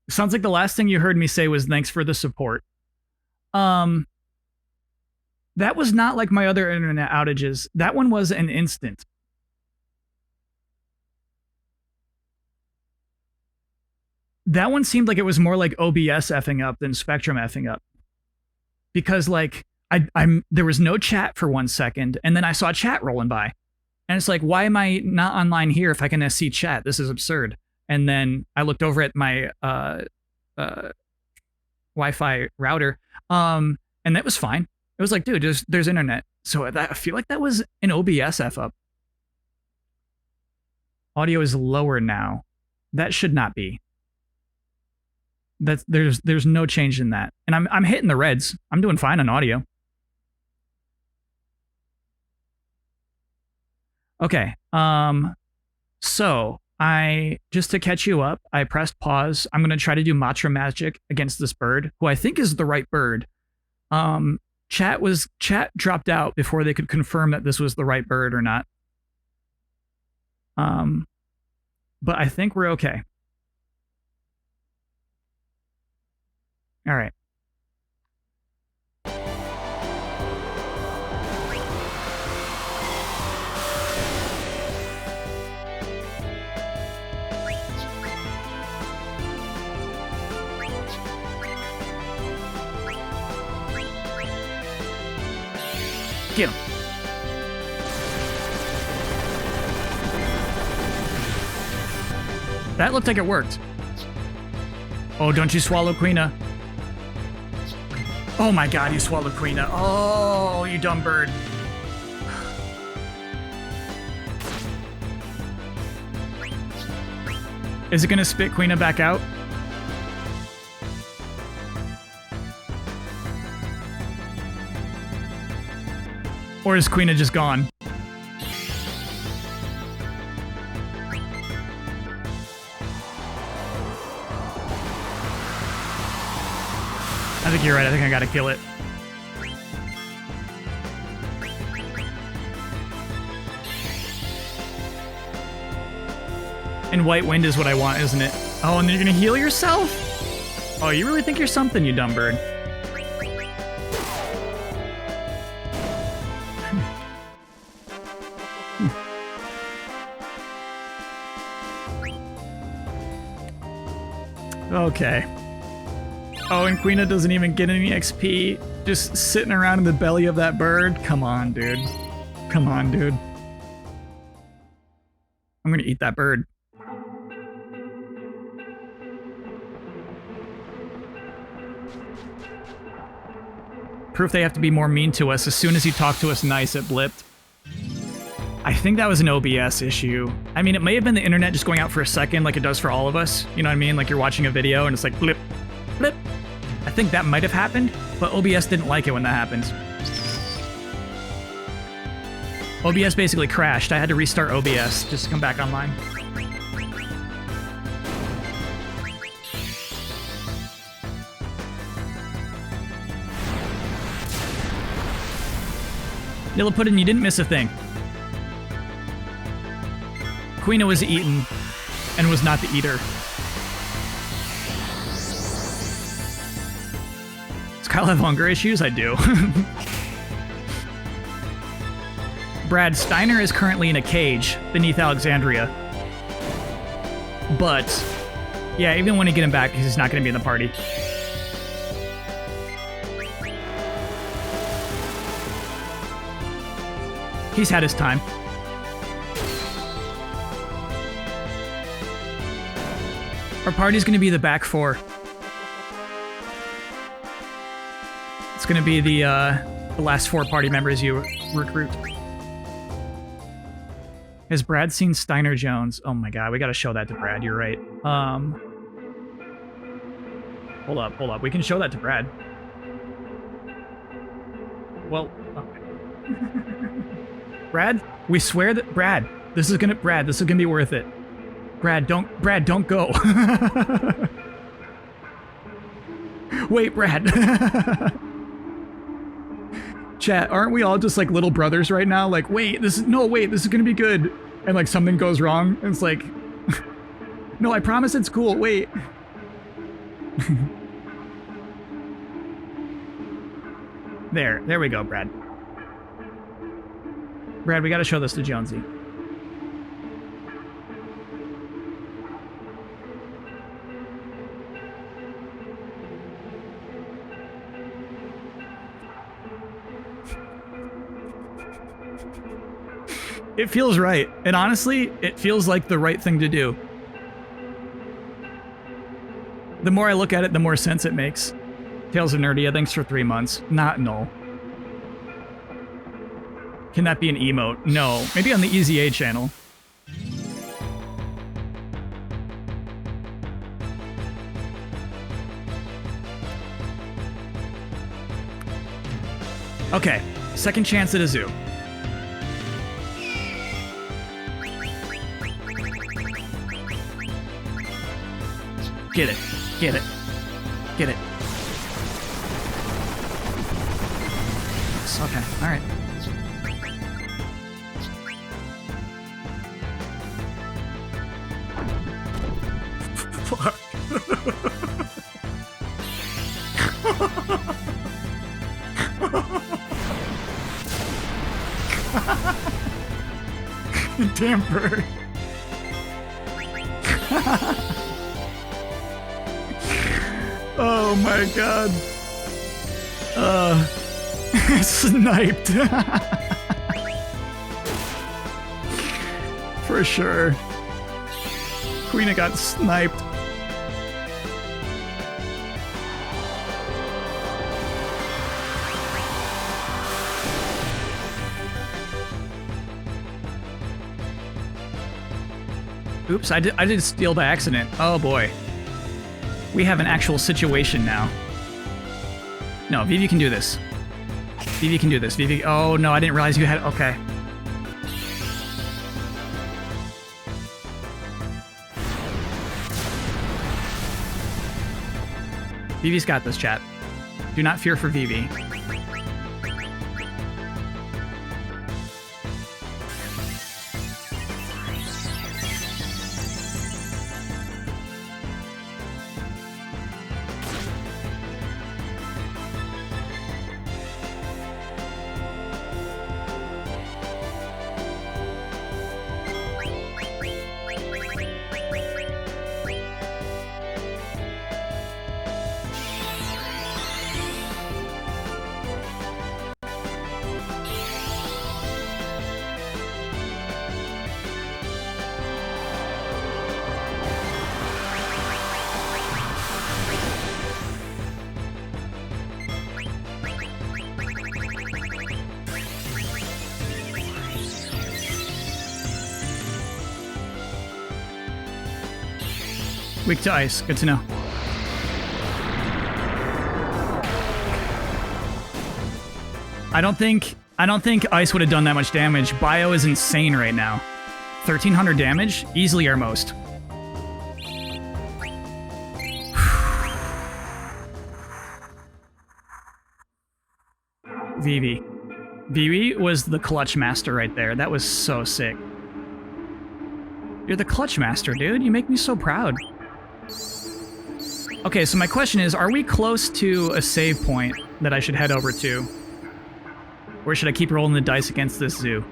Sounds like the last thing you heard me say was thanks for the support. That was not like my other internet outages. That one was an instant. That one seemed like it was more like OBS effing up than Spectrum effing up. Because like there was no chat for 1 second, and then I saw chat rolling by. And it's like, why am I not online here if I can see chat? This is absurd. And then I looked over at my Wi-Fi router, and that was fine. It was like, dude, there's internet. So I feel like that was an OBS F up. Audio is lower now. That should not be. There's no change in that. And I'm hitting the reds. I'm doing fine on audio. Okay. So just to catch you up, I pressed pause. I'm gonna try to do Matra magic against this bird, who I think is the right bird. Chat dropped out before they could confirm that this was the right bird or not. But I think we're okay. All right. Get him. That looked like it worked. Oh, don't you swallow Quina. Oh my god, you swallowed Quina. Oh, you dumb bird. Is it gonna spit Quina back out? Or is Quina just gone? I think you're right. I think I gotta kill it. And White Wind is what I want, isn't it? Oh, and then you're gonna heal yourself? Oh, you really think you're something, you dumb bird. Okay. Oh, and Quina doesn't even get any XP. Just sitting around in the belly of that bird. Come on, dude. Come on, dude. I'm gonna eat that bird. Proof they have to be more mean to us. As soon as you talk to us nice, it blipped. I think that was an OBS issue. I mean, it may have been the internet just going out for a second like it does for all of us. You know what I mean? Like you're watching a video and it's like blip, blip. I think that might have happened, but OBS didn't like it when that happened. OBS basically crashed. I had to restart OBS just to come back online. Lilliputian, you didn't miss a thing. Quina was eaten and was not the eater. Does Kyle have hunger issues? I do. Brad, Steiner is currently in a cage beneath Alexandria. But, yeah, even when you get him back, he's not going to be in the party. He's had his time. Our party's going to be the back four. It's going to be the last 4 party members you recruit. Has Brad seen Steiner Jones? Oh my god, we got to show that to Brad. You're right. Hold up. We can show that to Brad. Well, okay. Brad, we swear that Brad, this is gonna be worth it. Brad, don't go. Wait, Brad. Chat, aren't we all just like little brothers right now? Like, wait, this is gonna be good. And like something goes wrong, and it's like, No, I promise it's cool. Wait. There we go, Brad. Brad, we gotta show this to Jonesy. It feels right. And honestly, it feels like the right thing to do. The more I look at it, the more sense it makes. Tales of Nerdia, thanks for 3 months. Not null. Can that be an emote? No. Maybe on the Easy A channel. Okay. Second chance at a zoo. Get it. Get it. Get it. Yes, okay. All right. Fuck. Damn bird. Oh my god. Sniped. For sure. Quina got sniped. Oops, I did steal by accident. Oh boy. We have an actual situation now. No, Vivi can do this. Vivi can do this. Vivi. Oh no, I didn't realize you had. Okay. Vivi's got this, chat. Do not fear for Vivi. Weak to ice. Good to know. I don't think ice would have done that much damage. Bio is insane right now. 1,300 damage, easily our most. Vivi. Vivi was the clutch master right there. That was so sick. You're the clutch master, dude. You make me so proud. Okay, so my question is, are we close to a save point that I should head over to? Or should I keep rolling the dice against this zoo?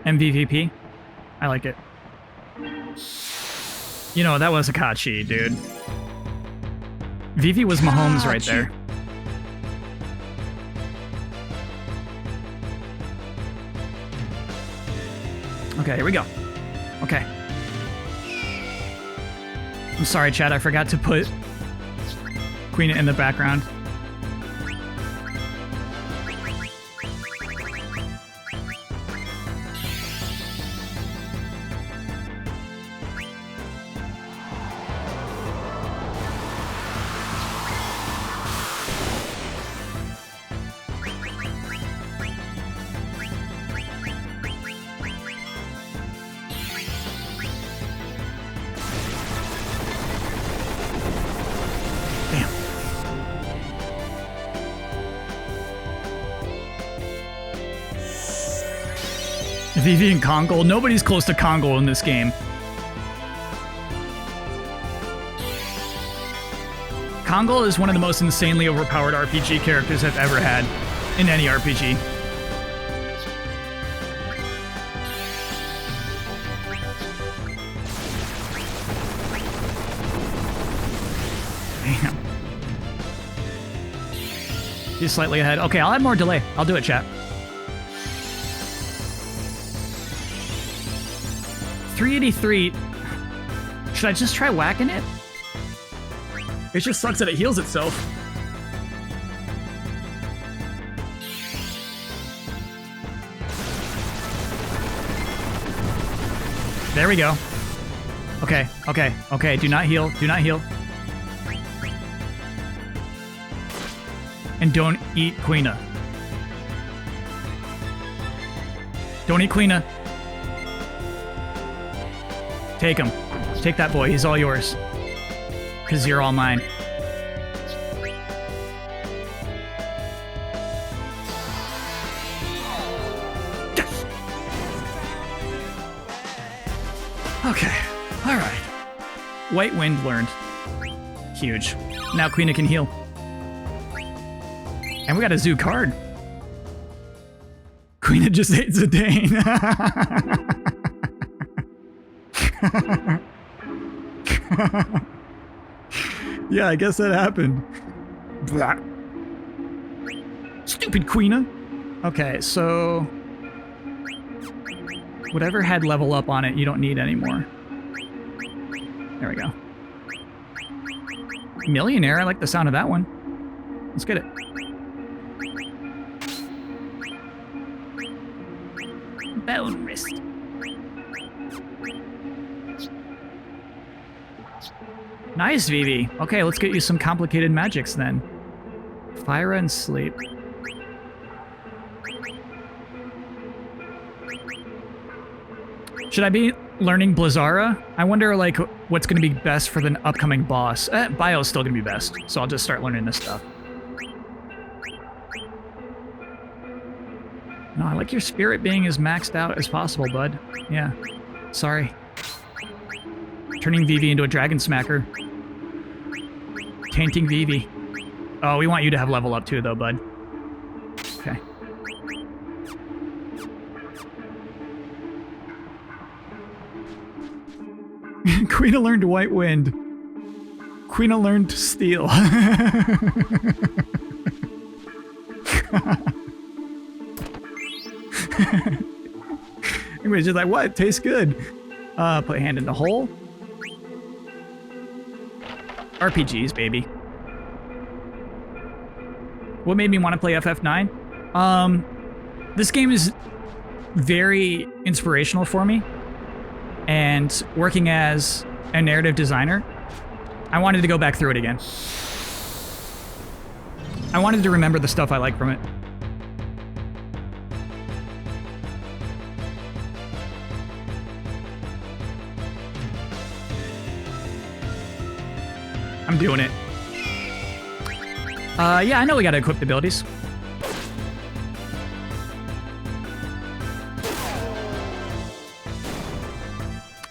MVVP? I like it. You know, that was a Kachi, dude. Vivi was Mahomes right there. Okay, here we go. Okay. I'm sorry, Chad, I forgot to put Quina in the background. Vivi and Kongol. Nobody's close to Kongol in this game. Kongol is one of the most insanely overpowered RPG characters I've ever had in any RPG. Damn. He's slightly ahead. Okay, I'll add more delay. I'll do it, chat. 383. Should I just try whacking it? It just sucks that it heals itself. There we go. Okay, okay, okay. Do not heal. Do not heal. And don't eat Quina. Don't eat Quina. Take him. Take that boy. He's all yours. Because you're all mine. Yes! Okay. Alright. White Wind learned. Huge. Now Quina can heal. And we got a zoo card. Quina just ate Zidane. Yeah, I guess that happened. Blah. Stupid Quina. Okay, so whatever had level up on it, you don't need anymore. There we go. Millionaire, I like the sound of that one. Let's get it. Bone wrist. Nice, Vivi. Okay, let's get you some complicated magics then. Fire and sleep. Should I be learning Blizzara? I wonder, like, what's going to be best for the upcoming boss. Bio's still going to be best, so I'll just start learning this stuff. No, I like your spirit being as maxed out as possible, bud. Yeah. Sorry. Turning Vivi into a dragon smacker. Tainting Vivi. Oh, we want you to have level up too, though, bud. Okay. Quina learned White Wind. Quina learned Steel. Everybody's just like, what? Tastes good. Put hand in the hole. RPGs, baby. What made me want to play FF9? This game is very inspirational for me. And working as a narrative designer, I wanted to go back through it again. I wanted to remember the stuff I like from it. I'm doing it. Yeah, I know we gotta equip the abilities.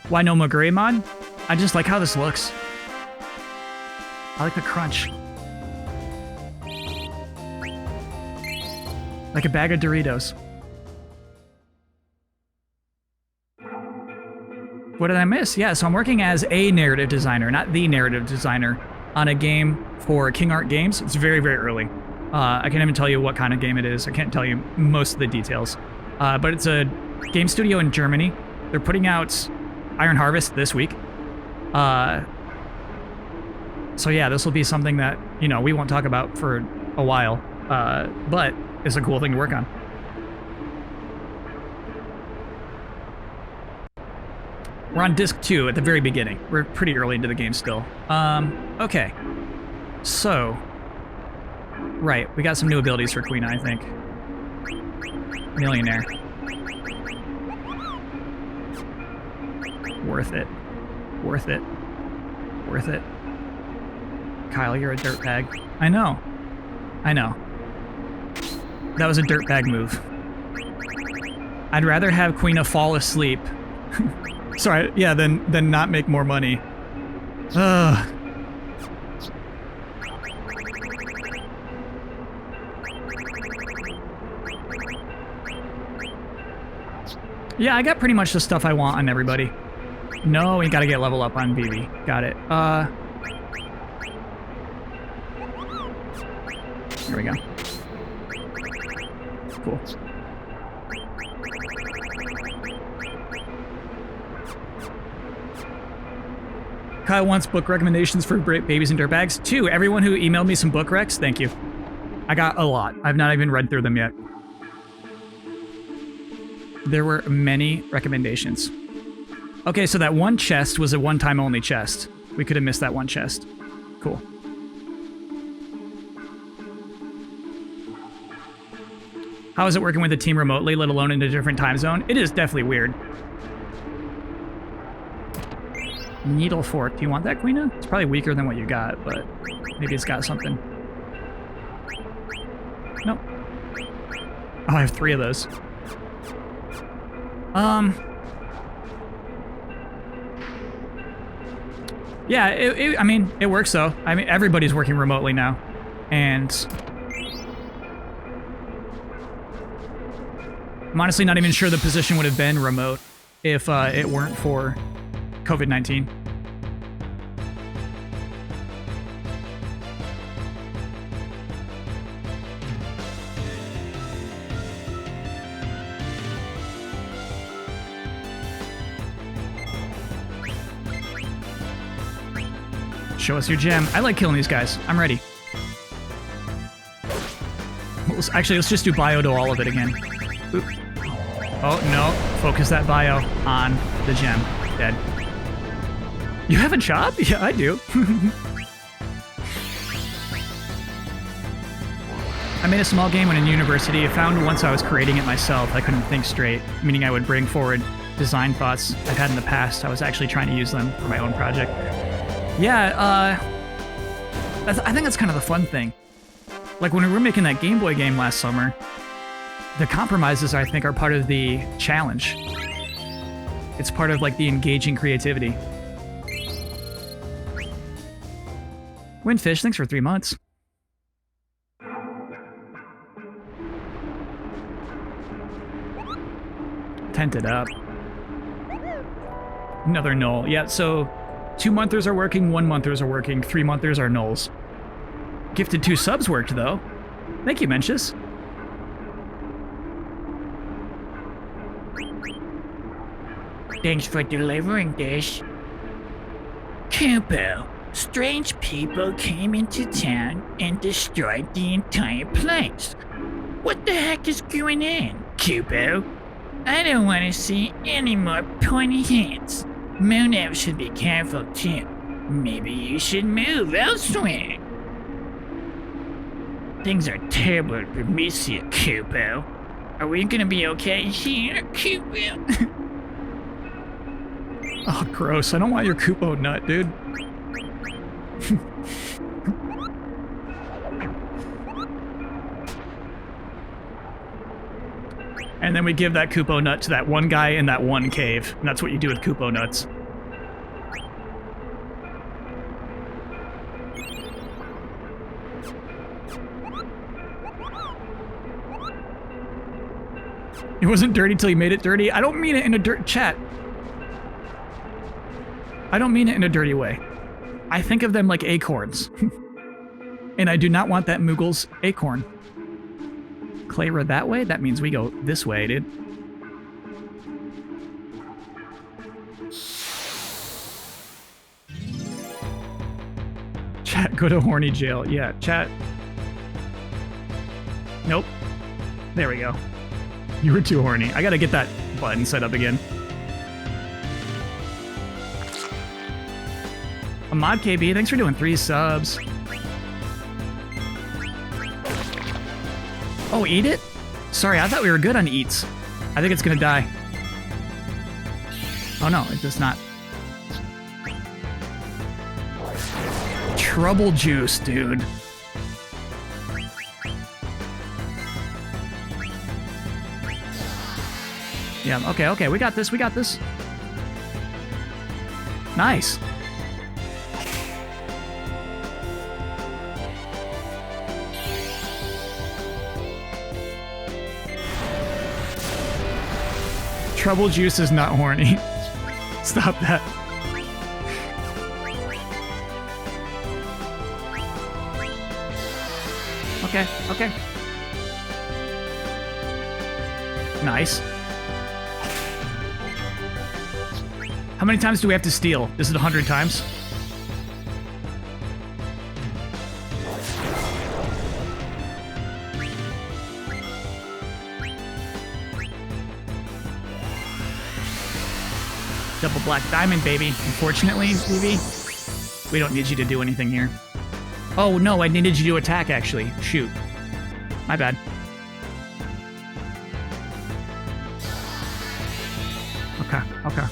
Why no Mogret mod? I just like how this looks. I like the crunch. Like a bag of Doritos. What did I miss? Yeah, so I'm working as a narrative designer, not the narrative designer, on a game for King Art Games. It's very, very early. I can't even tell you what kind of game it is. I can't tell you most of the details. But it's a game studio in Germany. They're putting out Iron Harvest this week. So yeah, this will be something that, you know, we won't talk about for a while. But it's a cool thing to work on. We're on disc 2 at the very beginning. We're pretty early into the game still. Okay. So, right, we got some new abilities for Quina, I think. Millionaire. Worth it. Worth it. Worth it. Kyle, you're a dirtbag. I know. I know. That was a dirtbag move. I'd rather have Quina fall asleep. Sorry, yeah, than not make more money. Ugh. Yeah, I got pretty much the stuff I want on everybody. No, we gotta get level up on Vivi. Got it. Here we go. Cool. Kyle wants book recommendations for babies and dirtbags. 2, everyone who emailed me some book recs, thank you. I got a lot. I've not even read through them yet. There were many recommendations. Okay, so that one chest was a one-time only chest. We could have missed that one chest. Cool. How is it working with the team remotely, let alone in a different time zone? It is definitely weird. Needle fork. Do you want that, Quina? It's probably weaker than what you got, but maybe it's got something. Nope. Oh, I have 3 of those. Yeah, I mean, it works though. I mean, everybody's working remotely now. And I'm honestly not even sure the position would have been remote if it weren't for COVID-19. Show us your gem. I like killing these guys. I'm ready. Actually, let's just do bio to all of it again. Oop. Oh, no. Focus that bio on the gem. Dead. You have a job? Yeah, I do. I made a small game when in university. I found once I was creating it myself, I couldn't think straight, meaning I would bring forward design thoughts I've had in the past. I was actually trying to use them for my own project. Yeah, I think that's kind of the fun thing. Like when we were making that Game Boy game last summer, the compromises, I think, are part of the challenge. It's part of, like, the engaging creativity. Windfish, thanks for 3 months. Tented up. Another null. Yeah, so 2-monthers are working, 1-monthers are working, 3-monthers are nulls. Gifted 2 subs worked, though. Thank you, Mencius. Thanks for delivering this. Kupo, strange people came into town and destroyed the entire place. What the heck is going on, Kupo? I don't want to see any more pointy heads. Mognet should be careful too. Maybe you should move elsewhere. Things are terrible at Bermesia, Kupo. Are we gonna be okay here, Kupo? Oh, gross. I don't want your Kupo nut, dude. And then we give that Kupo nut to that one guy in that one cave. And that's what you do with Kupo nuts. It wasn't dirty till you made it dirty. I don't mean it in a chat. I don't mean it in a dirty way. I think of them like acorns. And I do not want that Moogle's acorn. Cleyra that way? That means we go this way, dude. Chat, go to horny jail. Yeah, chat. Nope. There we go. You were too horny. I gotta get that button set up again. Ahmad KB, thanks for doing 3 subs. Oh, eat it? Sorry, I thought we were good on eats. I think it's gonna die. Oh no, it does not. Trouble juice, dude. Yeah, okay, okay, we got this, we got this. Nice. Trouble juice is not horny. Stop that. Okay, okay. Nice. How many times do we have to steal? Is it 100 times? Double black diamond, baby. Unfortunately, Vivi, we don't need you to do anything here. Oh, no, I needed you to attack, actually. Shoot. My bad. Okay, okay.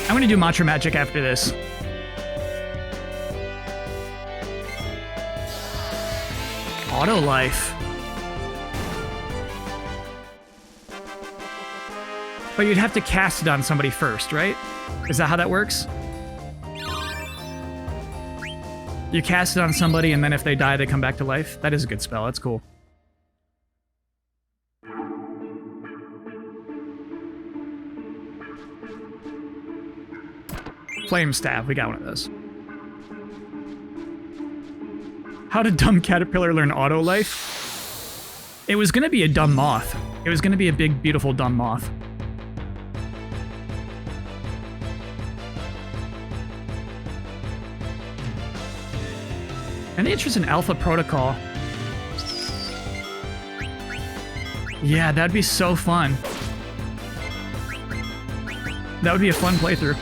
I'm gonna do Mantra Magic after this. Auto life. But you'd have to cast it on somebody first, right? Is that how that works? You cast it on somebody, and then if they die, they come back to life? That is a good spell. That's cool. Flame Staff. We got one of those. How did dumb caterpillar learn auto life? It was going to be a dumb moth. It was going to be a big, beautiful dumb moth. Any interest in Alpha Protocol? Yeah, that'd be so fun. That would be a fun playthrough.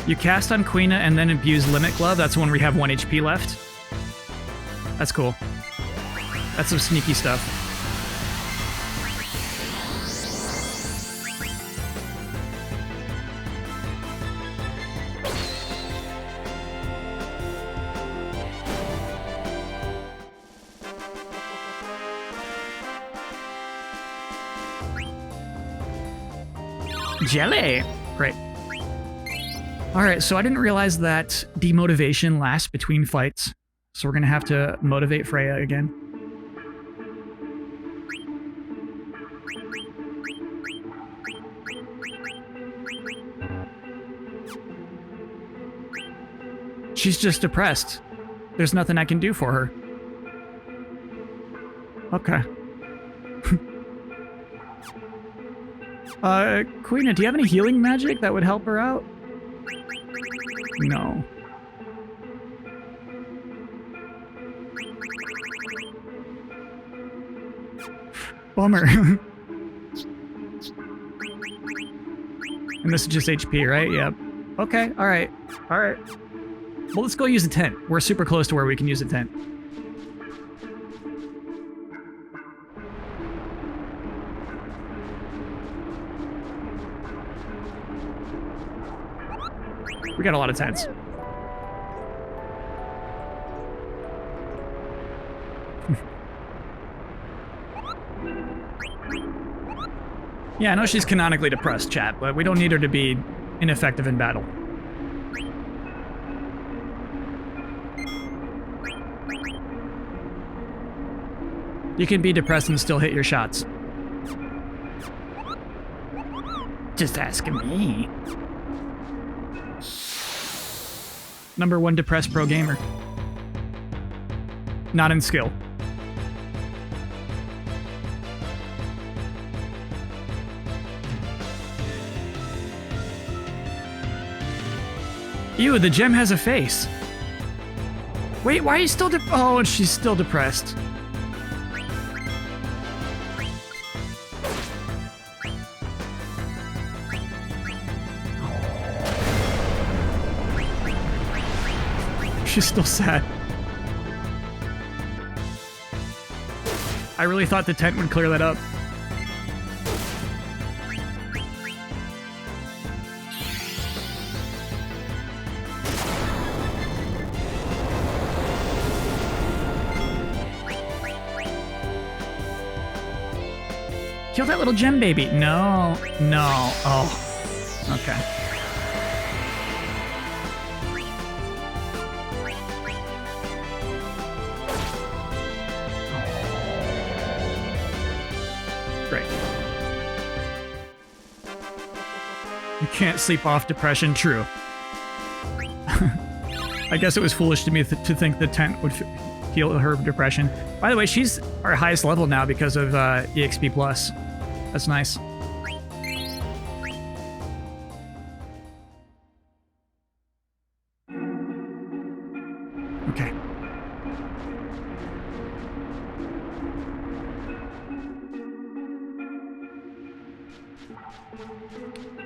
You cast on Quina and then abuse Limit Glove. That's when we have 1 HP left. That's cool. That's some sneaky stuff. Jelly! Great. Alright, so I didn't realize that demotivation lasts between fights. So we're gonna have to motivate Freya again. She's just depressed. There's nothing I can do for her. Okay. Quina, do you have any healing magic that would help her out? No. Bummer. And this is just HP, right? Yep. Okay, alright. Alright. Well, let's go use a tent. We're super close to where we can use a tent. We got a lot of tents. Yeah, I know she's canonically depressed, chat, but we don't need her to be ineffective in battle. You can be depressed and still hit your shots. Just ask me. #1 depressed pro gamer. Not in skill. Ew, the gem has a face. Wait, why are you still oh, and she's still depressed. She's still sad. I really thought the tent would clear that up. Kill that little gem baby. No, no. Oh, okay. Great. You can't sleep off depression. True. I guess it was foolish to me to think the tent would heal her depression. By the way, she's our highest level now because of EXP Plus. That's nice. Okay.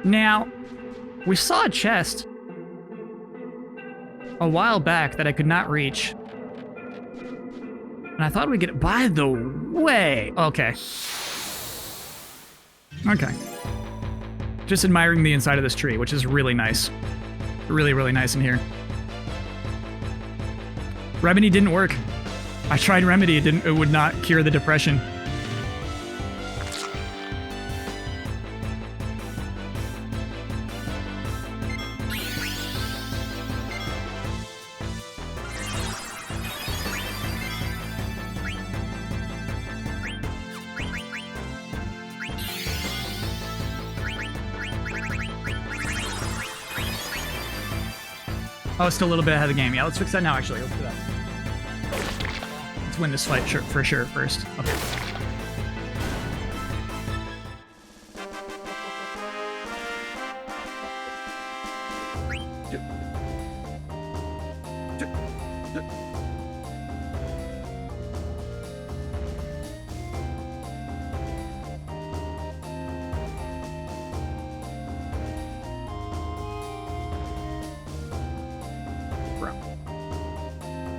Now, we saw a chest a while back that I could not reach. And I thought we'd get it. By the way. Okay. Okay. Just admiring the inside of this tree, which is really nice. Really, really nice in here. Remedy didn't work. I tried Remedy, it would not cure the depression. Oh, it's still a little bit ahead of the game. Yeah, let's fix that now, actually. Let's do that. Let's win this fight for sure first. Okay.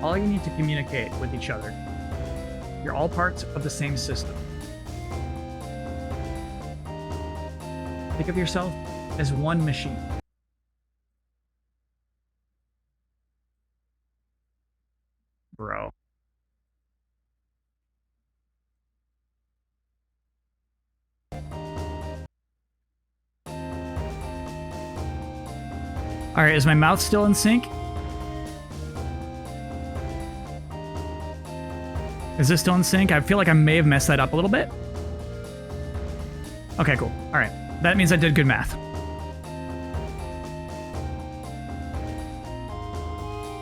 All you need to communicate with each other. You're all parts of the same system. Think of yourself as one machine. Bro. All right, is my mouth still in sync? Is this still in sync? I feel like I may have messed that up a little bit. Okay, cool. All right. That means I did good math.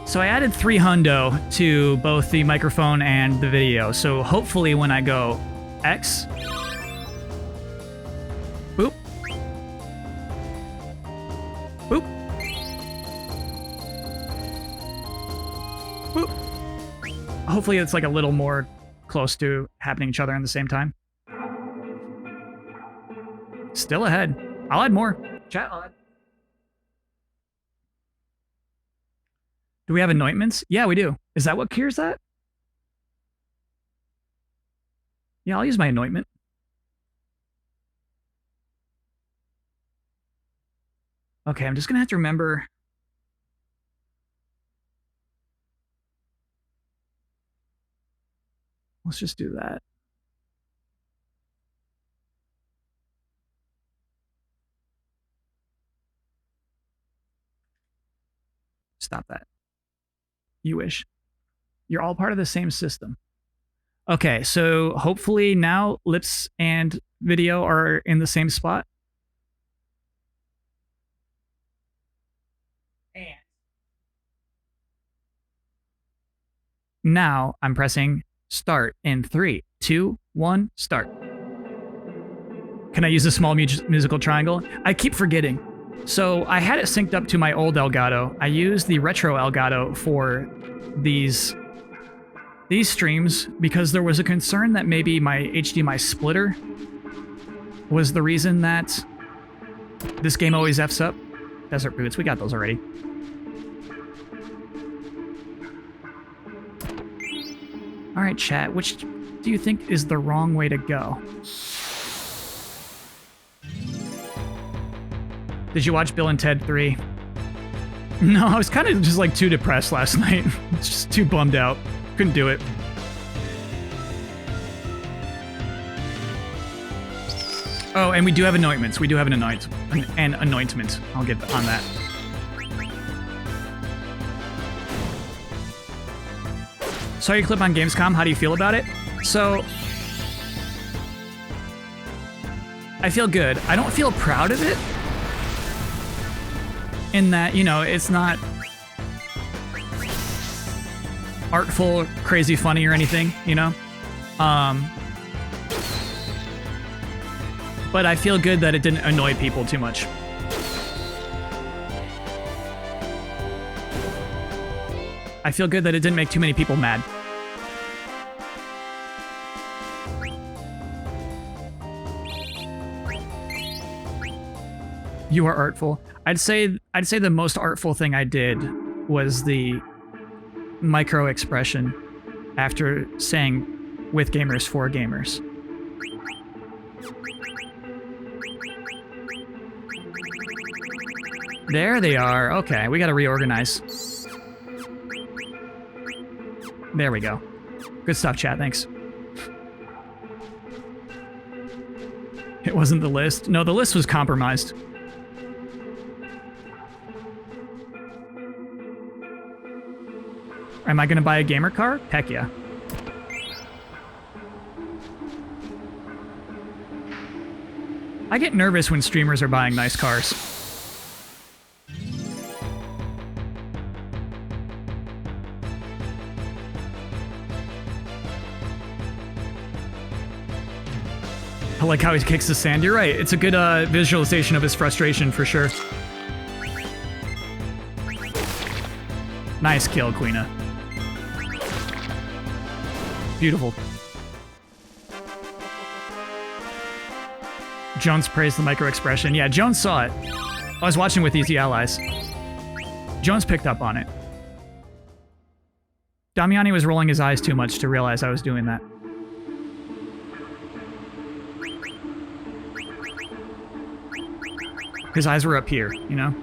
So I added 3 hundo to both the microphone and the video. So hopefully when I go X, boop, boop, boop. Hopefully it's like a little more close to happening each other at the same time. Still ahead. I'll add more. Chat, I'll add. Do we have anointments? Yeah, we do. Is that what cures that? Yeah, I'll use my anointment. Okay, I'm just gonna have to remember. Let's just do that. Stop that. You wish. You're all part of the same system. Okay, so hopefully now lips and video are in the same spot. And now I'm pressing start in 3, 2, 1, start. Can I use a small musical triangle? I keep forgetting. So I had it synced up to my old Elgato. I used the retro Elgato for these streams because there was a concern that maybe my HDMI splitter was the reason that this game always Fs up. Desert boots, we got those already. All right, chat, which do you think is the wrong way to go? Did you watch Bill and Ted 3? No, I was kind of just like too depressed last night. Just too bummed out. Couldn't do it. Oh, and we do have anointments. We do have an anointment. I'll get on that. Saw your clip on Gamescom. How do you feel about it? So, I feel good. I don't feel proud of it. In that, you know, it's not artful, crazy funny or anything, you know? But I feel good that it didn't annoy people too much. I feel good that it didn't make too many people mad. You are artful. I'd say the most artful thing I did was the micro expression after saying with gamers for gamers. There they are. Okay, we gotta reorganize. There we go. Good stuff, chat. Thanks. It wasn't the list. No, the list was compromised. Am I gonna buy a gamer car? Heck yeah. I get nervous when streamers are buying nice cars. I like how he kicks the sand. You're right. It's a good visualization of his frustration for sure. Nice kill, Quina. Beautiful. Jones praised the micro expression. Yeah, Jones saw it. I was watching with Easy Allies. Jones picked up on it. Damiani was rolling his eyes too much to realize I was doing that. His eyes were up here, you know?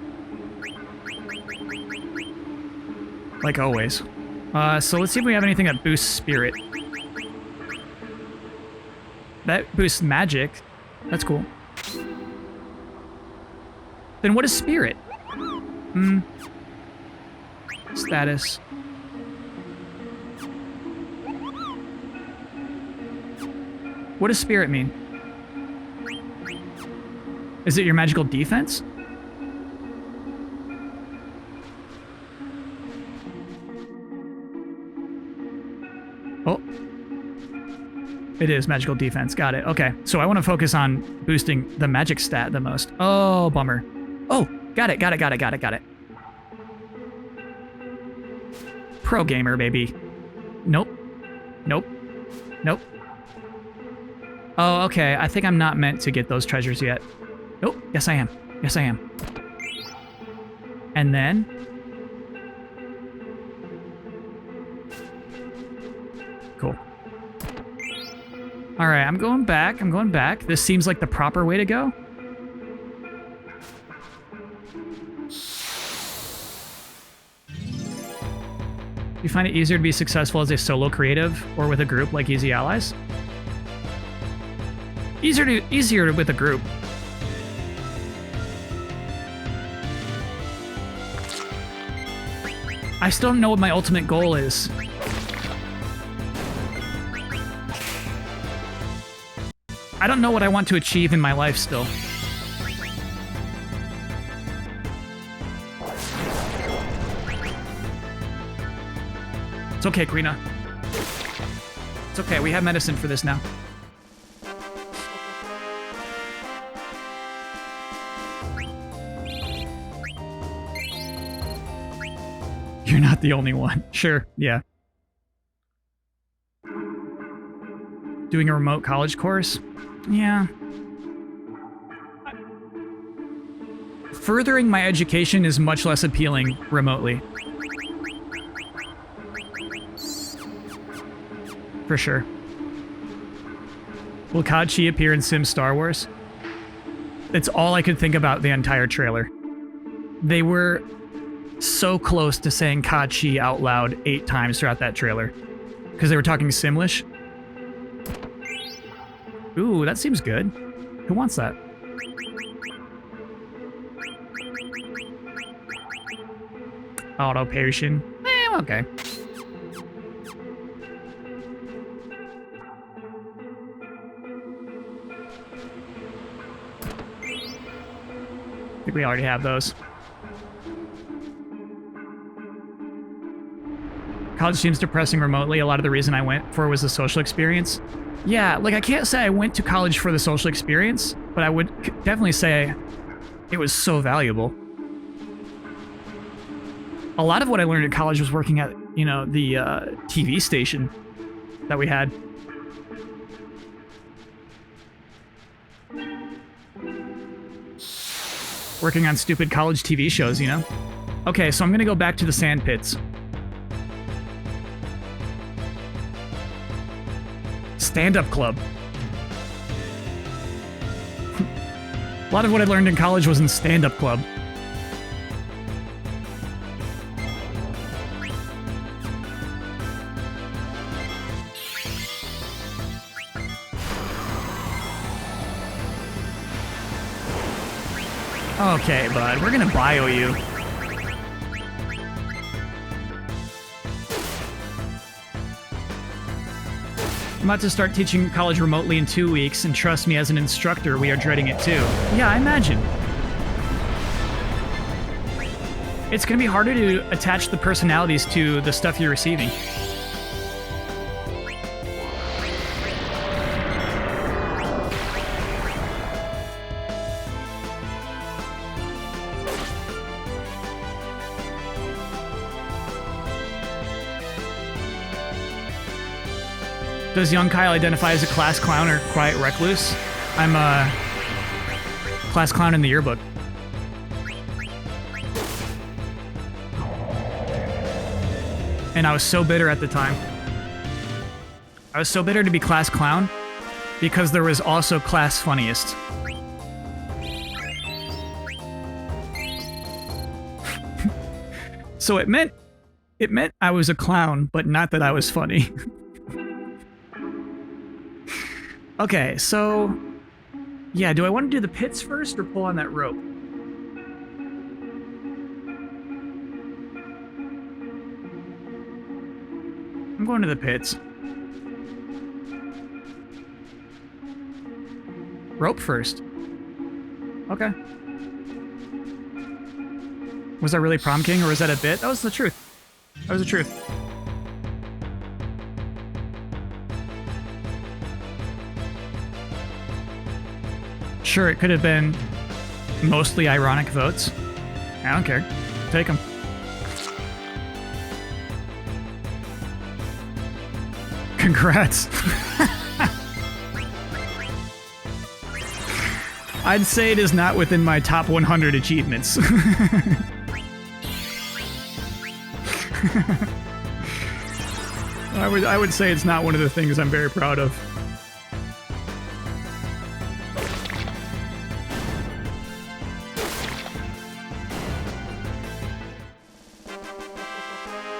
Like always. So let's see if we have anything that boosts spirit. That boosts magic. That's cool. Then what is spirit? Status. What does spirit mean? Is it your magical defense? Oh. It is magical defense. Got it. Okay. So I want to focus on boosting the magic stat the most. Oh, bummer. Oh, got it. Pro gamer, baby. Nope. Oh, okay. I think I'm not meant to get those treasures yet. Nope. Yes, I am. And then... Cool. All right, I'm going back. This seems like the proper way to go. You find it easier to be successful as a solo creative or with a group like Easy Allies? Easier with a group. I still don't know what my ultimate goal is. I don't know what I want to achieve in my life still. It's okay, Quina. It's okay, we have medicine for this now. You're not the only one. Sure, yeah. Doing a remote college course? Yeah. Furthering my education is much less appealing remotely. For sure. Will Kachi appear in Sim Star Wars? It's all I could think about the entire trailer. They were so close to saying Kachi out loud 8 times throughout that trailer. Because they were talking Simlish. Ooh, that seems good. Who wants that? Auto potion. Okay. I think we already have those. College seems depressing remotely. A lot of the reason I went for was the social experience. Yeah, like I can't say I went to college for the social experience, but I would definitely say it was so valuable. A lot of what I learned at college was working at, you know, the TV station that we had. Working on stupid college TV shows, you know? Okay, so I'm gonna go back to the sand pits. Stand-up club. A lot of what I learned in college was in stand-up club. Okay, bud, we're gonna bio you. I'm about to start teaching college remotely in 2 weeks, and trust me, as an instructor, we are dreading it too. Yeah, I imagine. It's gonna be harder to attach the personalities to the stuff you're receiving. Does young Kyle identify as a class clown or quiet recluse? I'm a class clown in the yearbook. And I was so bitter at the time. I was so bitter to be class clown because there was also class funniest. So it meant I was a clown, but not that I was funny. Okay, so yeah, do I want to do the pits first or pull on that rope? I'm going to the pits. Rope first. Okay. Was that really prom king or was that a bit? That was the truth. That was the truth. Sure, it could have been mostly ironic votes. I don't care. Take them. Congrats. I'd say it is not within my top 100 achievements. I would say it's not one of the things I'm very proud of.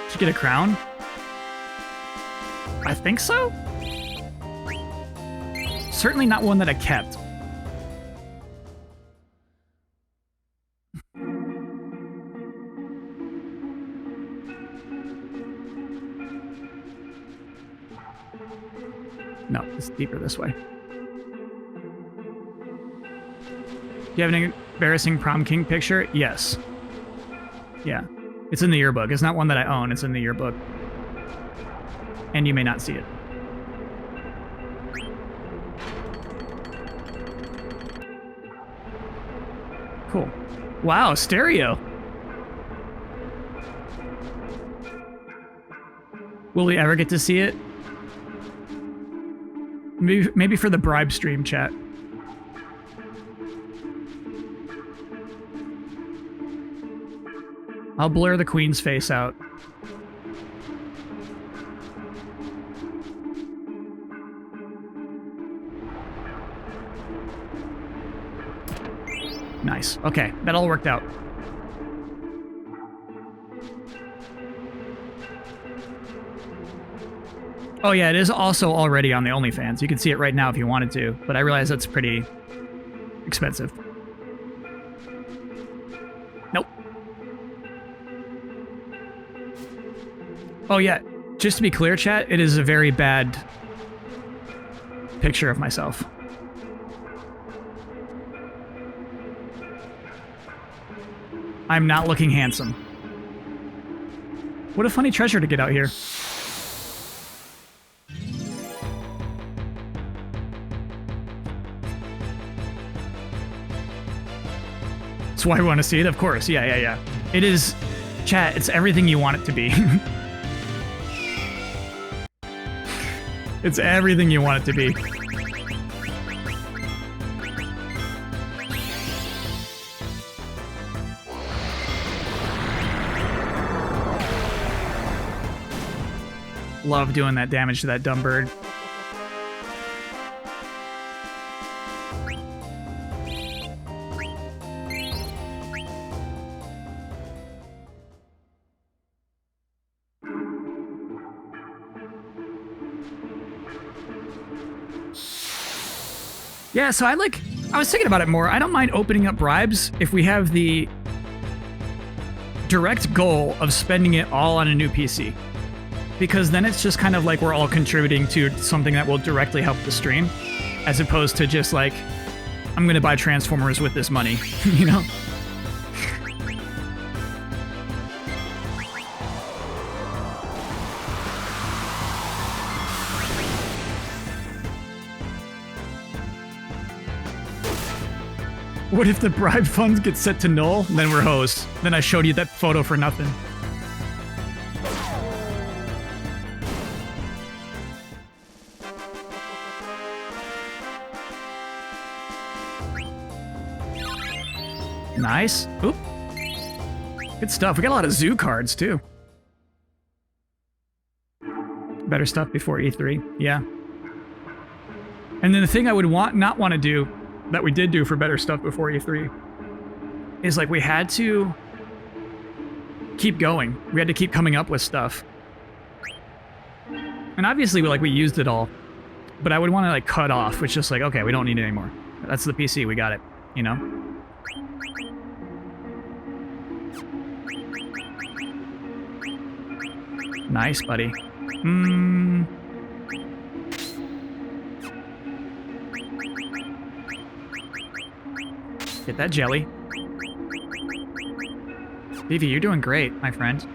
Did you get a crown? I think so? Certainly not one that I kept. No, it's deeper this way. Do you have an embarrassing prom king picture? Yes. Yeah. It's in the yearbook. It's not one that I own. It's in the yearbook. And you may not see it. Cool. Wow, stereo. Will we ever get to see it? Maybe for the bribe stream chat. I'll blur the queen's face out. Nice. Okay, that all worked out. Oh yeah, it is also already on the OnlyFans. You can see it right now if you wanted to, but I realize that's pretty expensive. Nope. Oh yeah, just to be clear, chat, it is a very bad picture of myself. I'm not looking handsome. What a funny treasure to get out here. That's why we want to see it, of course. Yeah. It is, chat, it's everything you want it to be. It's everything you want it to be. Love doing that damage to that dumb bird. Yeah, so I was thinking about it more. I don't mind opening up bribes if we have the direct goal of spending it all on a new PC. Because then it's just kind of like we're all contributing to something that will directly help the stream, as opposed to just like, I'm gonna buy Transformers with this money, you know? What if the bribe funds get set to null? Then we're hosed. Then I showed you that photo for nothing. Nice. Oop. Good stuff. We got a lot of zoo cards, too. Better stuff before E3. Yeah. And then the thing I would not want to do, that we did do for better stuff before E3, is like we had to keep going. We had to keep coming up with stuff. And obviously we used it all. But I would want to like cut off, which is just like, okay, we don't need it anymore. That's the PC, we got it, you know? Nice, buddy. Get that jelly. Vivi, you're doing great, my friend.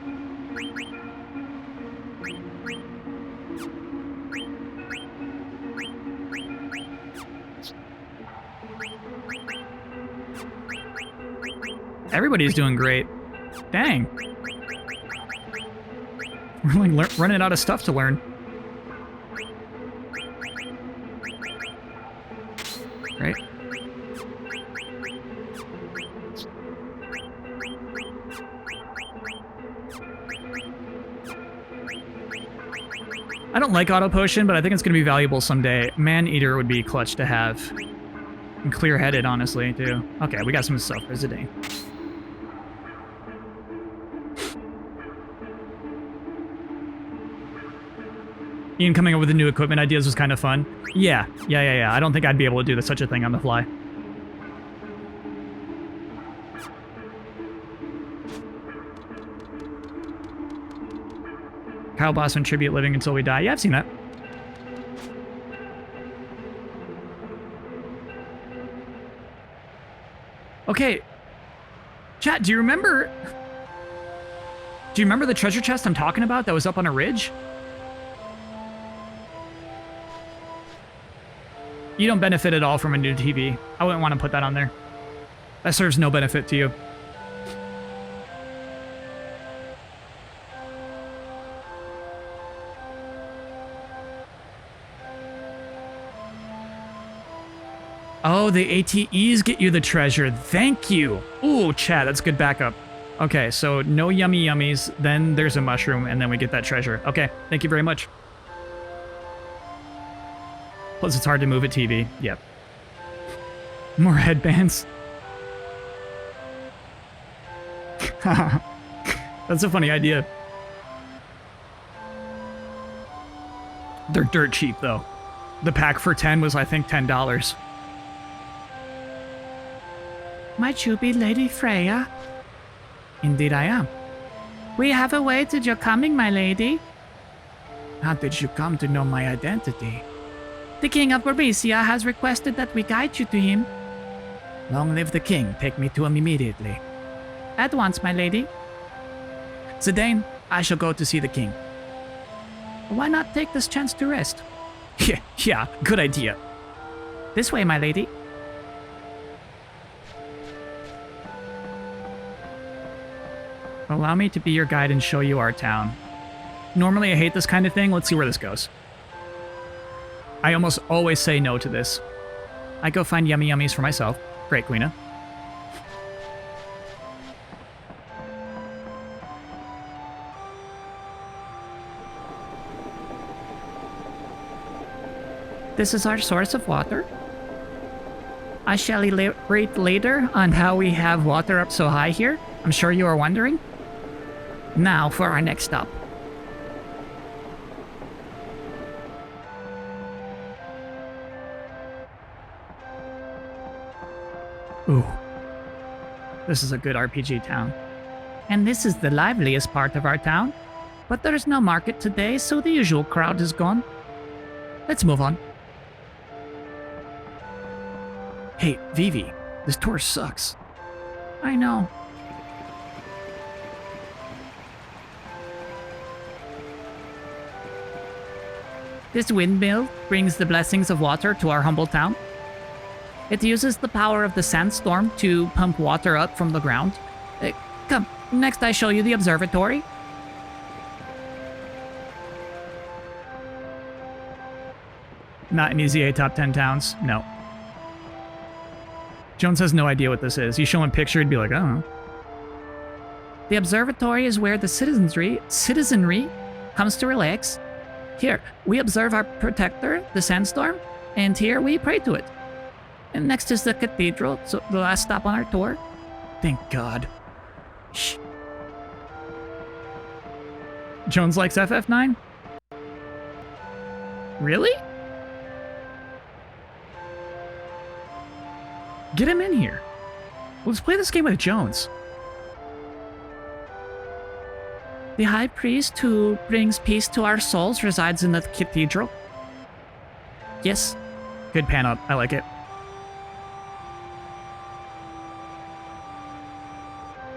Everybody's doing great. Dang. We're like running out of stuff to learn. Right? I don't like auto potion, but I think it's going to be valuable someday. Man Eater would be clutch to have. And clear-headed, honestly, too. Okay, we got some stuff for Zidane. Ian coming up with the new equipment ideas was kind of fun. Yeah. I don't think I'd be able to do such a thing on the fly. Kyle Bossman tribute living until we die. Yeah, I've seen that. Okay. Chat, do you remember the treasure chest I'm talking about that was up on a ridge? You don't benefit at all from a new TV. I wouldn't want to put that on there. That serves no benefit to you. Oh, the ATEs get you the treasure. Thank you. Ooh, chat, that's good backup. Okay, so no yummy yummies, then there's a mushroom, and then we get that treasure. Okay, thank you very much. Plus, it's hard to move a TV. Yep. More headbands. That's a funny idea. They're dirt cheap, though. The pack for 10 was, I think, $10. Might you be Lady Freya? Indeed I am. We have awaited your coming, my lady. How did you come to know my identity? The King of Berbesia has requested that we guide you to him. Long live the king. Take me to him immediately. At once, my lady. Zidane, I shall go to see the king. Why not take this chance to rest? Yeah, good idea. This way, my lady. Allow me to be your guide and show you our town. Normally I hate this kind of thing. Let's see where this goes. I almost always say no to this. I go find yummy yummies for myself. Great, Quina. This is our source of water. I shall elaborate later on how we have water up so high here. I'm sure you are wondering. Now for our next stop. Ooh. This is a good RPG town. And this is the liveliest part of our town. But there's no market today, so the usual crowd is gone. Let's move on. Hey, Vivi, this tour sucks. I know. This windmill brings the blessings of water to our humble town. It uses the power of the sandstorm to pump water up from the ground. Come, next I show you the observatory. Not an easy A top 10 towns, no. Jones has no idea what this is. You show him a picture, he'd be like, oh. The observatory is where the citizenry comes to relax. Here, we observe our protector, the sandstorm, and here we pray to it. And next is the cathedral, so the last stop on our tour. Thank God. Shh. Jones likes FF9? Really? Get him in here. Let's play this game with Jones. The high priest who brings peace to our souls resides in the cathedral. Yes. Good pan up. I like it.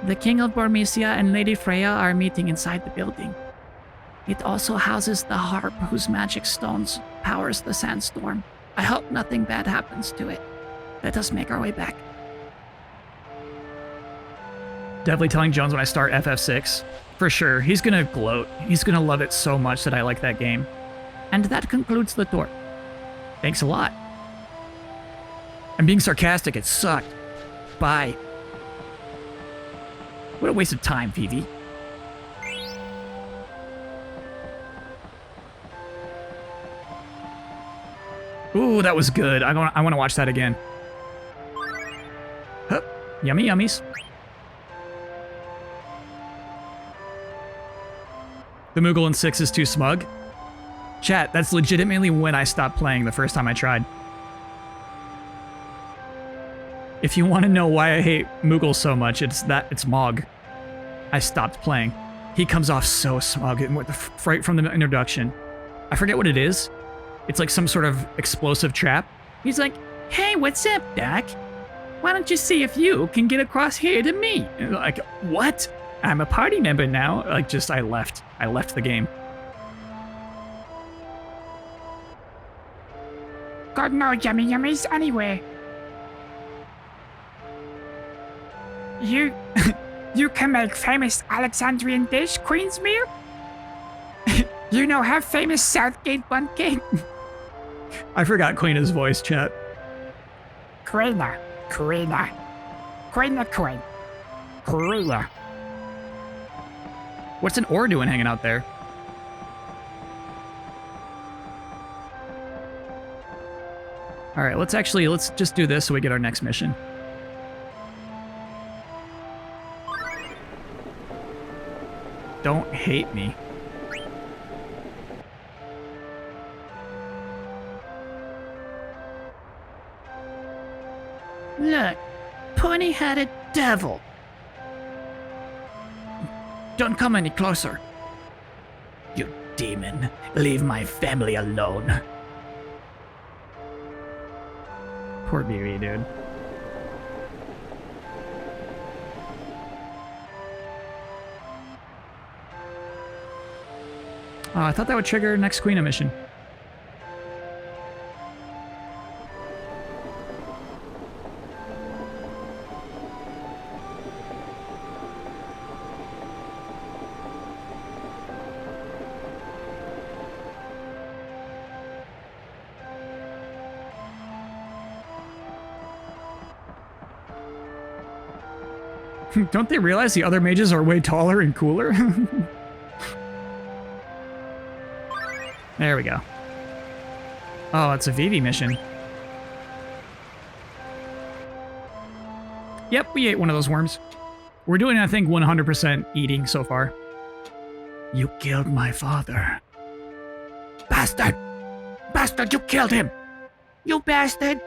The King of Bormesia and Lady Freya are meeting inside the building. It also houses the harp whose magic stones powers the sandstorm. I hope nothing bad happens to it. Let us make our way back. Definitely telling Jones when I start FF6. For sure. He's gonna gloat. He's gonna love it so much that I like that game. And that concludes the tour. Thanks a lot. I'm being sarcastic. It sucked. Bye. What a waste of time, Vivi. Ooh, that was good. I want to watch that again. Hup. Yummy yummies. The Moogle in 6 is too smug. Chat, that's legitimately when I stopped playing the first time I tried. If you want to know why I hate Moogle so much, it's Mog. I stopped playing. He comes off so smug right from the introduction. I forget what it is. It's like some sort of explosive trap. He's like, hey, what's up, Doc? Why don't you see if you can get across here to me? Like, what? I'm a party member now. Like, just, I left the game. Got no yummy yummies anyway. You can make famous Alexandrian dish, Queen's meal? You know her famous Southgate bun cake? I forgot Quina's voice, chat. Quina. Quina, Queen. Quina. What's an oar doing hanging out there? Alright, let's just do this so we get our next mission. don't hate me. Look, pointy-headed devil. Don't come any closer. You demon, leave my family alone. Poor Vivi, dude. Oh, I thought that would trigger next Quina mission. Don't they realize the other mages are way taller and cooler? There we go. Oh, it's a Vivi mission. Yep, we ate one of those worms. We're doing, I think, 100% eating so far. You killed my father. Bastard! Bastard, you killed him! You bastard!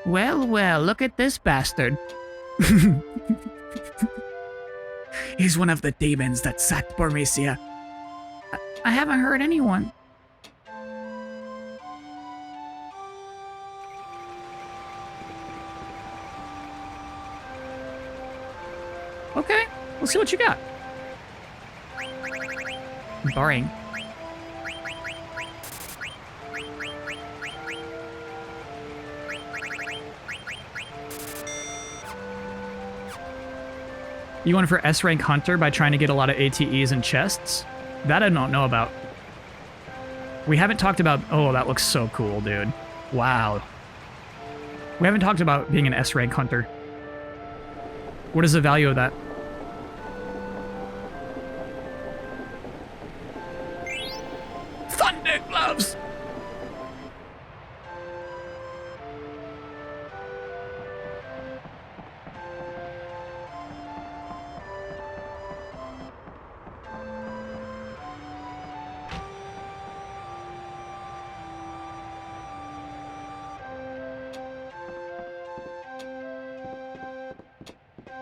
Well, well, look at this bastard. He's one of the demons that sacked Bormesia. I haven't heard anyone. Okay, we'll see what you got. Boring. You went for S-rank hunter by trying to get a lot of ATEs and chests? That I don't know about. We haven't talked about... Oh, that looks so cool, dude. Wow. We haven't talked about being an S-rank hunter. What is the value of that? Thunder gloves!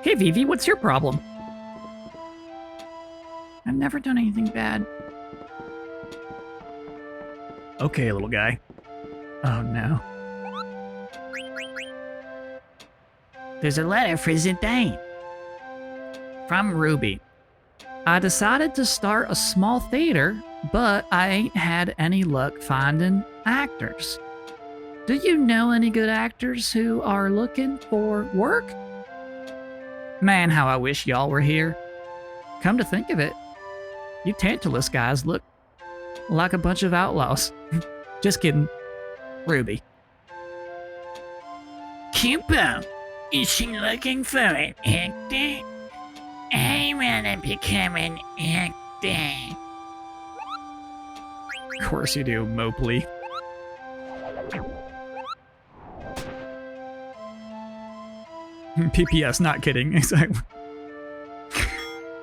Hey, Vivi, what's your problem? I've never done anything bad. Okay, little guy. Oh, no. There's a letter for Zidane. From Ruby. I decided to start a small theater, but I ain't had any luck finding actors. Do you know any good actors who are looking for work? Man, how I wish y'all were here. Come to think of it, you Tantalus guys look like a bunch of outlaws. Just kidding. Ruby. Cupo, is she looking for an actor? I wanna become an actor. Of course you do, Mopley. PPS, not kidding. Exactly.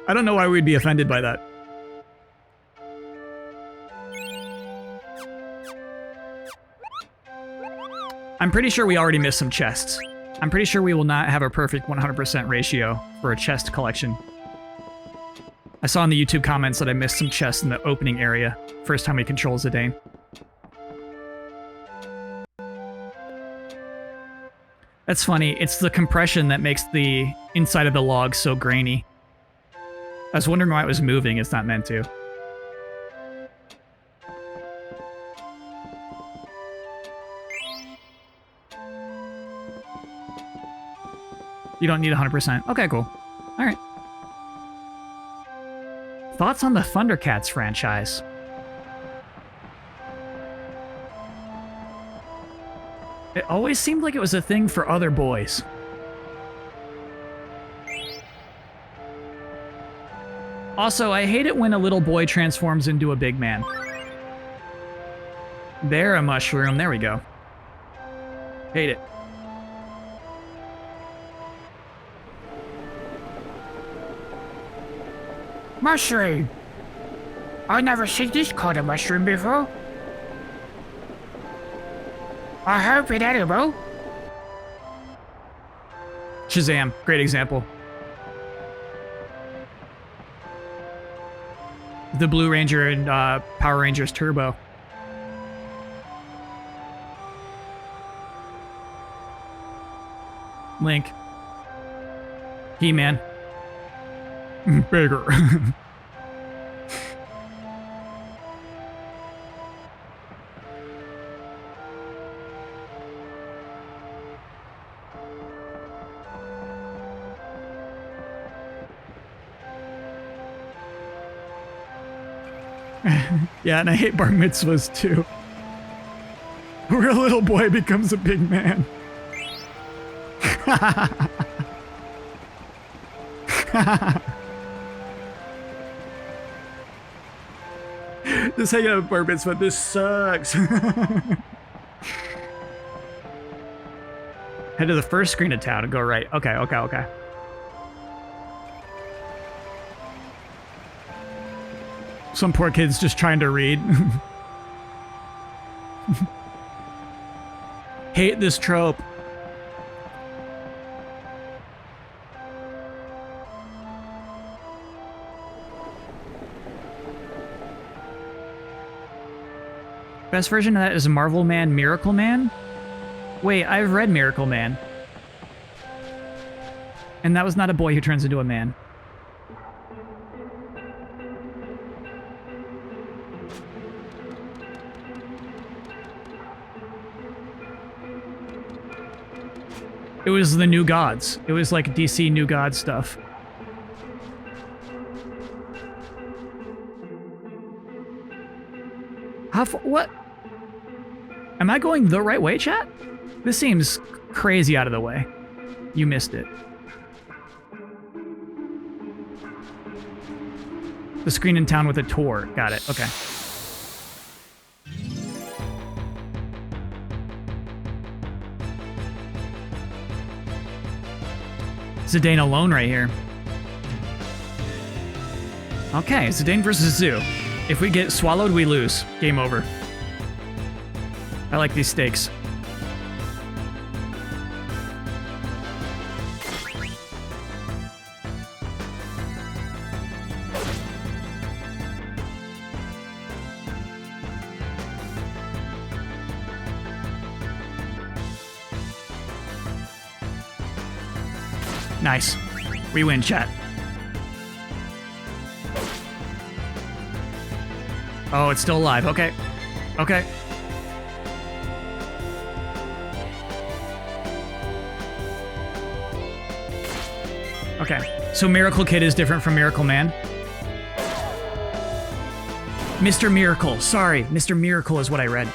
I don't know why we'd be offended by that. I'm pretty sure we already missed some chests. I'm pretty sure we will not have a perfect 100% ratio for a chest collection. I saw in the YouTube comments that I missed some chests in the opening area. First time we control Zidane. That's funny. It's the compression that makes the inside of the log so grainy. I was wondering why it was moving. It's not meant to. You don't need 100%. Okay, cool. All right. Thoughts on the Thundercats franchise? It always seemed like it was a thing for other boys. Also, I hate it when a little boy transforms into a big man. There, a mushroom. There we go. Hate it. Mushroom. I never seen this kind of mushroom before. I hope it's edible. Shazam, great example. The Blue Ranger and Power Rangers Turbo. Link. He-Man. Bigger. Yeah, and I hate bar mitzvahs too. Where a little boy becomes a big man. Just hanging out with bar mitzvah, this sucks. Head to the first screen of town and go right. Okay. Some poor kid's just trying to read. Hate this trope. Best version of that is Marvel Man, Miracle Man? Wait, I've read Miracle Man. And that was not a boy who turns into a man. It was the New Gods. It was like DC New Gods stuff. What? Am I going the right way, chat? This seems crazy out of the way. You missed it. The screen in town with a tour. Got it. Okay. Zidane alone right here. Okay, Zidane versus Zoo. If we get swallowed, we lose. Game over. I like these stakes. Nice. We win, chat. Oh, it's still alive. Okay. Okay. Okay. So Miracle Kid is different from Miracle Man? Mr. Miracle. Sorry. Mr. Miracle is what I read.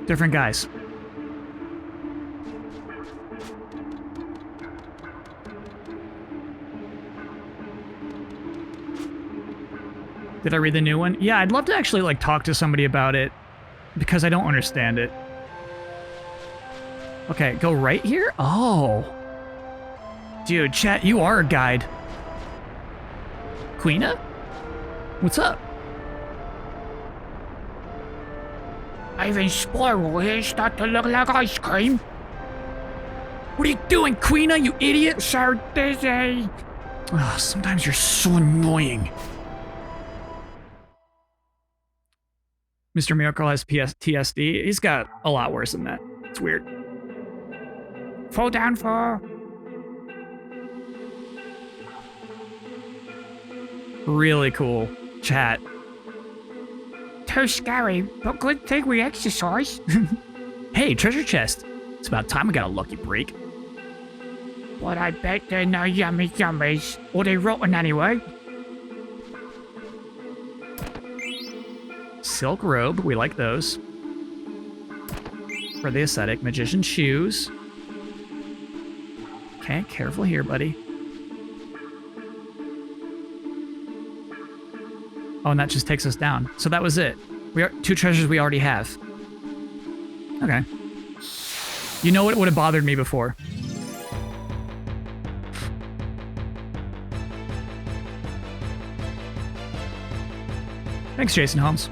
Different guys. Did I read the new one? Yeah, I'd love to actually like talk to somebody about it because I don't understand it. Okay, go right here? Oh. Dude, chat, you are a guide. Quina? What's up? Even Spiral here start to look like ice cream. What are you doing, Quina, you idiot? So dizzy. Oh, sometimes you're so annoying. Mr. Miracle has TSD. He's got a lot worse than that. It's weird. Fall down for. Really cool. Chat. Too scary, but good thing we exercise. Hey, treasure chest. It's about time we got a lucky break. But I bet they're no yummy yummies. Or they're rotten anyway. Silk robe. We like those. For the aesthetic. Magician shoes. Okay, careful here, buddy. Oh, and that just takes us down. So that was it. We are 2 treasures we already have. Okay. You know what would have bothered me before? Thanks, Jason Holmes.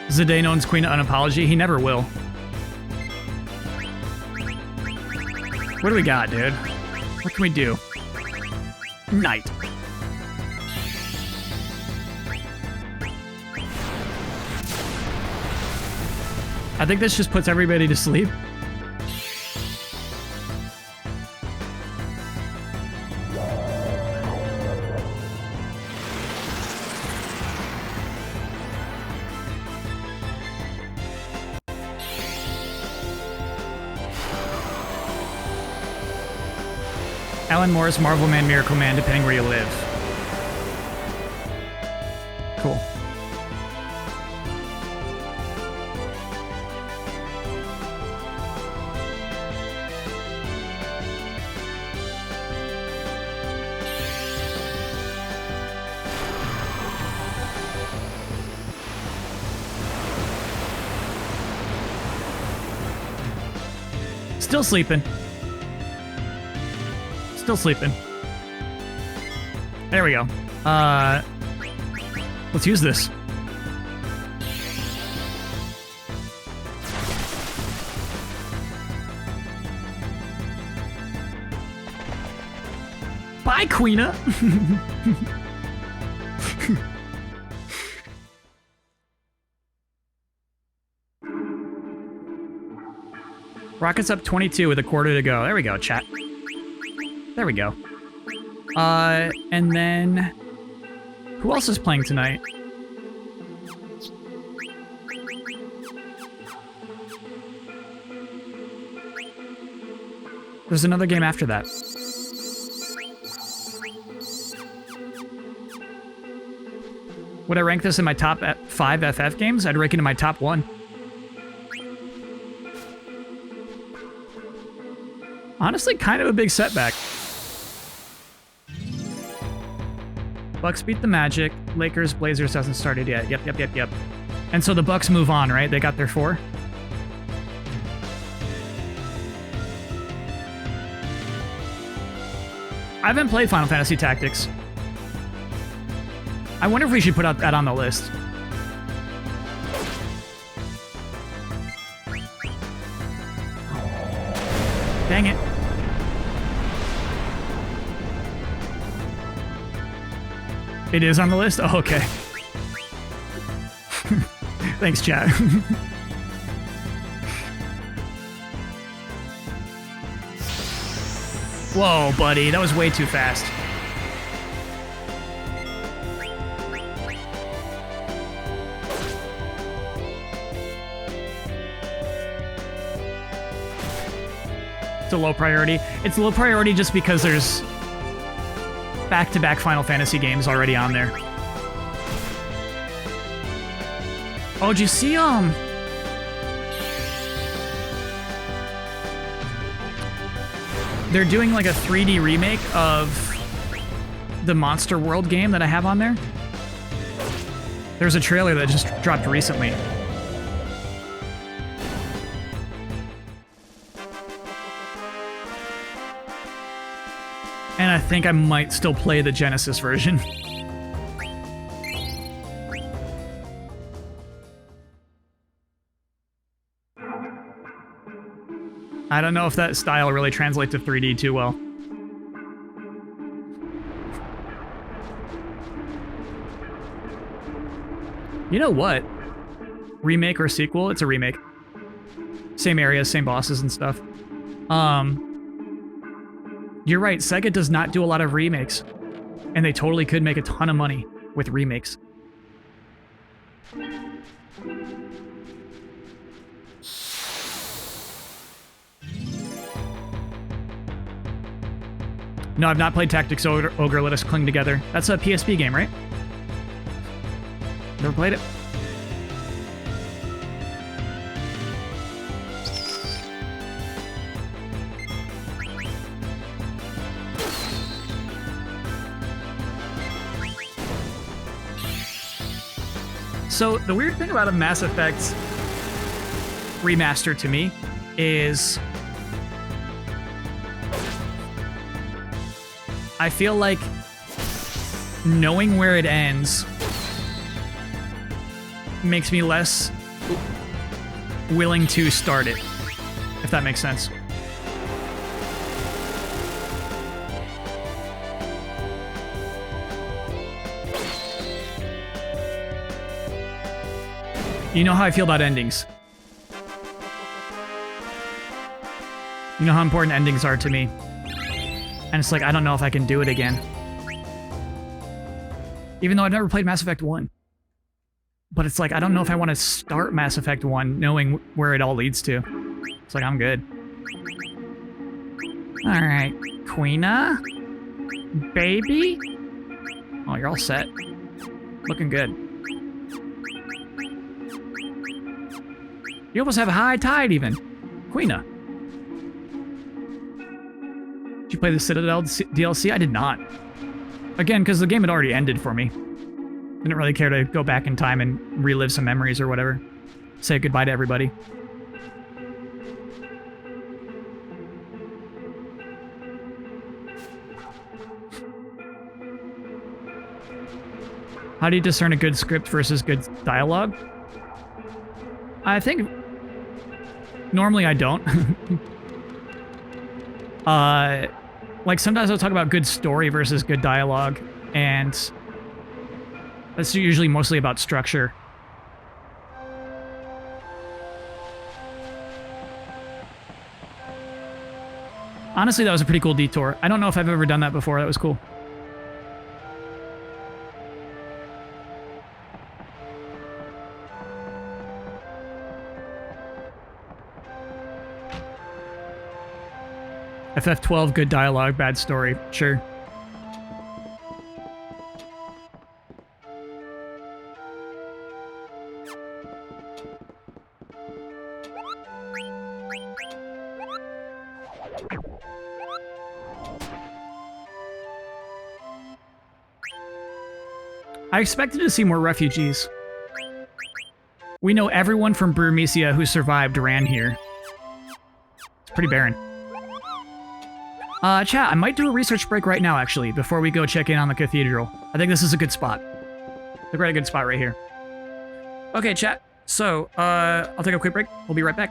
Zidane owns Quina an apology. He never will. What do we got, dude? What can we do? Knight. I think this just puts everybody to sleep. Alan Morris, Marvel Man, Miracle Man, depending where you live. Cool. Still sleeping. Still sleeping. There we go. Let's use this. Bye, Quina. Rockets up 22 with a quarter to go. There we go, chat. There we go. And then... Who else is playing tonight? There's another game after that. Would I rank this in my top 5 FF games? I'd rank it in my top 1. Honestly, kind of a big setback. Bucks beat the Magic. Lakers, Blazers hasn't started yet. Yep. And so the Bucks move on, right? They got their 4. I haven't played Final Fantasy Tactics. I wonder if we should put that on the list. Dang it. It is on the list? Oh, okay. Thanks, chat. Whoa, buddy. That was way too fast. It's a low priority. It's a low priority just because there's back-to-back Final Fantasy games already on there. Oh, did you see they're doing like a 3D remake of the Monster World game that I have on there? There's a trailer that just dropped recently. And I think I might still play the Genesis version. I don't know if that style really translates to 3D too well. You know what? Remake or sequel? It's a remake. Same areas, same bosses and stuff. You're right, Sega does not do a lot of remakes. And they totally could make a ton of money with remakes. No, I've not played Tactics Ogre, Let Us Cling Together. That's a PSP game, right? Never played it. So the weird thing about a Mass Effect remaster to me is I feel like knowing where it ends makes me less willing to start it, if that makes sense. You know how I feel about endings. You know how important endings are to me. And it's like, I don't know if I can do it again. Even though I've never played Mass Effect 1. But it's like, I don't know if I want to start Mass Effect 1 knowing where it all leads to. It's like, I'm good. Alright, Quina? Baby? Oh, you're all set. Looking good. You almost have a high tide, even. Quina. Did you play the Citadel DLC? I did not. Again, because the game had already ended for me. Didn't really care to go back in time and relive some memories or whatever. Say goodbye to everybody. How do you discern a good script versus good dialogue? I think normally I don't. Like sometimes I'll talk about good story versus good dialogue, and that's usually mostly about structure. Honestly, that was a pretty cool detour. I don't know if I've ever done that before. That was cool. FF12, good dialogue, bad story. Sure. I expected to see more refugees. We know everyone from Burmecia who survived ran here. It's pretty barren. Chat, I might do a research break right now, actually, before we go check in on the cathedral. I think this is a good spot. A very good spot right here. Okay, chat. So, I'll take a quick break. We'll be right back.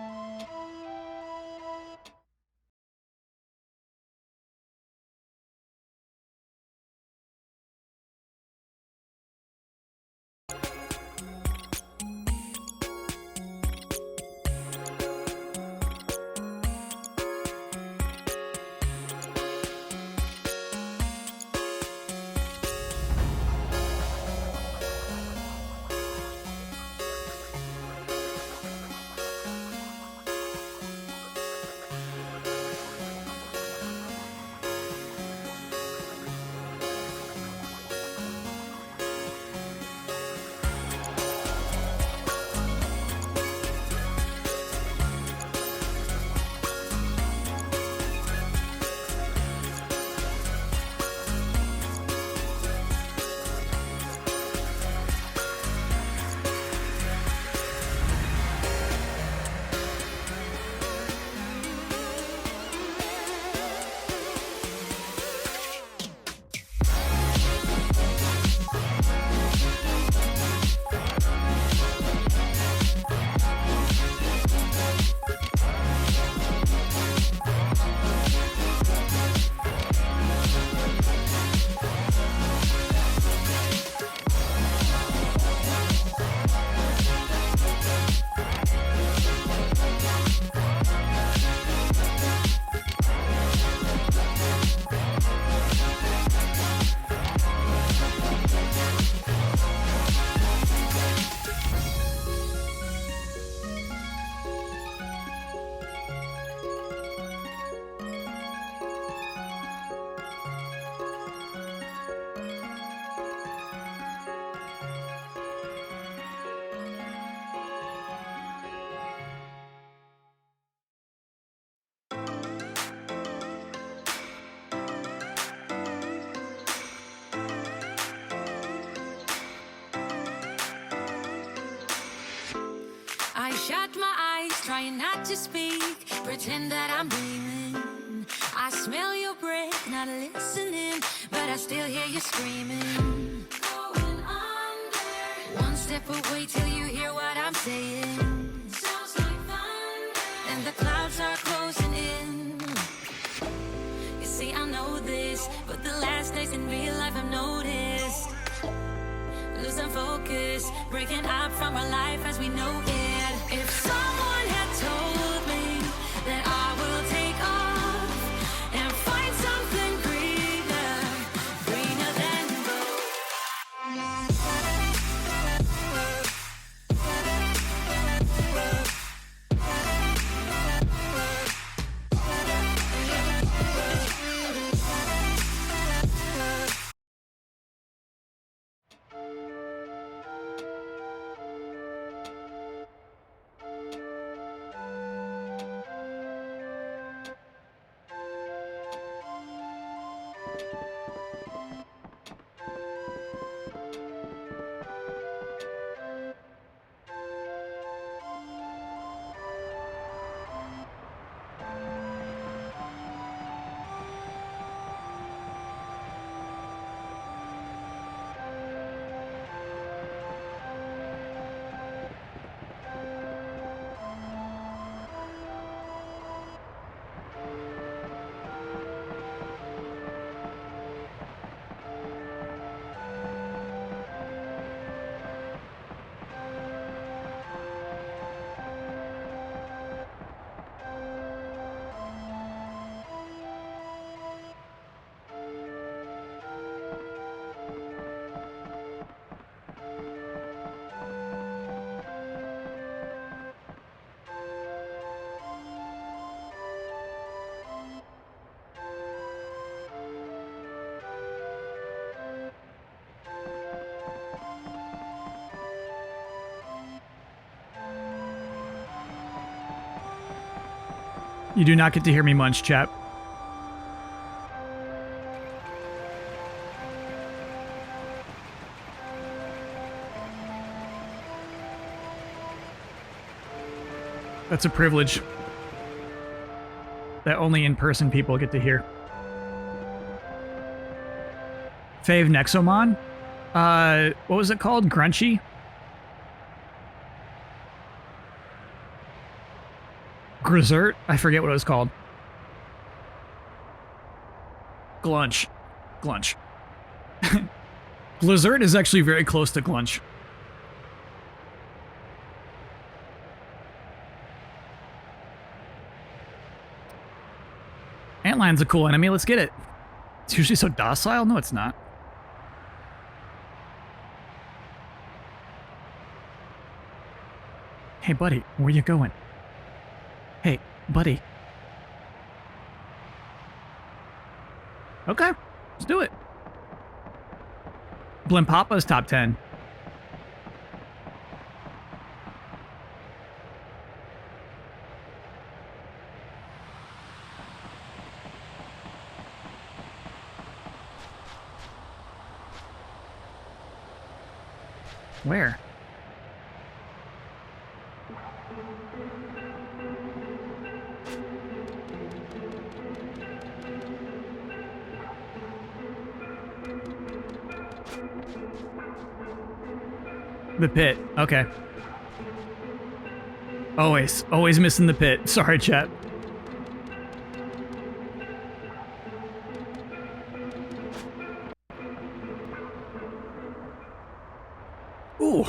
trying not to speak, pretend that I'm dreaming. I smell your breath, not listening, but I still hear you screaming. Going under. One step away till you hear what I'm saying. Sounds like thunder. And the clouds are closing in. You see, I know this, but the last days in real life I've noticed. Losing focus, breaking up from our life as we know it. If someone had told me that I will take off and find something greener, greener than You do not get to hear me munch, chap. That's a privilege that only in-person people get to hear. Fave Nexomon? What was it called? Grunchy? Grisert? I forget what it was called. Glunch. Glunch. Blizzard is actually very close to Glunch. Antline's a cool enemy, let's get it. It's usually so docile? No, it's not. Hey, buddy, where you going? Hey, buddy. Okay, let's do it. Blimpapa's top 10. Where? The pit. Okay. Always missing the pit. Sorry, chat. Ooh.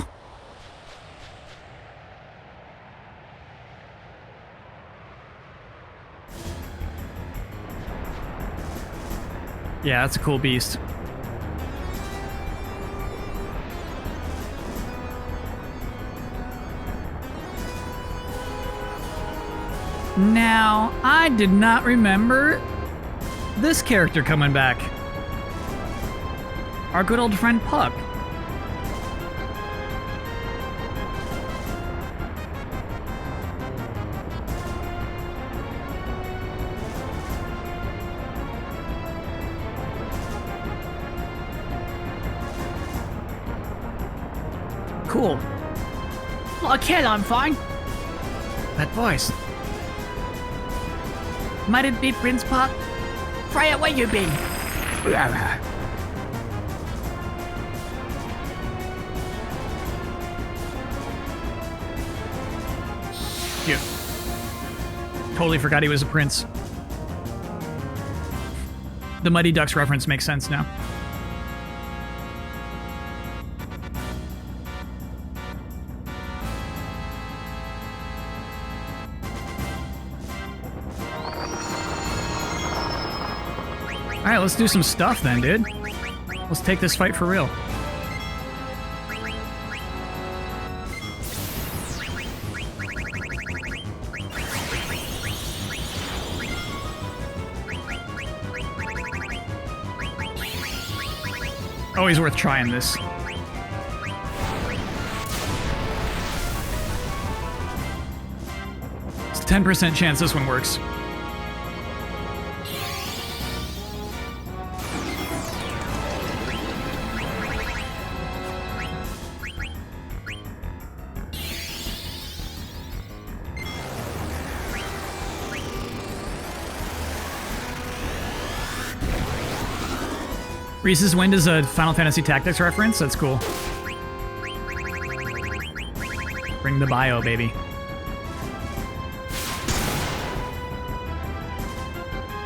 Yeah, that's a cool beast. Now, I did not remember this character coming back. Our good old friend Puck. Cool. Like hell, I'm fine. That voice. Might it be Prince Park? Freya, where you been? Cute. Totally forgot he was a prince. The Muddy Ducks reference makes sense now. Alright, let's do some stuff then, dude. Let's take this fight for real. Always worth trying this. It's a 10% chance this one works. Reese's Wind is a Final Fantasy Tactics reference. That's cool. Bring the bio, baby.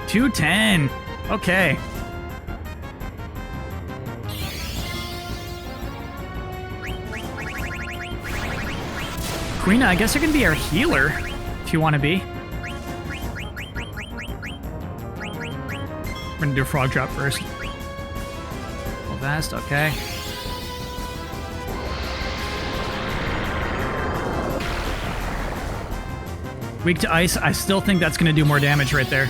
210. Okay. Quina, I guess you can be our healer if you want to be. We're gonna do a frog drop first. Vest, okay. Weak to ice, I still think that's gonna do more damage right there.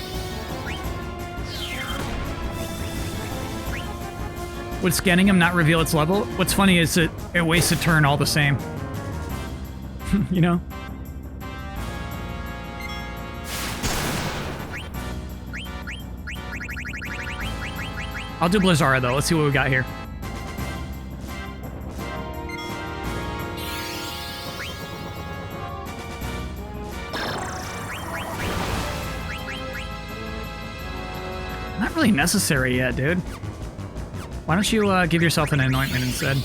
Would scanning him not reveal its level? What's funny is it wastes a turn all the same. You know? I'll do Blizzara though. Let's see what we got here. Not really necessary yet, dude. Why don't you give yourself an anointment instead?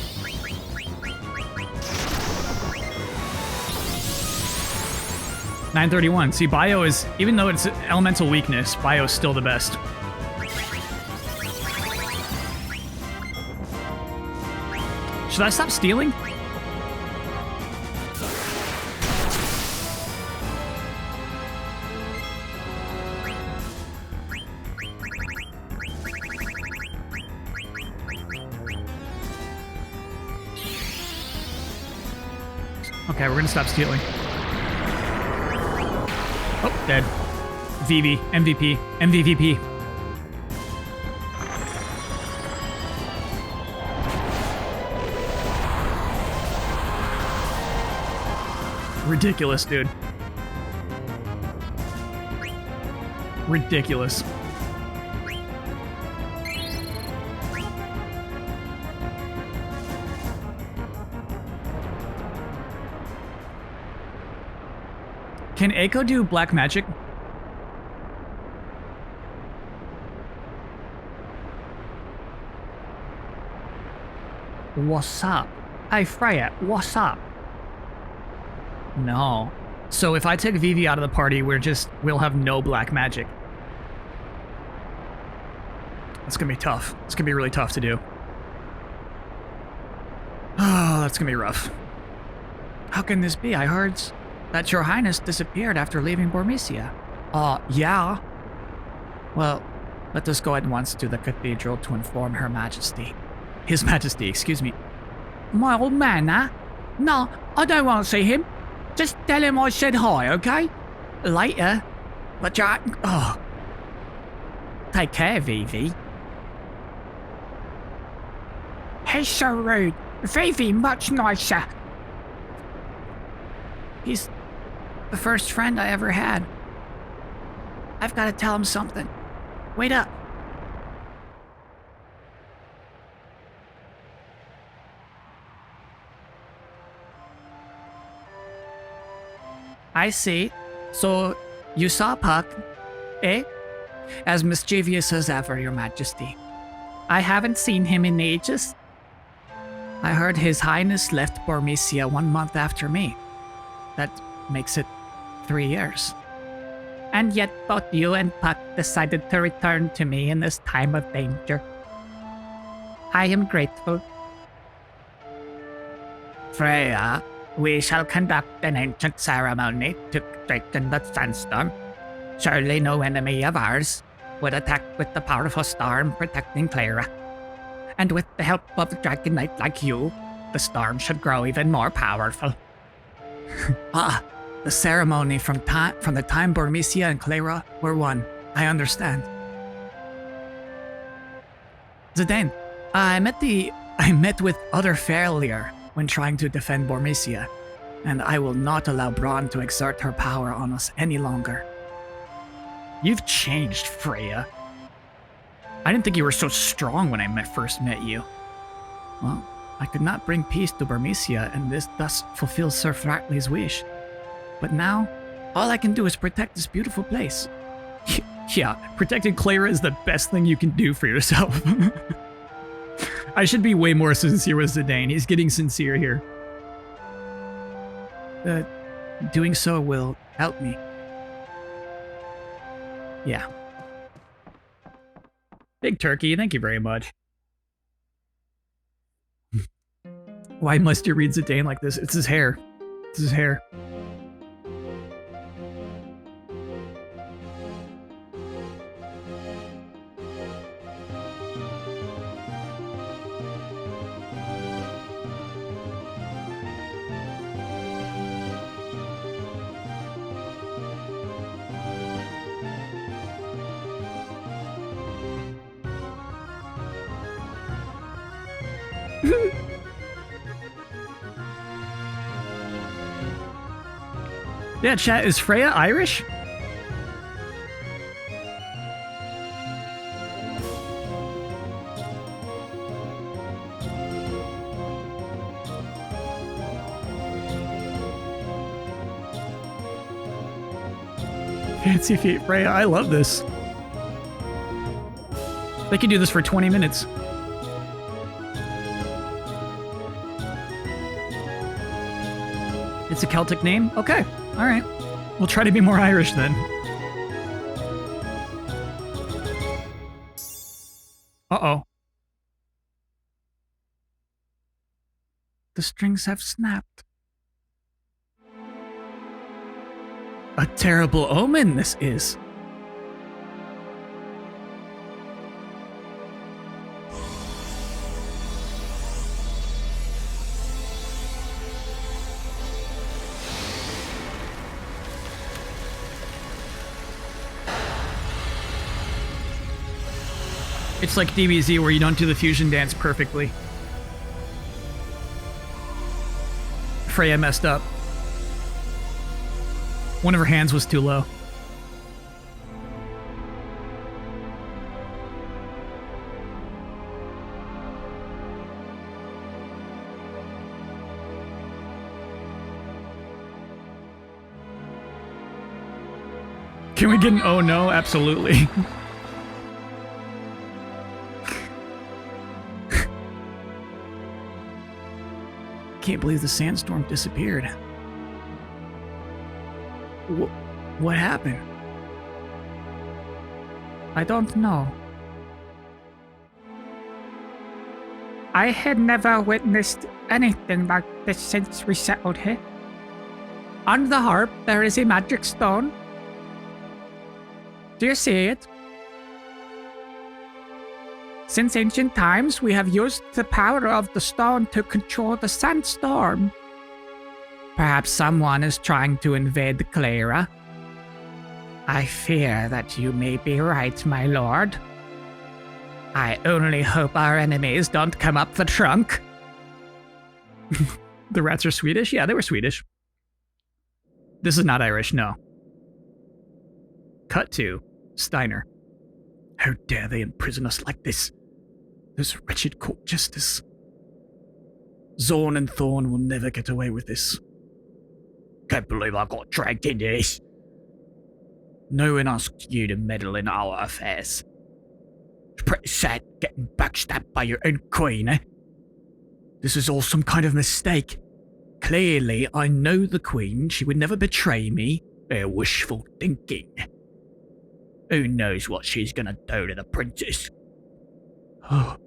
$931. See, bio is, even though it's elemental weakness, bio is still the best. Should I stop stealing? Okay, we're gonna stop stealing. Oh, dead. Vivi, MVP, MVVP. Ridiculous, dude. Ridiculous. Can Eiko do black magic? What's up? Hey Freya, what's up? No. So if I take Vivi out of the party, we'll have no black magic. That's gonna be tough. It's gonna be really tough to do. Oh, that's gonna be rough. How can this be? I heard that your highness disappeared after leaving Bormisia. Yeah. Well, let us go at once to the cathedral to inform her majesty. His majesty, excuse me. My old man, huh? No, I don't want to see him. Just tell him I said hi, okay? Later. But Jack, oh. Take care, Vivi. He's so rude. Vivi, much nicer. He's the first friend I ever had. I've got to tell him something. Wait up. I see. So, you saw Puck, eh? As mischievous as ever, Your Majesty. I haven't seen him in ages. I heard His Highness left Bormesia 1 month after me. That makes it 3 years. And yet both you and Puck decided to return to me in this time of danger. I am grateful. Freya, we shall conduct an ancient ceremony to straighten the sandstorm. Surely no enemy of ours would attack with the powerful storm protecting Cleyra. And with the help of a dragon knight like you, the storm should grow even more powerful. The ceremony from the time Bormesia and Cleyra were one. I understand. Zidane, I met with utter failure when trying to defend Bormesia, and I will not allow Braun to exert her power on us any longer. You've changed, Freya. I didn't think you were so strong when I first met you. Well, I could not bring peace to Bormesia, and this thus fulfills Sir Fratley's wish. But now, all I can do is protect this beautiful place. Yeah, protecting Cleyra is the best thing you can do for yourself. I should be way more sincere with Zidane. He's getting sincere here. Doing so will help me. Yeah. Big Turkey, thank you very much. Why must you read Zidane like this? It's his hair. It's his hair. Yeah, chat, is Freya Irish? Fancy feet, Freya. I love this. They could do this for 20 minutes. It's a Celtic name? Okay. All right. We'll try to be more Irish then. Uh-oh. The strings have snapped. A terrible omen this is. It's like DBZ where you don't do the fusion dance perfectly. Freya messed up. One of her hands was too low. Can we get an oh no? Absolutely. Can't believe the sandstorm disappeared. What happened? I don't know. I had never witnessed anything like this since we settled here. On the harp, there is a magic stone. Do you see it? Since ancient times, we have used the power of the stone to control the sandstorm. Perhaps someone is trying to invade Cleyra. I fear that you may be right, my lord. I only hope our enemies don't come up the trunk. The rats are Swedish? Yeah, they were Swedish. This is not Irish, no. Cut to Steiner. How dare they imprison us like this? This wretched court justice. Zorn and Thorn will never get away with this. can't believe I got dragged into this. No one asked you to meddle in our affairs. It's pretty sad getting backstabbed by your own queen, eh? This is all some kind of mistake. Clearly, I know the queen. She would never betray me. They're wishful thinking. Who knows what she's gonna do to the princess? Oh.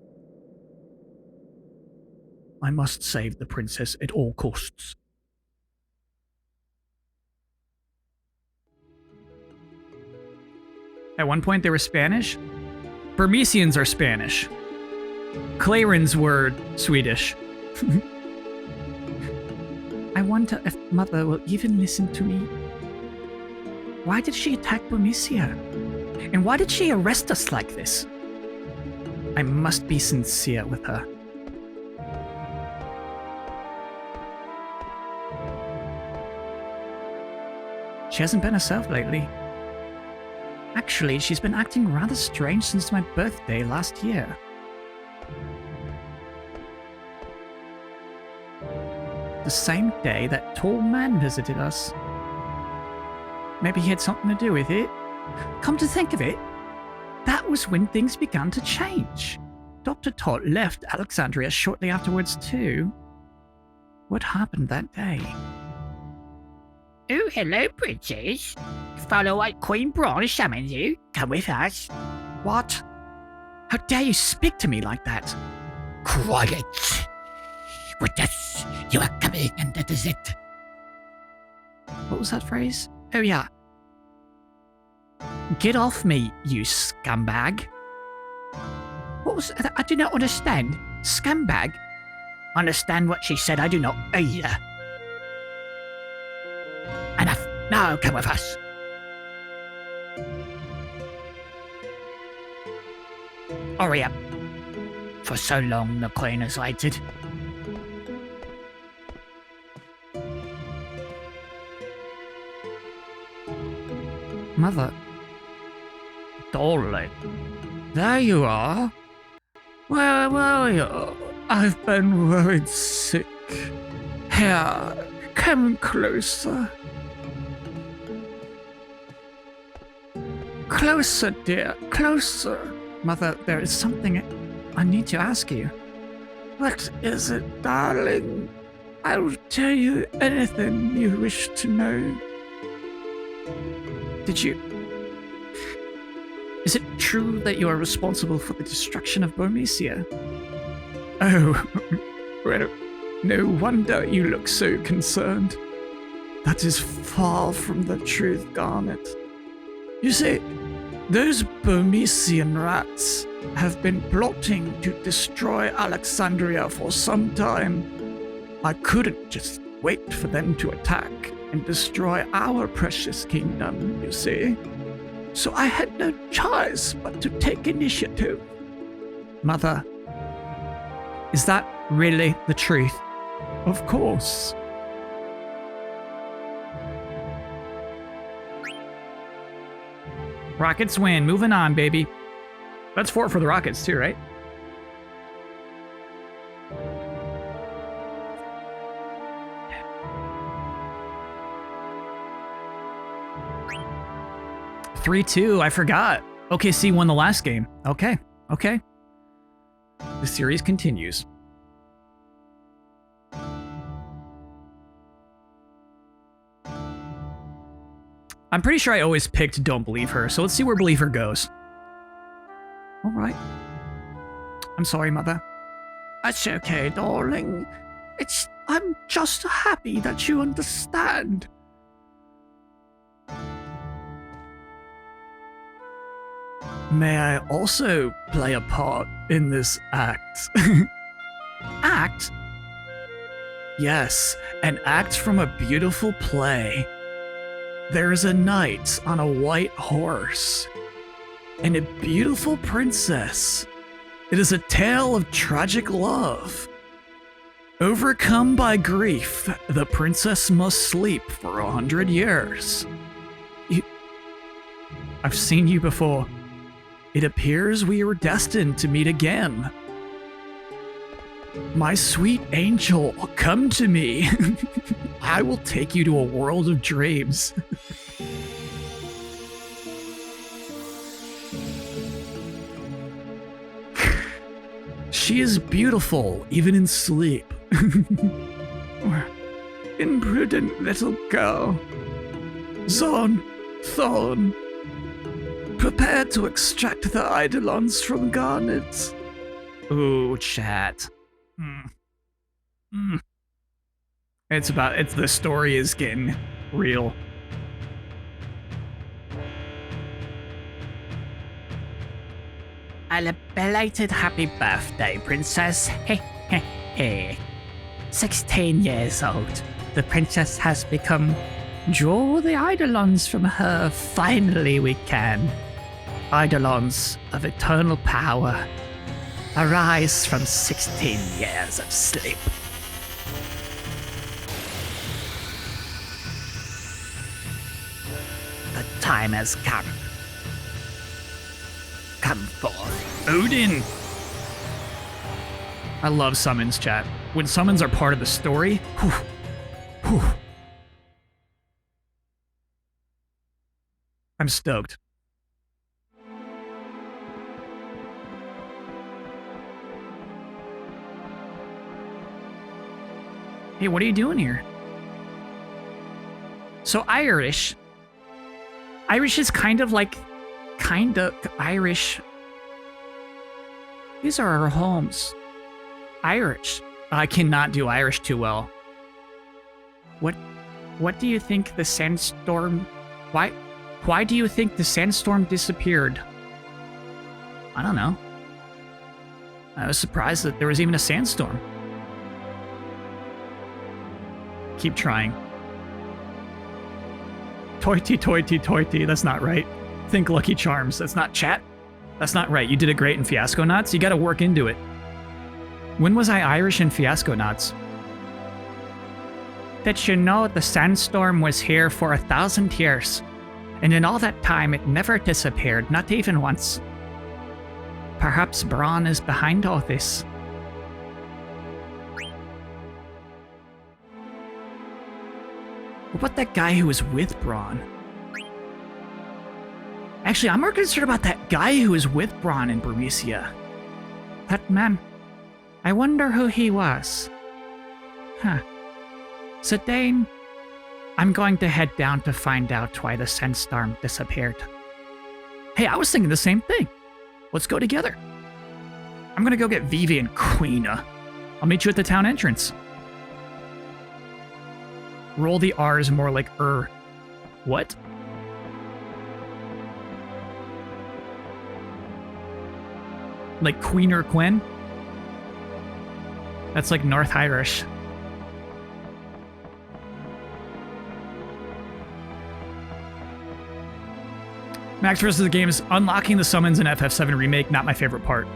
I must save the princess at all costs. At one point they were Spanish. Burmesians are Spanish. Cleyrans were Swedish. I wonder if Mother will even listen to me. Why did she attack Burmesia? And why did she arrest us like this? I must be sincere with her. She hasn't been herself lately. Actually, she's been acting rather strange since my birthday last year. The same day that tall man visited us. Maybe he had something to do with it. Come to think of it, that was when things began to change. Dr. Todd left Alexandria shortly afterwards too. What happened that day? Oh, hello, princess. Follow what Queen Braun summons you. Come with us. What? How dare you speak to me like that? Quiet. With us, you are coming, and that is it. What was that phrase? Oh yeah. Get off me, you scumbag. What was that? I do not understand. Scumbag? Understand what she said? I do not either. Enough. Now come with us. Hurry up. For so long the Queen has waited. Mother. Darling. There you are. Where were you? I've been worried sick. Here, come closer. Closer, dear, closer. Mother, there is something I need to ask you. What is it, darling? I will tell you anything you wish to know. Is it true that you are responsible for the destruction of Burmesia? Oh, well, no wonder you look so concerned. That is far from the truth, Garnet. You see, those Burmesian rats have been plotting to destroy Alexandria for some time. I couldn't just wait for them to attack and destroy our precious kingdom, you see. So I had no choice but to take initiative. Mother, is that really the truth? Of course. Rockets win. Moving on, baby. That's 4 for the Rockets too, right? (3-2). I forgot. OKC won the last game. Okay. The series continues. I'm pretty sure I always picked Don't Believe Her, so let's see where Believe Her goes. Alright. I'm sorry, Mother. That's okay, darling. I'm just happy that you understand. May I also play a part in this act? Act? Yes, an act from a beautiful play. There is a knight on a white horse and a beautiful princess. It is a tale of tragic love. Overcome by grief, the princess must sleep for 100 years. I've seen you before. It appears we were destined to meet again. My sweet angel, come to me. I will take you to a world of dreams. She is beautiful, even in sleep. Imprudent little girl. Zorn, Thorn. Prepare to extract the eidolons from Garnet. Ooh, chat. It's the story is getting real. A belated happy birthday, princess. 16 years old. The princess has become. Draw the eidolons from her. Finally we can. Eidolons of eternal power. Arise from 16 years of sleep. The time has come. Come forth. Odin! I love summons, chat. When summons are part of the story, whew. I'm stoked. Hey, what are you doing here? So Irish is kind of Irish. These are our homes. Irish. I cannot do Irish too well. What do you think the sandstorm... Why do you think the sandstorm disappeared? I don't know. I was surprised that there was even a sandstorm. Keep trying. Toity. That's not right. Think Lucky Charms. That's not chat. That's not right. You did it great in Fiasco Knots. You gotta work into it. When was I Irish in Fiasco Knots? Did you know the sandstorm was here for 1,000 years? And in all that time, it never disappeared, not even once. Perhaps Braun is behind all this. What about that guy who was with Braun? Actually, I'm more concerned about that guy who was with Braun in Burmecia. That man. I wonder who he was. Huh. Zidane. I'm going to head down to find out why the sandstorm disappeared. Hey, I was thinking the same thing. Let's go together. I'm gonna go get Vivi and Quina. I'll meet you at the town entrance. Roll the R's more like What? Like Queen or Quinn? That's like North Irish. Max versus the games, unlocking the summons in FF7 Remake, not my favorite part.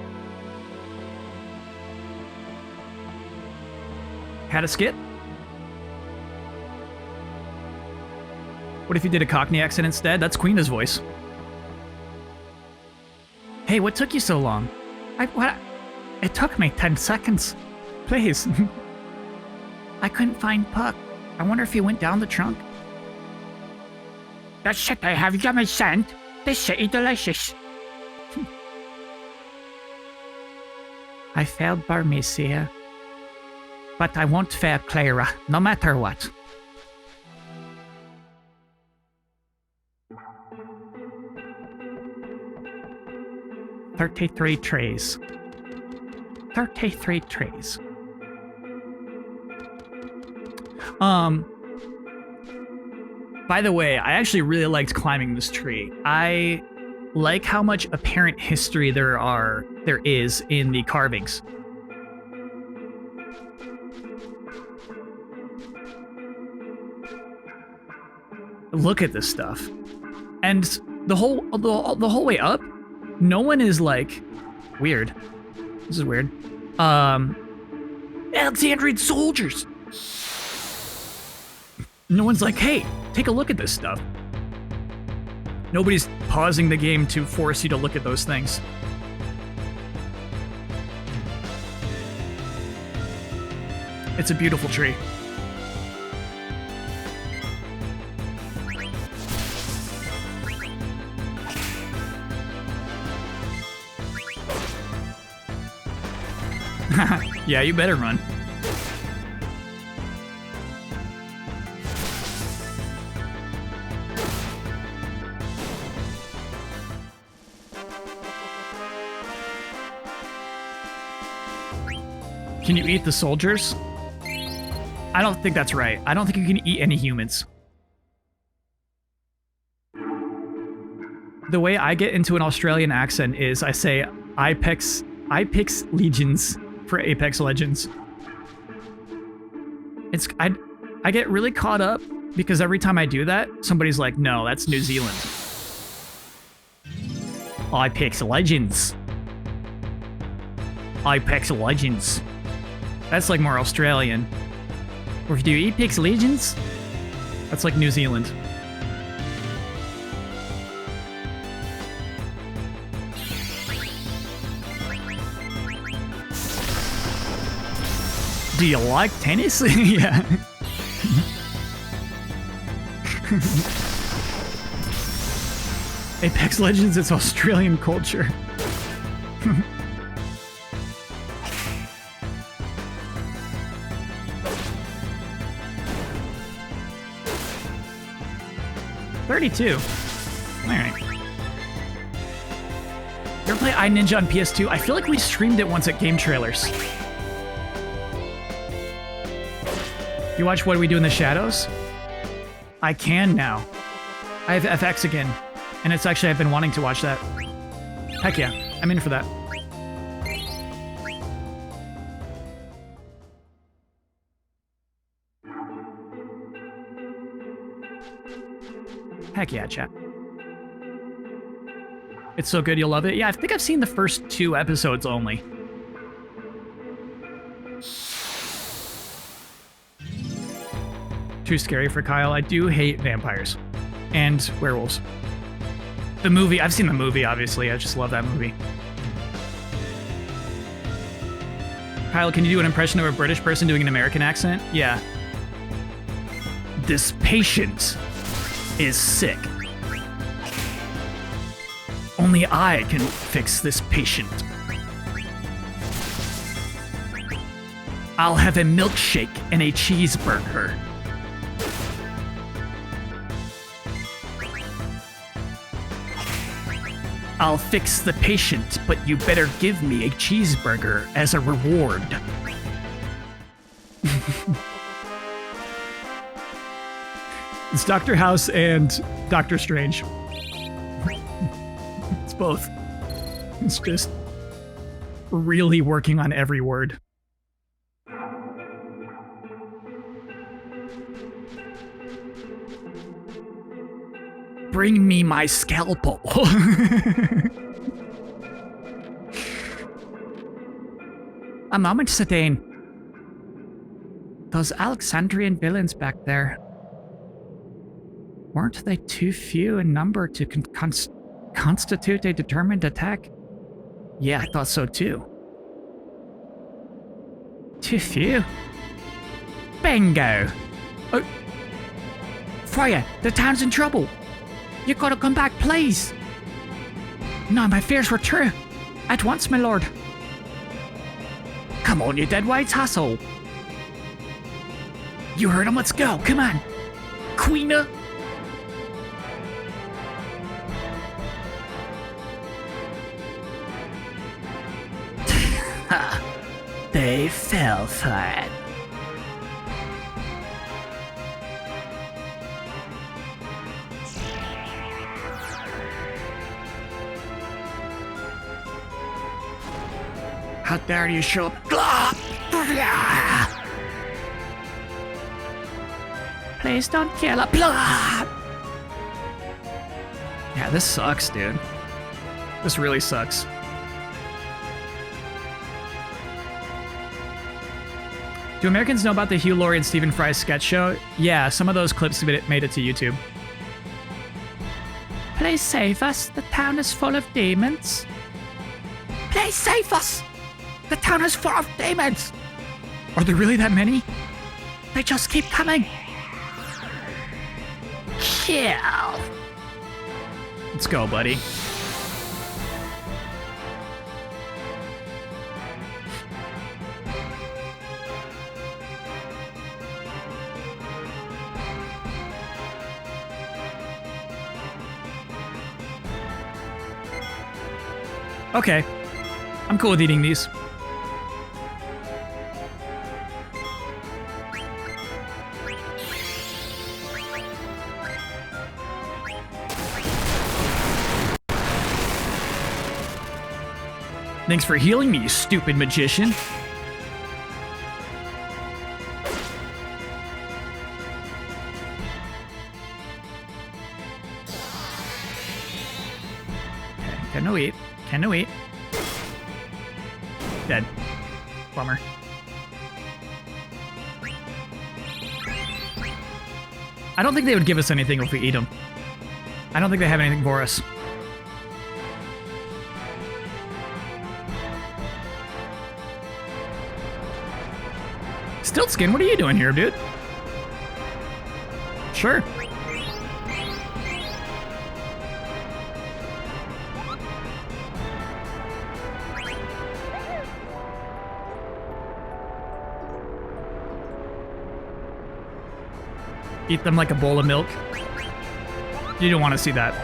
Had a skit? What if you did a Cockney accent instead? That's Queena's voice. Hey, what took you so long? It took me 10 seconds. Please. I couldn't find Puck. I wonder if he went down the trunk. The shit I have yummy sand. This city delicious. I failed Burmecia. But I won't fail Cleyra, no matter what. $33 trays. 33 trays. By the way, I actually really liked climbing this tree. I like how much apparent history there is in the carvings. Look at this stuff. And the whole way up, no one is like weird. This is weird. Alexandrian soldiers. No one's like, hey, take a look at this stuff. Nobody's pausing the game to force you to look at those things. It's a beautiful tree. Yeah, you better run. Can you eat the soldiers? I don't think that's right. I don't think you can eat any humans. The way I get into an Australian accent is I say Apex Legions for Apex Legends. I get really caught up because every time I do that, somebody's like, no, that's New Zealand. Apex Legends. Apex Legends. That's like more Australian. Or if you do Apex Legends, that's like New Zealand. Do you like tennis? Yeah. Apex Legends is Australian culture. $32. Alright. You ever play iNinja on PS2? I feel like we streamed it once at Game Trailers. You watch What Do We Do in the Shadows? I can now. I have FX again. And it's actually, I've been wanting to watch that. Heck yeah, I'm in for that. Heck yeah, chat. It's so good, you'll love it. Yeah, I think I've seen the first 2 episodes only. Too scary for Kyle. I do hate vampires and werewolves. The movie, I've seen the movie, obviously. I just love that movie. Kyle, can you do an impression of a British person doing an American accent? Yeah. This patient is sick. Only I can fix this patient. I'll have a milkshake and a cheeseburger. I'll fix the patient, but you better give me a cheeseburger as a reward. It's Dr. House and Doctor Strange. It's both. It's just really working on every word. Bring me my scalpel. A moment, Zidane. Those Alexandrian villains back there, weren't they too few in number to constitute a determined attack? Yeah, I thought so too. Too few? Bingo! Oh. Freya, the town's in trouble! You gotta come back, please! No, my fears were true. At once, my lord. Come on, you dead weights, hustle! You heard him, let's go, come on! Quina! They fell for it. How dare you show up? Please don't kill her. Yeah, this sucks, dude. This really sucks. Do Americans know about the Hugh Laurie and Stephen Fry sketch show? Yeah, some of those clips made it to YouTube. Please save us. The town is full of demons. Please save us. The town is full of demons! Are there really that many? They just keep coming! Kill! Let's go, buddy. Okay. I'm cool with eating these. Thanks for healing me, you stupid magician. Okay, can no eat. Can no eat. Dead. Bummer. I don't think they would give us anything if we eat them. I don't think they have anything for us. Stiltskin, what are you doing here, dude? Sure. Eat them like a bowl of milk. You don't want to see that.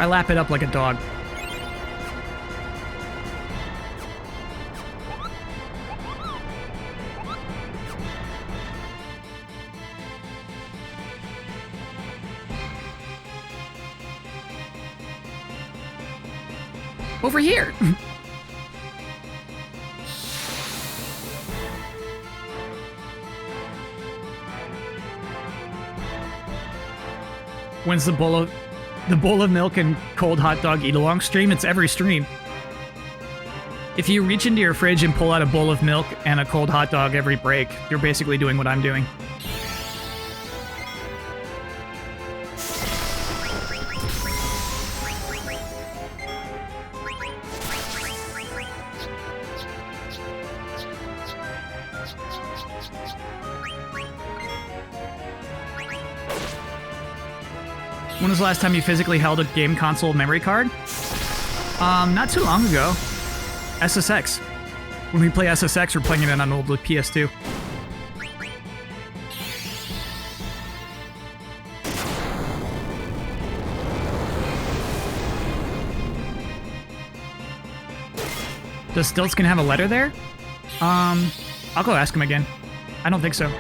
I lap it up like a dog. Over here. When's the bowl of milk and cold hot dog eat along stream? It's every stream. If you reach into your fridge and pull out a bowl of milk and a cold hot dog every break, you're basically doing what I'm doing. When was the last time you physically held a game console memory card? Not too long ago. SSX. When we play SSX, we're playing it on an old PS2. Does Stiltskin have a letter there? I'll go ask him again. I don't think so.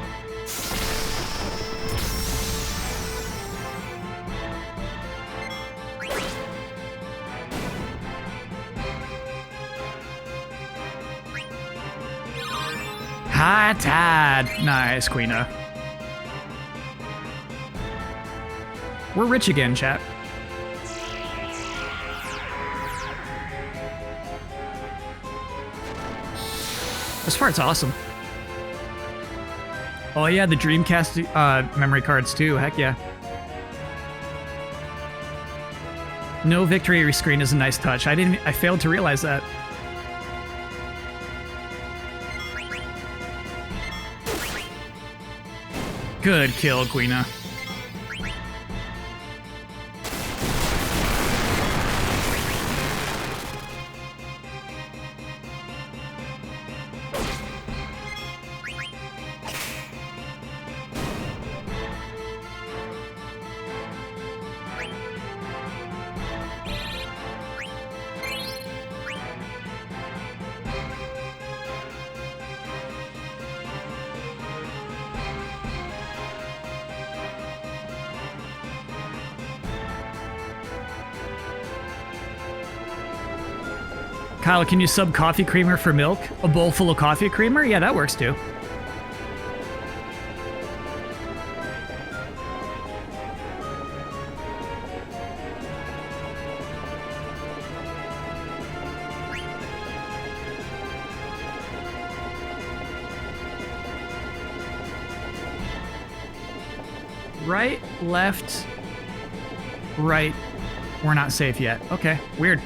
High tide. Nice, Quina. We're rich again, chat. This part's awesome. Oh yeah, the Dreamcast memory cards too. Heck yeah. No victory screen is a nice touch. I failed to realize that. Good kill, Quina. Kyle, can you sub coffee creamer for milk? A bowl full of coffee creamer? Yeah, that works too. Right, left, right. We're not safe yet. Okay, weird.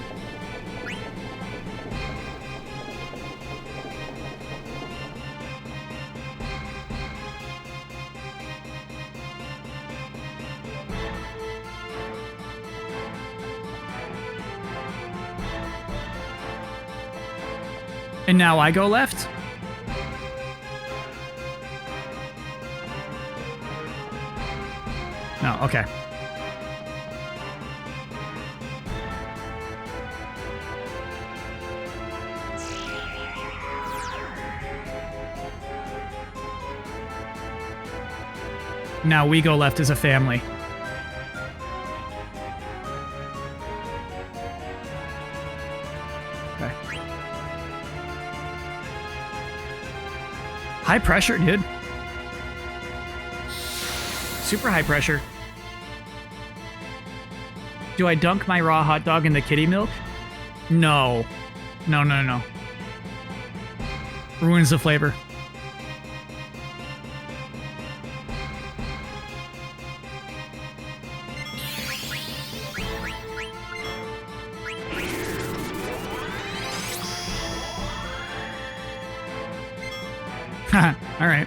And now I go left? No, okay. Now we go left as a family. Okay. High pressure, dude. Super high pressure. Do I dunk my raw hot dog in the kitty milk? No. No, no, no. Ruins the flavor. All right.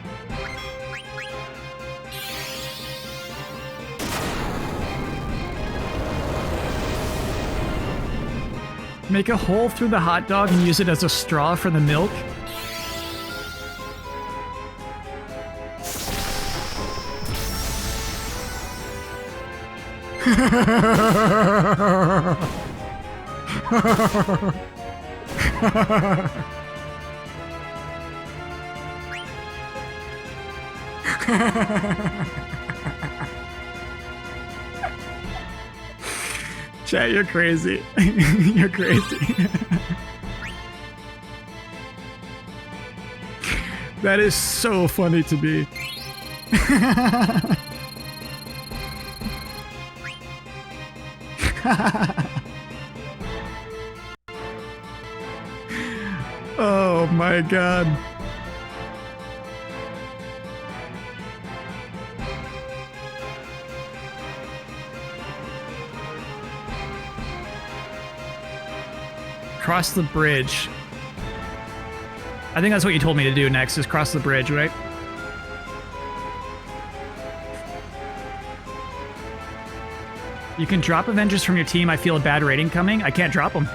Make a hole through the hot dog and use it as a straw for the milk? Chat, you're crazy. You're crazy. That is so funny to me. Oh my god. Cross the bridge. I think that's what you told me to do next, is cross the bridge, right? You can drop Avengers from your team. I feel a bad rating coming. I can't drop them.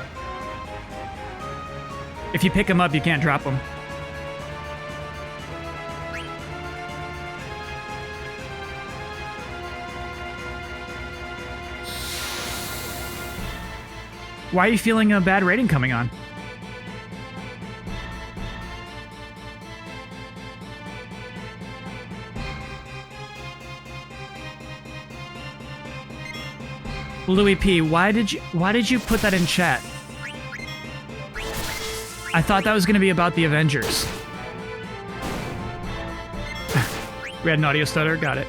If you pick them up, you can't drop them. Why are you feeling a bad rating coming on? Louis P, why did you put that in chat? I thought that was going to be about the Avengers. We had an audio stutter, got it.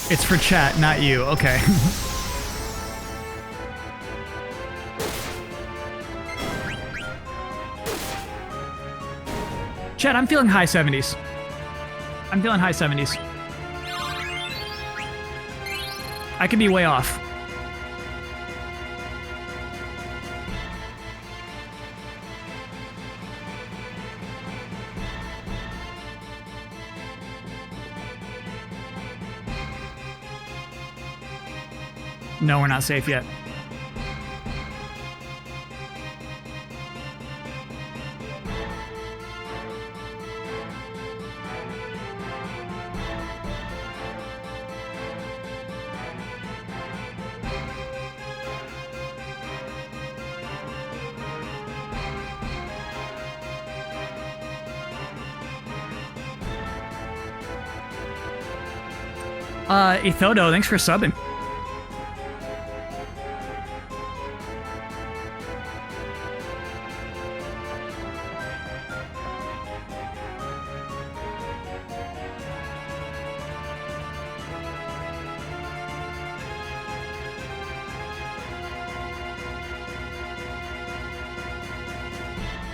It's for chat, not you. Okay. Chat, I'm feeling high 70s. I'm feeling high 70s. I could be way off. No, we're not safe yet. Ethodo, thanks for subbing.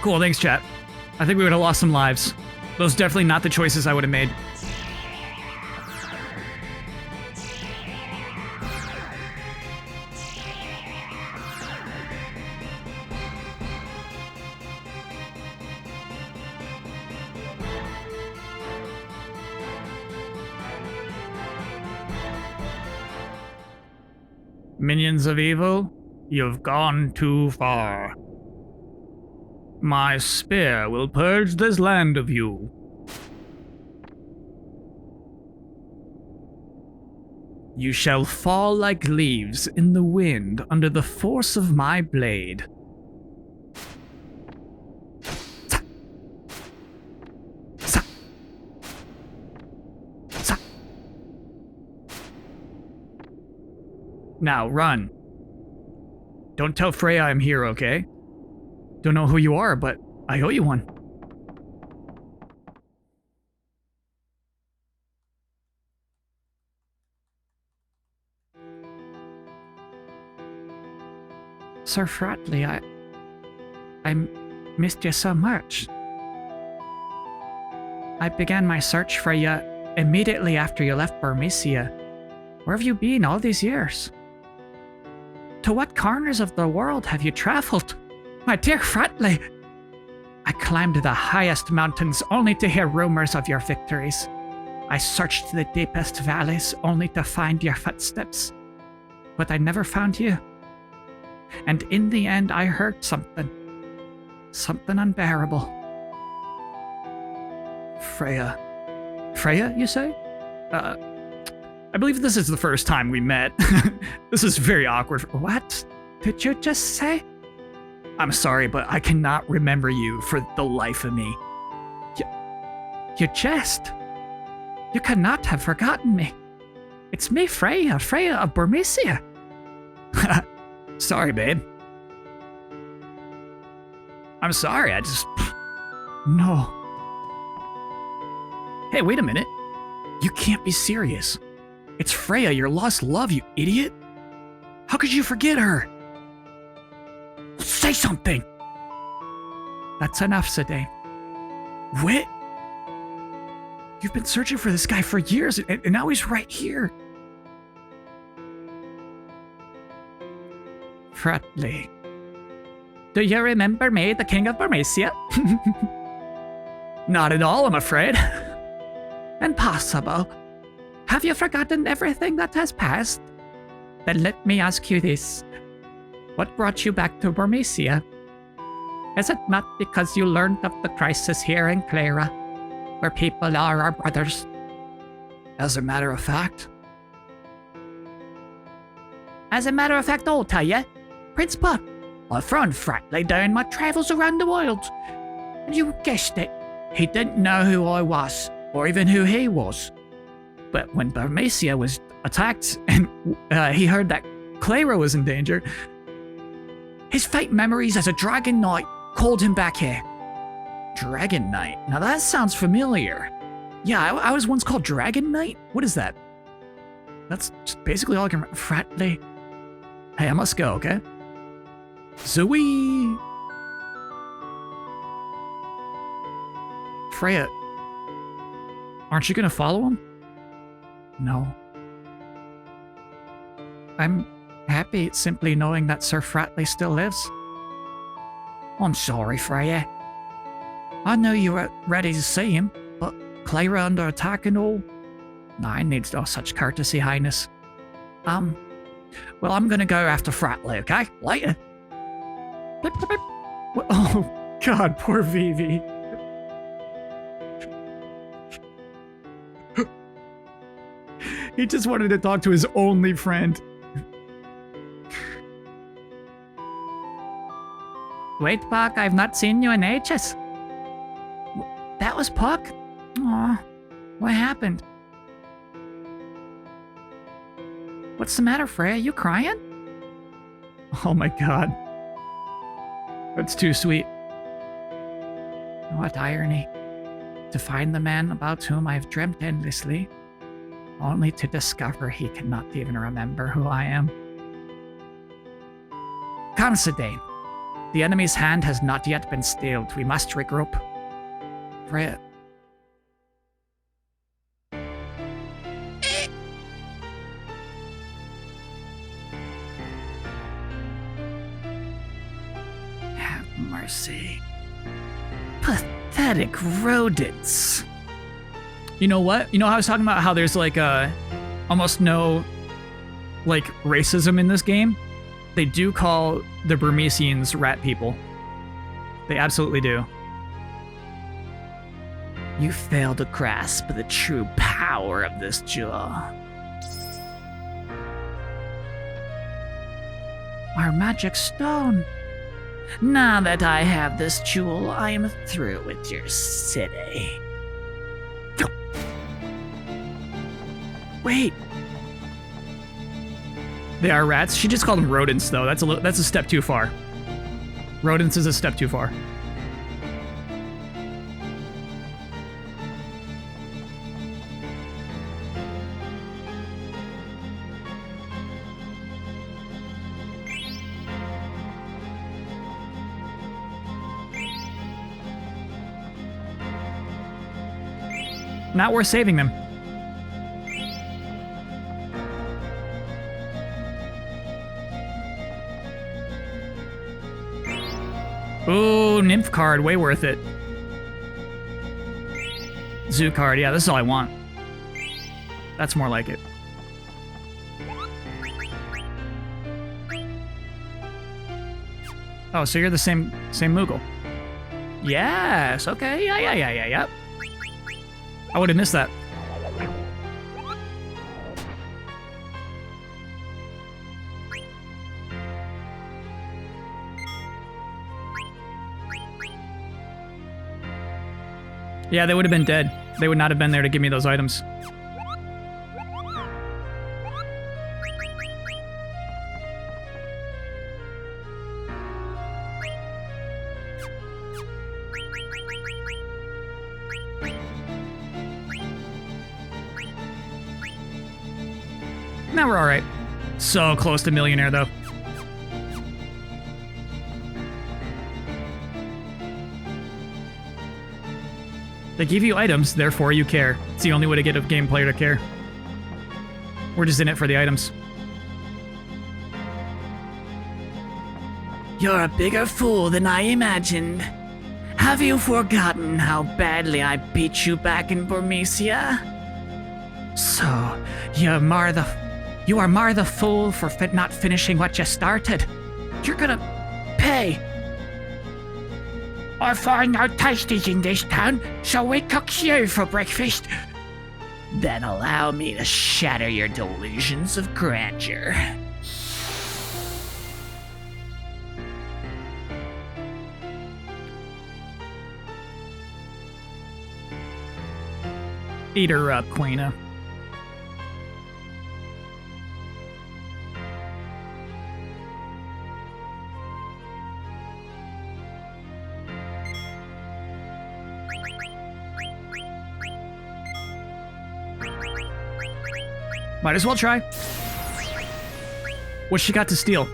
Cool, thanks, chat. I think we would have lost some lives. Those definitely not the choices I would have made. Minions of evil, you've gone too far. My spear will purge this land of you. You shall fall like leaves in the wind under the force of my blade. Now, run. Don't tell Freya I'm here, okay? Don't know who you are, but I owe you one. Sir Fratley, I missed you so much. I began my search for you immediately after you left Burmecia. Where have you been all these years? To what corners of the world have you traveled? My dear Fratley! I climbed the highest mountains only to hear rumors of your victories. I searched the deepest valleys only to find your footsteps. But I never found you. And in the end, I heard something. Something unbearable. Freya. Freya, you say? I believe this is the first time we met. This is very awkward. What did you just say? I'm sorry, but I cannot remember you for the life of me. You jest. You cannot have forgotten me. It's me, Freya of Burmecia. Sorry, babe. I'm sorry, I just... No. Hey, wait a minute. You can't be serious. It's Freya, your lost love, you idiot. How could you forget her? Say something! That's enough, Zidane. What? You've been searching for this guy for years, and now he's right here. Fratley. Do you remember me, the king of Burmecia? Not at all, I'm afraid. Impossible. Have you forgotten everything that has passed? Then let me ask you this. What brought you back to Burmecia? Is it not because you learned of the crisis here in Cleyra, where people are our brothers? As a matter of fact, I'll tell you. Prince Puck, I found Fratley during my travels around the world. And you guessed it, he didn't know who I was, or even who he was. But when Burmecia was attacked and he heard that Cleyra was in danger, his fate memories as a Dragon Knight called him back here. Dragon Knight? Now that sounds familiar. Yeah, I was once called Dragon Knight? What is that? That's just basically all I can remember. Fratley. Hey, I must go, okay? Zoe! Freya, aren't you gonna follow him? No. I'm happy simply knowing that Sir Fratley still lives. I'm sorry, Freya. I knew you were ready to see him, but Cleyra under attack and all? I needs no such courtesy, Highness. Well, I'm gonna go after Fratley, okay? Later. Blip, blip, blip. Oh, God, poor Vivi. He just wanted to talk to his only friend. Wait, Puck, I've not seen you in ages. That was Puck? Aw, what happened? What's the matter, Freya? You crying? Oh my god. That's too sweet. What irony. To find the man about whom I've dreamt endlessly, only to discover he cannot even remember who I am. Come, Zidane. The enemy's hand has not yet been steeled. We must regroup. Freya. Have mercy. Pathetic rodents. You know what? You know how I was talking about how there's like almost no like, racism in this game, they do call the Burmesians rat people. They absolutely do. You fail to grasp the true power of this jewel. Our magic stone. Now that I have this jewel, I am through with your city. Wait. They are rats? She just called them rodents, though. That's a step too far. Rodents is a step too far. Not worth saving them. Ooh, nymph card, way worth it. Zoo card, yeah, this is all I want. That's more like it. Oh, so you're the same Moogle. Yes, okay, yeah. I would have missed that. Yeah, they would have been dead. They would not have been there to give me those items. Now we're alright. So close to millionaire, though. They give you items, therefore you care. It's the only way to get a game player to care. We're just in it for the items. You're a bigger fool than I imagined. Have you forgotten how badly I beat you back in Burmecia? So, you are Mar the fool for not finishing what you started. You're gonna pay. I find no tasties in this town, so we cook you for breakfast. Then allow me to shatter your delusions of grandeur. Eat her up, Quina. Might as well try. What's she got to steal?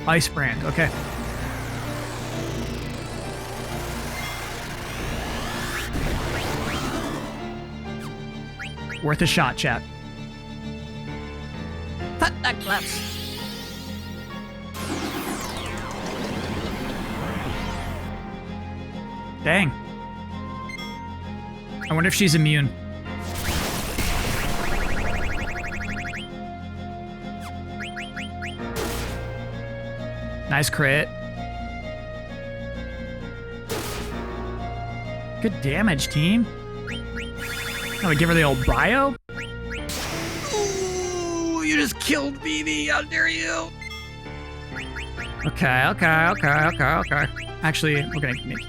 Ice brand, okay. Worth a shot, chat. Put the gloves. Dang. I wonder if she's immune. Nice crit. Good damage, team. Oh, we give her the old bio? Ooh, you just killed Vivi. How dare you? Okay. Actually, we're gonna make...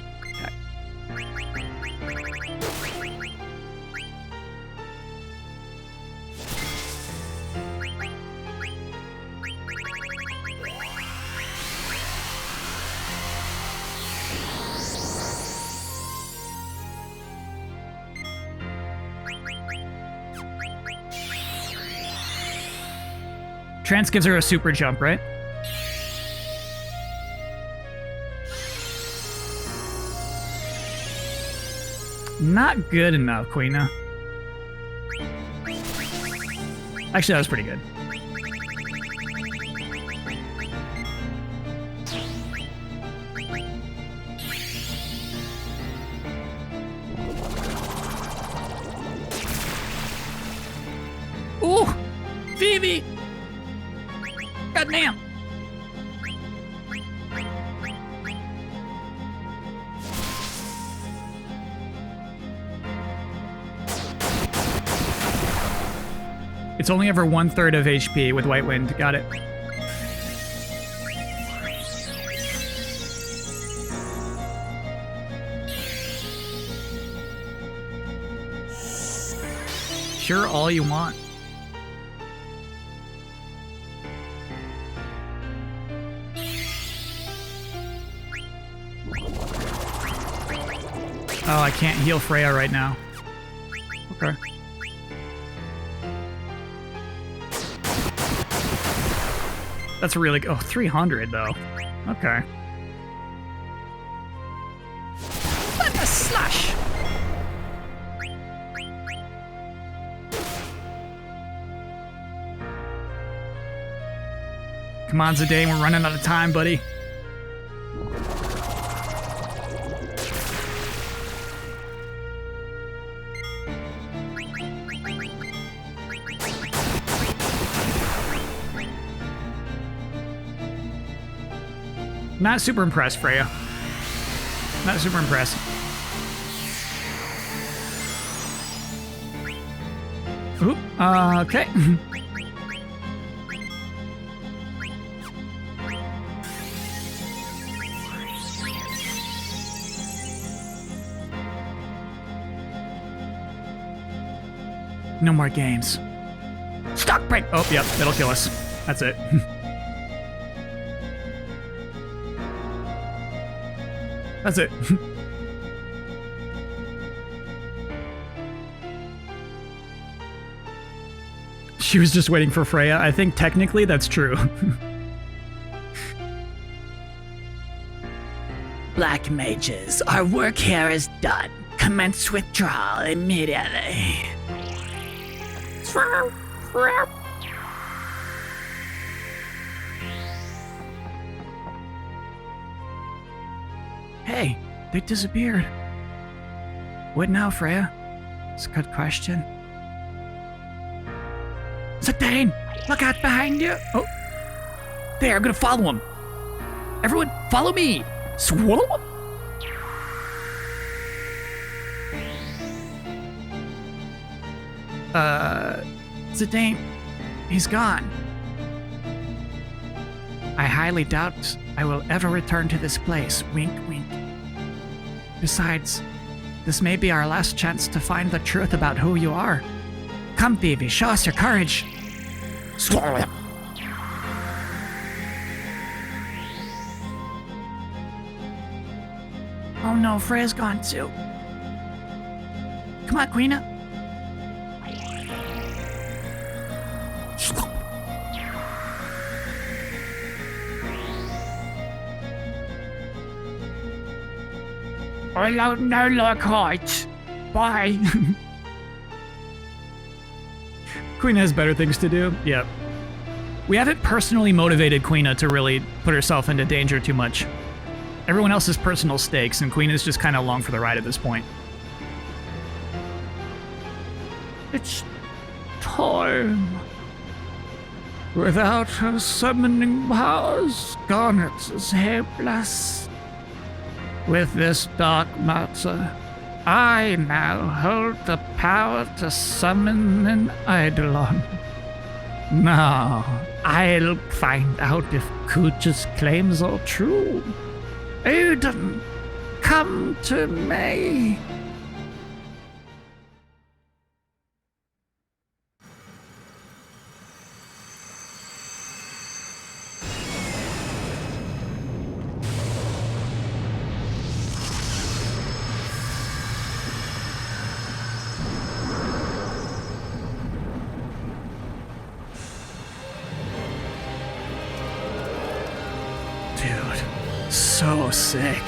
Trance gives her a super jump, right? Not good enough, Quina. Actually, that was pretty good. Vivi! Goddamn! It's only ever 1/3 of HP with White Wind. Got it. Sure, all you want. Oh, I can't heal Freya right now. Okay. That's really good. Oh, 300 though. Okay. What a slush! Come on, Zidane, we're running out of time, buddy. Not super impressed, Freya. Not super impressed. Ooh, okay. No more games. Stock break! Oh, yep, that'll kill us. That's it. That's it. She was just waiting for Freya. I think technically that's true. Black mages, our work here is done. Commence withdrawal immediately. Hey, they disappeared. What now, Freya? It's a good question. Zidane, look out behind you. Oh, there, I'm gonna follow him. Everyone, follow me. Swallow him. Zidane, he's gone. I highly doubt I will ever return to this place. Wink, wink. Besides, this may be our last chance to find the truth about who you are. Come, Vivi, show us your courage. Oh no, Freya's gone too. Come on, Quina. I don't know like heights. Bye. Quina has better things to do. Yep. We haven't personally motivated Quina to really put herself into danger too much. Everyone else has personal stakes, and Quina's just kind of along for the ride at this point. It's time. Without her summoning powers, Garnet is helpless. With this dark matter, I now hold the power to summon an Eidolon. Now, I'll find out if Kuja's claims are true. Odin, come to me. So sick.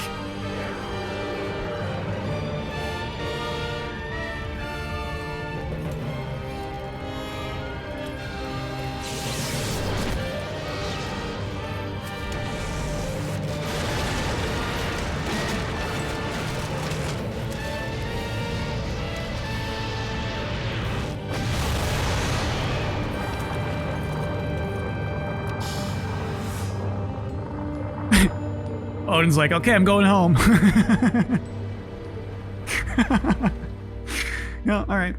Odin's like, okay, I'm going home. No, all right.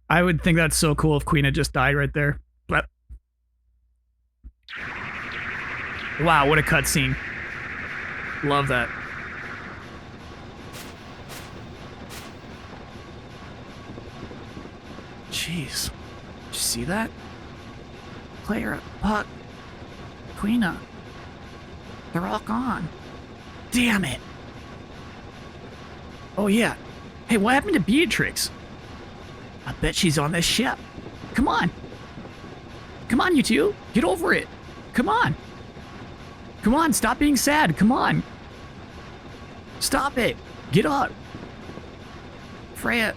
I would think that's so cool if Quina just died right there. But wow, what a cutscene. Love that. Jeez. Did you see that? Cleyra, Puck, Quina. They're all gone. Damn it. Oh yeah. Hey, what happened to Beatrix? I bet she's on this ship. Come on. Come on, you two. Get over it. Come on. Come on, stop being sad. Come on. Stop it. Get up. Freya,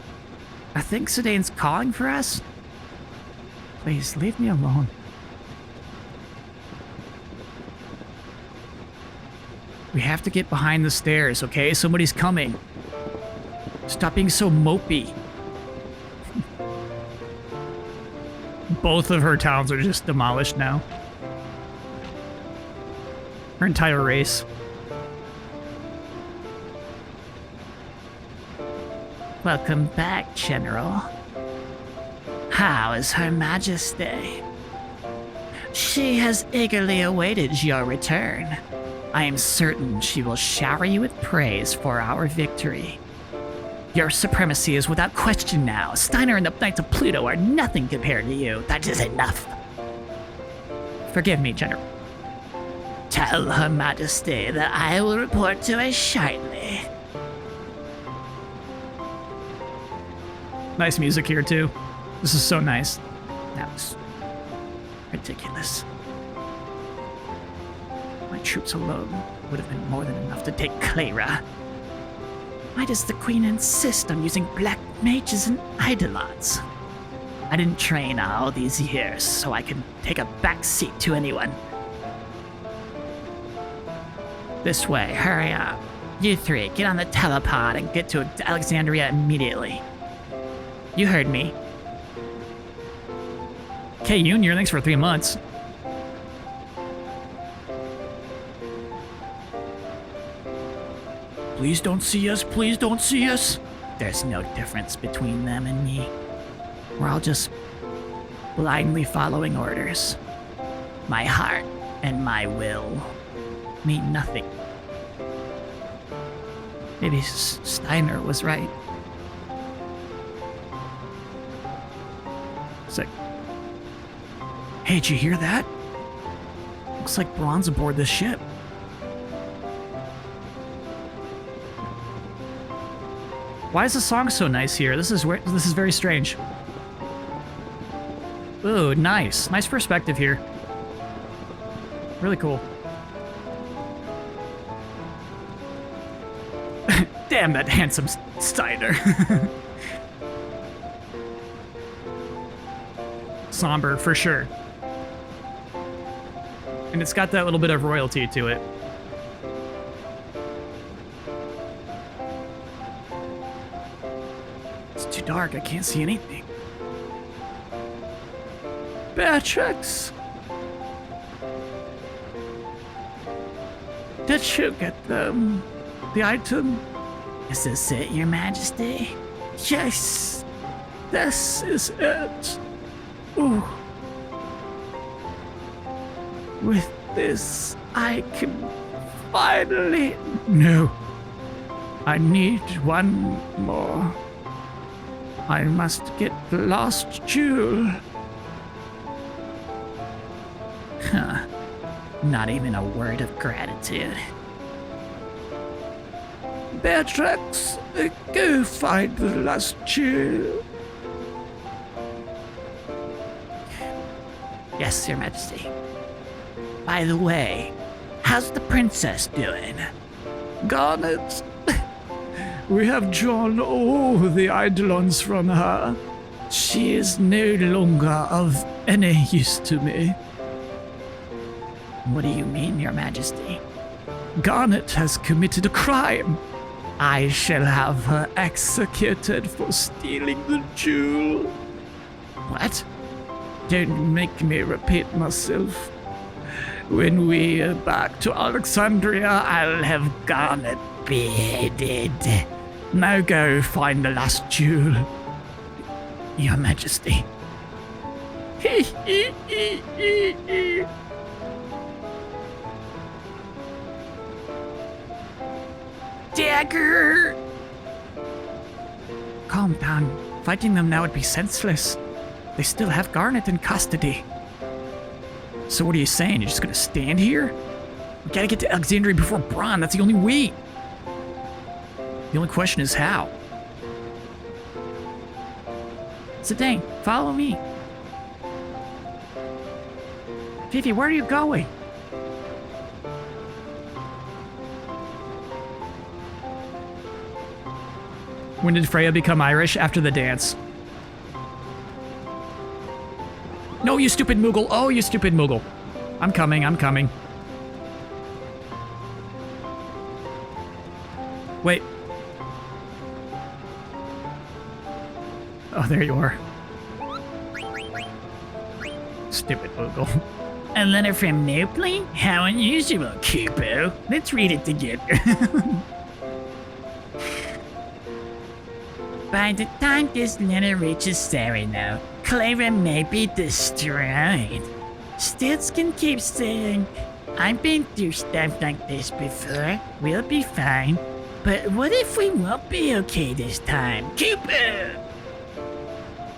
I think Zidane's calling for us. Please, leave me alone. We have to get behind the stairs, okay? Somebody's coming. Stop being so mopey. Both of her towns are just demolished now. Her entire race. Welcome back, General. How is Her Majesty? She has eagerly awaited your return. I am certain she will shower you with praise for our victory. Your supremacy is without question now. Steiner and the Knights of Pluto are nothing compared to you. That is enough. Forgive me, General. Tell Her Majesty that I will report to her shortly. Nice music here, too. This is so nice. That was ridiculous. My troops alone would have been more than enough to take Cleyra. Why does the Queen insist on using black mages and idolots? I didn't train all these years so I can take a back seat to anyone. This way, hurry up. You three, get on the telepod and get to Alexandria immediately. You heard me. Okay, Yoon, thanks for 3 months. Please don't see us, please don't see us. There's no difference between them and me. We're all just blindly following orders. My heart and my will mean nothing. Maybe Steiner was right. Sick. Hey, did you hear that? Looks like Braun's aboard this ship. Why is the song so nice here? This is very strange. Ooh, nice. Nice perspective here. Really cool. Damn that handsome Steiner. Somber, for sure. And it's got that little bit of royalty to it. It's too dark, I can't see anything. Beatrix! Did you get the item? Is this it, Your Majesty? Yes, this is it. Ooh. With this, I can finally... No. I need one more. I must get the lost jewel. Huh. Not even a word of gratitude. Beatrix, go find the lost jewel. Yes, Your Majesty. By the way, how's the princess doing? Garnet, we have drawn all the eidolons from her. She is no longer of any use to me. What do you mean, Your Majesty? Garnet has committed a crime. I shall have her executed for stealing the jewel. What? Don't make me repeat myself. When we are back to Alexandria, I'll have Garnet beheaded. Now go find the last jewel. Your Majesty. Dagger! Calm down. Fighting them now would be senseless. They still have Garnet in custody. So what are you saying? You're just gonna stand here? We gotta get to Alexandria before Bronn. That's the only way. The only question is how. Zidane, follow me. Vivi, where are you going? When did Freya become Irish? After the dance. No, you stupid Moogle. Oh, you stupid Moogle. I'm coming, I'm coming. Wait. Oh, there you are. Stupid Moogle. A letter from Nopely? How unusual, Kupo. Let's read it together. By the time this letter reaches Sereno, Cleyra may be destroyed. Stiltskin keeps saying, I've been through stuff like this before. We'll be fine. But what if we won't be okay this time? Kupo!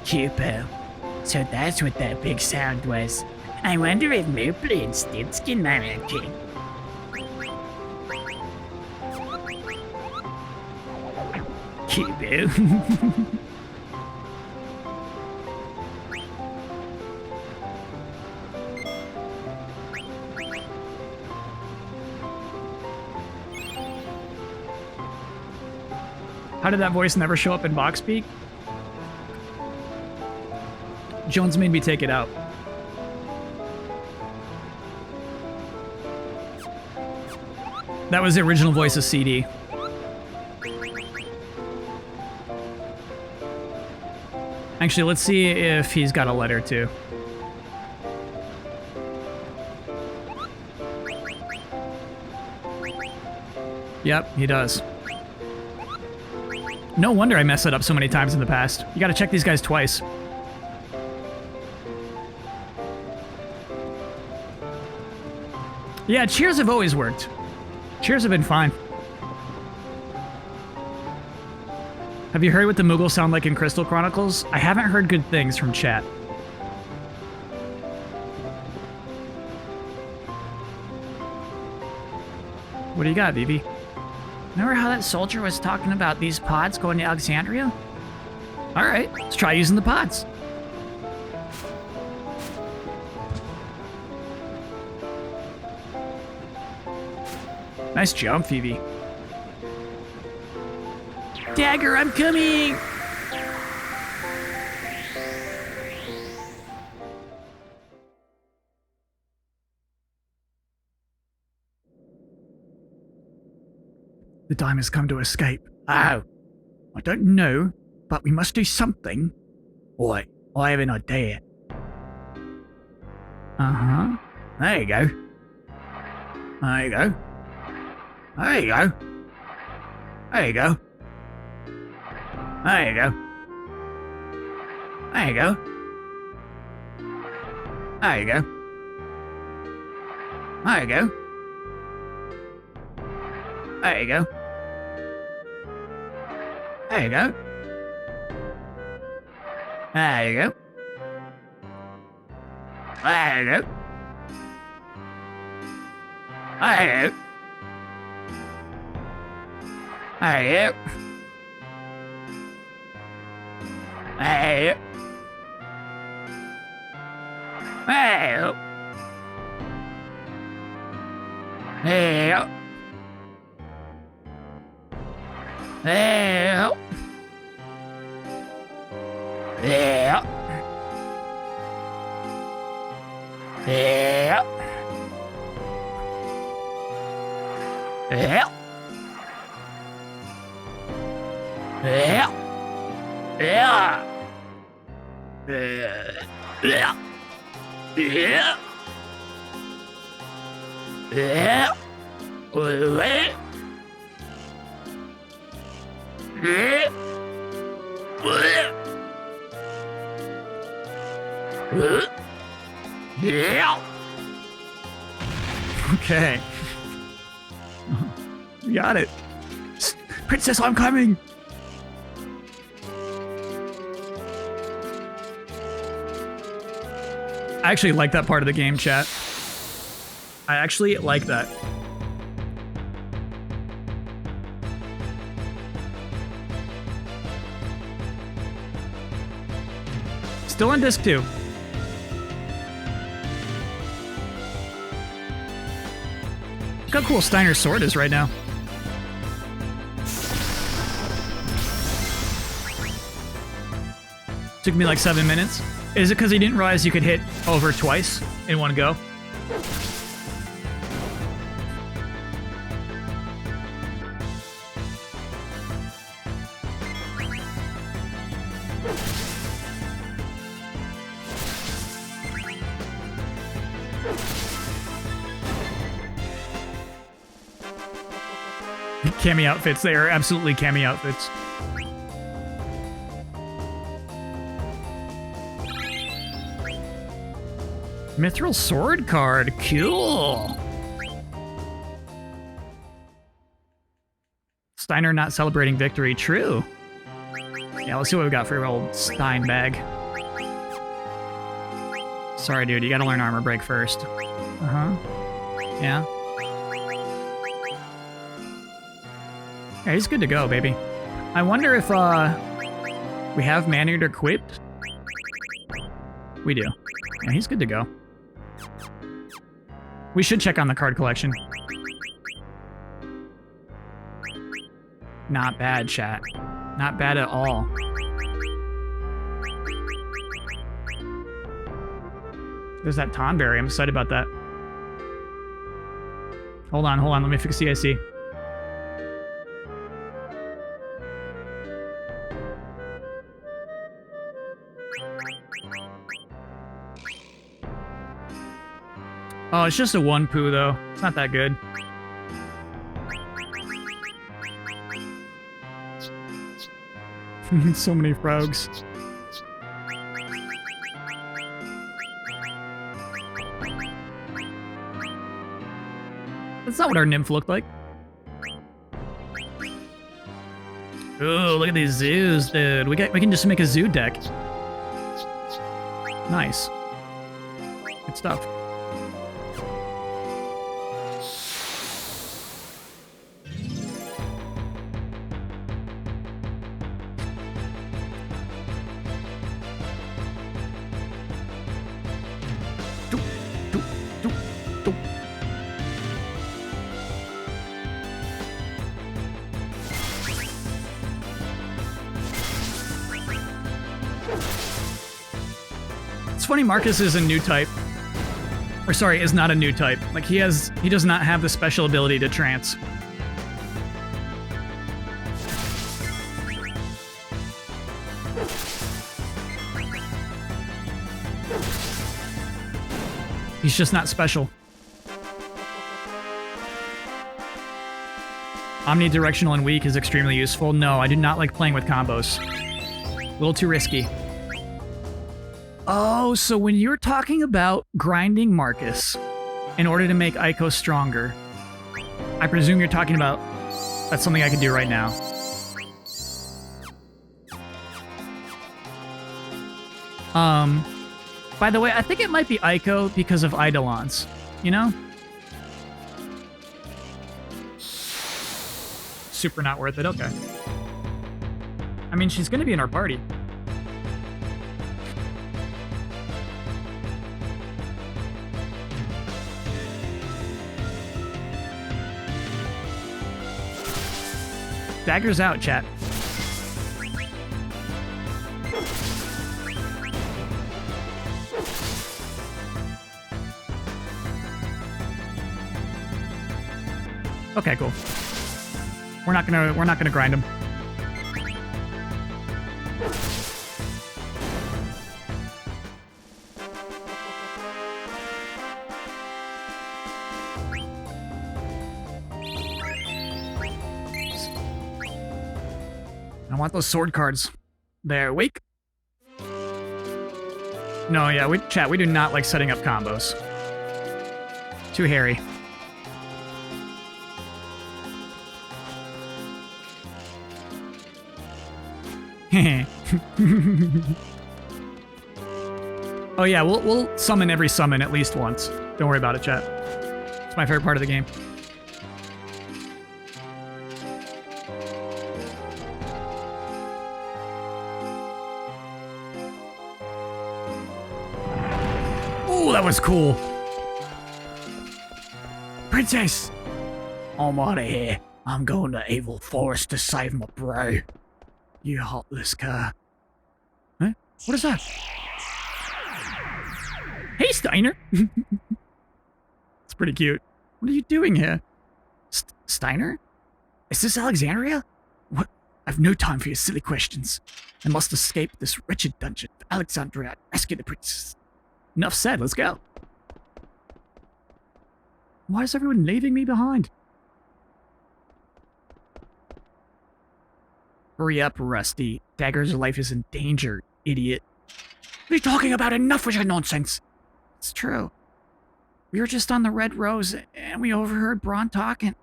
Kupo. So that's what that big sound was. I wonder if Nopely and Stiltskin are okay. Kupo. How did that voice never show up in box speak? Jones made me take it out. That was the original voice of CD. Actually, let's see if he's got a letter too. Yep, he does. No wonder I messed it up so many times in the past. You gotta check these guys twice. Yeah, cheers have always worked. Cheers have been fine. Have you heard what the Moogles sound like in Crystal Chronicles? I haven't heard good things from chat. What do you got, Vivi? Remember how that soldier was talking about these pods going to Alexandria? All right, let's try using the pods. Nice jump, Vivi. Dagger, I'm coming! The time has come to escape. Oh, I don't know, but we must do something. Wait, I have an idea. Uh-huh. There you go. There you go. There you go. There you go. There you go. There you go. There you go. There you go. There you go. There you go. There you go. There you go. There you go. There you go. There you go. There you go. There you go. There. There. There. There. There. There. There. Okay. Got it. Princess, I'm coming! I actually like that part of the game, chat. I actually like that. Still on disc 2. Look how cool Steiner's sword is right now. Took me like 7 minutes. Is it because he didn't realize you could hit over twice in one go? Cami outfits, they are absolutely cami outfits. Mithril sword card, cool. Steiner not celebrating victory, true. Yeah, let's see what we got for your old Stein bag. Sorry, dude, you gotta learn armor break first. Uh-huh. Yeah. Yeah, he's good to go, baby. I wonder if, we have Maynard equipped? We do. Yeah, he's good to go. We should check on the card collection. Not bad, chat. Not bad at all. There's that Tonberry. I'm excited about that. Hold on. Let me fix the AC. Oh, it's just a 1 poo, though. It's not that good. So many frogs. That's not what our nymph looked like. Ooh, look at these zoos, dude. We can just make a zoo deck. Nice. Good stuff. It's funny, Marcus is a new type. Or sorry, is not a new type. Like he does not have the special ability to trance. He's just not special. Omnidirectional and weak is extremely useful. No, I do not like playing with combos. A little too risky. Oh, so when you're talking about grinding Marcus in order to make Aiko stronger, I presume you're talking about that's something I can do right now. By the way, I think it might be Aiko because of Eidolons, you know? Super not worth it, okay. I mean, she's gonna be in our party. Daggers out, chat. Okay, cool. We're not gonna grind him. I want those sword cards. They're weak. No, yeah, we do not like setting up combos. Too hairy. Oh yeah, we'll summon every summon at least once. Don't worry about it, chat. It's my favorite part of the game. Ooh, that was cool. Princess! I'm out of here. I'm going to Evil Forest to save my bro. You heartless Caar. Huh? What is that? Hey, Steiner! It's pretty cute. What are you doing here? Steiner? Is this Alexandria? What? I've no time for your silly questions. I must escape this wretched dungeon for Alexandria and rescue the princess. Enough said, let's go. Why is everyone leaving me behind? Hurry up, Rusty. Dagger's life is in danger, idiot. What are you talking about? Enough with your nonsense. It's true. We were just on the Red Rose, and we overheard Braun talking.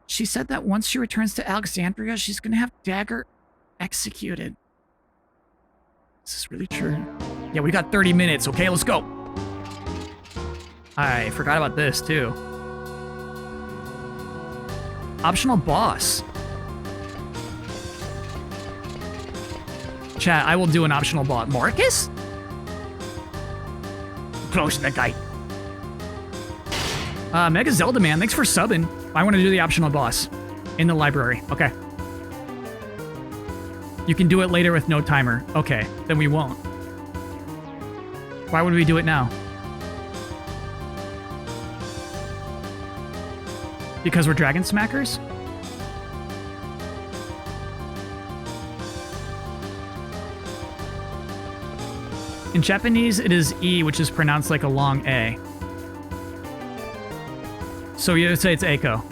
She said that once she returns to Alexandria, she's gonna have Dagger executed. Is this really true? Yeah, we got 30 minutes, okay? Let's go. I forgot about this, too. Optional boss. Chat, I will do an optional boss. Marcus? Close the gate. Mega Zelda Man, thanks for subbing. I want to do the optional boss in the library. Okay. You can do it later with no timer. Okay, then we won't. Why would we do it now? Because we're Dragon Smackers? In Japanese, it is E, which is pronounced like a long A. So you would say it's Eiko.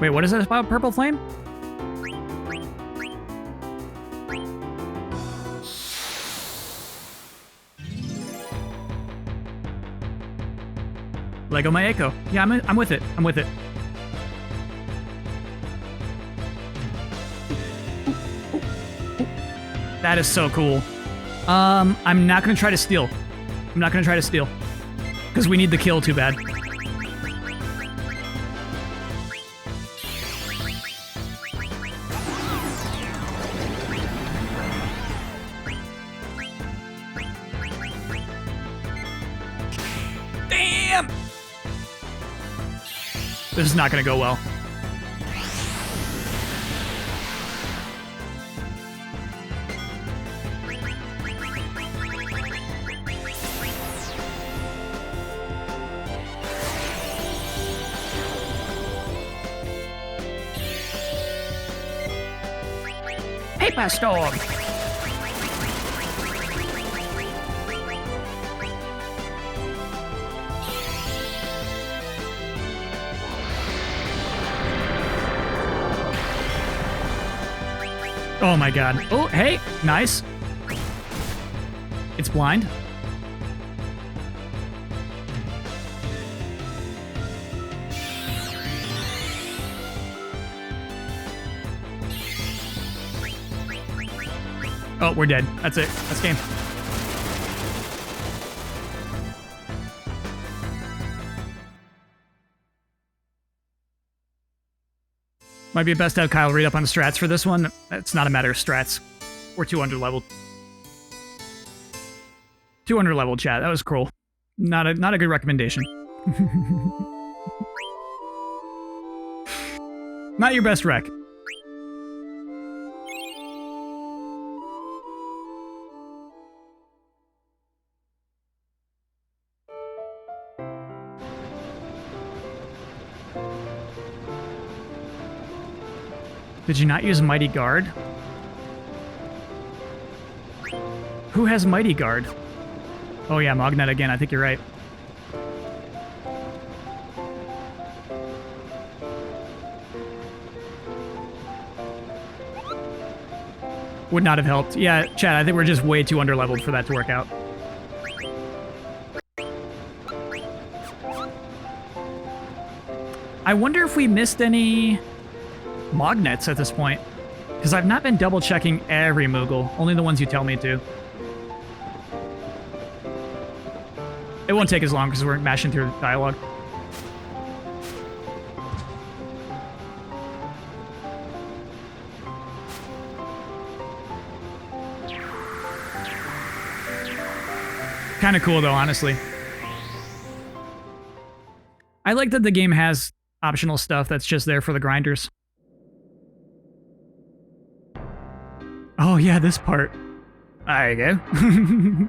Wait, what is it about Purple Flame? Lego my Echo. Yeah, I'm with it. I'm with it. That is so cool. I'm not gonna try to steal. I'm not gonna try to steal. Because we need the kill too bad. Damn! This is not gonna go well. Storm. Oh my god. Oh, hey, nice. It's blind. Oh, we're dead. That's it. That's game. Might be best to have Kyle read up on strats for this one. It's not a matter of strats. We're too underleveled. Too underleveled, chat. That was cruel. Not a good recommendation. Not your best rec. Did you not use Mighty Guard? Who has Mighty Guard? Oh yeah, Mognet again. I think you're right. Would not have helped. Yeah, Chad, I think we're just way too underleveled for that to work out. I wonder if we missed any Mognets at this point. Because I've not been double checking every Moogle, only the ones you tell me to. It won't take as long because we're mashing through the dialogue. Kind of cool though, honestly. I like that the game has optional stuff that's just there for the grinders. Oh yeah, this part. There you go.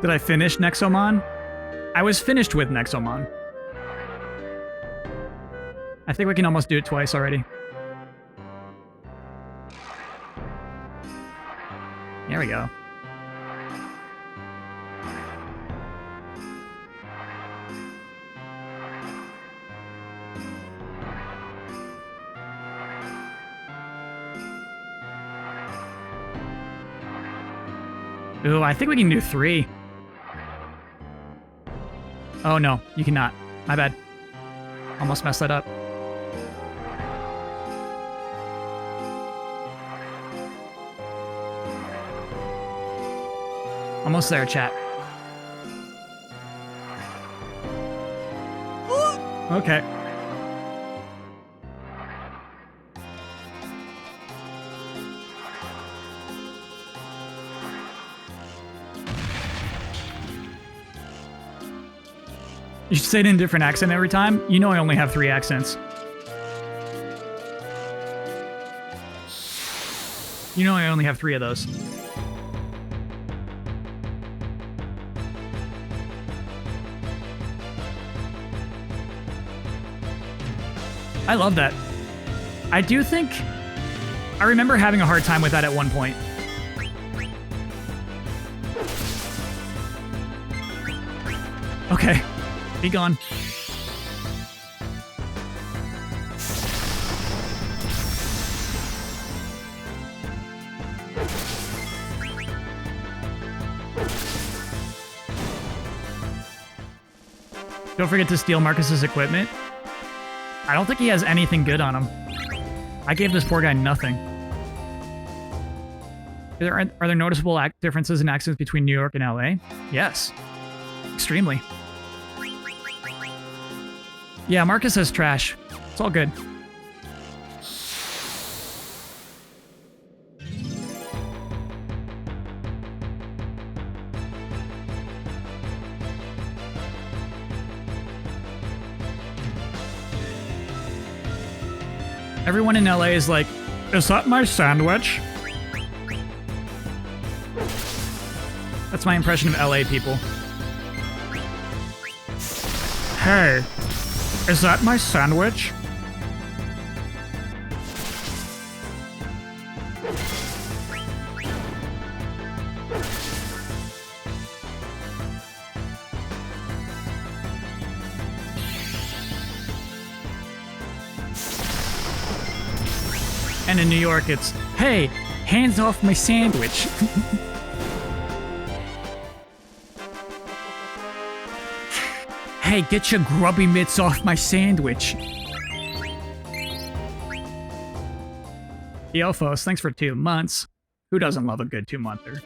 Did I finish Nexomon? I was finished with Nexomon. I think we can almost do it twice already. There we go. Ooh, I think we can do 3. Oh no, you cannot. My bad. Almost messed that up. Almost there, chat. Okay. You should say it in a different accent every time. You know I only have 3 accents. You know I only have 3 of those. I love that. I do think... I remember having a hard time with that at one point. Okay. Be gone. Don't forget to steal Marcus's equipment. I don't think he has anything good on him. I gave this poor guy nothing. Are there noticeable differences in accents between New York and LA? Yes. Extremely. Yeah, Marcus has trash. It's all good. Everyone in LA is like, is that my sandwich? That's my impression of LA people. Hey, is that my sandwich? And in New York, it's, hey, hands off my sandwich. Hey, get your grubby mitts off my sandwich. Eophos, thanks for 2 months. Who doesn't love a good 2-monther?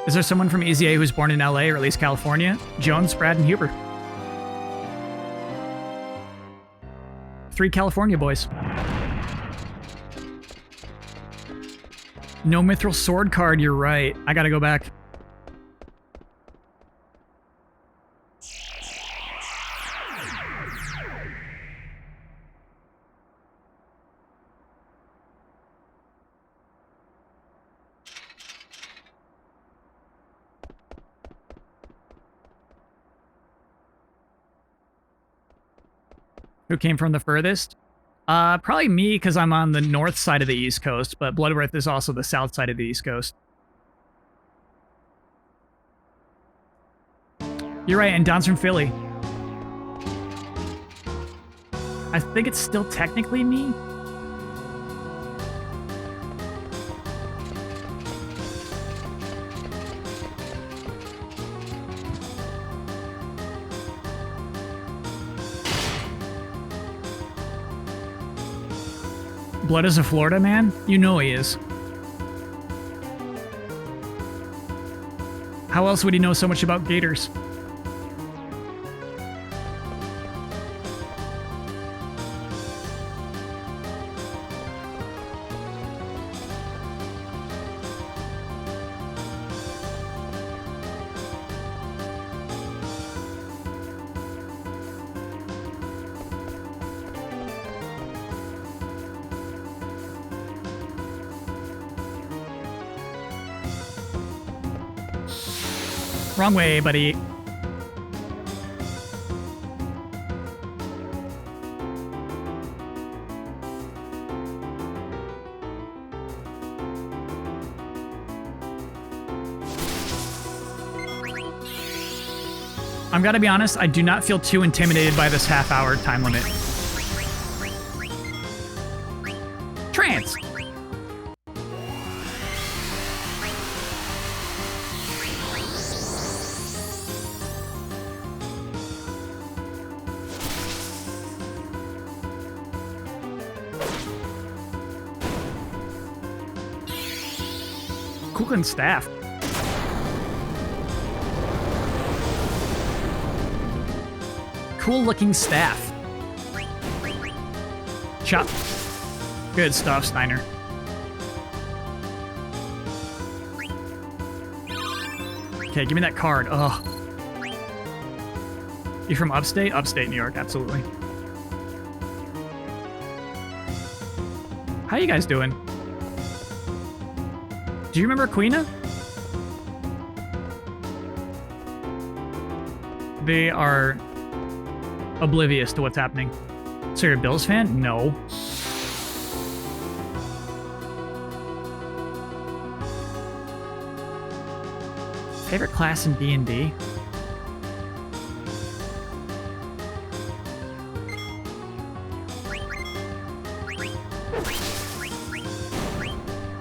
Is there someone from EZA who's born in LA or at least California? Jones, Brad, and Huber. 3 California boys. No mithril sword card, you're right. I gotta go back. Who came from the furthest? Probably me, because I'm on the north side of the East Coast, but Bloodworth is also the south side of the East Coast. You're right, and Don's from Philly. I think it's still technically me. Blood is a Florida man? You know he is. How else would he know so much about gators? Wrong way, buddy. I'm gotta be honest, I do not feel too intimidated by this half-hour time limit. Trance! Cool staff. Cool looking staff. Chop. Good stuff, Steiner. Okay, give me that card. Ugh. You from upstate? Upstate New York, absolutely. How you guys doing? Do you remember Quina? They are oblivious to what's happening. So you're a Bills fan? No. Favorite class in D&D?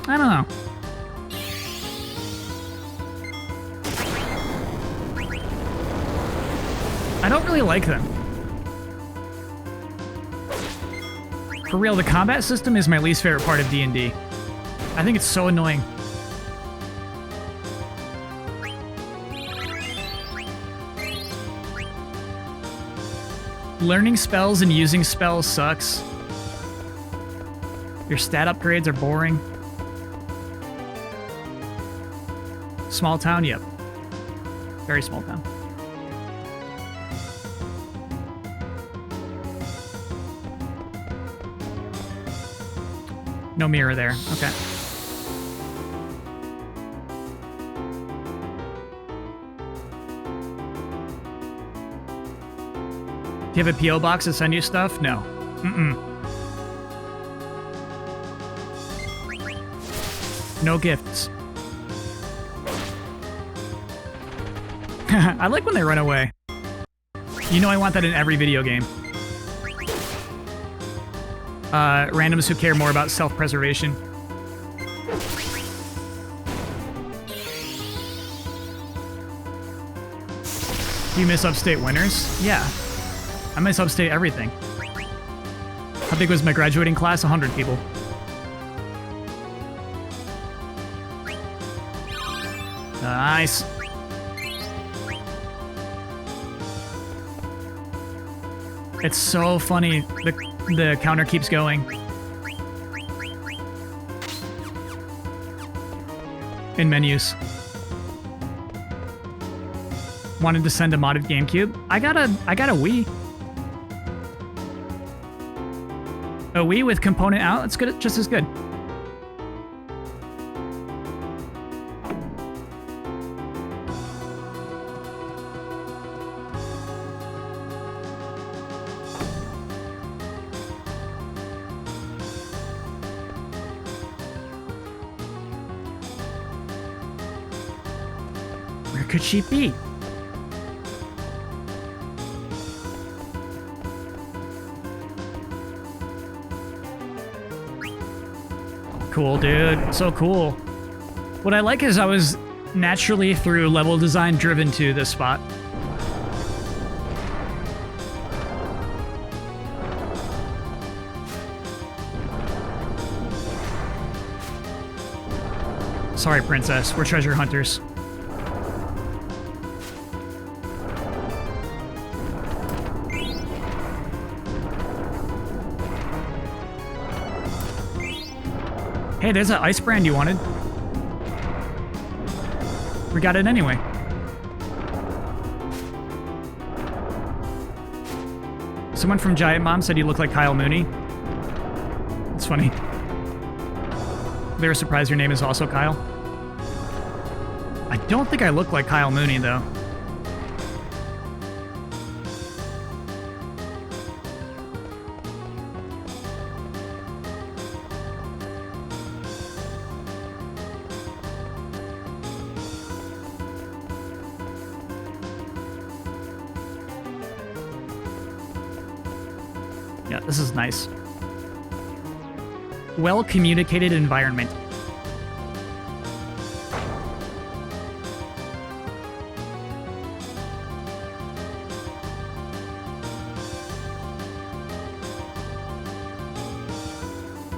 I don't know. I don't really like them. For real, the combat system is my least favorite part of D&D. I think it's so annoying. Learning spells and using spells sucks. Your stat upgrades are boring. Small town? Yep. Very small town. No mirror there. Okay. Do you have a P.O. box to send you stuff? No. Mm-mm. No gifts. I like when they run away. You know I want that in every video game. Randoms who care more about self-preservation. Do you miss upstate winters? Yeah. I miss upstate everything. How big was my graduating class? 100 people. Nice. It's so funny. The counter keeps going. in menus. Wanted to send a modded GameCube. I got a Wii. A Wii with component out. It's good, just as good. Where could she be? Cool, dude. So cool. What I like is I was naturally, through level design, driven to this spot. Sorry, princess. We're treasure hunters. Hey, there's an ice brand you wanted. We got it anyway. Someone from Giant Mom said you look like Kyle Mooney. It's funny. They were surprised your name is also Kyle. I don't think I look like Kyle Mooney, though. Yeah, this is nice. Well-communicated environment.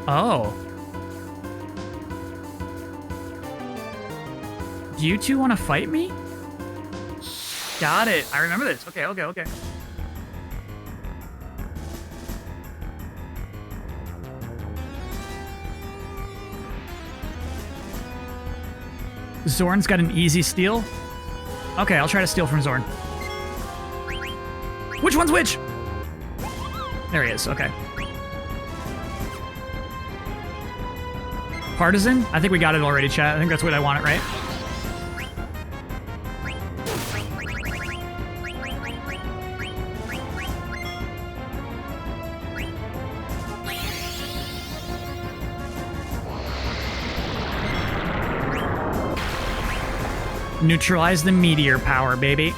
Oh. Do you two want to fight me? Got it. I remember this. Okay, okay, okay. Zorn's got an easy steal. Okay, I'll try to steal from Zorn. Which one's which? There he is. Okay. Partisan? I think we got it already, chat. I think that's what I want it, right? Neutralize the meteor power, baby.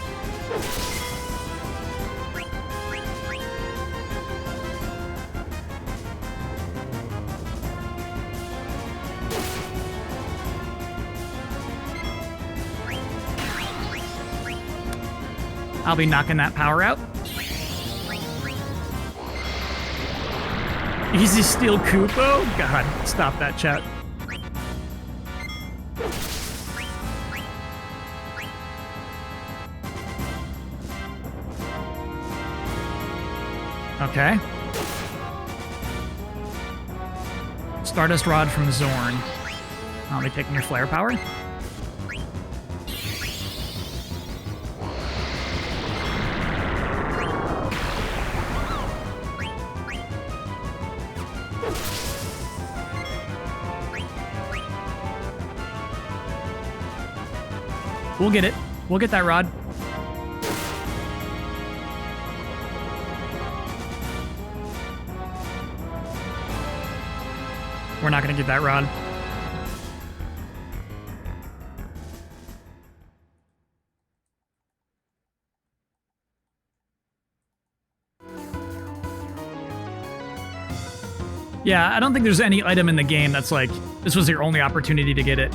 I'll be knocking that power out. Easy steal Kupo? God, stop that, chat. Okay. Stardust Rod from Zorn. I'll be taking your flare power. We'll get it. We'll get that rod. We're not going to get that rod. Yeah, I don't think there's any item in the game that's like, this was your only opportunity to get it.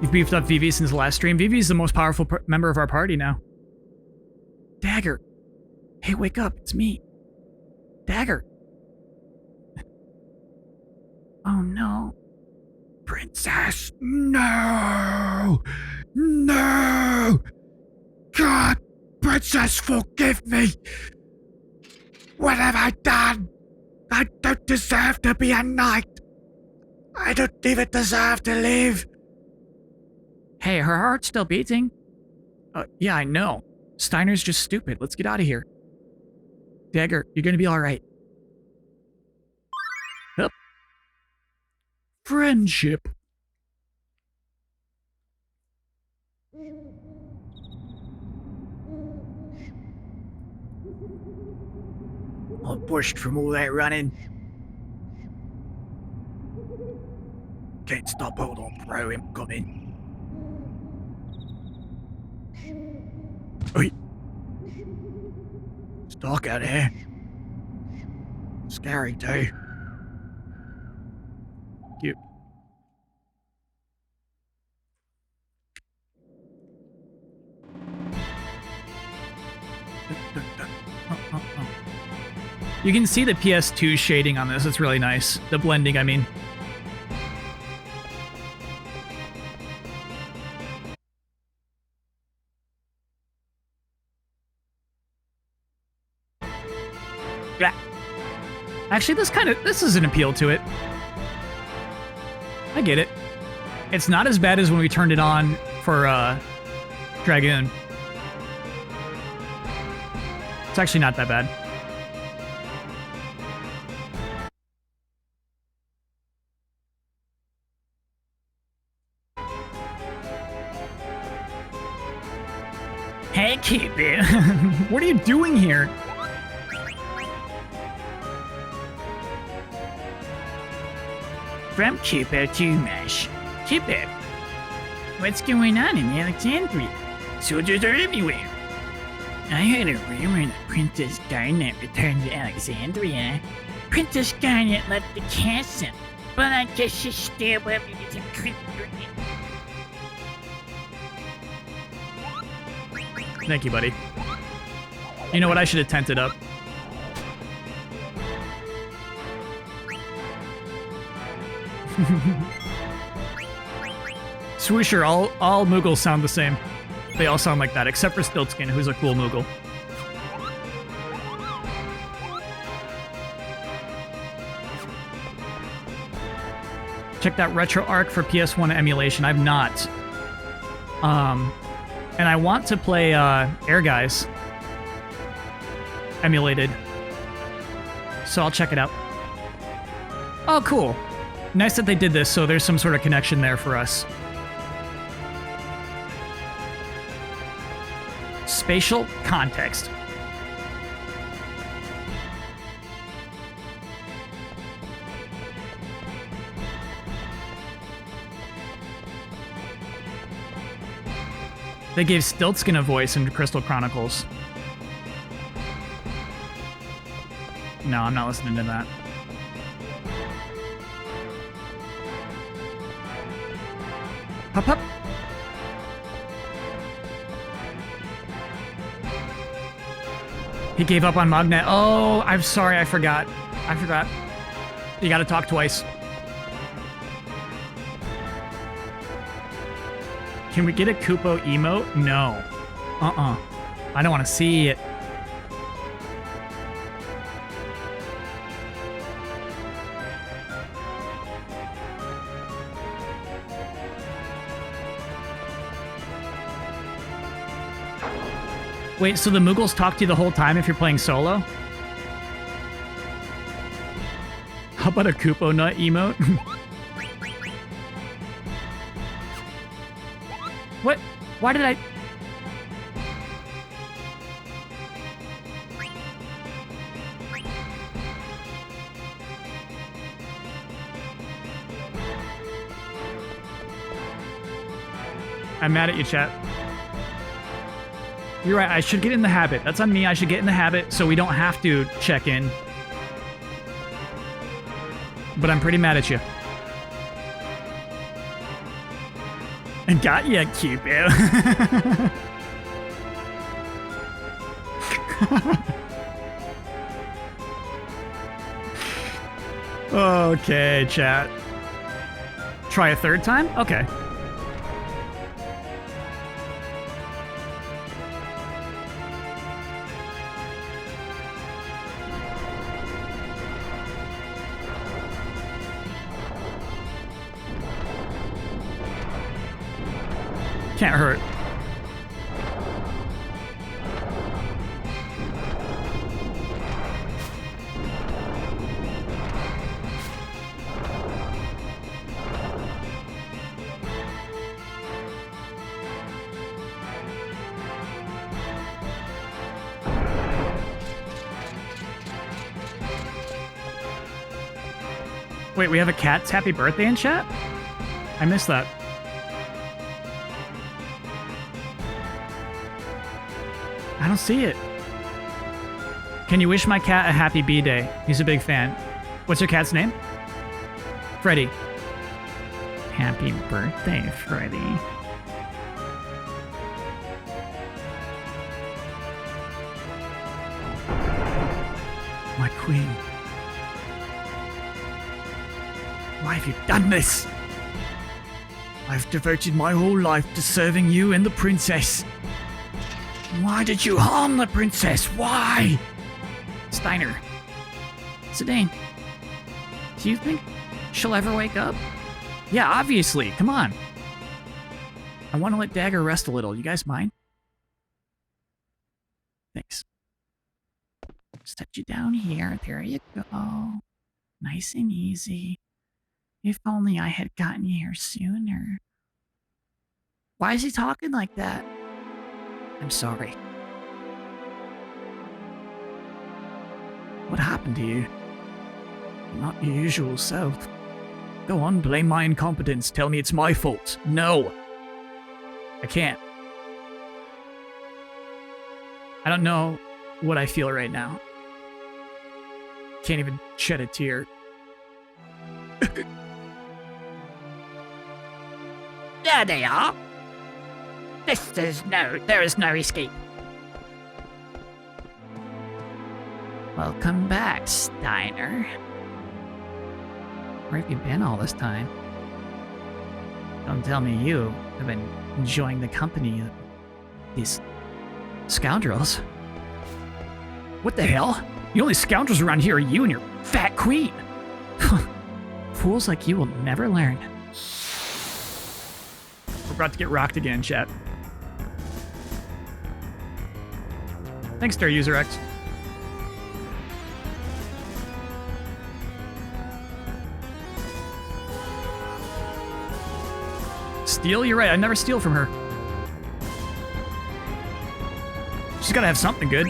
You've beefed up Vivi since the last stream. Vivi's the most powerful member of our party now. Dagger. Hey, wake up. It's me. Dagger. Oh, no. Princess, no! No! God, Princess, forgive me! What have I done? I don't deserve to be a knight! I don't even deserve to live. Hey, her heart's still beating. Yeah, I know. Steiner's just stupid. Let's get out of here. Dagger, you're gonna be alright. Yep. Friendship. I'm pushed from all that running. Can't stop, hold on, bro, I'm coming. Oi. It's dark out here. Scary too. Cute. You can see the PS2 shading on this. It's really nice. The blending, I mean. Yeah. Actually, this is an appeal to it. I get it. It's not as bad as when we turned it on for Dragoon. It's actually not that bad. Hey, Cupid. What are you doing here? From Cupid to Mesh. Cupid, what's going on in Alexandria? Soldiers are everywhere. I heard a rumor that Princess Garnet returned to Alexandria. Princess Garnet left the castle, but I guess she's still working as a creep. Thank you, buddy. You know what? I should have tented up. Swoosher, all Moogles sound the same. They all sound like that, except for Stiltskin, who's a cool Moogle. Check that retro arc for PS1 emulation. I've not. And I want to play Air Guys emulated. So I'll check it out. Oh, cool. Nice that they did this, so there's some sort of connection there for us. Spatial context. They gave Stiltskin a voice in Crystal Chronicles. No, I'm not listening to that. Hup hup. He gave up on Mognet. Oh, I'm sorry, I forgot. You gotta talk twice. Can we get a Kupo emote? No. I don't want to see it. Wait, so the Moogles talk to you the whole time if you're playing solo? How about a Kupo nut emote? What? Why did I... I'm mad at you, chat. You're right, I should get in the habit. That's on me, I should get in the habit so we don't have to check in. But I'm pretty mad at you. And got ya, Cupid. Okay, chat. Try a third time? Okay. Can't hurt. Wait, we have a cat's happy birthday in chat? I missed that. I don't see it. Can you wish my cat a happy B-day? He's a big fan. What's your cat's name? Freddy. Happy birthday, Freddy. My queen. Why have you done this? I've devoted my whole life to serving you and the princess. Why did you harm the princess? Why? Steiner. Zidane. Do you think she'll ever wake up? Yeah, obviously. Come on. I want to let Dagger rest a little. You guys mind? Thanks. Set you down here. There you go. Nice and easy. If only I had gotten here sooner. Why is he talking like that? I'm sorry. What happened to you? Not your usual self. Go on, blame my incompetence. Tell me it's my fault. No. I can't. I don't know what I feel right now. Can't even shed a tear. There they are. There is no escape. Welcome back, Steiner. Where have you been all this time? Don't tell me you have been enjoying the company of these scoundrels. What the hell? The only scoundrels around here are you and your fat queen. Fools like you will never learn. We're about to get rocked again, chat. Thanks, Star User X. Steal? You're right, I never steal from her. She's gotta have something good.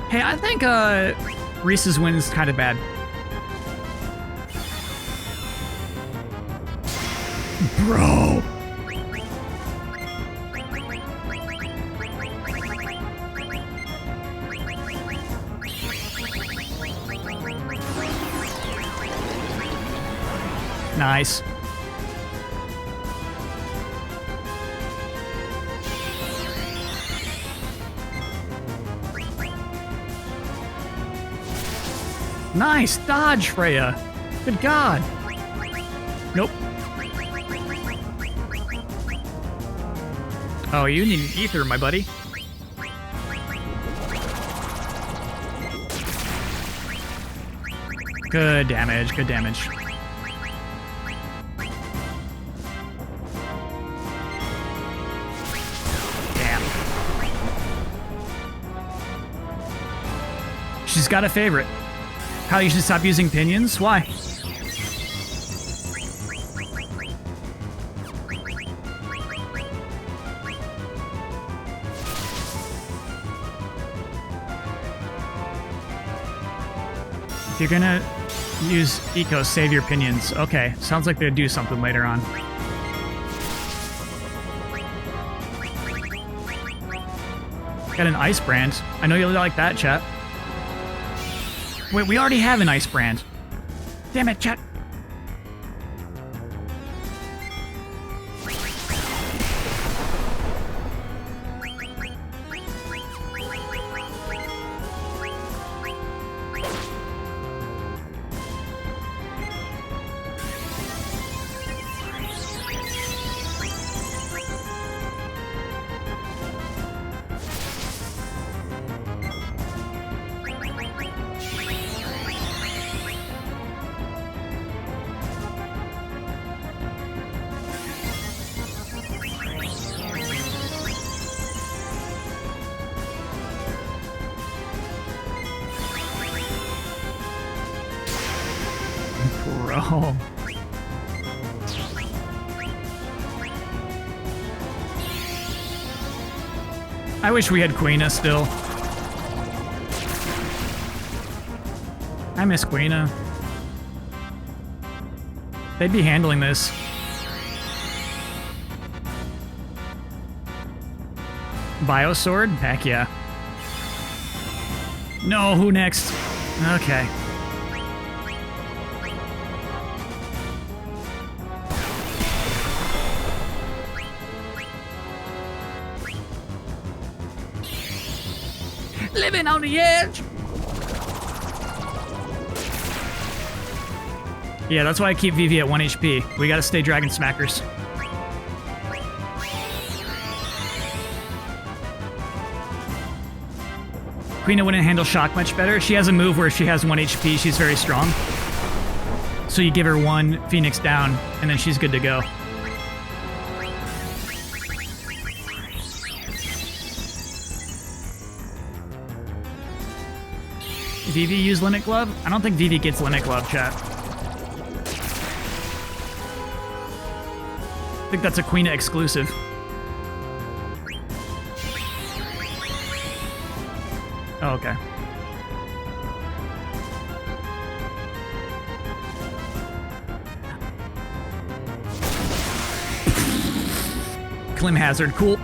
Hey, I think Reese's win is kind of bad. Bro! Nice. Nice dodge, Freya. Good God. Nope. Oh, you need an ether, my buddy. Good damage, good damage. Damn. She's got a favorite. How you should stop using pinions? Why? If you're gonna use eco, save your pinions. Okay, sounds like they'll do something later on. Got an ice brand. I know you'll like that, chat. Wait, we already have an ice brand. Damn it, chat. bro. I wish we had Quina still. I miss Quina. They'd be handling this. Biosword? Heck yeah. No, who next? Okay. Living on the edge. Yeah, that's why I keep Vivi at 1 HP. We gotta stay Dragon Smackers. Quina wouldn't handle shock much better. She has a move where if she has 1 HP, she's very strong. So you give her 1 Phoenix down, and then she's good to go. Vivi use Limit Glove? I don't think Vivi gets Limit Glove, chat. I think that's a Quina exclusive. Oh, okay. Clim Hazard, cool.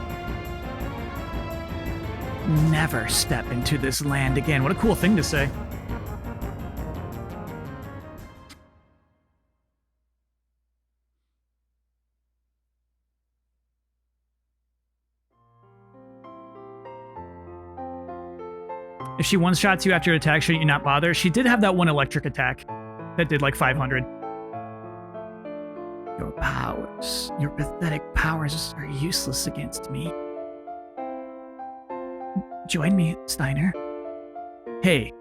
Never step into this land again. What a cool thing to say. If she one-shots you after your attack, shouldn't you not bother? She did have that one electric attack that did like 500. Your powers, your pathetic powers are useless against me. Join me, Steiner. Hey.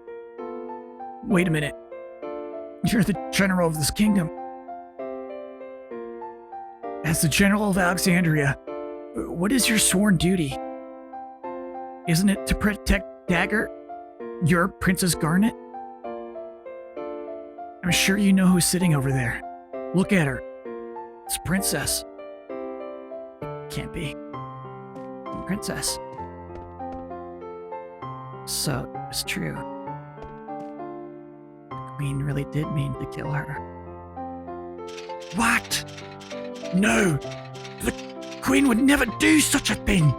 Wait a minute. You're the general of this kingdom. As the general of Alexandria, what is your sworn duty? Isn't it to protect Dagger? You're Princess Garnet? I'm sure you know who's sitting over there. Look at her. It's Princess. Can't be. Princess. So, it's true. The Queen really did mean to kill her. What? No! The Queen would never do such a thing!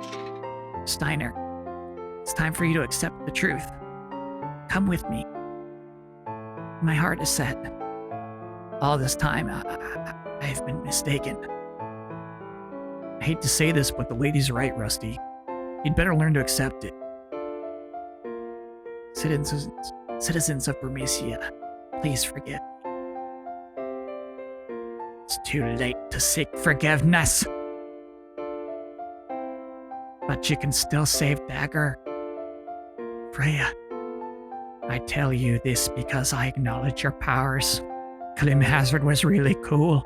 Steiner, it's time for you to accept the truth. Come with me. My heart is set. All this time, I've been mistaken. I hate to say this, but the lady's right, Rusty. You'd better learn to accept it. Citizens of Bermesia, please forgive me. It's too late to seek forgiveness. But you can still save Dagger. Freya, I tell you this because I acknowledge your powers. Clim Hazard was really cool.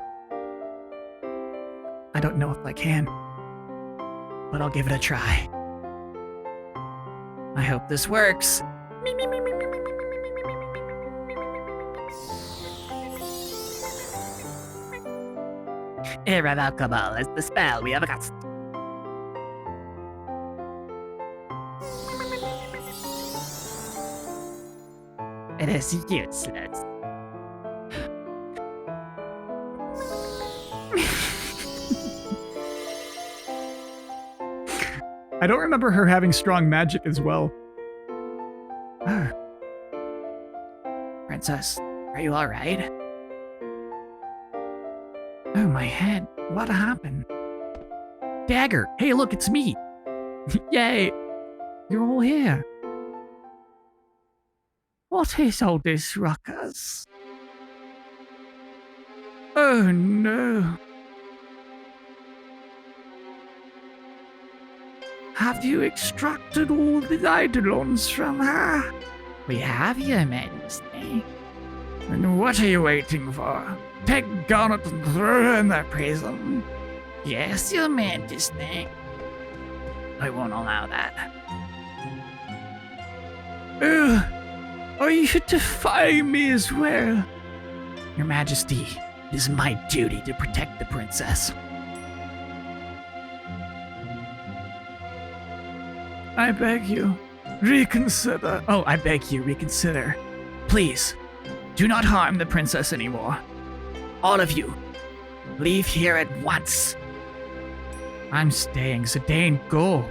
I don't know if I can, but I'll give it a try. I hope this works. Irrevocable is the spell we have cast. It is useless. I don't remember her having strong magic as well. Princess, are you alright? Oh, my head. What happened? Dagger! Hey, look, it's me! Yay! You're all here. What is all this ruckus? Oh no. Have you extracted all the Eidolons from her? We have, Your Majesty. And what are you waiting for? Take Garnet and throw her in that prison. Yes, Your Majesty. I won't allow that. Oh, are you defying me as well? Your Majesty, it is my duty to protect the princess. I beg you, reconsider. Oh, I beg you, reconsider. Please, do not harm the princess anymore. All of you, leave here at once. I'm staying. Zidane, go.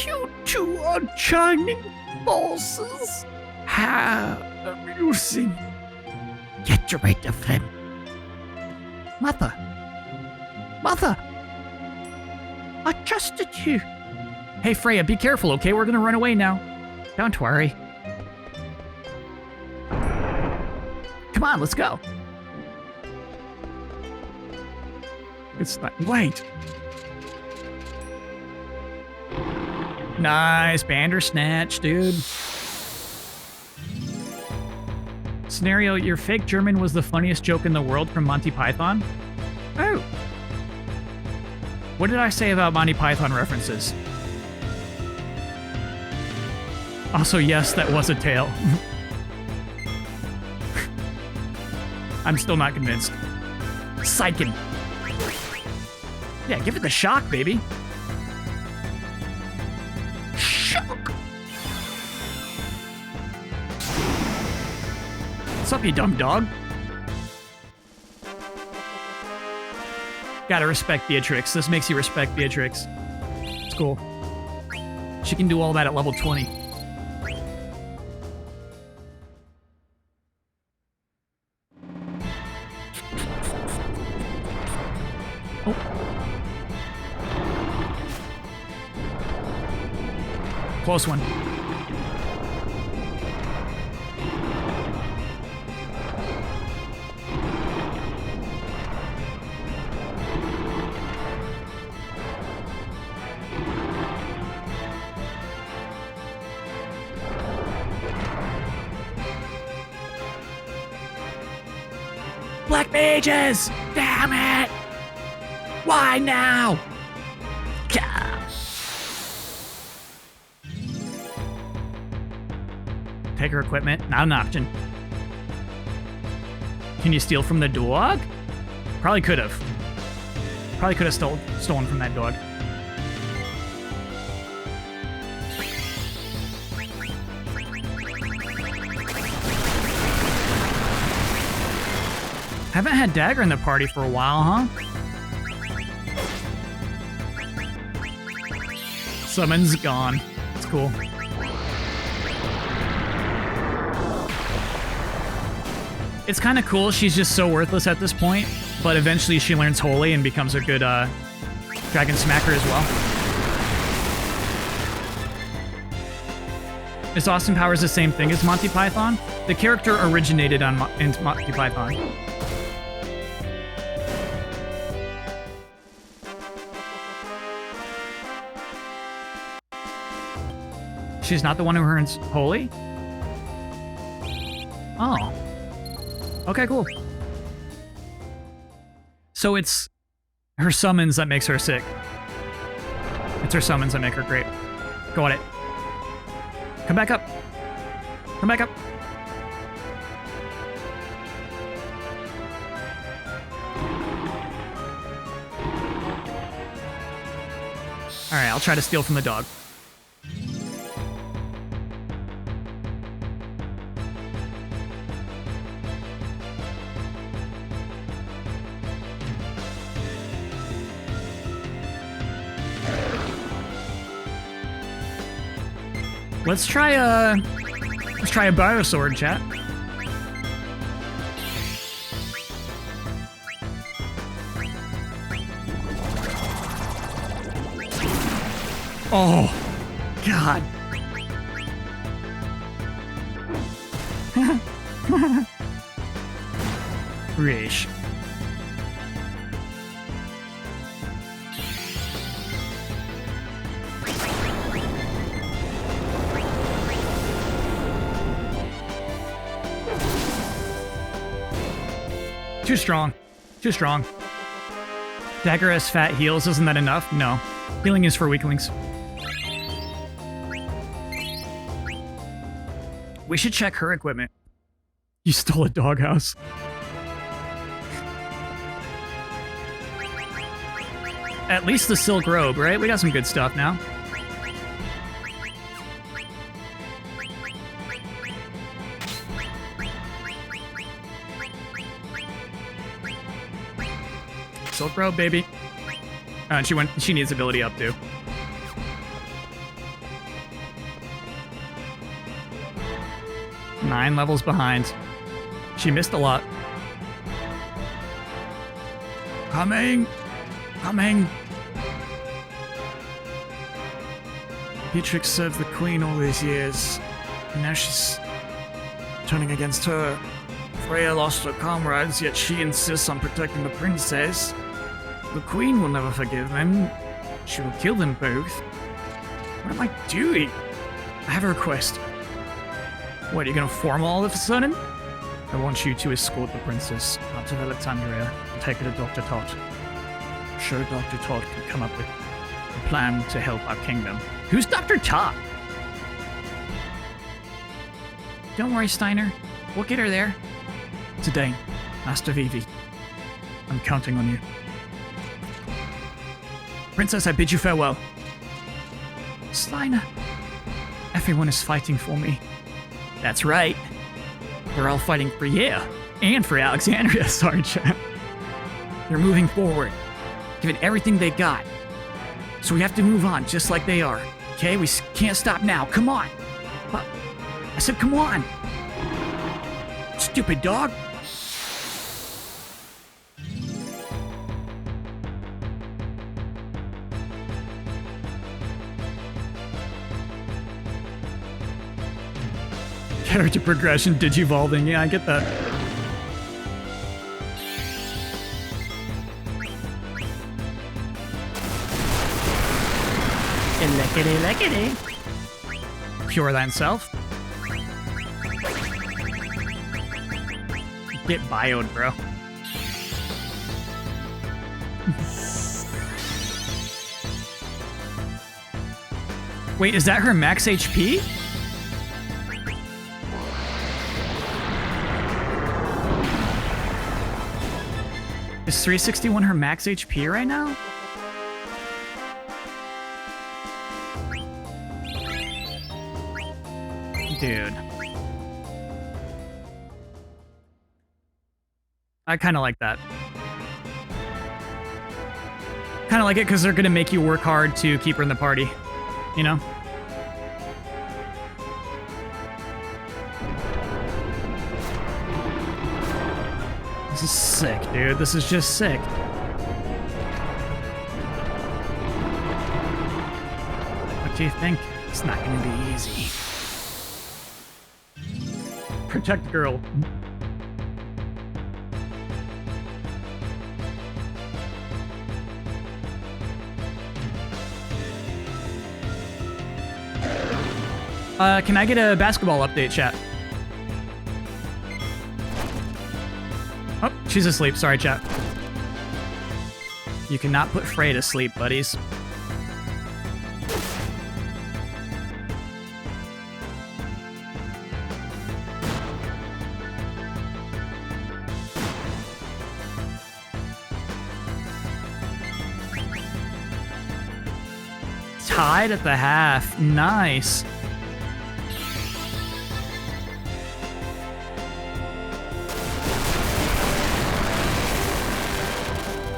You two are joining forces. How amusing. Get rid of him. Mother. Mother. I trusted you. Hey, Freya, be careful, okay? We're gonna run away now. Don't worry. Come on, let's go. It's not. Wait. Nice Bandersnatch, dude. Scenario, your fake German was the funniest joke in the world from Monty Python? Oh. What did I say about Monty Python references? Also, yes, that was a tail. I'm still not convinced. Psychin'. Yeah, give it the shock, baby. Shock! What's up, you dumb dog? Gotta respect Beatrix. This makes you respect Beatrix. It's cool. She can do all that at level 20. Close one. Black mages! Damn it! Why now? Take her equipment, not an option. Can you steal from the dog? Probably could have. Probably could have stolen from that dog. Haven't had Dagger in the party for a while, huh? Summon's gone. It's cool. It's kind of cool. She's just so worthless at this point, but eventually she learns Holy and becomes a good dragon smacker as well. Is Austin Powers the same thing as Monty Python? The character originated in Monty Python. She's not the one who earns Holy? Oh. Okay, cool. So it's her summons that makes her sick. It's her summons that make her great. Go on it. Come back up. Come back up. Alright, I'll try to steal from the dog. Let's try a biosword, chat. Oh, God. Reesh. Too strong. Too strong. Dagger has fat heals. Isn't that enough? No. Healing is for weaklings. We should check her equipment. You stole a doghouse. At least the silk robe, right? We got some good stuff now. Silk robe, baby. And she needs ability up too. Nine levels behind. She missed a lot. Coming! Coming! Beatrix served the queen all these years, and now she's turning against her. Freya lost her comrades, yet she insists on protecting the princess. The queen will never forgive them. She will kill them both. What am I doing? I have a request. What, are you gonna formal all of a sudden? I want you to escort the princess out to Alexandria and take her to Dr. Todd. Sure, Dr. Todd can come up with a plan to help our kingdom. Who's Dr. Todd? Don't worry, Steiner. We'll get her there. Zidane, Master Vivi, I'm counting on you. Princess, I bid you farewell. Steiner, everyone is fighting for me. That's right. They're all fighting for you. And for Alexandria, sorry, chat. They're moving forward, giving everything they got. So we have to move on, just like they are. Okay, we can't stop now. Come on. What? I said come on. Stupid dog. Character progression, digivolving. Yeah, I get that. Lickety. Cure thyself. Get bioed, bro. Wait, is that her max HP? Is 361 her max HP right now? Dude. I kind of like that. Kind of like it because they're going to make you work hard to keep her in the party. You know? This is sick, dude. This is just sick. What do you think? It's not going to be easy. Protect girl. Can I get a basketball update, chat? Oh, she's asleep. Sorry, chat. You cannot put Frey to sleep, buddies. Tied at the half. Nice.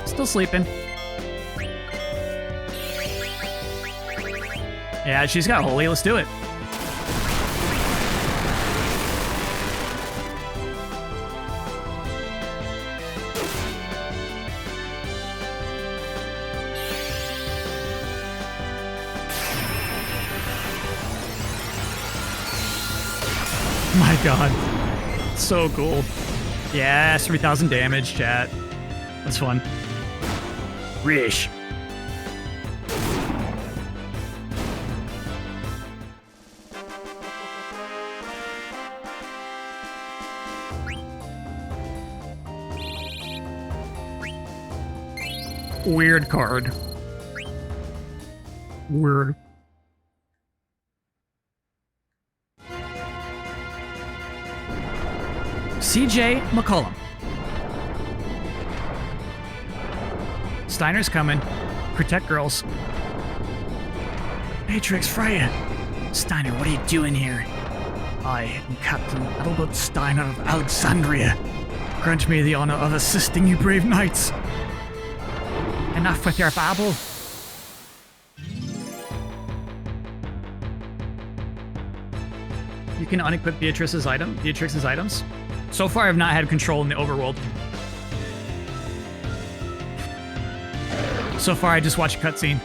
Still sleeping. Yeah, she's got holy. Let's do it. My god. So cool. Yes, 3,000 damage, chat. That's fun. Rish. Weird card. Weird. CJ McCollum. Steiner's coming. Protect girls. Beatrix, Freya. Steiner, what are you doing here? I am Captain Adalbert Steiner of Alexandria. Grant me the honor of assisting you brave knights. Enough with your babble. You can unequip Beatrix's items. So far, I've not had control in the overworld. So far, I just watch a cutscene.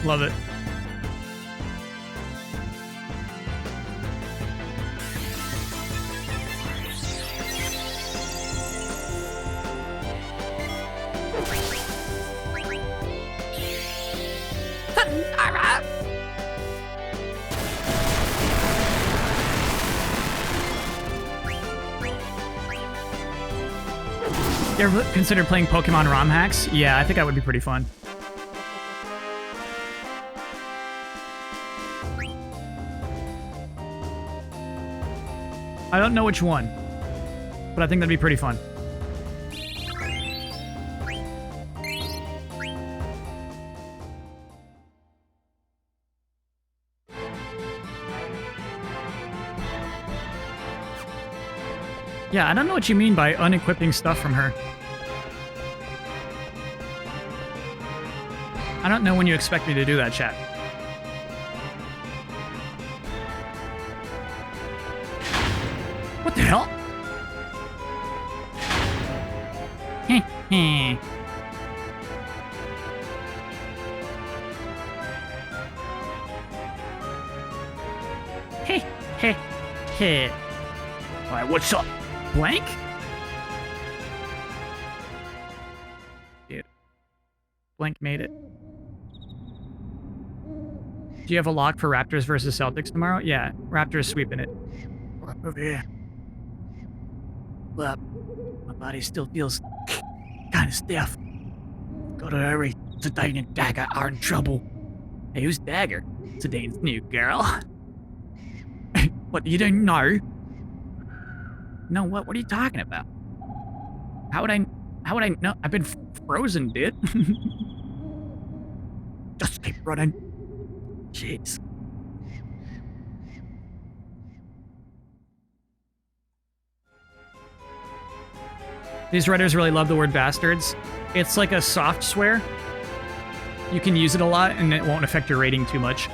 Love it. You ever considered playing Pokemon ROM hacks? Yeah, I think that would be pretty fun. I don't know which one, but I think that'd be pretty fun. Yeah, I don't know what you mean by unequipping stuff from her. I don't know when you expect me to do that, chat. What the hell? Alright, what's up? Blank? Dude. Blank made it. Do you have a lock for Raptors versus Celtics tomorrow? Yeah, Raptors sweeping it. Over here. Well, my body still feels kind of stiff. Gotta hurry. Zidane and Dagger are in trouble. Hey, who's Dagger? Zidane's new girl. What, you don't know? No, what? What are you talking about? How would I know? I've been frozen, dude. Just keep running. Jeez. These writers really love the word bastards. It's like a soft swear. You can use it a lot and it won't affect your rating too much.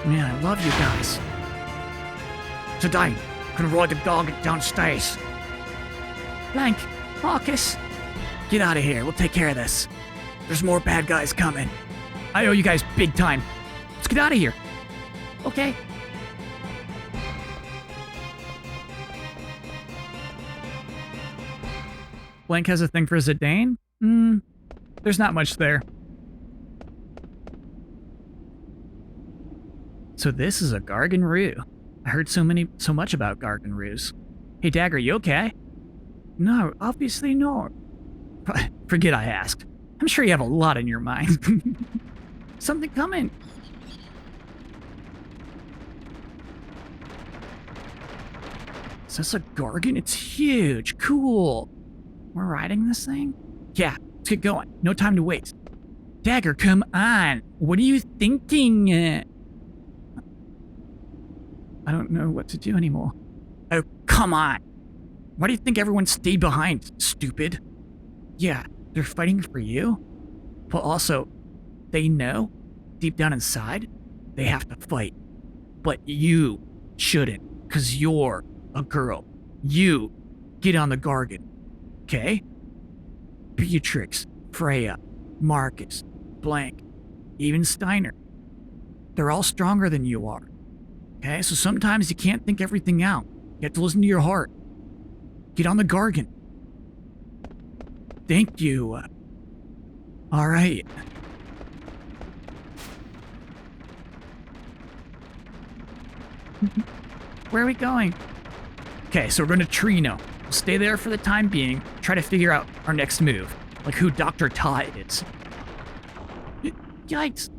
Man, I love you guys. Today, can ride the Gargant downstairs. Blank, Marcus. Get out of here, we'll take care of this. There's more bad guys coming. I owe you guys big time. Let's get out of here. Okay. Blank has a thing for Zidane? There's not much there. So this is a Gargant Roo. I heard so much about Gargant Roos. Hey Dagger, you okay? No, obviously not. Forget I asked. I'm sure you have a lot in your mind. Something coming. Is this a Gargant? It's huge. Cool. We're riding this thing? Yeah, let's get going. No time to waste. Dagger, come on. What are you thinking? I don't know what to do anymore. Oh, come on. Why do you think everyone stayed behind, stupid? Yeah, they're fighting for you. But also, they know, deep down inside, they have to fight. But you shouldn't, because you're a girl. You get on the Gargant, okay? Beatrix, Freya, Marcus, Blank, even Steiner. They're all stronger than you are. Okay, so sometimes you can't think everything out. You have to listen to your heart. Get on the Gargant. Thank you. All right. Where are we going? Okay, so we're going to Trino. We'll stay there for the time being, try to figure out our next move, like who Dr. Todd is. Yikes.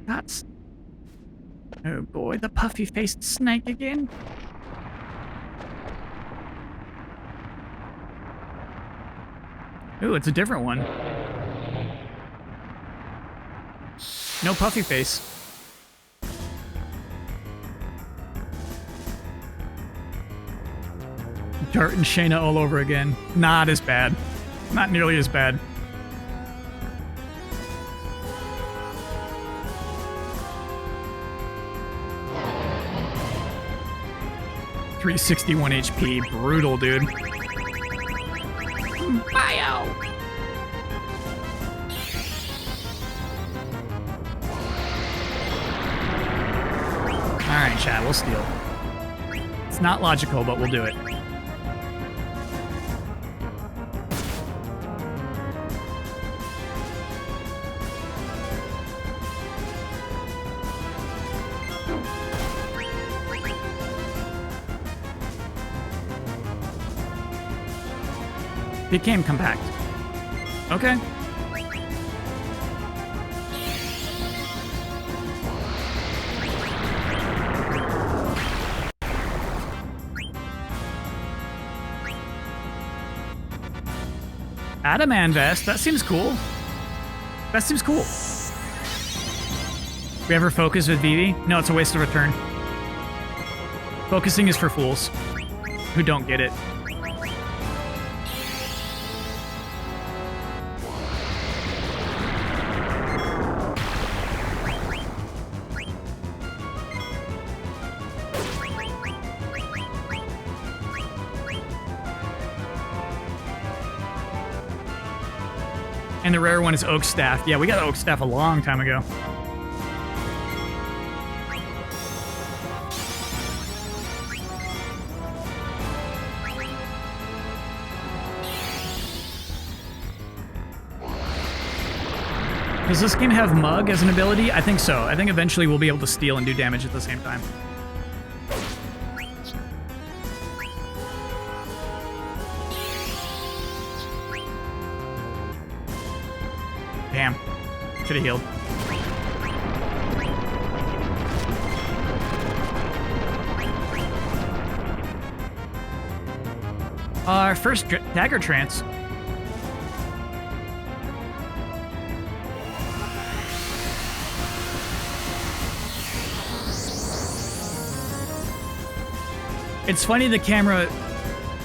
That's... Oh boy, the puffy-faced snake again. Ooh, it's a different one. No puffy face. Dart and Shayna all over again. Not as bad. Not nearly as bad. $361 HP. Brutal, dude. Bio! Alright, chat, we'll steal. It's not logical, but we'll do it. Became compact. Okay. Adaman vest. That seems cool. That seems cool. We ever focus with Vivi? No, it's a waste of a turn. Focusing is for fools who don't get it. And the rare one is Oak Staff. Yeah, we got Oak Staff a long time ago. Does this game have Mug as an ability? I think so. I think eventually we'll be able to steal and do damage at the same time. Damn. Should have healed. Our first dagger trance. It's funny the camera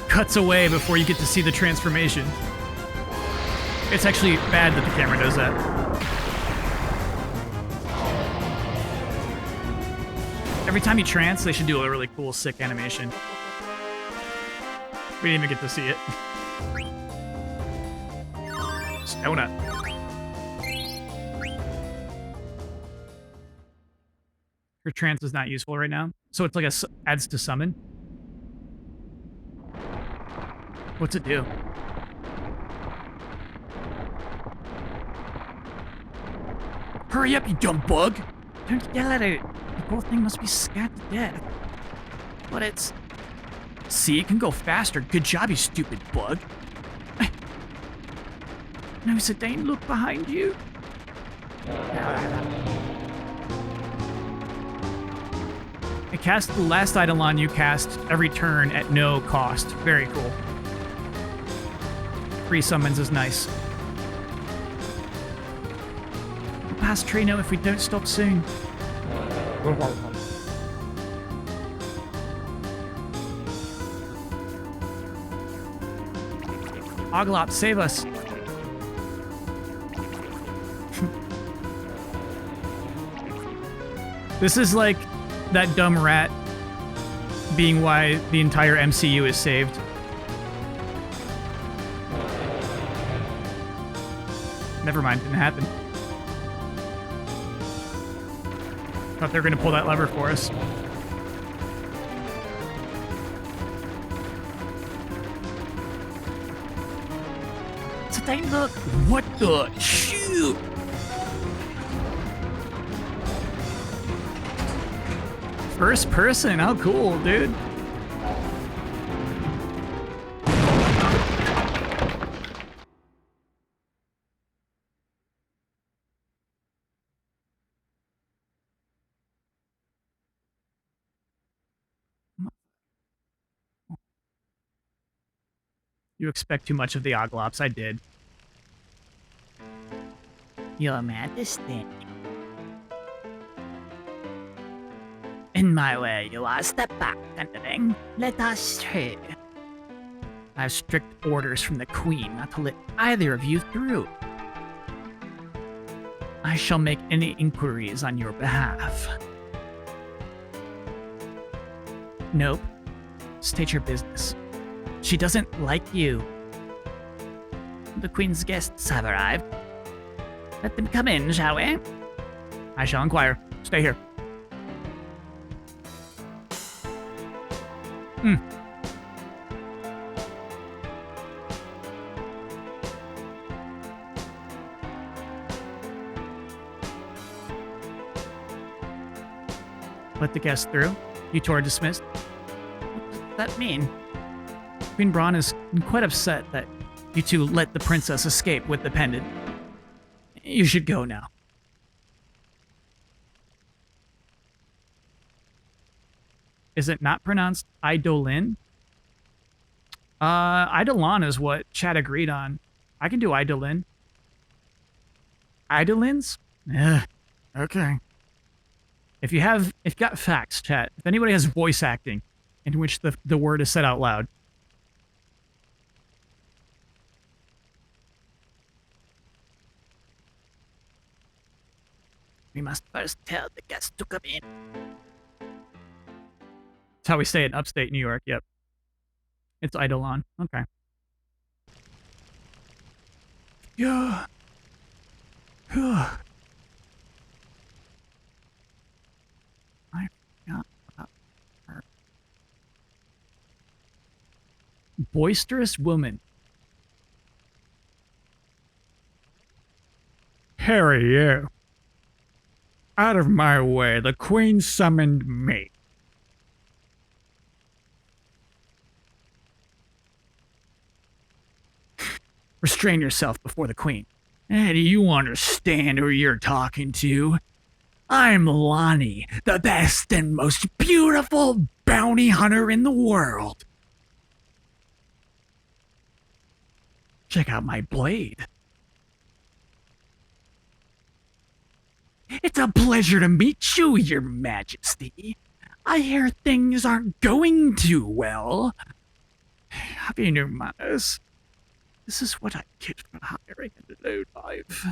cuts away before you get to see the transformation. It's actually bad that the camera does that. Every time you trance, they should do a really cool, sick animation. We didn't even get to see it. Donut. Her trance is not useful right now. So it's like adds to summon. What's it do? Hurry up, you dumb bug! Don't yell at it. The poor thing must be scared to death. But it's... See, it can go faster. Good job, you stupid bug. No, Zidane, look behind you. It casts the last Eidolon you cast every turn at no cost. Very cool. Free summons is nice. We'll pass Trino if we don't stop soon. Oglop, save us. This is like that dumb rat being why the entire MCU is saved. Never mind, didn't happen. Thought they were gonna pull that lever for us. Let's take a look. What the shoot? First person, how cool, dude. You expect too much of the Oglops, I did. Your Majesty. In my way, you are step back, entering. Let us through. I have strict orders from the Queen not to let either of you through. I shall make any inquiries on your behalf. Nope. State your business. She doesn't like you. The Queen's guests have arrived. Let them come in, shall we? I shall inquire. Stay here. Let the guests through. You two are dismissed. What does that mean? Queen Braun is quite upset that you two let the princess escape with the pendant. You should go now. Is it not pronounced Idolin? Eidolon is what Chad agreed on. I can do Idolin. Idolins? Yeah. Okay. If you got facts, chat. If anybody has voice acting in which the word is said out loud. We must first tell the guests to come in. That's how we say it in upstate New York. Yep. It's Eidolon. Okay. Yeah. I forgot about her. Boisterous woman. Harry, you. Out of my way, the Queen summoned me. Restrain yourself before the Queen. Do you understand who you're talking to? I'm Lonnie, the best and most beautiful bounty hunter in the world. Check out my blade. It's a pleasure to meet you, Your Majesty. I hear things aren't going too well. Have you no manners? This is what I get for hiring a lowlife.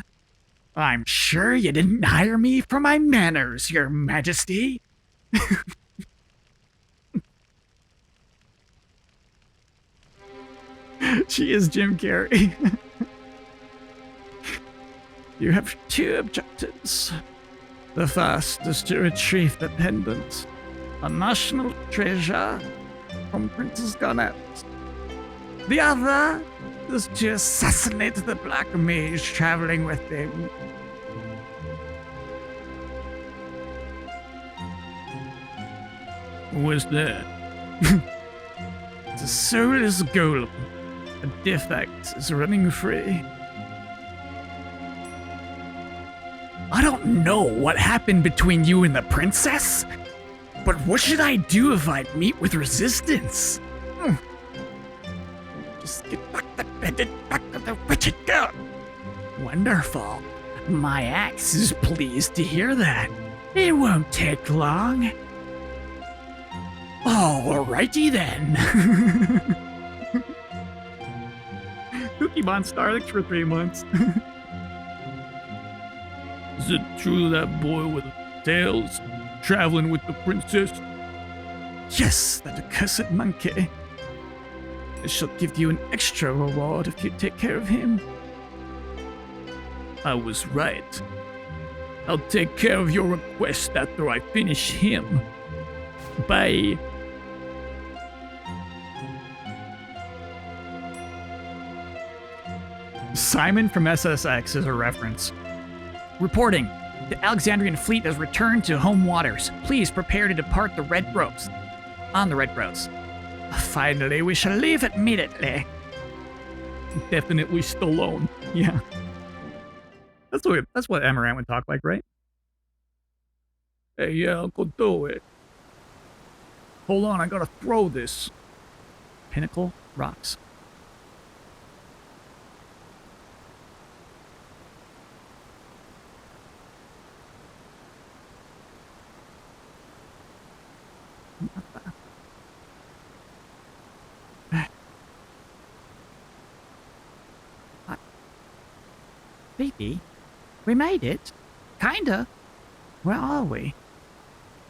I'm sure you didn't hire me for my manners, Your Majesty. She is Jim Carrey. You have two objectives. The first is to retrieve the pendant, a national treasure from Princess Garnet. The other is to assassinate the black mage traveling with him. What's that? The soulless golem. A defect is running free. I don't know what happened between you and the princess, but what should I do if I meet with resistance? Just get back the pendant back to the wretched girl. Wonderful. My axe is pleased to hear that. It won't take long. Alrighty then. Pokemon Starlix for 3 months. Is it true that boy with the tails traveling with the princess? Yes, that accursed monkey. I shall give you an extra reward if you take care of him. I was right. I'll take care of your request after I finish him. Bye. Simon from SSX is a reference. Reporting. The Alexandrian fleet has returned to home waters. Please prepare to depart the Red Rose. On the Red Rose. Finally, we shall leave immediately. Definitely Stallone. Yeah. That's what Amaranth would talk like, right? Hey, yeah, Uncle, do it. Hold on, I gotta throw this. Pinnacle rocks. Vivi, we made it. Kinda. Where are we?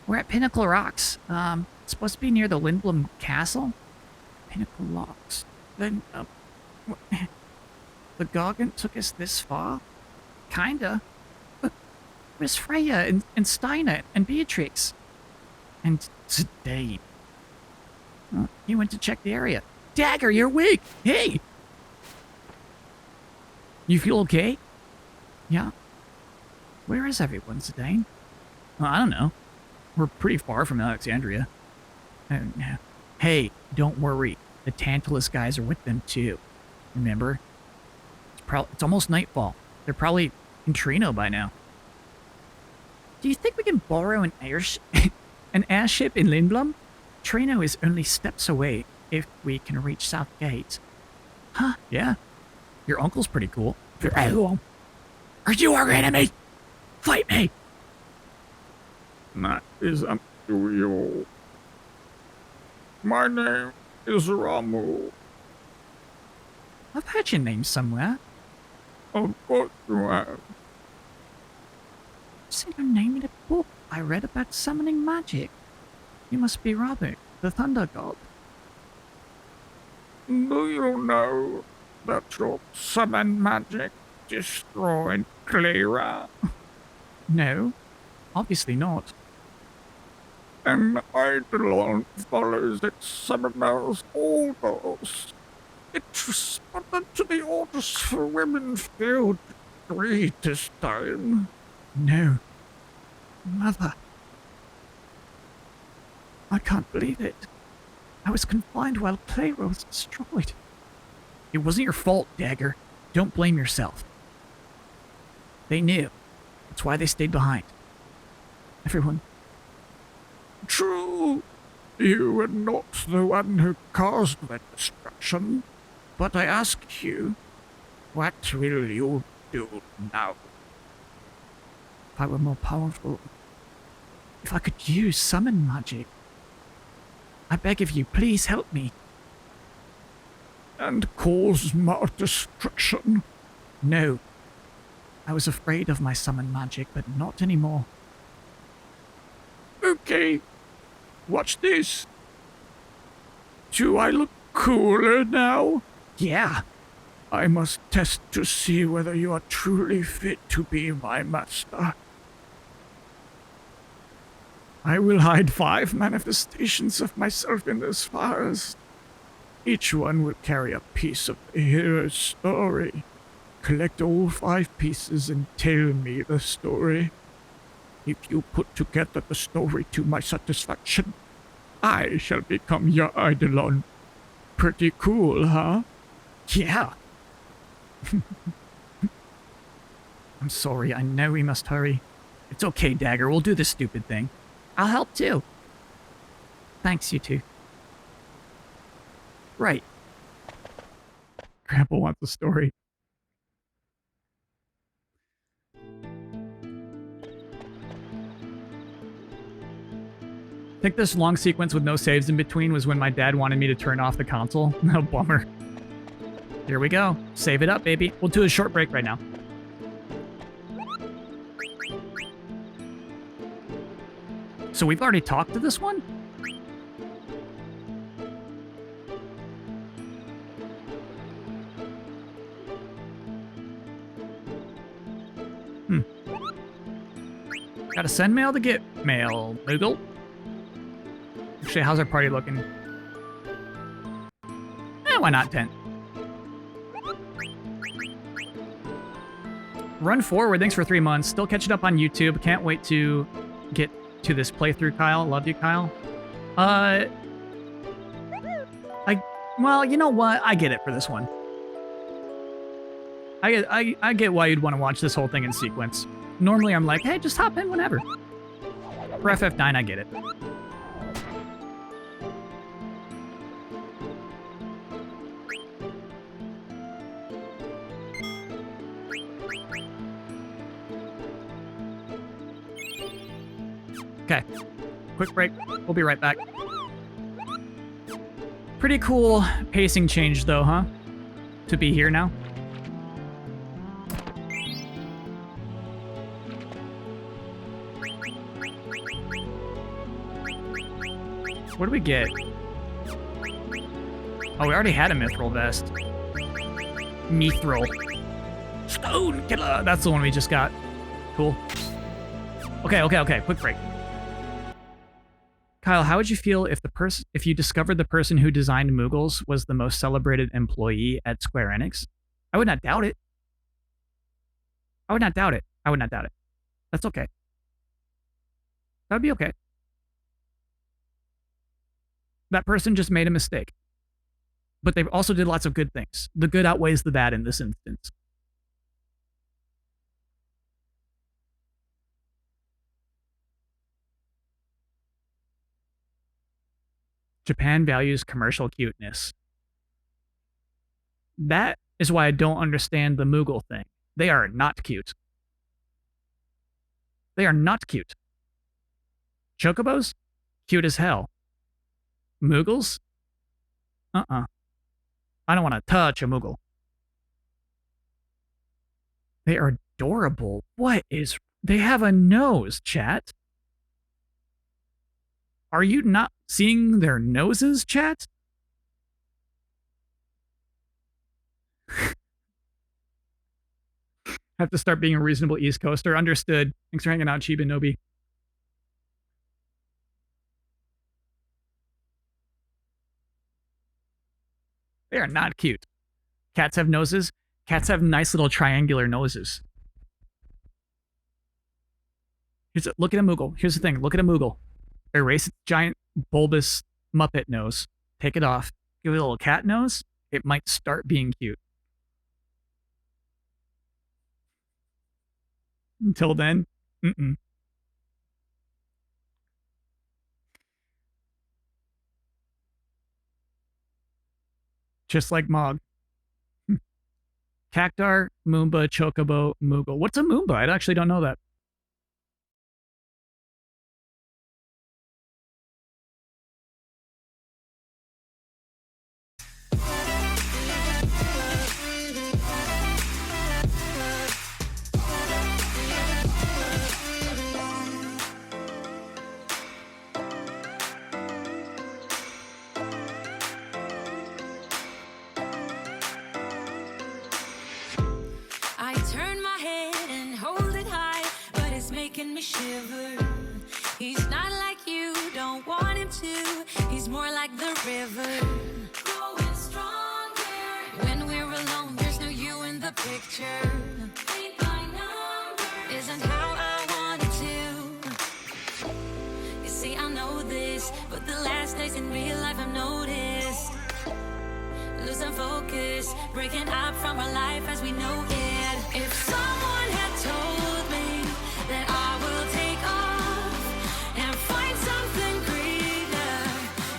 We're at Pinnacle Rocks. It's supposed to be near the Lindblum Castle. Pinnacle Rocks. Then, the Gargant took us this far? Kinda. But where's Freya and Steiner and Beatrix? And Zidane. Oh, he went to check the area. Dagger, you're weak! Hey! You feel okay? Yeah. Where is everyone, Zidane? Well, I don't know. We're pretty far from Alexandria. Hey, don't worry. The Tantalus guys are with them too. Remember? It's almost nightfall. They're probably in Trino by now. Do you think we can borrow an airship in Lindblum? Trino is only steps away if we can reach South Gate. Huh? Yeah. Your uncle's pretty cool. Are you our enemy? Fight me! That is up to you. My name is Ramu. I've heard your name somewhere. Of course you have. I've seen your name in a book I read about summoning magic. You must be Ramu, the Thunder God. Do you know that your summon magic destroyed Cleyra? No, obviously not. An eidolon follows its summoner's orders. It responded to the orders for women failed to agree this time. No. Mother. I can't believe it. I was confined while Cleyra was destroyed. It wasn't your fault, Dagger. Don't blame yourself. They knew. That's why they stayed behind. Everyone. True. You were not the one who caused the destruction. But I ask you, what will you do now? If I were more powerful, if I could use summon magic, I beg of you, please help me. And cause more destruction? No. I was afraid of my summon magic, but not anymore. Okay. Watch this. Do I look cooler now? Yeah. I must test to see whether you are truly fit to be my master. I will hide 5 manifestations of myself in this forest. Each one will carry a piece of the hero's story. Collect all 5 pieces and tell me the story. If you put together the story to my satisfaction, I shall become your eidolon. Pretty cool, huh? Yeah. I'm sorry, I know we must hurry. It's okay, Dagger, we'll do this stupid thing. I'll help too. Thanks, you two. Right. Grandpa wants a story. I think this long sequence with no saves in between was when my dad wanted me to turn off the console. No bummer. Here we go. Save it up, baby. We'll do a short break right now. So we've already talked to this one? Gotta send mail to get mail, Moogle. Actually, how's our party looking? Why not 10? Run Forward, thanks for 3 months. Still catching up on YouTube. Can't wait to get to this playthrough, Kyle. Love you, Kyle. Well, you know what? I get it for this one. I get why you'd want to watch this whole thing in sequence. Normally I'm like, hey, just hop in whenever. For FF9, I get it. Okay, quick break. We'll be right back. Pretty cool pacing change though, huh? To be here now. What do we get? Oh, we already had a mithril vest. Mithril. Stone killer. That's the one we just got. Cool. Okay. Quick break. Kyle, how would you feel if you discovered the person who designed Moogles was the most celebrated employee at Square Enix? I would not doubt it. I would not doubt it. That's okay. That would be okay. That person just made a mistake. But they also did lots of good things. The good outweighs the bad in this instance. Japan values commercial cuteness. That is why I don't understand the Moogle thing. They are not cute. They are not cute. Chocobos? Cute as hell. Moogles? I don't want to touch a Moogle. They are adorable. They have a nose, chat. Are you not seeing their noses, chat? Have to start being a reasonable East Coaster. Understood. Thanks for hanging out, Chiba Nobi. They are not cute. Cats have noses. Cats have nice little triangular noses. Look at a Moogle. Here's the thing. Look at a Moogle. Erase its giant, bulbous Muppet nose. Take it off. Give it a little cat nose. It might start being cute. Until then, Just like Mog. Cactuar, Moomba, Chocobo, Moogle. What's a Moomba? I actually don't know that. I turn my head and hold it high, but it's making me shiver. He's not like you, don't want him to. He's more like the river, growing stronger. When we're alone, there's no you in the picture. Ain't my number, isn't how I wanted to. You see, I know this, but the last days in real life I've noticed. Losing focus, breaking up from our life as we know it. If someone had told me that I will take off and find something greener,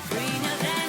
greener than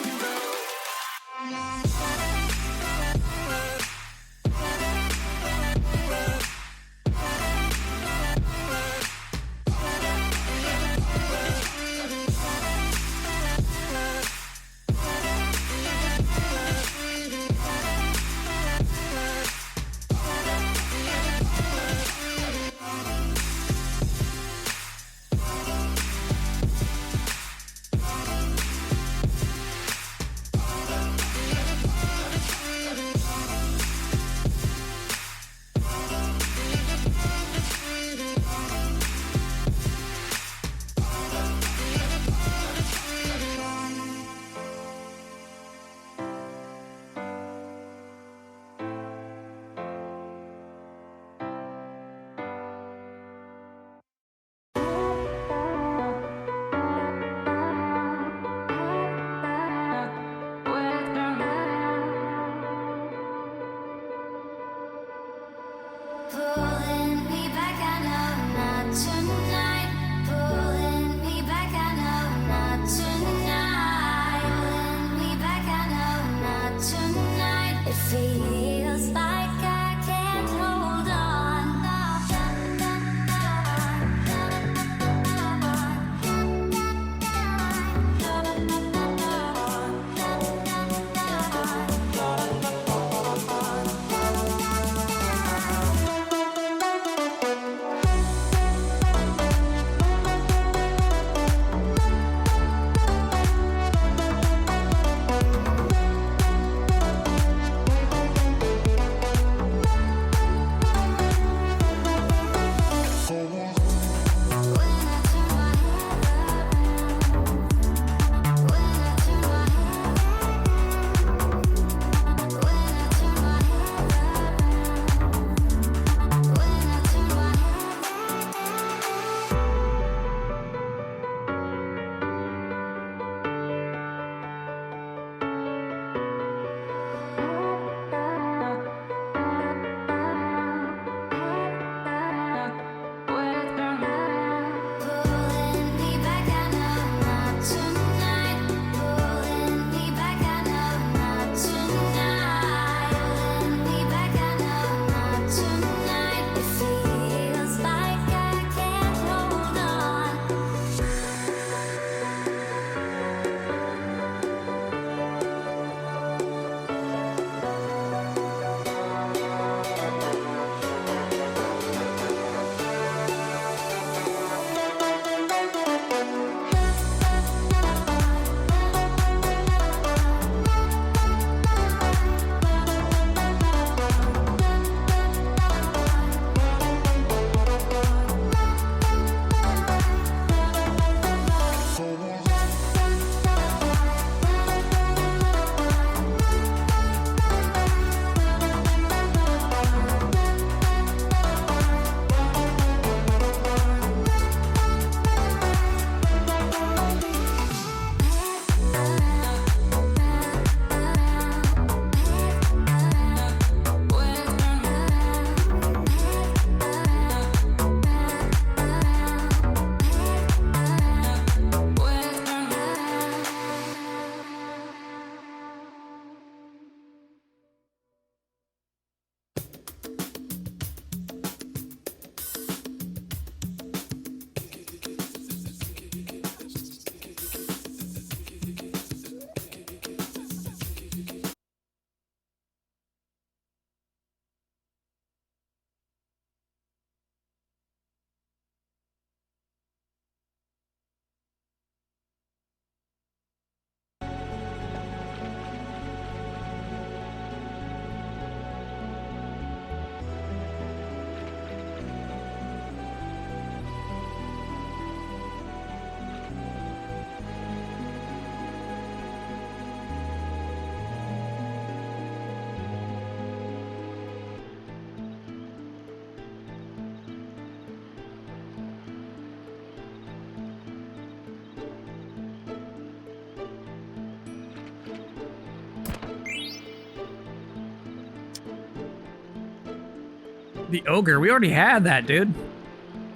The ogre. We already had that, dude.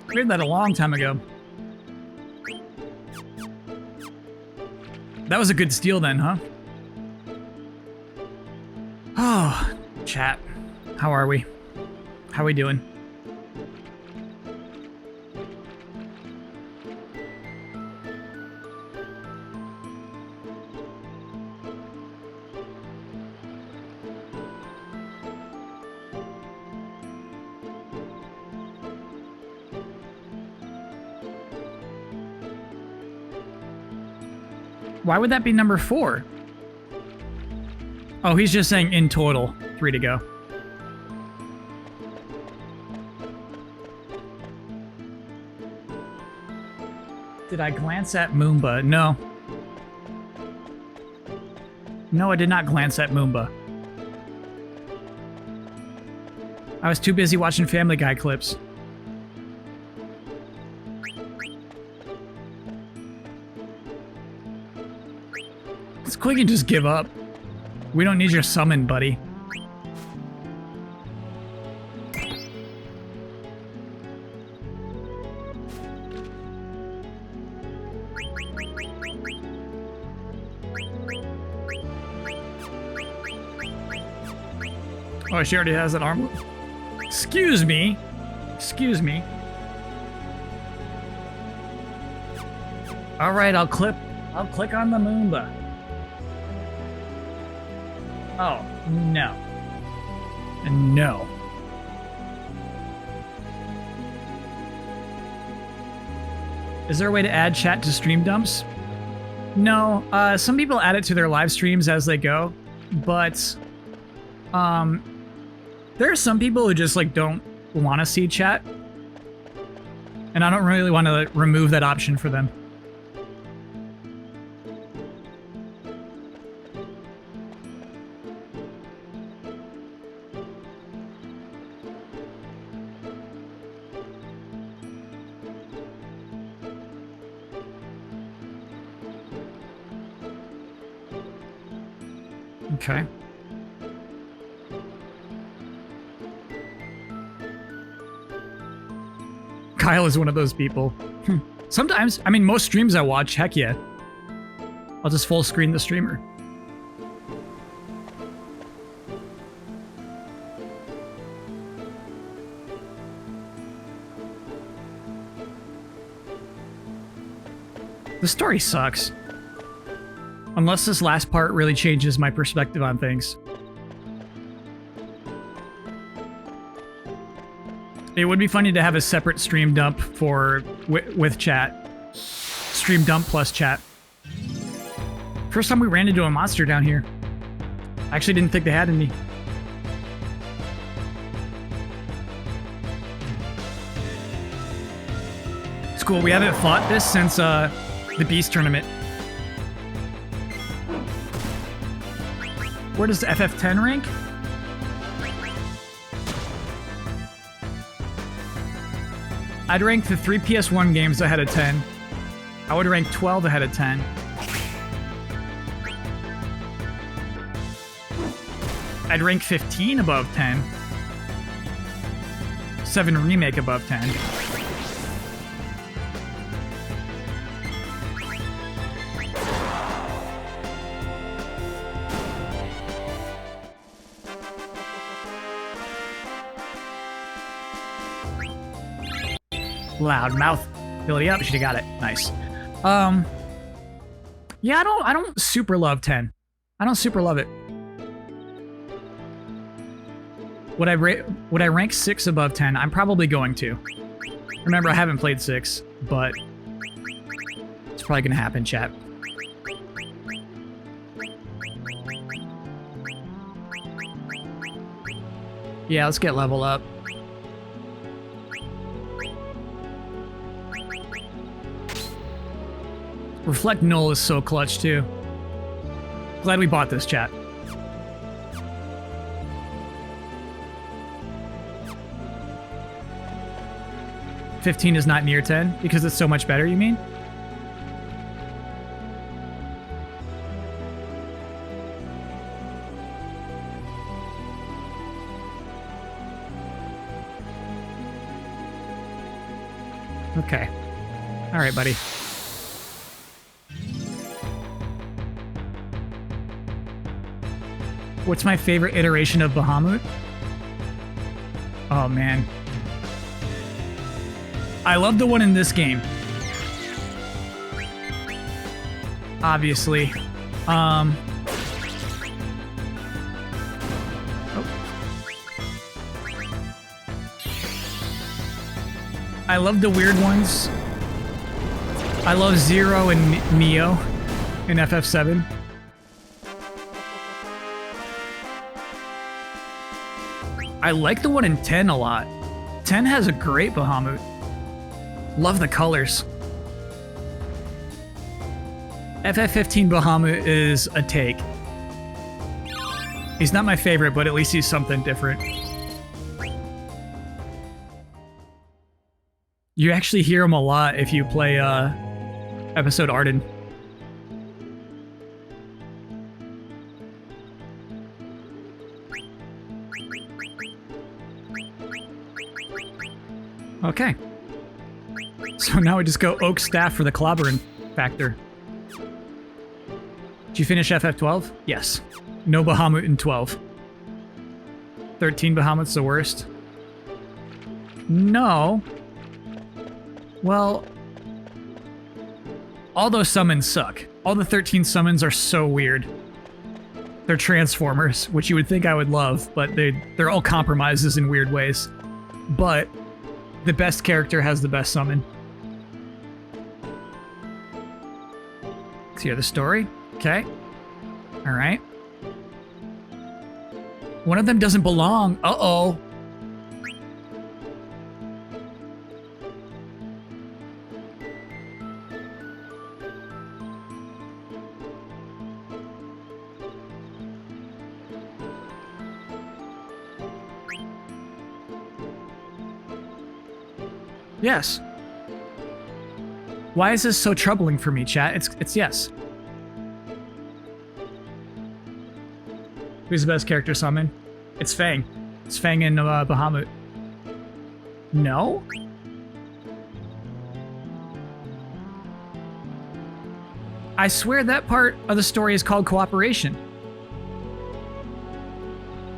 We had that a long time ago. That was a good steal then, huh? Oh, chat. How are we? How we doing? Why would that be number 4? Oh, he's just saying in total, 3 to go. Did I glance at Moomba? No. No, I did not glance at Moomba. I was too busy watching Family Guy clips. Let's quick and just give up. We don't need your summon, buddy. Oh, she already has an arm. Excuse me. Excuse me. All right, I'll click on the Moomba. Oh, no. No. Is there a way to add chat to stream dumps? No, some people add it to their live streams as they go, but there are some people who just like don't want to see chat, and I don't really want to remove that option for them. Okay. Kyle is one of those people. Sometimes, I mean, most streams I watch, heck yeah. I'll just full screen the streamer. The story sucks. Unless this last part really changes my perspective on things. It would be funny to have a separate stream dump for with chat. Stream dump plus chat. First time we ran into a monster down here. I actually didn't think they had any. It's cool. We haven't fought this since the Beast tournament. Where does FF10 rank? I'd rank the 3 PS1 games ahead of 10. I would rank 12 ahead of 10. I'd rank 15 above 10. 7 Remake above 10. Loudmouth. Ability up. She got it. Nice. Yeah, I don't super love 10. I don't super love it. Would I rank 6 above 10? I'm probably going to. Remember, I haven't played 6, but it's probably gonna happen, chat. Yeah, let's get level up. Reflect Null is so clutch, too. Glad we bought this, chat. $15 is not near 10 because it's so much better, you mean? Okay. All right, buddy. What's my favorite iteration of Bahamut? Oh, man. I love the one in this game. Obviously. Oh. I love the weird ones. I love Zero and Neo in FF7. I like the one in 10 a lot. 10 has a great Bahamut. Love the colors. FF15 Bahamut is a take. He's not my favorite, but at least he's something different. You actually hear him a lot if you play episode Arden. Okay. So now we just go Oak Staff for the clobbering factor. Did you finish FF12? Yes. No Bahamut in 12. 13 Bahamut's the worst? No. Well, all those summons suck. All the 13 summons are so weird. They're Transformers, which you would think I would love, but they're all compromises in weird ways. But the best character has the best summon. Let's hear the story. Okay. All right. One of them doesn't belong. Uh-oh. Yes. Why is this so troubling for me, chat? It's yes. Who's the best character summon? It's Fang. It's Fang and Bahamut. No? I swear that part of the story is called cooperation.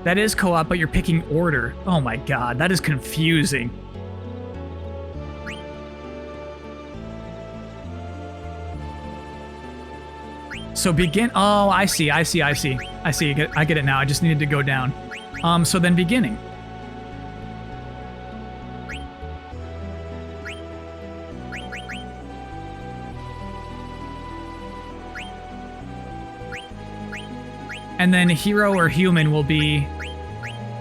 That is co-op, but you're picking order. Oh my god, that is confusing. So begin. Oh, I see. I get it now. I just needed to go down. So then beginning. And then hero or human will be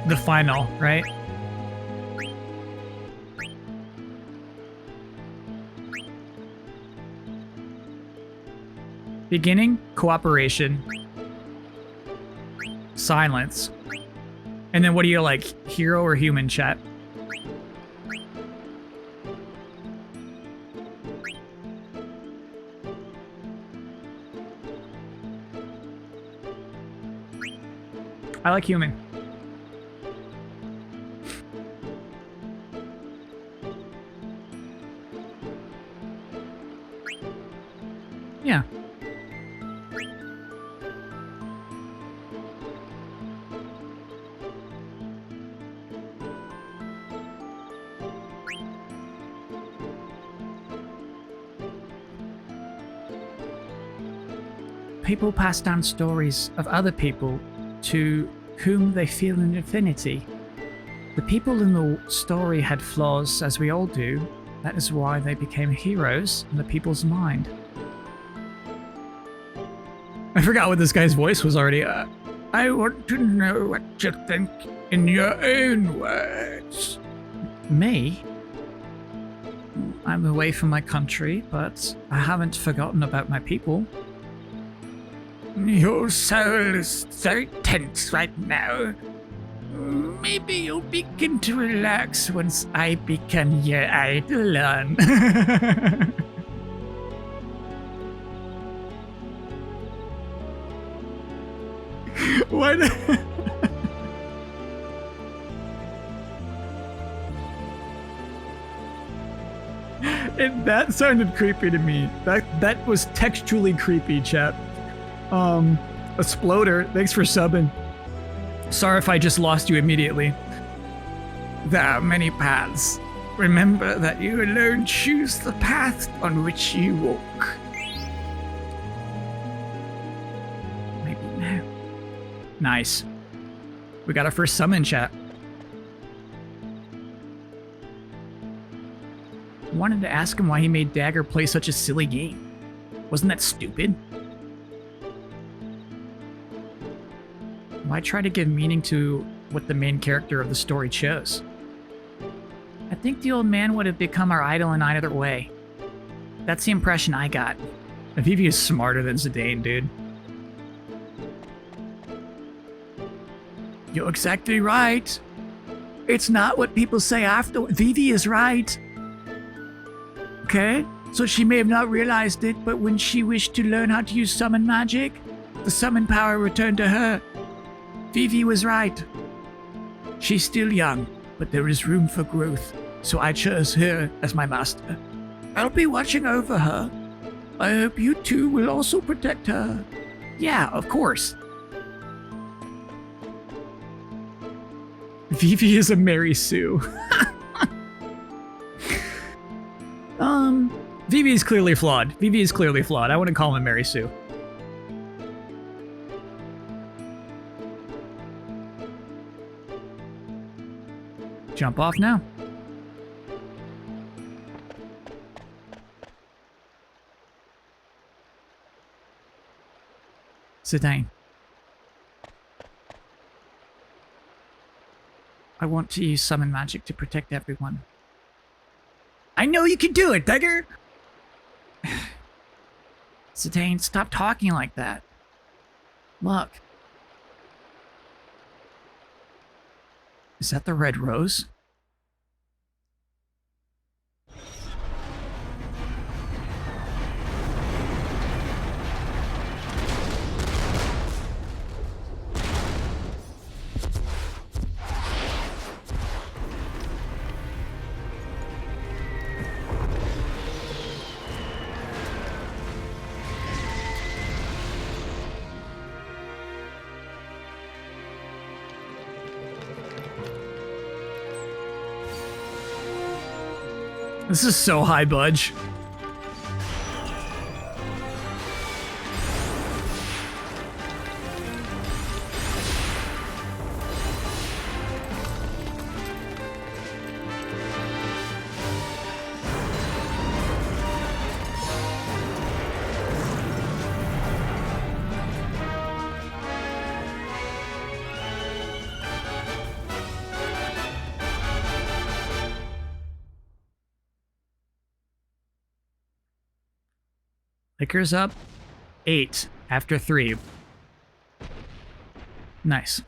the final, right? Beginning, cooperation, silence. And then what do you like, hero or human, chat? I like human. Yeah. People pass down stories of other people to whom they feel an affinity. The people in the story had flaws, as we all do. That is why they became heroes in the people's mind. I forgot what this guy's voice was already. I want to know what you think in your own words. Me? I'm away from my country, but I haven't forgotten about my people. Your soul is so tense right now. Maybe you'll begin to relax once I become your eidolon. What? That sounded creepy to me. That was textually creepy, chat. Exploder, thanks for subbing. Sorry if I just lost you immediately. There are many paths. Remember that you alone choose the path on which you walk. Maybe now. Nice. We got our first summon, chat. Wanted to ask him why he made Dagger play such a silly game. Wasn't that stupid? Why try to give meaning to what the main character of the story chose? I think the old man would have become our idol in either way. That's the impression I got. Vivi is smarter than Zidane, dude. You're exactly right. It's not what people say after. Vivi is right. Okay? So she may have not realized it, but when she wished to learn how to use summon magic, the summon power returned to her. Vivi was right. She's still young, but there is room for growth, so I chose her as my master. I'll be watching over her. I hope you two will also protect her. Yeah, of course. Vivi is a Mary Sue. Vivi is clearly flawed. Vivi is clearly flawed. I wouldn't call him a Mary Sue. Jump off now. Zidane. I want to use summon magic to protect everyone. I know you can do it, Dagger! Zidane, stop talking like that. Look. Is that the red rose? This is so high budge. Liquor's up. 8 after 3. Nice.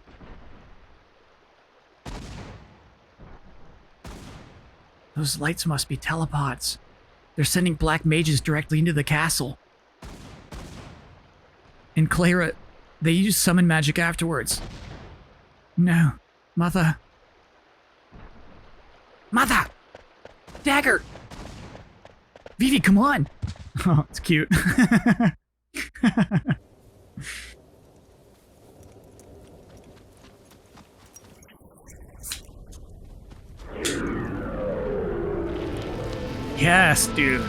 Those lights must be telepods. They're sending black mages directly into the castle. In Cleyra, they use summon magic afterwards. No. Mother. Mother! Dagger! Vivi, come on! Oh, it's cute. Yes, dude.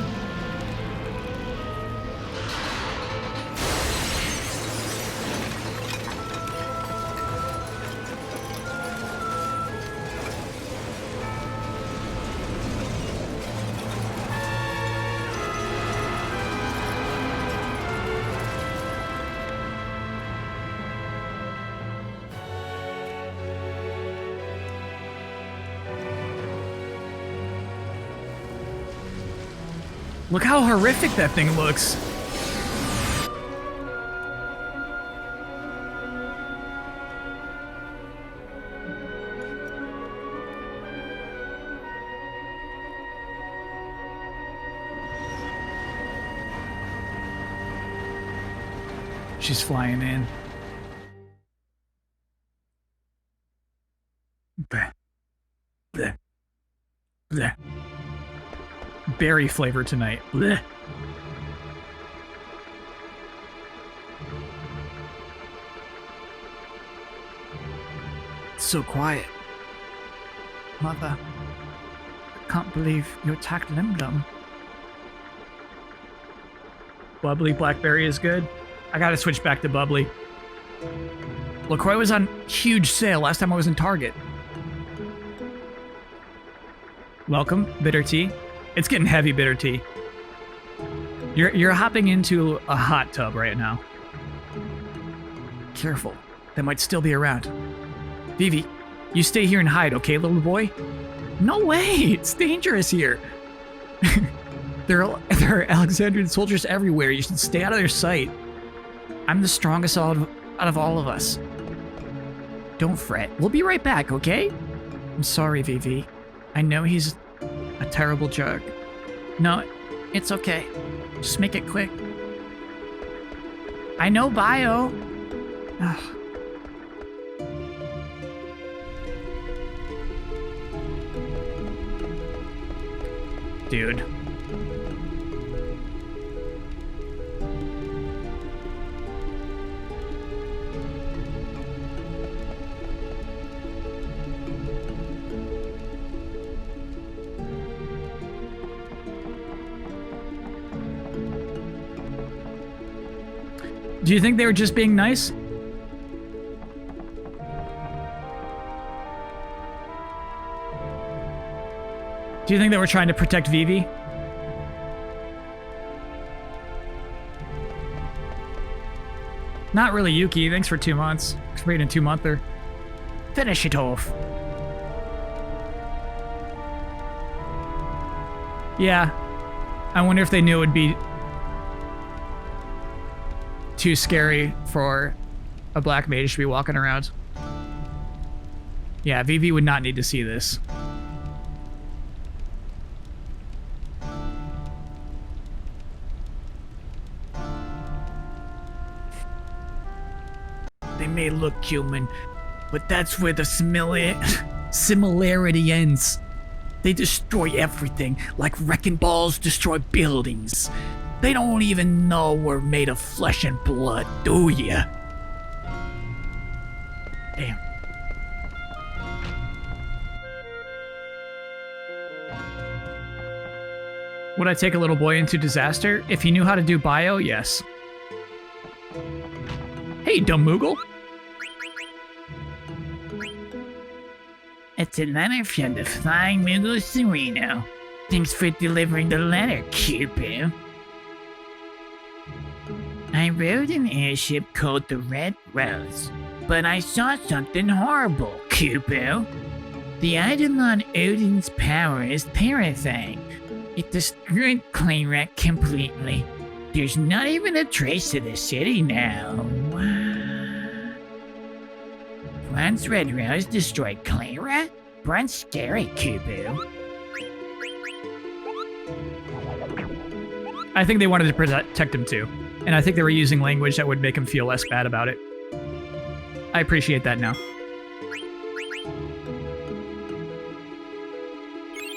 Look how horrific that thing looks. She's flying in. Bleh. Bleh. Bleh. berry flavor tonight. Blech. It's so quiet. Mother, I can't believe you attacked Lindblum. Bubbly blackberry is good. I gotta switch back to bubbly. LaCroix was on huge sale last time I was in Target. Welcome, bitter tea. It's getting heavy, bitter tea. You're hopping into a hot tub right now. Careful, they might still be around. Vivi, you stay here and hide, okay, little boy? No way, it's dangerous here. There are Alexandrian soldiers everywhere. You should stay out of their sight. I'm the strongest out of all of us. Don't fret. We'll be right back, okay? I'm sorry, Vivi. I know he's a terrible jerk. No, it's okay. Just make it quick. I know bio. Ugh. Dude. Do you think they were just being nice? Do you think they were trying to protect Vivi? Not really, Yuki. Thanks for 2 months. Creating a 2-monther. Finish it off. Yeah. I wonder if they knew it would be too scary for a black mage to be walking around. Yeah, Vivi would not need to see this. They may look human, but that's where the similarity ends. They destroy everything, like wrecking balls destroy buildings. They don't even know we're made of flesh and blood, do ya? Damn. Would I take a little boy into disaster? If he knew how to do bio, yes. Hey, dumb Moogle. It's a letter from the flying Moogle Sereno. Thanks for delivering the letter, Cupo. I rode an airship called the Red Rose, but I saw something horrible, Cupo. The Eidolon Odin's power is terrifying. It destroyed Cleyra completely. There's not even a trace of the city now. Once Red Rose destroyed Cleyra? Brun's scary, Cupo. I think they wanted to protect him too. And I think they were using language that would make him feel less bad about it. I appreciate that now.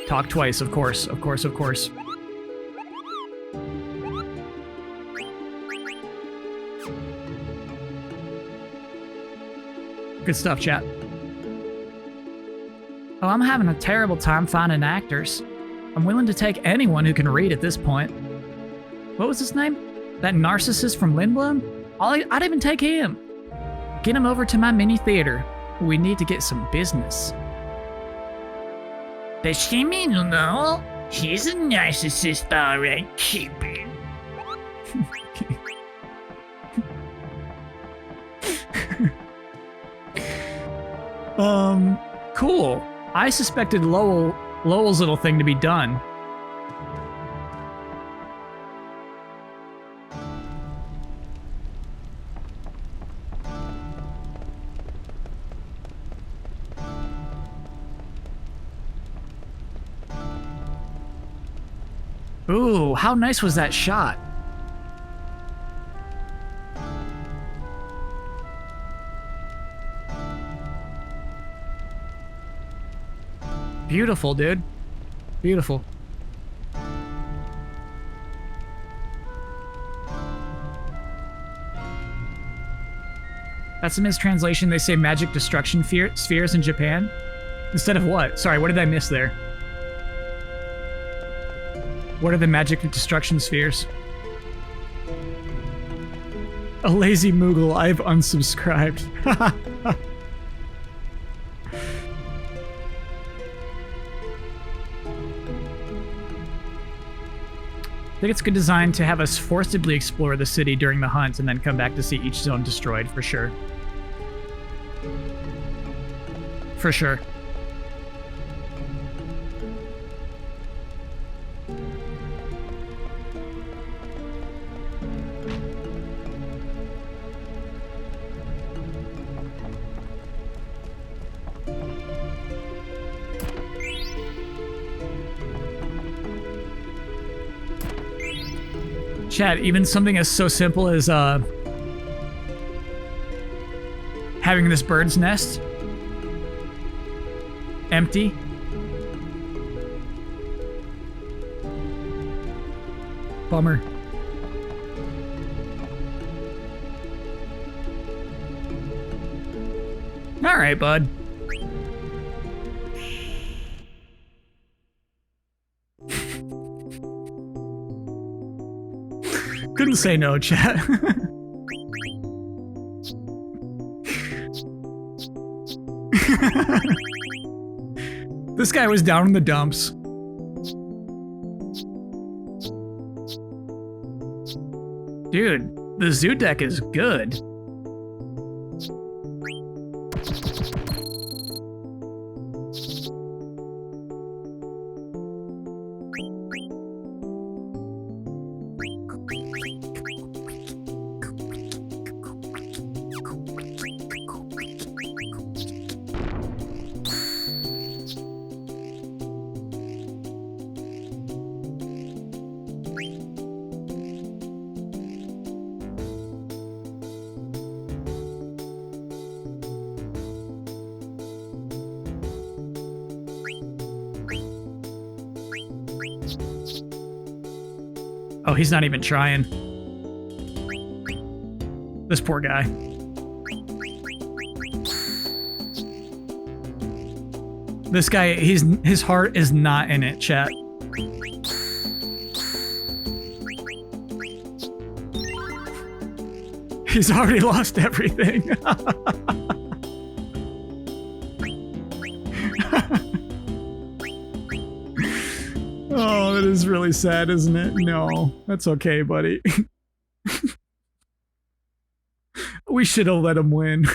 Talk twice, of course, of course, of course. Good stuff, chat. Oh, I'm having a terrible time finding actors. I'm willing to take anyone who can read at this point. What was his name? That narcissist from Lindblum? I'd even take him. Get him over to my mini theater. We need to get some business. Does she mean Lowell? He's a narcissist, alright, Cupid. Cool. I suspected Lowell's little thing to be done. Ooh, how nice was that shot? Beautiful, dude. Beautiful. That's a mistranslation. They say magic destruction spheres in Japan. Instead of what? Sorry, what did I miss there? What are the magic destruction spheres? A lazy Moogle, I've unsubscribed. I think it's good design to have us forcibly explore the city during the hunt and then come back to see each zone destroyed, for sure. For sure. Chat, even something as so simple as having this bird's nest empty. Bummer. All right, bud. Couldn't say no, chat. This guy was down in the dumps. Dude, the zoo deck is good. Oh, he's not even trying. This poor guy. This guy, his heart is not in it, chat. He's already lost everything. Oh, that is really sad, isn't it? No, that's okay, buddy. We should have let him win.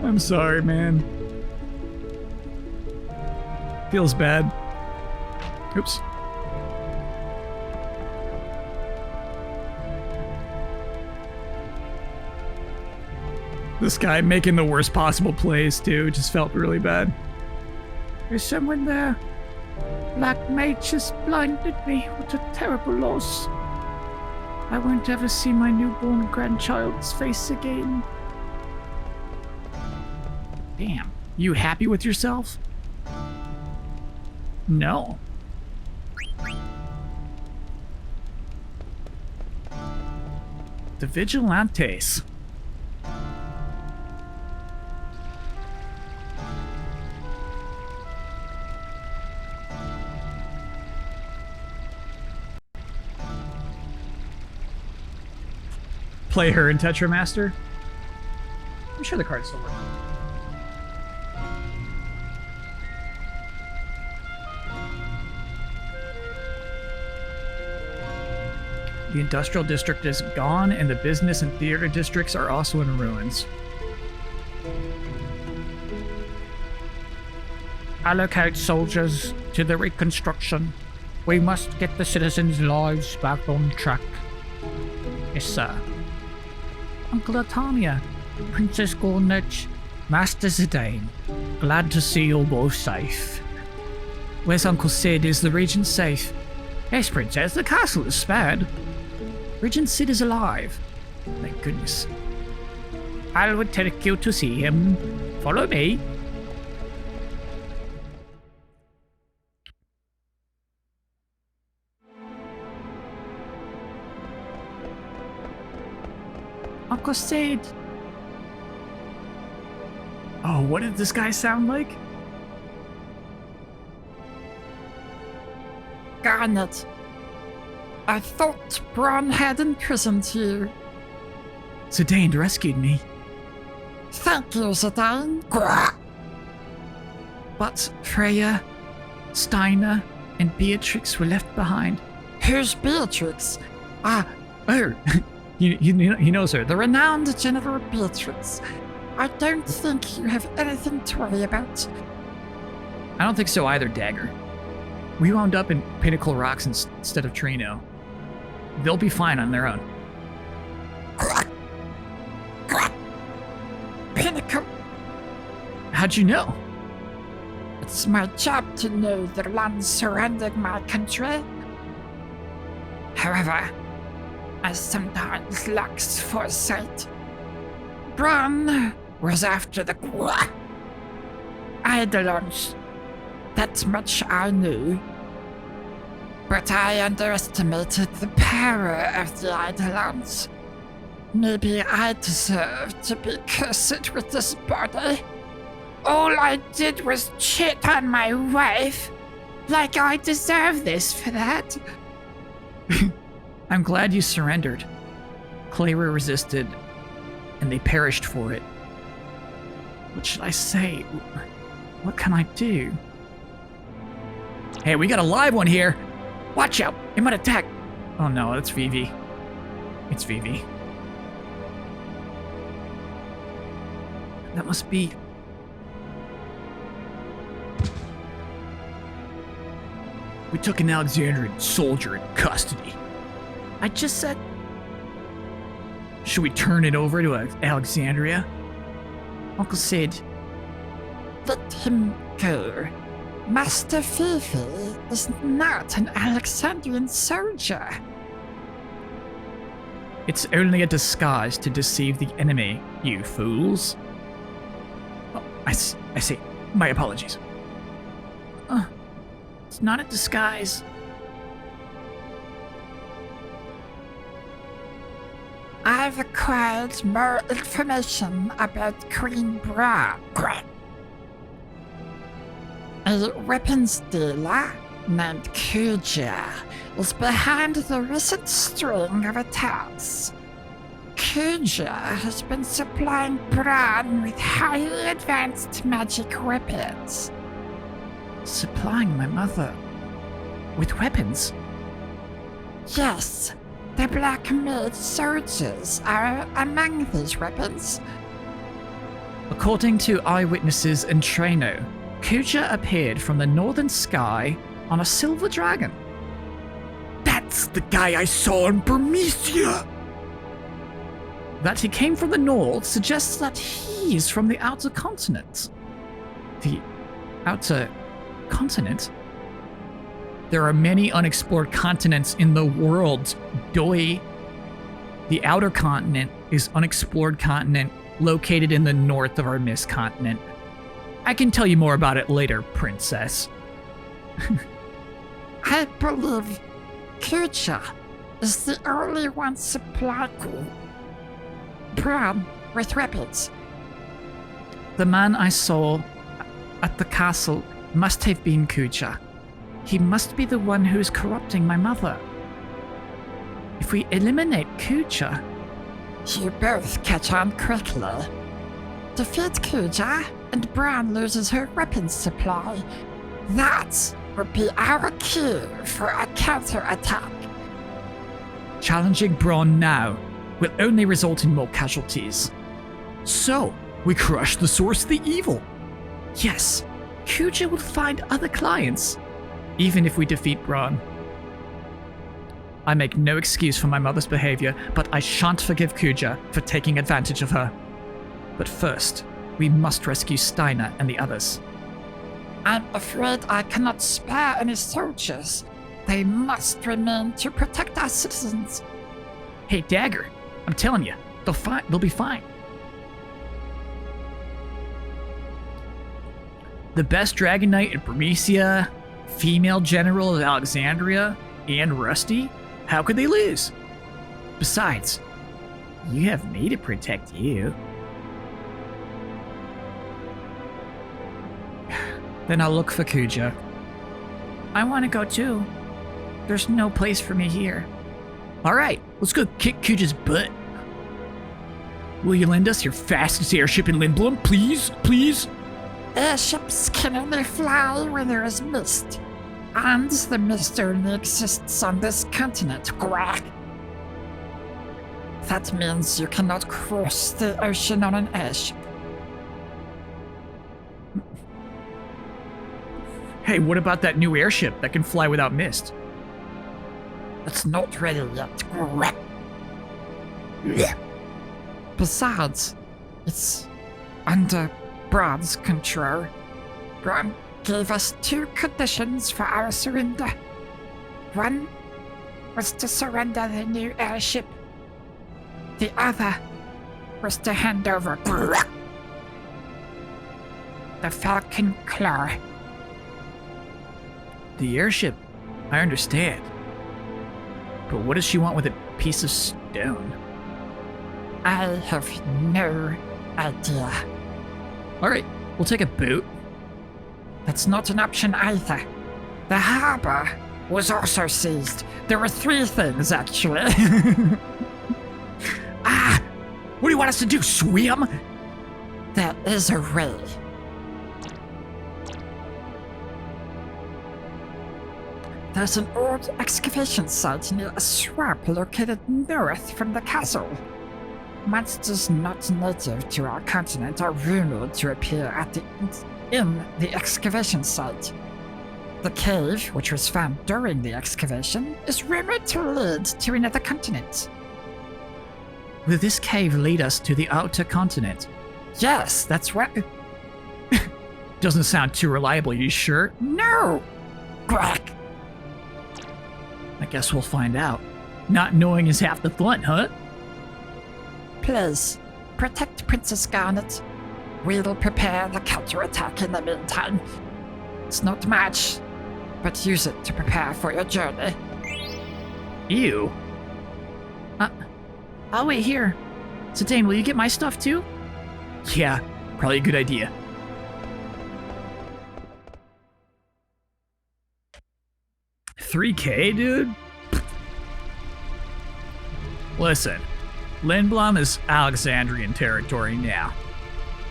I'm sorry, man. Feels bad. Oops. This guy making the worst possible plays, too. Just felt really bad. Is someone there? Black Mage just blinded me. What a terrible loss. I won't ever see my newborn grandchild's face again. Damn. You happy with yourself? No. The Vigilantes. Play her in Tetramaster? I'm sure the card's still working. The industrial district is gone, and the business and theater districts are also in ruins. Allocate soldiers to the reconstruction. We must get the citizens' lives back on track. Yes, sir. Uncle Atania, Princess Garnet, Master Zidane. Glad to see you're both safe. Where's Uncle Sid? Is the Regent safe? Yes, Princess, the castle is spared. Regent Sid is alive. Thank goodness. I will take you to see him. Follow me. Uncle Sid. Oh, what did this guy sound like? Garnet, I thought Braun had imprisoned you. Zidane rescued me. Thank you, Zidane. But Freya, Steiner, and Beatrix were left behind. Who's Beatrix? He knows her. The renowned General Beatrix. I don't think you have anything to worry about. I don't think so either, Dagger. We wound up in Pinnacle Rocks instead of Trino. They'll be fine on their own. Pinnacle. How'd you know? It's my job to know the land surrounding my country. However, I sometimes lack foresight. Braun was after the Eidolons. That much I knew. But I underestimated the power of the Eidolons. Maybe I deserve to be cursed with this body. All I did was cheat on my wife. Like I deserve this for that. I'm glad you surrendered. Cleyra resisted, and they perished for it. What should I say? What can I do? Hey, we got a live one here! Watch out! It might attack! Oh no, it's Vivi. It's Vivi. That must be... We took an Alexandrian soldier in custody. I just said... Should we turn it over to Alexandria? Uncle Sid. Let him go. Master Vivi is not an Alexandrian soldier. It's only a disguise to deceive the enemy, you fools. Oh, I see. My apologies. It's not a disguise. I've acquired more information about Queen Bra. A weapons dealer named Cactuar is behind the recent string of attacks. Cactuar has been supplying Braun with highly advanced magic weapons. Supplying my mother with weapons? Yes, the Black Mage soldiers are among these weapons. According to eyewitnesses and Trano, Cactuar appeared from the northern sky on a silver dragon. That's the guy I saw in Bermesia! That he came from the north suggests that he is from the outer continent. The outer continent? There are many unexplored continents in the world, Doi. The outer continent is unexplored continent located in the north of our mist continent. I can tell you more about it later, princess. I believe Cactuar is the only one supplying Braun with weapons. The man I saw at the castle must have been Cactuar. He must be the one who is corrupting my mother. If we eliminate Cactuar... You both catch on quickly. Defeat Cactuar, and Braun loses her weapons supply. That would be our cue for a counterattack. Challenging Braun now will only result in more casualties. So, we crush the source of the evil. Yes, Cactuar will find other clients, even if we defeat Braun. I make no excuse for my mother's behavior, but I shan't forgive Cactuar for taking advantage of her. But first, we must rescue Steiner and the others. I'm afraid I cannot spare any soldiers. They must remain to protect our citizens. Hey, Dagger, I'm telling you, they'll be fine. The best Dragon Knight in Bermesia, female general of Alexandria, and Rusty? How could they lose? Besides, You have me to protect you. Then I'll look for Kuja. I want to go too. There's no place for me here. Alright, let's go kick Kuja's butt. Will you lend us your fastest airship in Lindblum, please? Please? Airships can only fly when there is mist. And the mist only exists on this continent, Quack. That means you cannot cross the ocean on an airship. Hey, what about that new airship that can fly without mist? It's not ready yet, Quack. Besides, it's under Brad's control. Brad gave us 2 conditions for our surrender. One was to surrender the new airship. The other was to hand over the Falcon Claw. The airship, I understand. But what does she want with a piece of stone? I have no idea. Alright, we'll take a boat. That's not an option either. The harbor was also seized. There were 3 things, actually. Ah! What do you want us to do, swim? There is a way. There's an old excavation site near a swamp located north from the castle. Monsters not native to our continent are rumored to appear in the excavation site. The cave, which was found during the excavation, is rumored to lead to another continent. Will this cave lead us to the outer continent? Yes, that's what. Doesn't sound too reliable, you sure? No! Quack! I guess we'll find out. Not knowing is half the fun, huh? Please, protect Princess Garnet. We'll prepare the counterattack in the meantime. It's not much, but use it to prepare for your journey. Ew. I'll wait here. Zidane, will you get my stuff too? Yeah, probably a good idea. $3K, dude? Listen, Lindblum is Alexandrian territory now.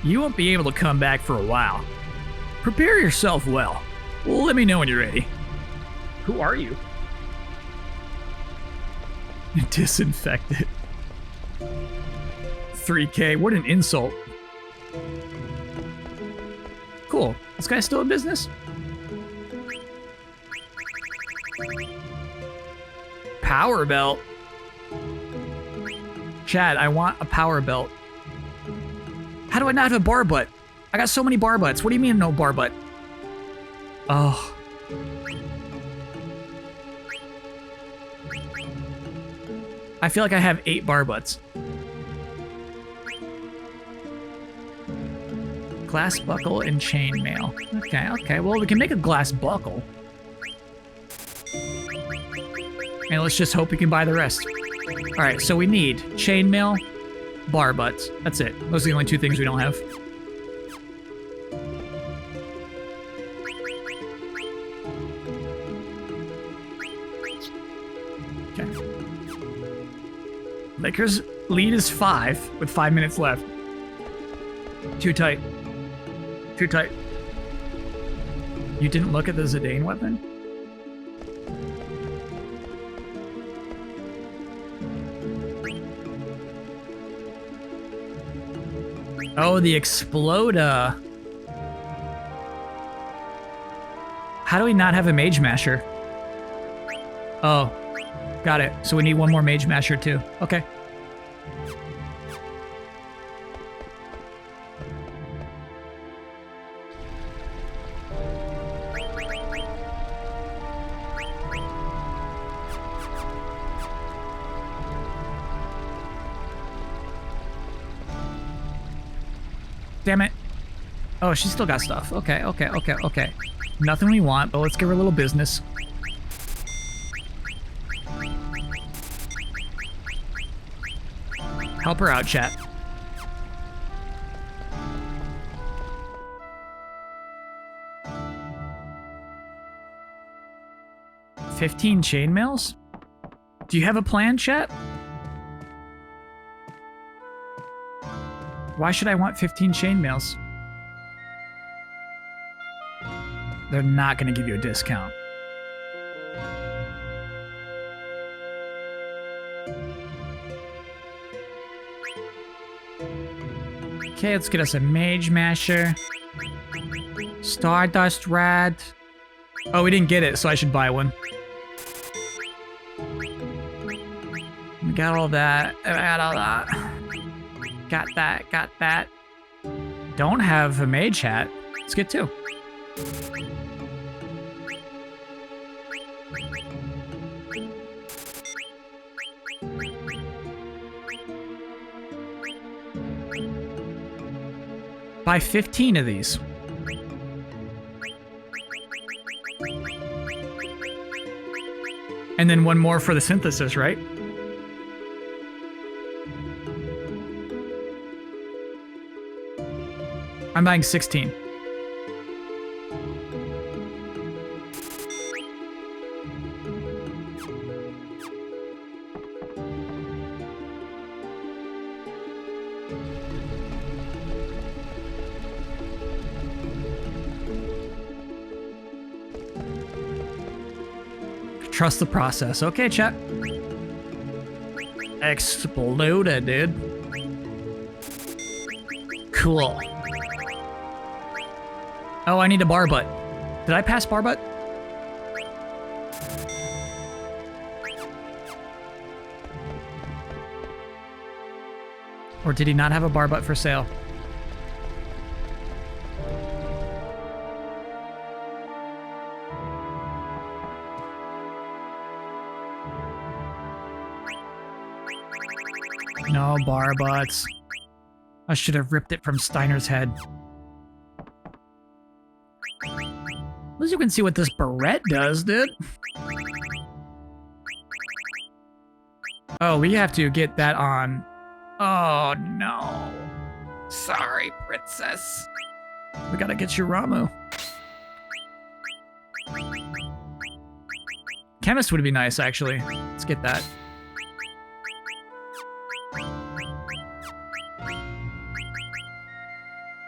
You won't be able to come back for a while. Prepare yourself well. Let me know when you're ready. Who are you? Disinfected. 3K, what an insult. Cool. This guy's still in business? Power belt. Chad, I want a power belt. How do I not have a bar butt? I got so many bar butts. What do you mean no bar butt? Oh. I feel like I have 8 bar butts. Glass buckle and chainmail. Okay, well, we can make a glass buckle. And let's just hope we can buy the rest. Alright, so we need chainmail, bar butts. That's it. Those are the only 2 things we don't have. Okay. Lakers lead is 5 with 5 minutes left. Too tight. Too tight. You didn't look at the Zidane weapon? Oh, the Exploda. How do we not have a Mage Masher? Oh, got it. So we need one more Mage Masher too. Okay. Damn it. Oh, she's still got stuff. Okay. Nothing we want, but let's give her a little business. Help her out, chat. $15 chainmails? Do you have a plan, chat? Why should I want 15 chainmails? They're not going to give you a discount. Okay, let's get us a Mage Masher. Stardust Rad. Oh, we didn't get it, so I should buy one. We got all that. I got all that. Got that, got that. Don't have a Mage Hat. Let's get two. Buy 15 of these. And then one more for the synthesis, right? I'm buying 16. Trust the process. Okay, chat. Exploded, dude. Cool. Oh, I need a bar butt. Did I pass bar butt? Or did he not have a bar butt for sale? No bar butts. I should have ripped it from Steiner's head. At least you can see what this barrette does, dude. Oh, we have to get that on. Oh, no. Sorry, princess. We gotta get you Ramu. Chemist would be nice, actually. Let's get that.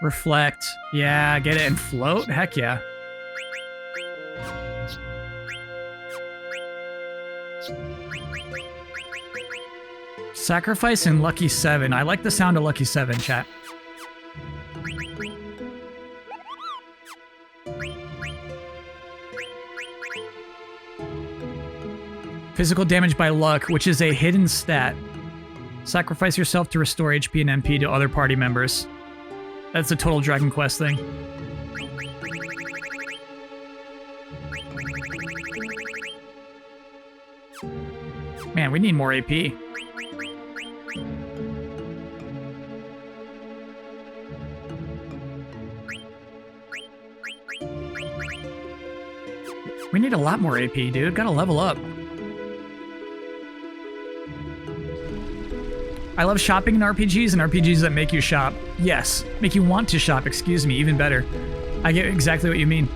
Reflect. Yeah, get it and float? Heck yeah. Sacrifice and Lucky 7. I like the sound of Lucky 7, chat. Physical damage by luck, which is a hidden stat. Sacrifice yourself to restore HP and MP to other party members. That's a total Dragon Quest thing. Man, we need more AP. We need a lot more AP, dude. Gotta level up. I love shopping in RPGs and RPGs that make you shop. Yes, make you want to shop, excuse me, even better. I get exactly what you mean.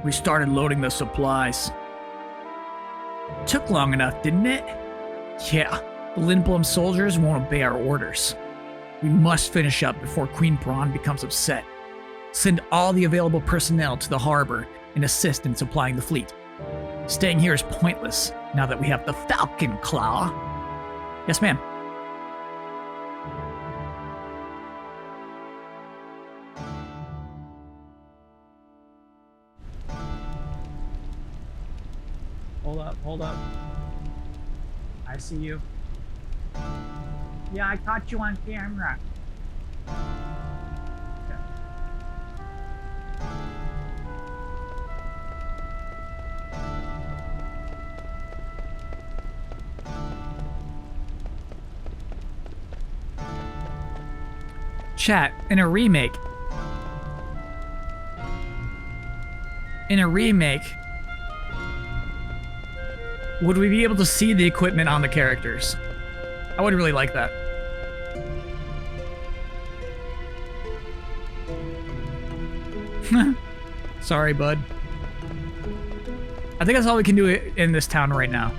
We started loading the supplies. Took long enough, didn't it? Yeah, the Lindblum soldiers won't obey our orders. We must finish up before Queen Braun becomes upset. Send all the available personnel to the harbor and assist in supplying the fleet. Staying here is pointless now that we have the Falcon Claw. Yes, ma'am. Hold up. I see you. Yeah, I caught you on camera. Okay. Chat, in a remake, would we be able to see the equipment on the characters? I would really like that. Sorry, bud. I think that's all we can do in this town right now.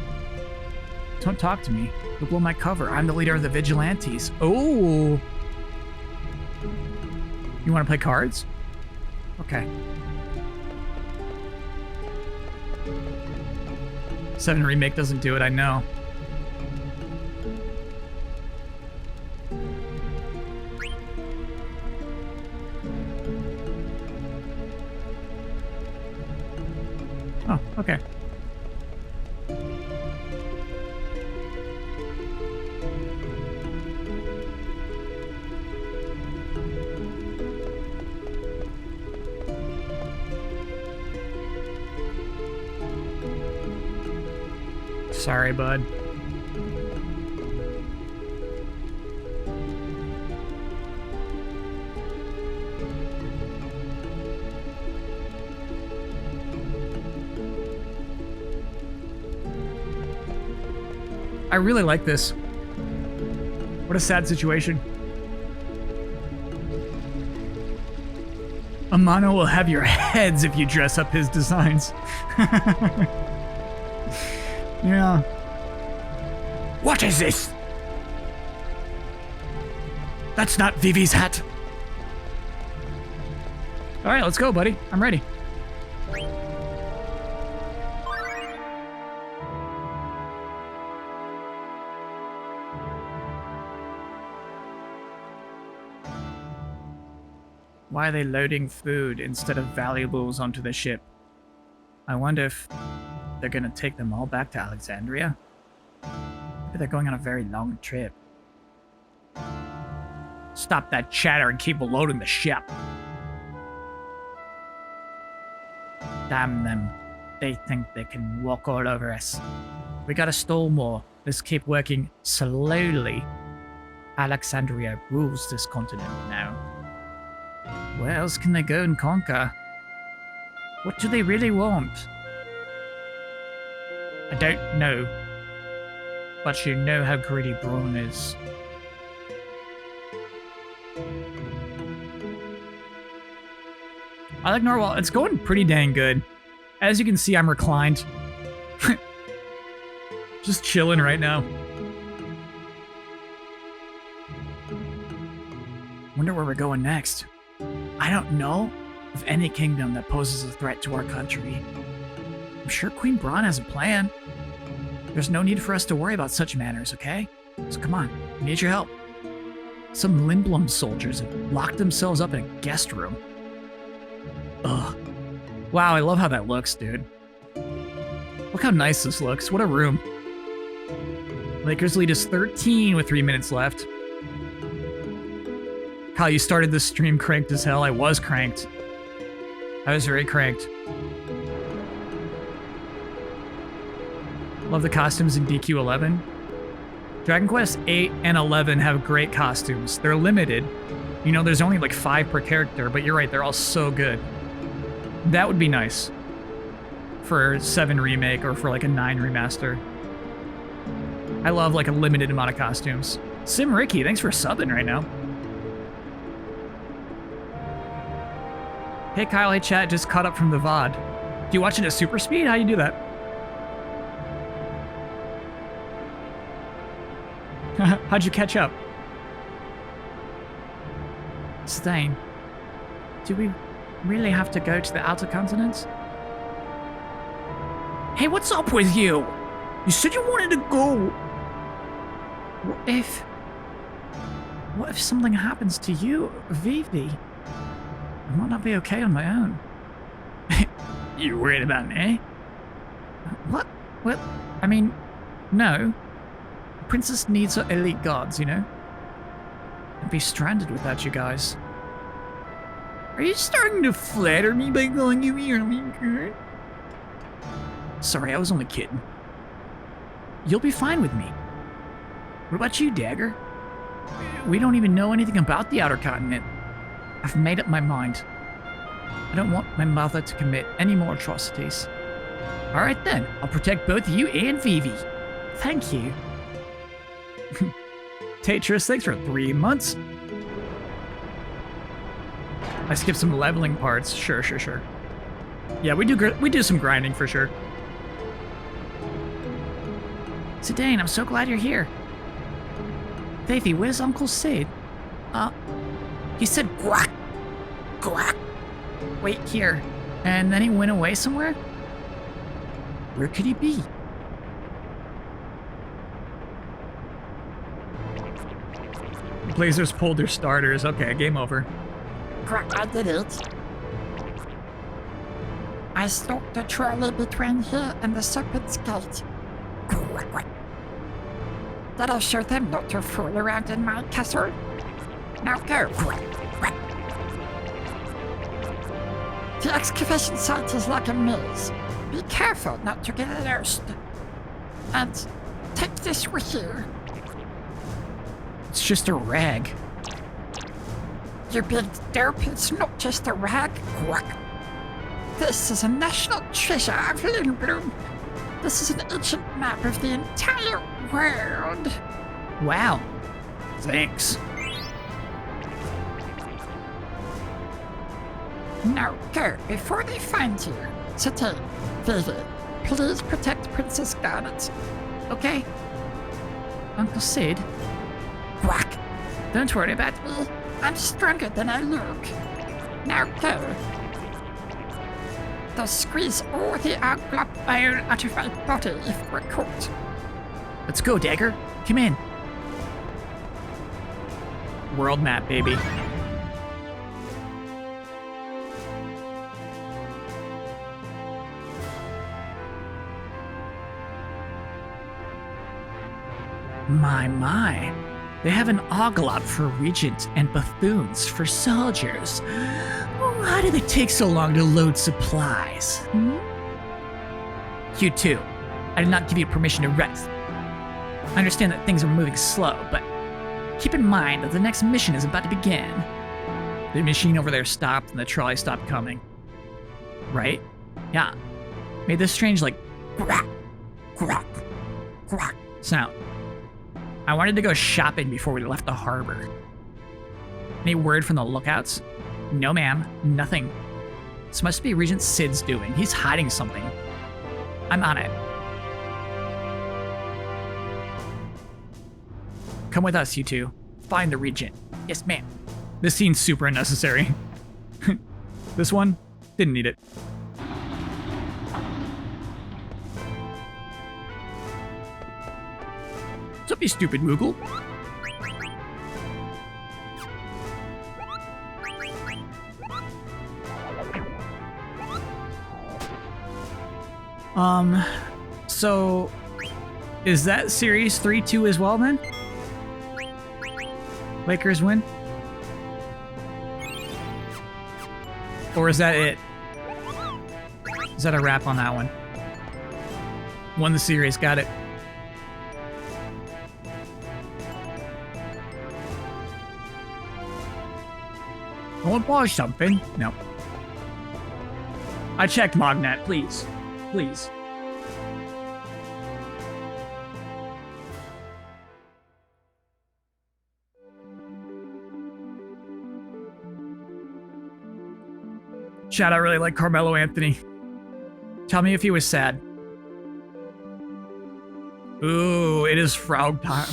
Don't talk to me. You'll blow my cover. I'm the leader of the vigilantes. Oh. You want to play cards? Okay. 7 Remake doesn't do it, I know. Oh, okay. Sorry, bud. I really like this. What a sad situation. Amano will have your heads if you dress up his designs. Yeah. What is this? That's not Vivi's hat. All right, let's go, buddy. I'm ready. Why are they loading food instead of valuables onto the ship? I wonder if they're gonna take them all back to Alexandria? Maybe they're going on a very long trip. Stop that chatter and keep loading the ship. Damn them. They think they can walk all over us. We gotta stall more. Let's keep working slowly. Alexandria rules this continent now. Where else can they go and conquer? What do they really want? I don't know. But you know how greedy Braun is. I like Narwhal. It's going pretty dang good. As you can see, I'm reclined. Just chilling right now. Wonder where we're going next. I don't know of any kingdom that poses a threat to our country. I'm sure Queen Braun has a plan. There's no need for us to worry about such matters, okay? So come on, we need your help. Some Lindblum soldiers have locked themselves up in a guest room. Ugh. Wow, I love how that looks, dude. Look how nice this looks. What a room. Lakers lead us 13 with 3 minutes left. Kyle, you started this stream cranked as hell. I was cranked. I was very cranked. Love the costumes in DQ11. Dragon Quest 8 and 11 have great costumes. They're limited. You know, there's only like 5 per character, but you're right, they're all so good. That would be nice. For 7 Remake or for like a 9 Remaster. I love like a limited amount of costumes. Sim Ricky, thanks for subbing right now. Hey Kyle, hey chat, just caught up from the VOD. Do you watch it at super speed? How do you do that? How'd you catch up? Zidane, do we really have to go to the outer continents? Hey, what's up with you? You said you wanted to go. What if something happens to you, Vivi? I might not be okay on my own. You worried about me? What? Well, I mean, no. The princess needs her elite guards, you know? I'd be stranded without you guys. Are you starting to flatter me by calling you your girl? Sorry, I was only kidding. You'll be fine with me. What about you, Dagger? We don't even know anything about the outer continent. I've made up my mind. I don't want my mother to commit any more atrocities. Alright then, I'll protect both you and Vivi. Thank you. Beatrice, thanks for 3 months. I skipped some leveling parts. Sure. Yeah, we do some grinding for sure. Zidane, I'm so glad you're here. Vivi, where's Uncle Sid? He said quack, quack. Wait here. And then he went away somewhere? Where could he be? Blazers pulled their starters. Okay, game over. I did it. I stopped the trolley between here and the Serpent's Gate. Did I show them not to fool around in my castle? Now go. The excavation site is like a maze. Be careful not to get lost. And take this with you. It's just a rag. You big dope, it's not just a rag. This is a national treasure of Lindblum. This is an ancient map of the entire world. Wow. Thanks. Now go before they find you. Zidane, Vivi, please protect Princess Garnet. Okay. Uncle Sid? Quack. Don't worry about Me, I'm stronger than I look. Now go. They'll squeeze all the outglop iron out of my body if we're caught. Let's go, Dagger. Come in. World map, baby. My. They have an oglop for regent and buffoons for soldiers. Why do they take so long to load supplies? You too. I did not give you permission to rest. I understand that things are moving slow, but keep in mind that the next mission is about to begin. The machine over there stopped and the trolley stopped coming. Right? Yeah. Made this strange, like, quack, quack, quack sound. I wanted to go shopping before we left the harbor. Any word from the lookouts? No, ma'am. Nothing. This must be Regent Sid's doing. He's hiding something. I'm on it. Come with us, you two. Find the Regent. Yes, ma'am. This scene's super unnecessary. This one? Didn't need it. What's up, you stupid Moogle? So is that series 3-2 as well then? Lakers win? Or is that it? Is that a wrap on that one? Won the series, got it. I want to buy something. No. I checked Mognet, please. Please. Chat, I really like Carmelo Anthony. Tell me if he was sad. Ooh, it is frog time.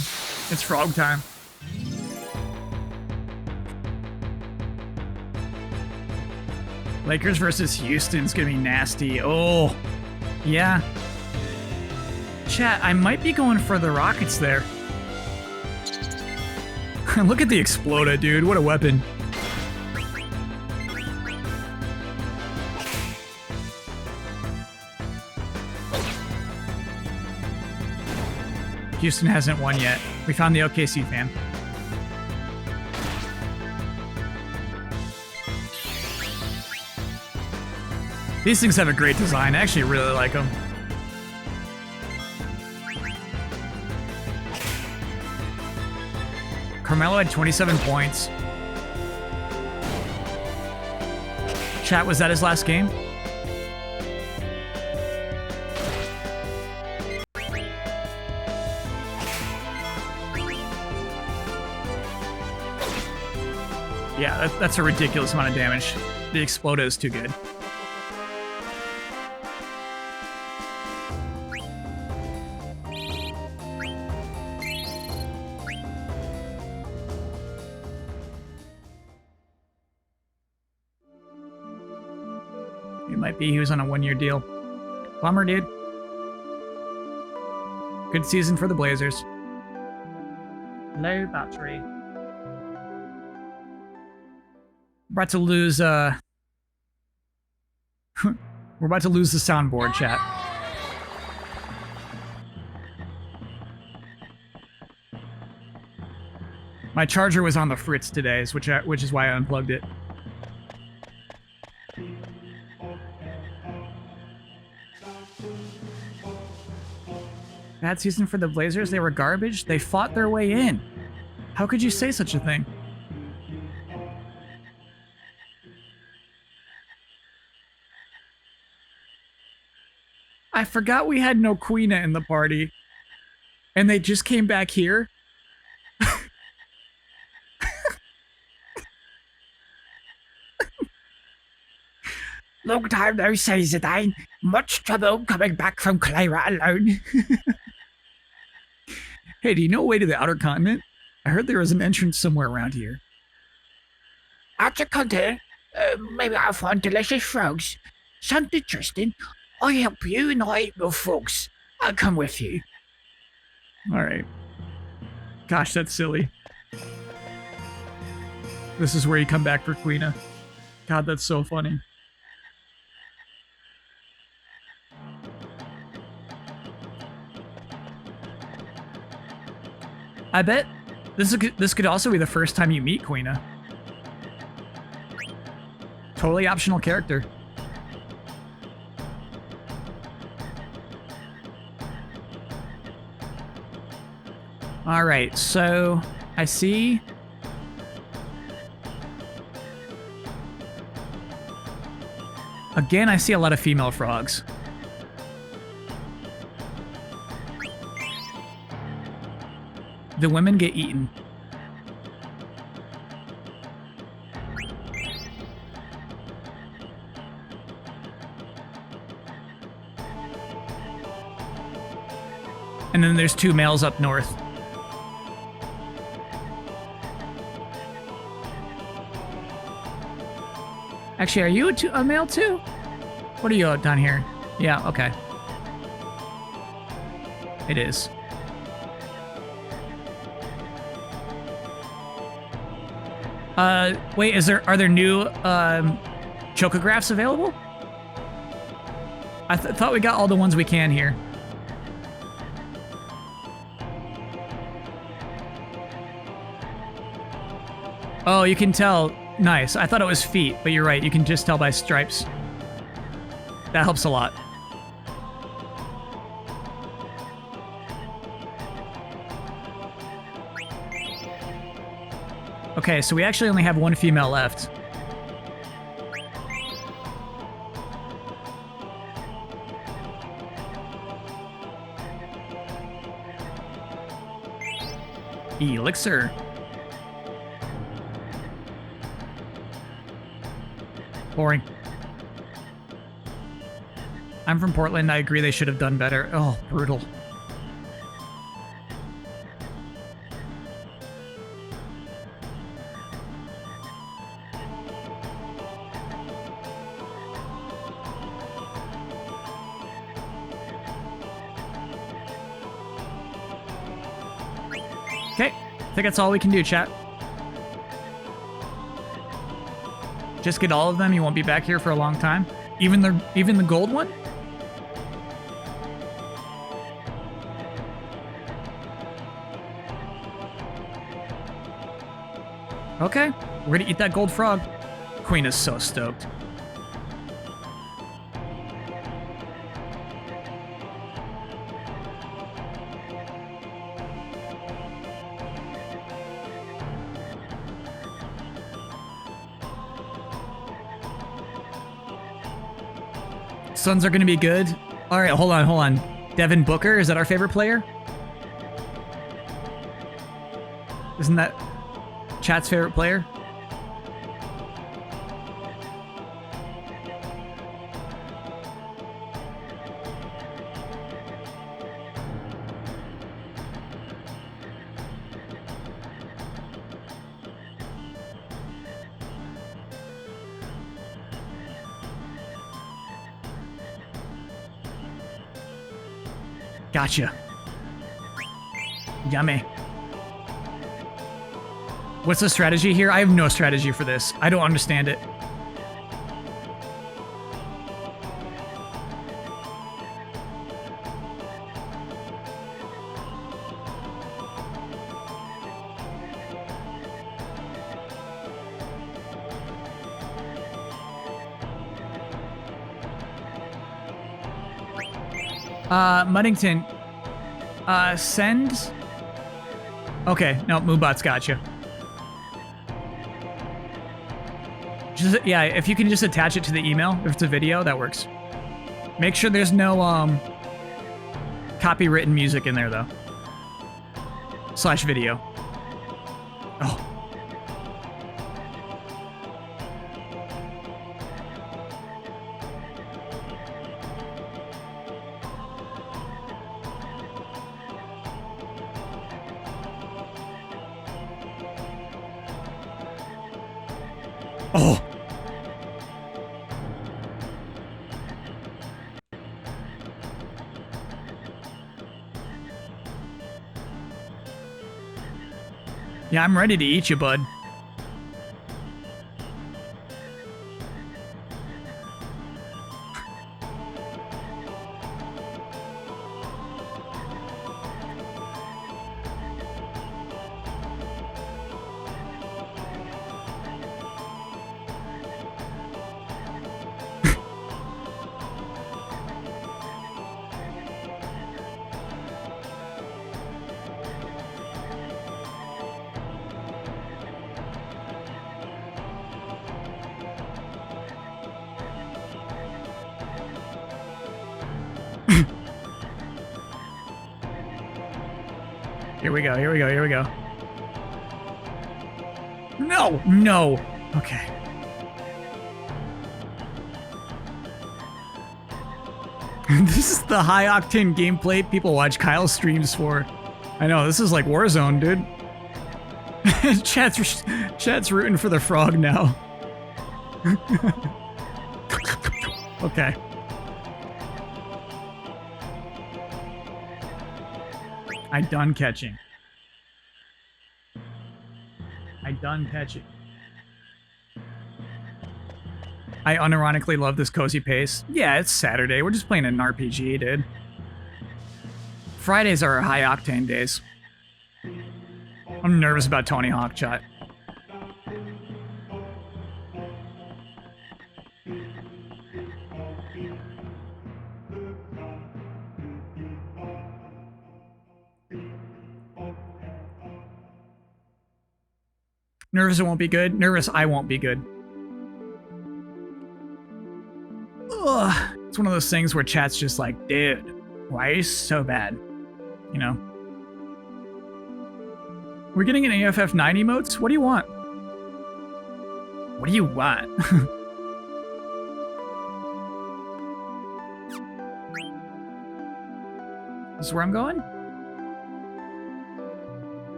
It's frog time. Lakers versus Houston's gonna be nasty. Oh, yeah. Chat, I might be going for the Rockets there. Look at the Exploda, dude. What a weapon. Houston hasn't won yet. We found the OKC fan. These things have a great design. I actually really like them. Carmelo had 27 points. Chat, was that his last game? Yeah, that's a ridiculous amount of damage. The Exploda is too good. He was on a 1-year deal. Bummer, dude. Good season for the Blazers. Low battery. We're about to lose, we're about to lose the soundboard, chat. My charger was on the fritz today, which is why I unplugged it. Bad season for the Blazers. They were garbage. They fought their way in. How could you say such a thing? I forgot we had no Quina in the party. And they just came back here? Long time no see, Zidane. Much trouble coming back from Cleyra alone. Hey, do you know a way to the outer continent? I heard there was an entrance somewhere around here. Outer continent? Maybe I'll find delicious frogs. Sounds interesting. I'll help you and I eat more frogs. I'll come with you. Alright. Gosh, that's silly. This is where you come back for Quina. God, that's so funny. I bet this could also be the first time you meet Quina. Totally optional character. All right, so I see. Again, I see a lot of female frogs. The women get eaten. And then there's 2 males up north. Actually, are you a male too? What are you down here? Yeah, okay. It is. Wait, are there new, chocographs available? I thought we got all the ones we can here. Oh, you can tell. Nice. I thought it was feet, but you're right. You can just tell by stripes. That helps a lot. Okay, so we actually only have 1 female left. Elixir. Boring. I'm from Portland. I agree they should have done better. Oh, brutal. Okay, I think that's all we can do, chat. Just get all of them. You won't be back here for a long time. Even the gold one? Okay, we're gonna eat that gold frog. Queen is so stoked. Suns are gonna be good. All right, hold on. Devin Booker, is that our favorite player? Isn't that chat's favorite player? Gotcha. Yummy. What's the strategy here? I have no strategy for this. I don't understand it. Muddington, send... Okay, no, Moobot's got you. Just, yeah, if you can just attach it to the email, if it's a video, that works. Make sure there's no, copywritten music in there, though. / video. Oh. Oh. Yeah, I'm ready to eat you, bud. Here we go, here we go, here we go. No, no. Okay. This is the high octane gameplay people watch Kyle streams for. I know, this is like Warzone, dude. Chat's rooting for the frog now. Okay. I done catching. I unironically love this cozy pace. Yeah, it's Saturday. We're just playing an RPG, dude. Fridays are our high octane days. I'm nervous about Tony Hawk, chat. Nervous it won't be good. Nervous I won't be good. Ugh. It's one of those things where chat's just like, dude, why are you so bad? You know? We're getting an AFF 9 emotes? What do you want? What do you want? This is where I'm going?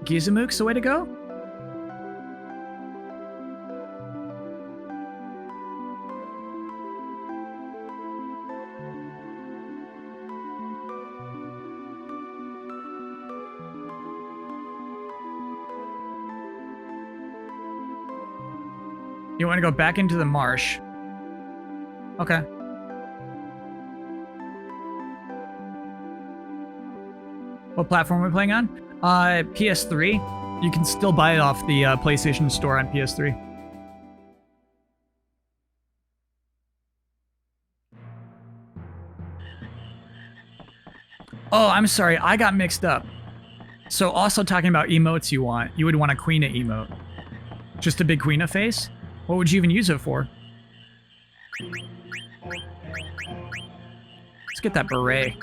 Gizamook's the way to go? You want to go back into the marsh? Okay. What platform are we playing on? PS3. You can still buy it off the PlayStation Store on PS3. Oh, I'm sorry. I got mixed up. So also talking about emotes you want. You would want a Quina emote. Just a big Quina face? What would you even use it for? Let's get that beret.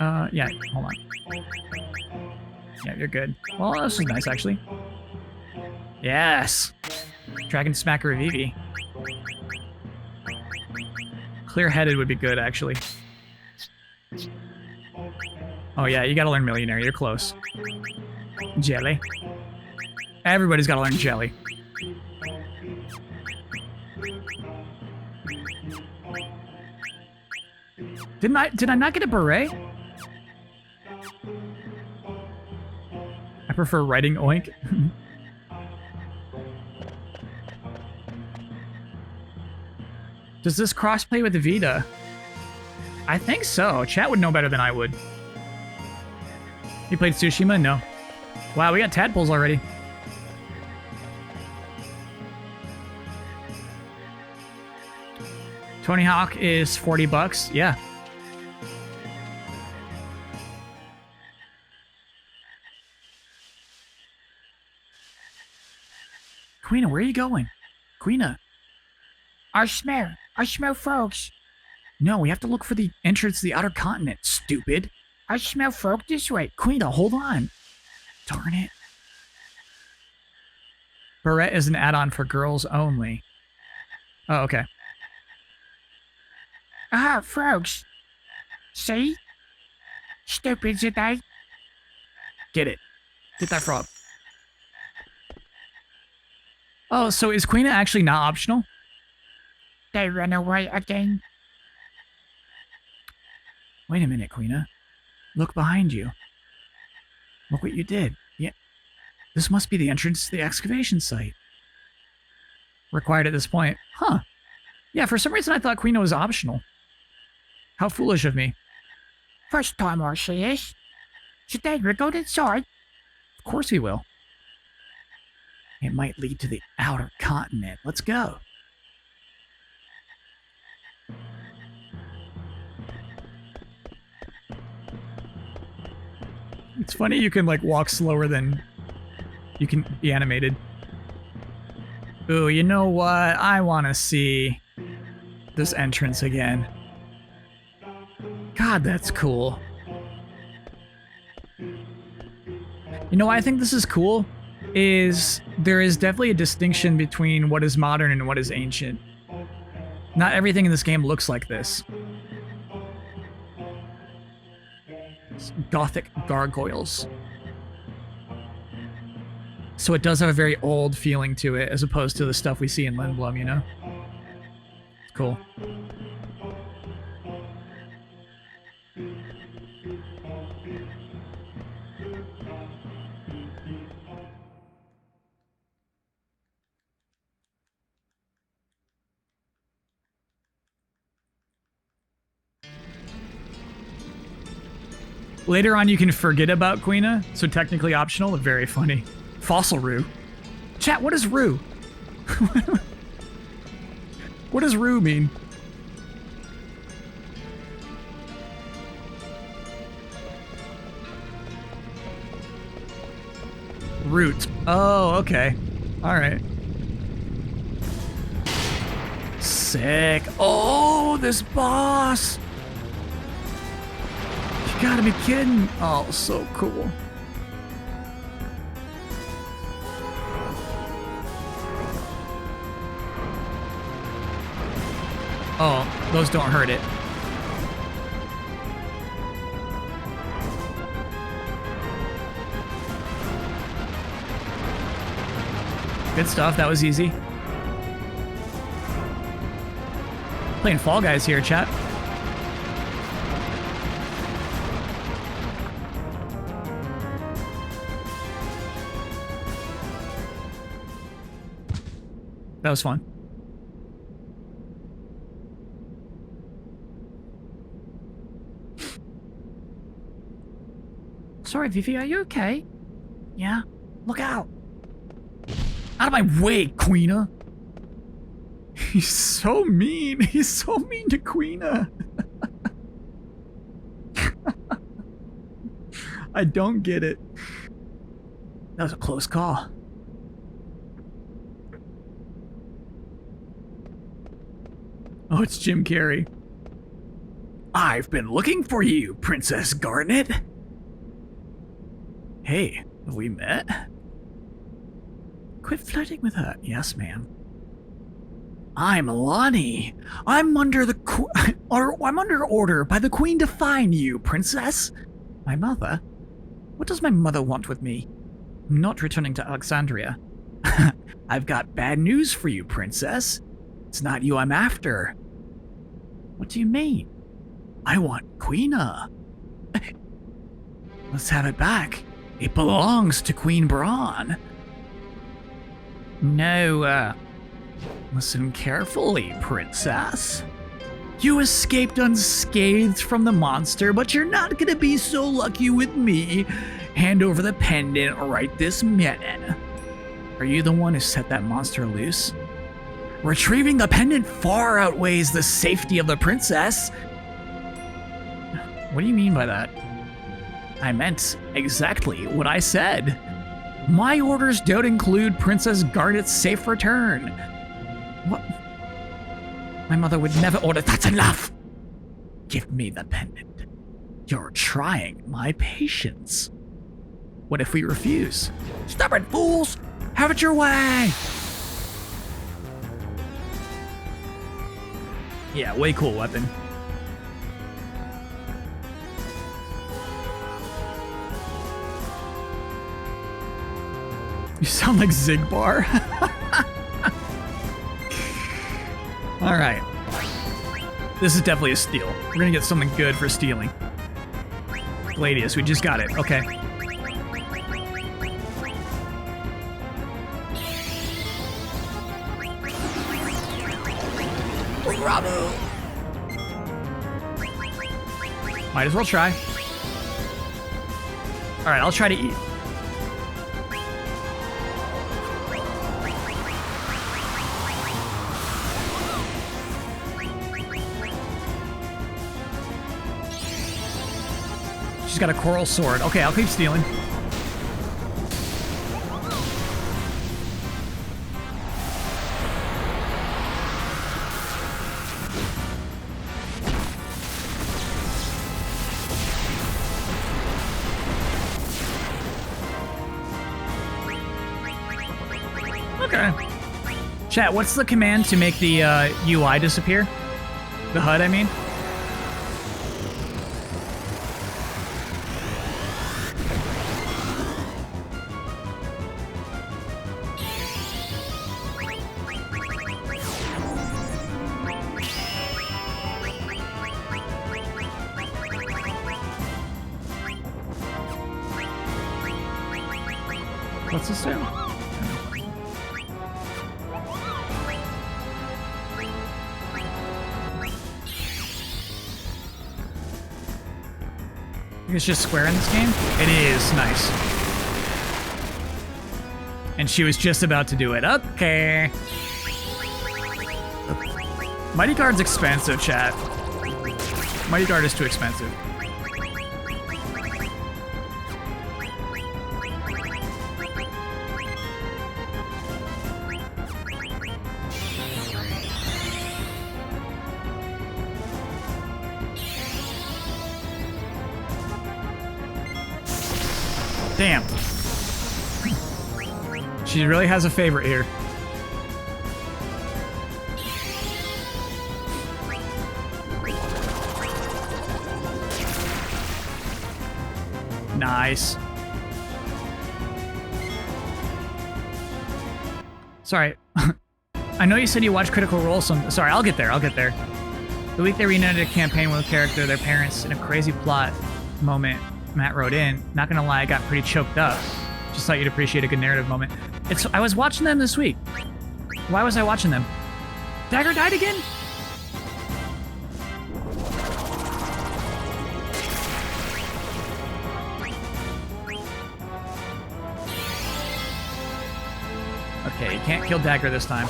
Oh, yeah, hold on. Yeah, you're good. Well, this is nice, actually. Yes! Dragon Smacker Vivi. Clear-headed would be good, actually. Oh, yeah, you gotta learn Millionaire. You're close. Jelly. Everybody's gotta learn Jelly. Did I not get a beret? I prefer writing oink. Does this crossplay with the Vita? I think so. Chat would know better than I would. You played Tsushima? No. Wow, we got tadpoles already. Tony Hawk is 40 bucks. Yeah. Quina, where are you going? Quina. I smell frogs. No, we have to look for the entrance to the outer continent, stupid. I smell frog this way. Quina, hold on. Darn it. Barrette is an add-on for girls only. Oh, okay. Ah, frogs. See? Stupid Zidane. Get it. Get that frog. Oh, so is Quina actually not optional? They ran away again. Wait a minute, Quina. Look behind you. Look what you did. Yeah. This must be the entrance to the excavation site. Required at this point. Huh. Yeah, for some reason I thought Quina was optional. How foolish of me. First time I see this. Today we go inside. Of course we will. It might lead to the outer continent. Let's go. It's funny you can like walk slower than you can be animated. Ooh, you know what? I want to see this entrance again. God, that's cool. You know why I think this is cool? Is there is definitely a distinction between what is modern and what is ancient. Not everything in this game looks like this. It's Gothic gargoyles. So it does have a very old feeling to it, as opposed to the stuff we see in Lindblum, you know? It's cool. Later on, you can forget about Quina, so technically optional, but very funny. Fossil Roo. Chat, what is Roo? What does Roo mean? Root. Oh, okay. Alright. Sick. Oh, this boss! You gotta be kidding. Oh, so cool. Oh, those don't hurt it. Good stuff, that was easy. Playing Fall Guys here, chat. That was fun. Sorry, Vivi, are you okay? Yeah? Look out! Out of my way, Quina! He's so mean! He's so mean to Quina! I don't get it. That was a close call. Oh, it's Jim Carrey. I've been looking for you, Princess Garnet. Hey, have we met? Quit flirting with her. Yes, ma'am. I'm Lonnie. I'm under order by the Queen to find you, Princess. My mother? What does my mother want with me? I'm not returning to Alexandria. I've got bad news for you, Princess. It's not you I'm after. What do you mean? I want Quina. Let's have it back. It belongs to Queen Braun. No, listen carefully, Princess. You escaped unscathed from the monster, but you're not gonna be so lucky with me. Hand over the pendant right this minute. Are you the one who set that monster loose? Retrieving the pendant far outweighs the safety of the princess. What do you mean by that? I meant exactly what I said. My orders don't include Princess Garnet's safe return. What? My mother would never order. That's enough! Give me the pendant. You're trying my patience. What if we refuse? Stubborn fools! Have it your way! Yeah, way cool weapon. You sound like Zigbar. All right. This is definitely a steal. We're gonna get something good for stealing. Gladius, we just got it. Okay. Ramu. Might as well try. All right, I'll try to eat. She's got a coral sword. Okay, I'll keep stealing. Okay. Chat, what's the command to make the UI disappear? The HUD, I mean? What's this do? It's just square in this game? It is. Nice. And she was just about to do it. Okay. Mighty Guard's expensive, chat. Mighty Guard is too expensive. Damn. She really has a favorite here. Nice. Sorry. I know you said you watched Critical Role some... Sorry, I'll get there. The week they reunited a campaign with a character, their parents, in a crazy plot moment Matt wrote in. Not gonna lie, I got pretty choked up. Just thought you'd appreciate a good narrative moment. I was watching them this week. Why was I watching them? Dagger died again? Okay, you can't kill Dagger this time.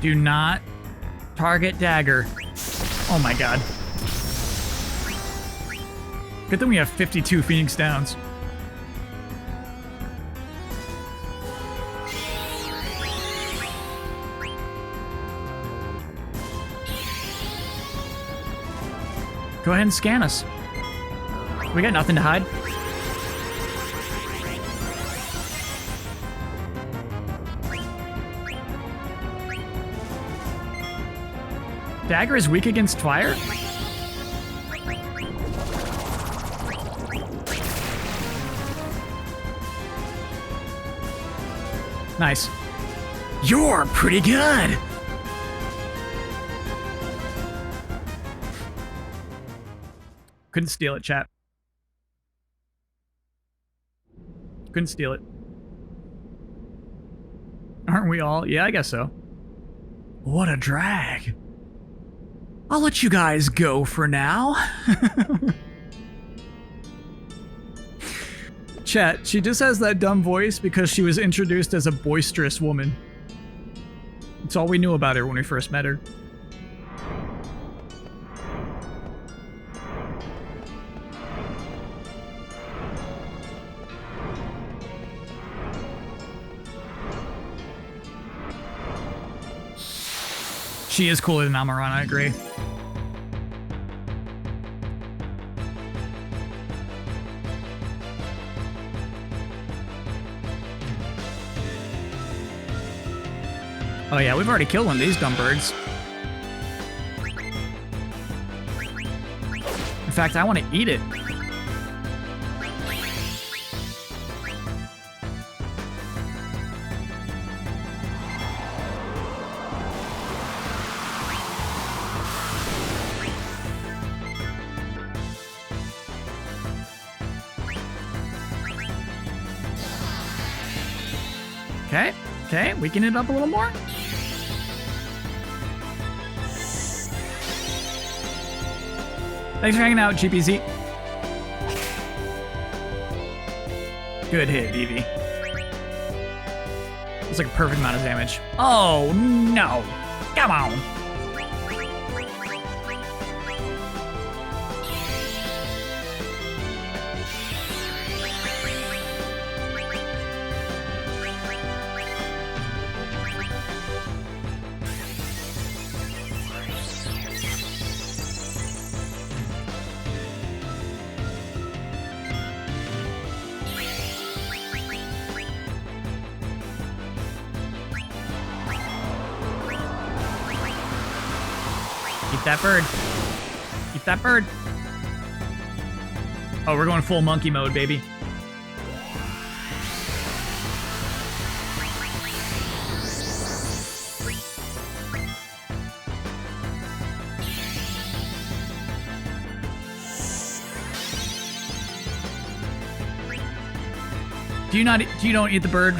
Do not target dagger. Oh my god. Good thing we have 52 Phoenix Downs. Go ahead and scan us. We got nothing to hide. Dagger is weak against fire? Nice. You're pretty good! Couldn't steal it, chat. Couldn't steal it. Aren't we all? Yeah, I guess so. What a drag. I'll let you guys go for now. Chat, she just has that dumb voice because she was introduced as a boisterous woman. It's all we knew about her when we first met her. She is cooler than Amaran, I agree. Oh yeah, we've already killed one of these dumb birds. In fact, I want to eat it. Okay, weaken it up a little more. Thanks for hanging out, GPZ. Good hit, Vivi. It's like a perfect amount of damage. Oh, no. Come on. Eat that bird. Eat that bird. Oh, we're going full monkey mode, baby. Do you don't eat the bird?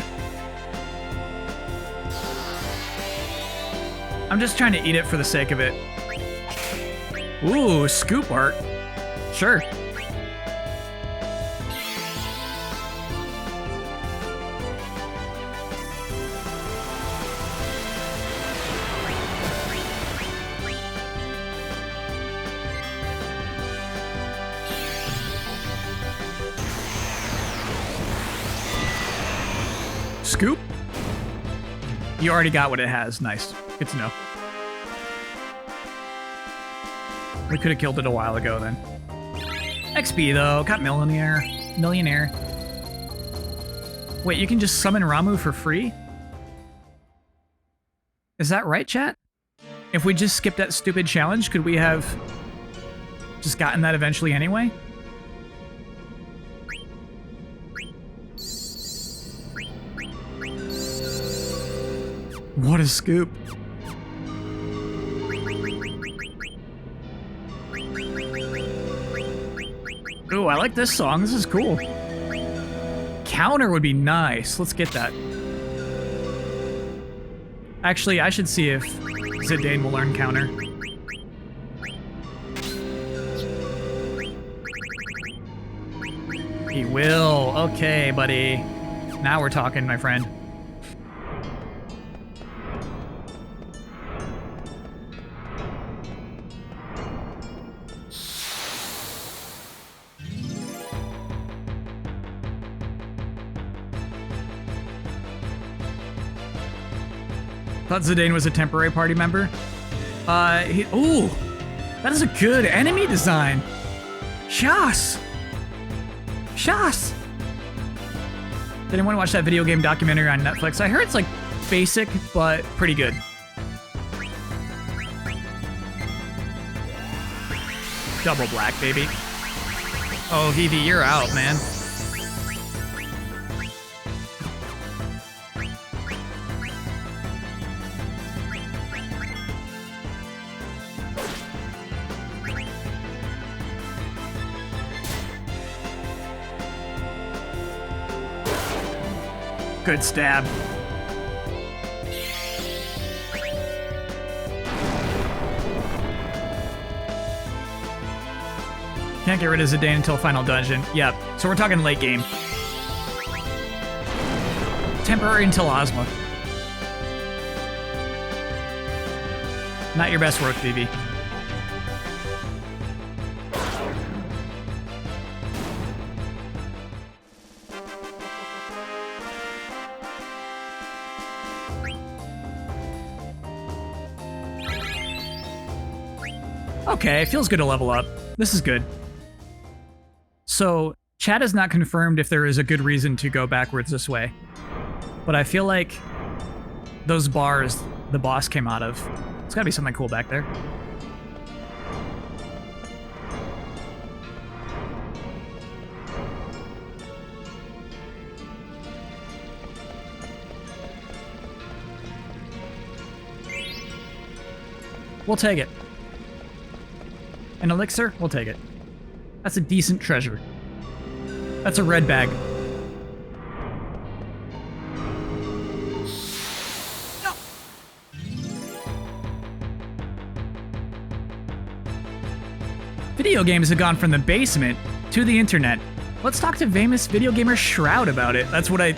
I'm just trying to eat it for the sake of it. Ooh, scoop art. Sure. Scoop? You already got what it has. Nice. Good to know. We could have killed it a while ago then. XP though, got millionaire. Wait, you can just summon Ramu for free? Is that right, chat? If we just skipped that stupid challenge, could we have just gotten that eventually anyway? What a scoop. Ooh, I like this song. This is cool. Counter would be nice. Let's get that. Actually, I should see if Zidane will learn counter. He will. Okay, buddy. Now we're talking, my friend. Thought Zidane was a temporary party member. Ooh, that is a good enemy design. Shas. Did anyone watch that video game documentary on Netflix? I heard it's like basic, but pretty good. Double black, baby. Oh, Vivi, you're out, man. Good stab. Can't get rid of Zidane until final dungeon. Yep. So we're talking late game. Temporary until Ozma. Not your best work, Vivi. Okay, it feels good to level up. This is good. So, chat has not confirmed if there is a good reason to go backwards this way. But I feel like those bars the boss came out of, it's gotta be something cool back there. We'll take it. An elixir? We'll take it. That's a decent treasure. That's a red bag. No. Video games have gone from the basement to the internet. Let's talk to famous video gamer Shroud about it. That's what I...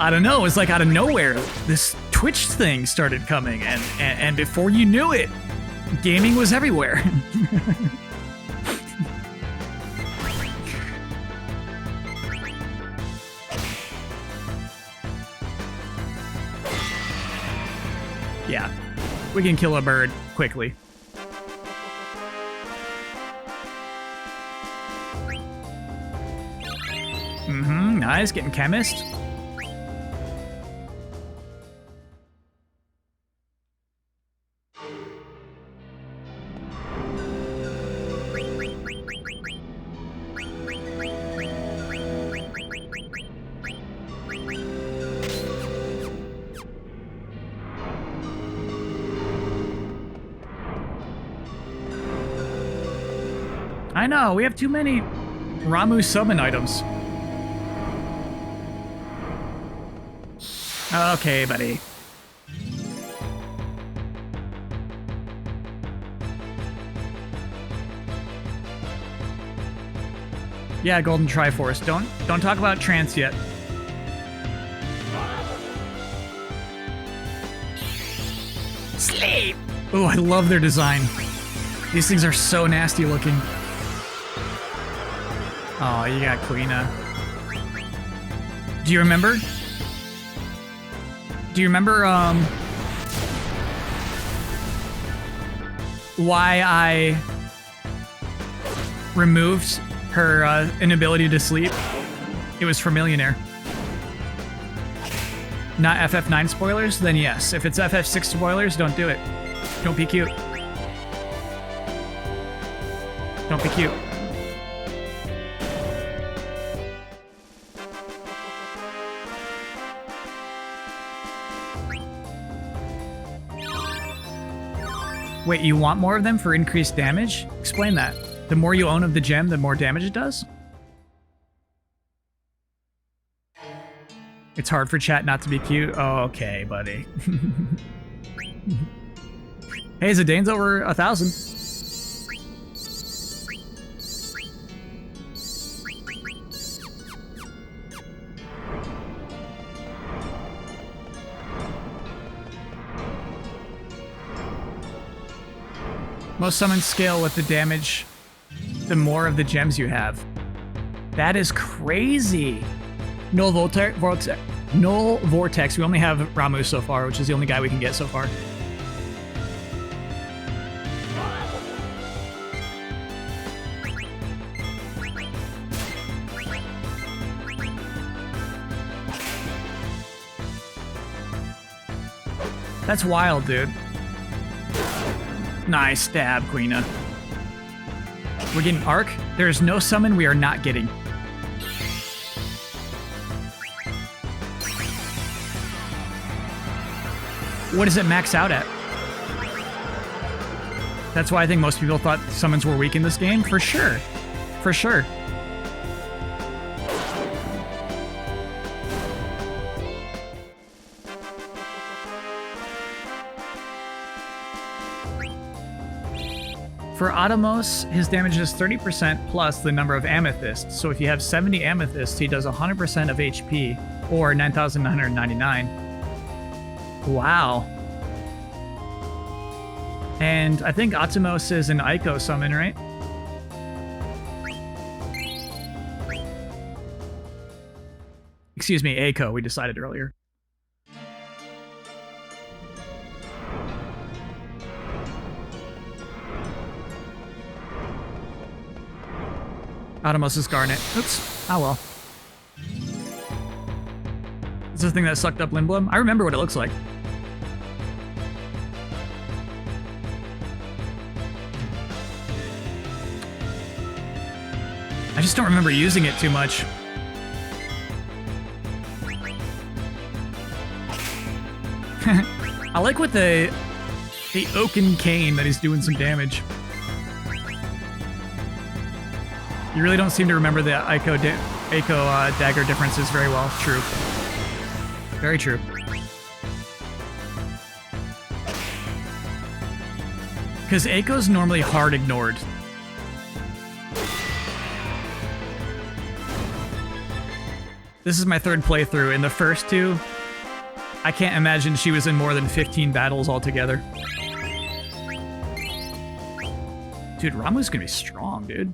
I don't know, it's like out of nowhere, this Twitch thing started coming, and before you knew it, gaming was everywhere. Yeah, we can kill a bird quickly. Mm-hmm, nice, getting chemist. I know, we have too many Ramu summon items. Okay, buddy. Yeah, Golden Triforce. Don't talk about trance yet. Sleep! Oh, I love their design. These things are so nasty looking. Oh, you got Quina. Do you remember? Do you remember, why I removed her inability to sleep? It was for Millionaire. Not FF9 spoilers? Then yes. If it's FF6 spoilers, don't do it. Don't be cute. Don't be cute. Wait, you want more of them for increased damage? Explain that. The more you own of the gem, the more damage it does? It's hard for chat not to be cute? Oh, okay, buddy. Hey, Zidane's over 1,000. Most summons scale with the damage the more of the gems you have. That is crazy. Null Vortex. We only have Ramu so far, which is the only guy we can get so far. That's wild, dude. Nice stab, Quina. We're getting Arc. There is no summon we are not getting. What does it max out at? That's why I think most people thought summons were weak in this game. For sure. For sure. For Atomos, his damage is 30% plus the number of amethysts. So if you have 70 amethysts, he does 100% of HP, or 9,999. Wow. And I think Atomos is an Ico summon, right? Excuse me, Aiko, we decided earlier. Atomos is Garnet. Oops. Ah, well. Is this the thing that sucked up Lindblum? I remember what it looks like. I just don't remember using it too much. I like with the oaken cane that he's doing some damage. You really don't seem to remember the Aiko dagger differences very well. True. Very true. Because Aiko's normally hard ignored. This is my third playthrough. In the first two, I can't imagine she was in more than 15 battles altogether. Dude, Ramu's gonna be strong, dude.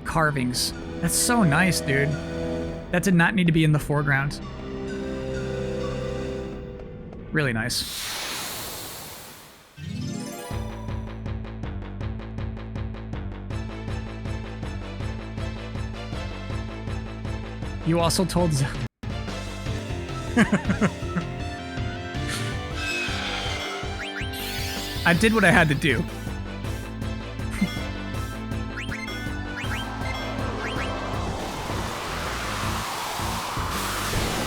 Carvings. That's so nice, dude. That did not need to be in the foreground. Really nice. You also told I did what I had to do.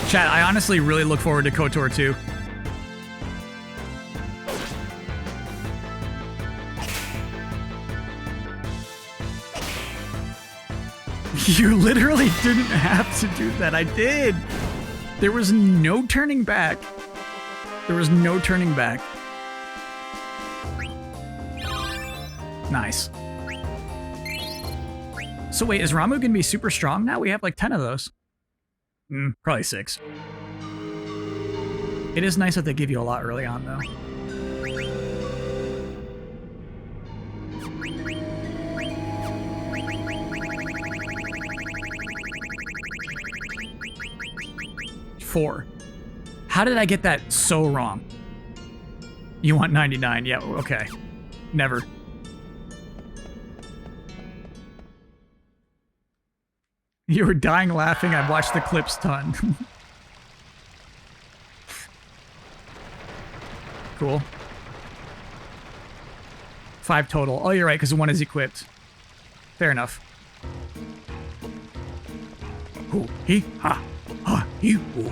Chat, I honestly really look forward to KOTOR 2. You literally didn't have to do that. I did. There was no turning back. There was no turning back. Nice. So wait, is Ramu gonna be super strong now? We have like 10 of those. Probably 6. It is nice that they give you a lot early on, though. Four. How did I get that so wrong? You want 99? Yeah, okay. Never. You were dying laughing. I've watched the clips ton. Cool. 5 total. Oh, you're right, because 1 is equipped. Fair enough. Hoo, he, ha, ha, he, hoo.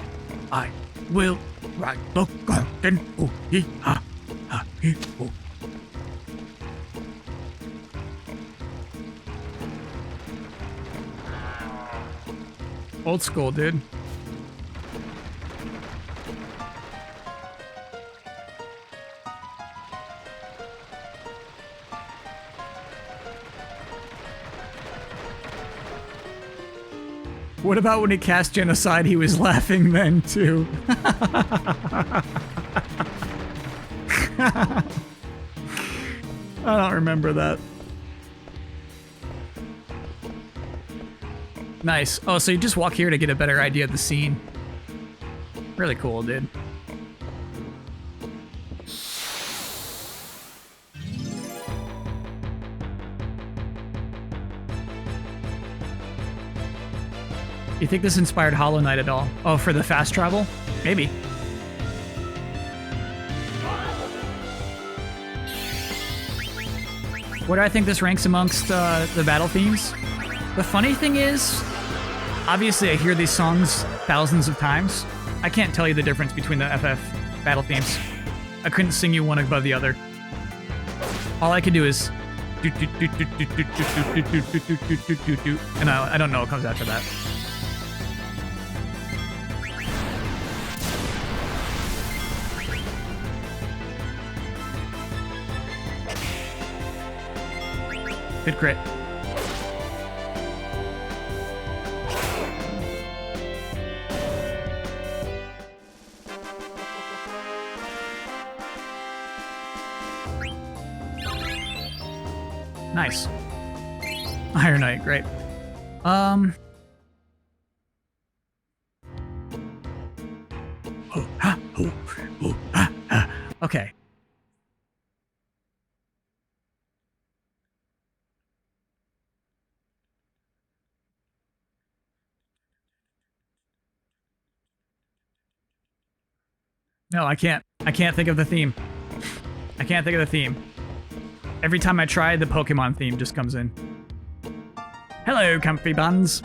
I will ride the garden. Hoo, he, ha, ha, he, hoo. Old school, dude. What about when he cast genocide? He was laughing then too. I don't remember that. Nice. Oh, so you just walk here to get a better idea of the scene. Really cool, dude. You think this inspired Hollow Knight at all? Oh, for the fast travel? Maybe. Where do I think this ranks amongst the battle themes? The funny thing is, obviously I hear these songs thousands of times. I can't tell you the difference between the FF battle themes. I couldn't sing you one above the other. All I can do is... And I don't know what comes after that. Good crit. Nice. Iron Knight, great. Okay. No, I can't. I can't think of the theme. I can't think of the theme. Every time I try, the Pokemon theme just comes in. Hello, comfy buns.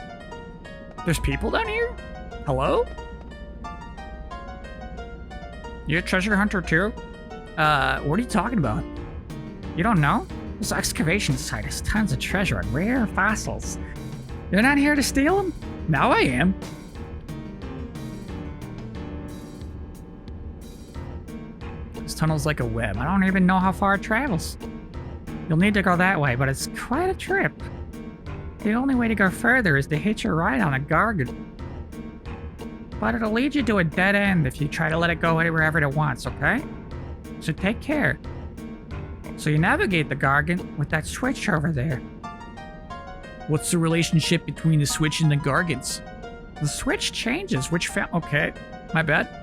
There's people down here? Hello? You're a treasure hunter too? What are you talking about? You don't know? This excavation site has tons of treasure and rare fossils. You're not here to steal them? Now I am. This tunnel's like a web. I don't even know how far it travels. You'll need to go that way, but it's quite a trip. The only way to go further is to hitch a ride on a Gargant. But it'll lead you to a dead end if you try to let it go wherever it wants, okay? So take care. So you navigate the Gargant with that switch over there. What's the relationship between the switch and the Gargants? The switch changes which okay, my bad.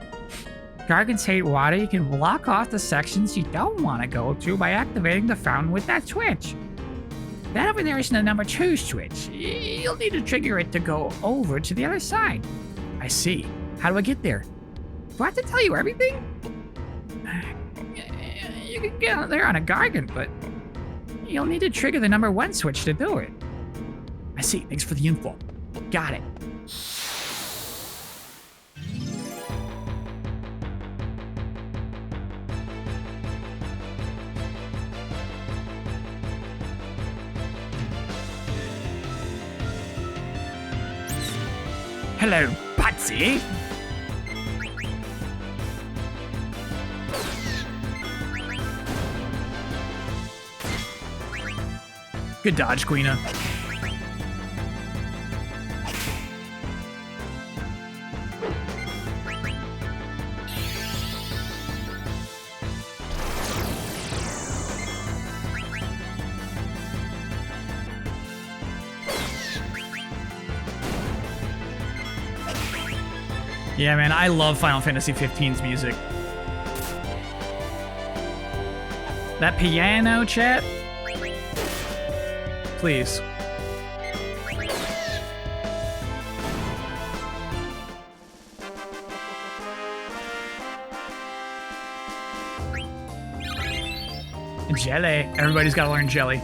Gargants hate water. You can block off the sections you don't want to go to by activating the fountain with that switch. That over there isn't a number 2 switch. You'll need to trigger it to go over to the other side. I see. How do I get there? Do I have to tell you everything? You can get out there on a Gargant, but you'll need to trigger the number 1 switch to do it. I see. Thanks for the info. Got it. Hello, Patsy. Good dodge, Quina. Yeah, man, I love Final Fantasy XV's music. That piano, chat? Please. Jelly. Everybody's got to learn jelly.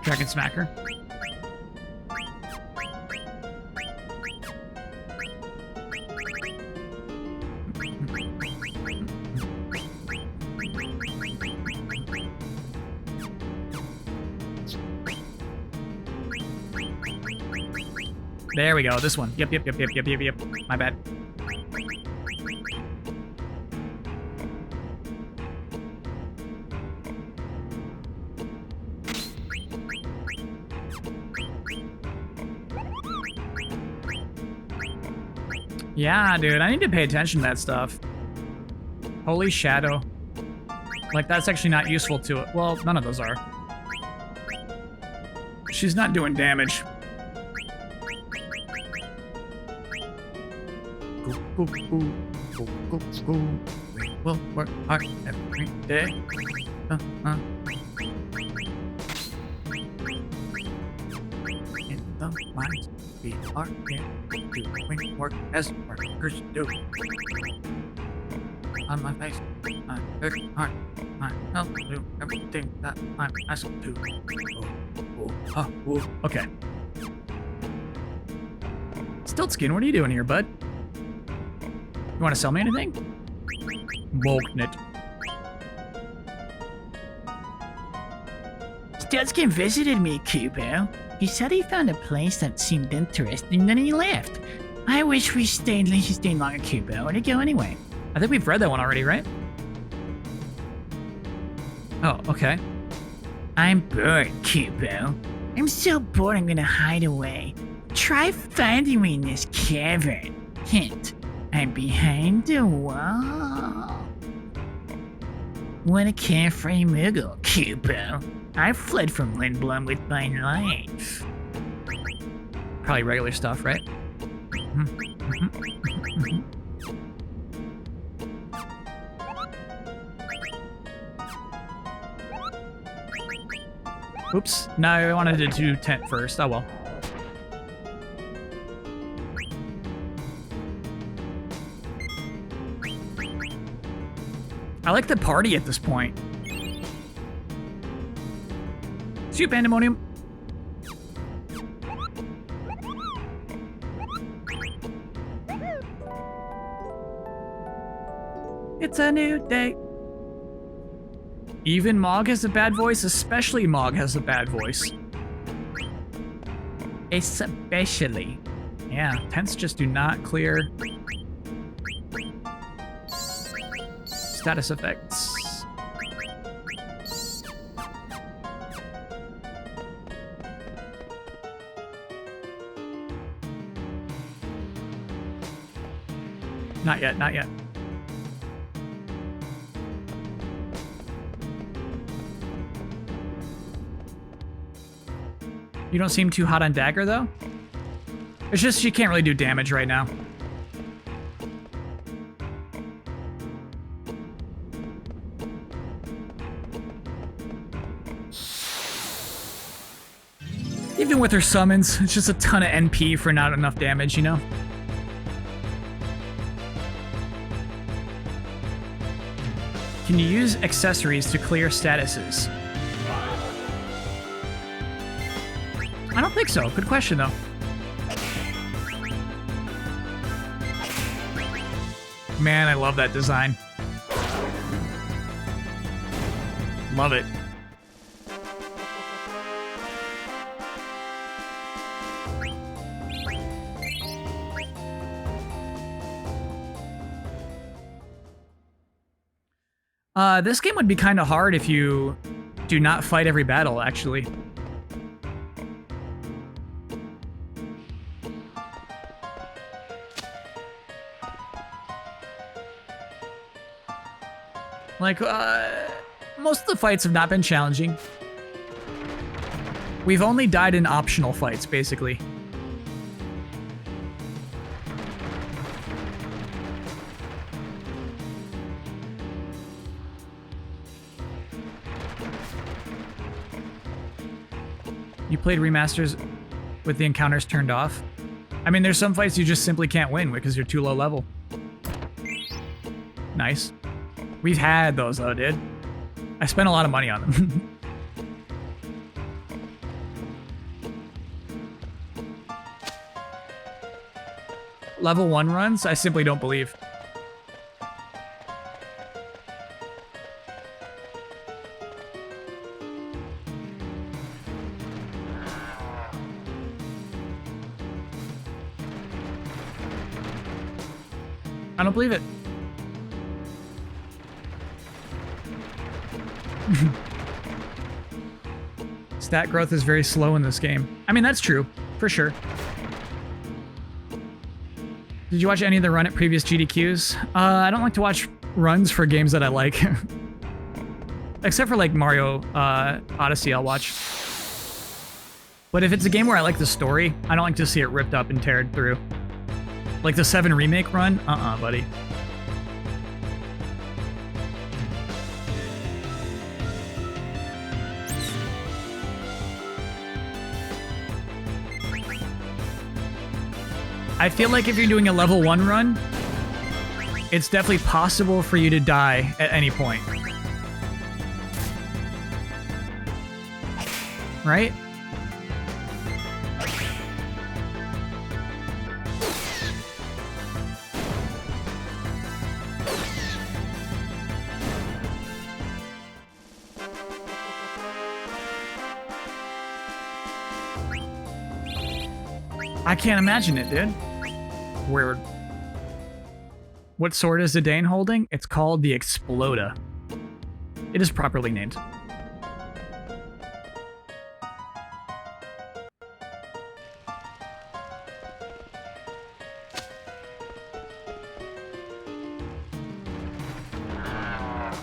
Dragon Smacker. There we go. This one. Yep. My bad. Yeah, dude, I need to pay attention to that stuff. Holy Shadow. Like, that's actually not useful to it. Well, none of those are. She's not doing damage. We will work hard every day. In the mines, we are here doing work as workers do. On my face, I work hard. I help do everything that I'm asked to. Okay. Stiltskin, what are you doing here, bud? You want to sell me anything? Mognet. Stiltskin visited me, Kubo. He said he found a place that seemed interesting, then he left. I wish he stayed longer, Kubo. Where'd he go anyway? I think we've read that one already, right? Oh, okay. I'm bored, Kubo. I'm so bored I'm gonna hide away. Try finding me in this cavern. Hint, I'm behind the wall. What a carefree Moogle, Kubo. I fled from Lindblum with my life. Probably regular stuff, right? Oops. No, I wanted to do tent first. Oh well. I like the party at this point. See you, Pandemonium. It's a new day. Even Mog has a bad voice, especially Mog has a bad voice. Especially. Yeah, tents just do not clear. Status effects. Not yet, not yet. You don't seem too hot on dagger, though? It's just she can't really do damage right now. Even with her summons, it's just a ton of NP for not enough damage, you know? Can you use accessories to clear statuses? I don't think so. Good question, though. Man, I love that design. Love it. This game would be kind of hard if you do not fight every battle, actually. Like, most of the fights have not been challenging. We've only died in optional fights, basically. You played remasters with the encounters turned off? I mean, there's some fights you just simply can't win because you're too low level. Nice. We've had those though, dude. I spent a lot of money on them. Level 1 runs? I simply don't believe. I don't believe it. Stat growth is very slow in this game. I mean, that's true, for sure. Did you watch any of the run at previous GDQs? I don't like to watch runs for games that I like. Except for like Mario Odyssey, I'll watch. But if it's a game where I like the story, I don't like to see it ripped up and teared through. Like the 7 remake run? Buddy. I feel like if you're doing a level 1 run, it's definitely possible for you to die at any point. Right? I can't imagine it, dude. Weird. What sword is Zidane holding? It's called the Exploda. It is properly named.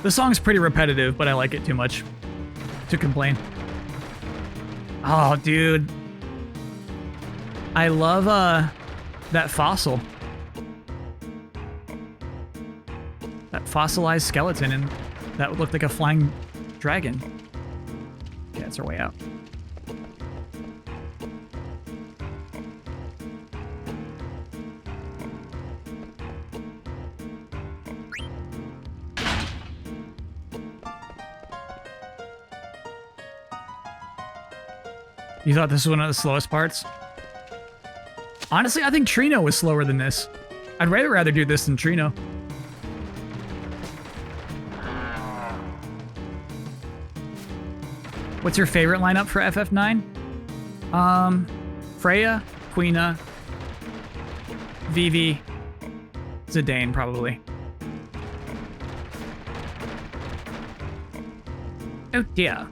The song's pretty repetitive, but I like it too much to complain. Oh, dude. I love that fossil. That fossilized skeleton, and that would look like a flying dragon. Okay, that's our way out. You thought this was one of the slowest parts? Honestly, I think Trino was slower than this. I'd rather do this than Trino. What's your favorite lineup for FF9? Freya, Quina, Vivi, Zidane, probably. Oh dear.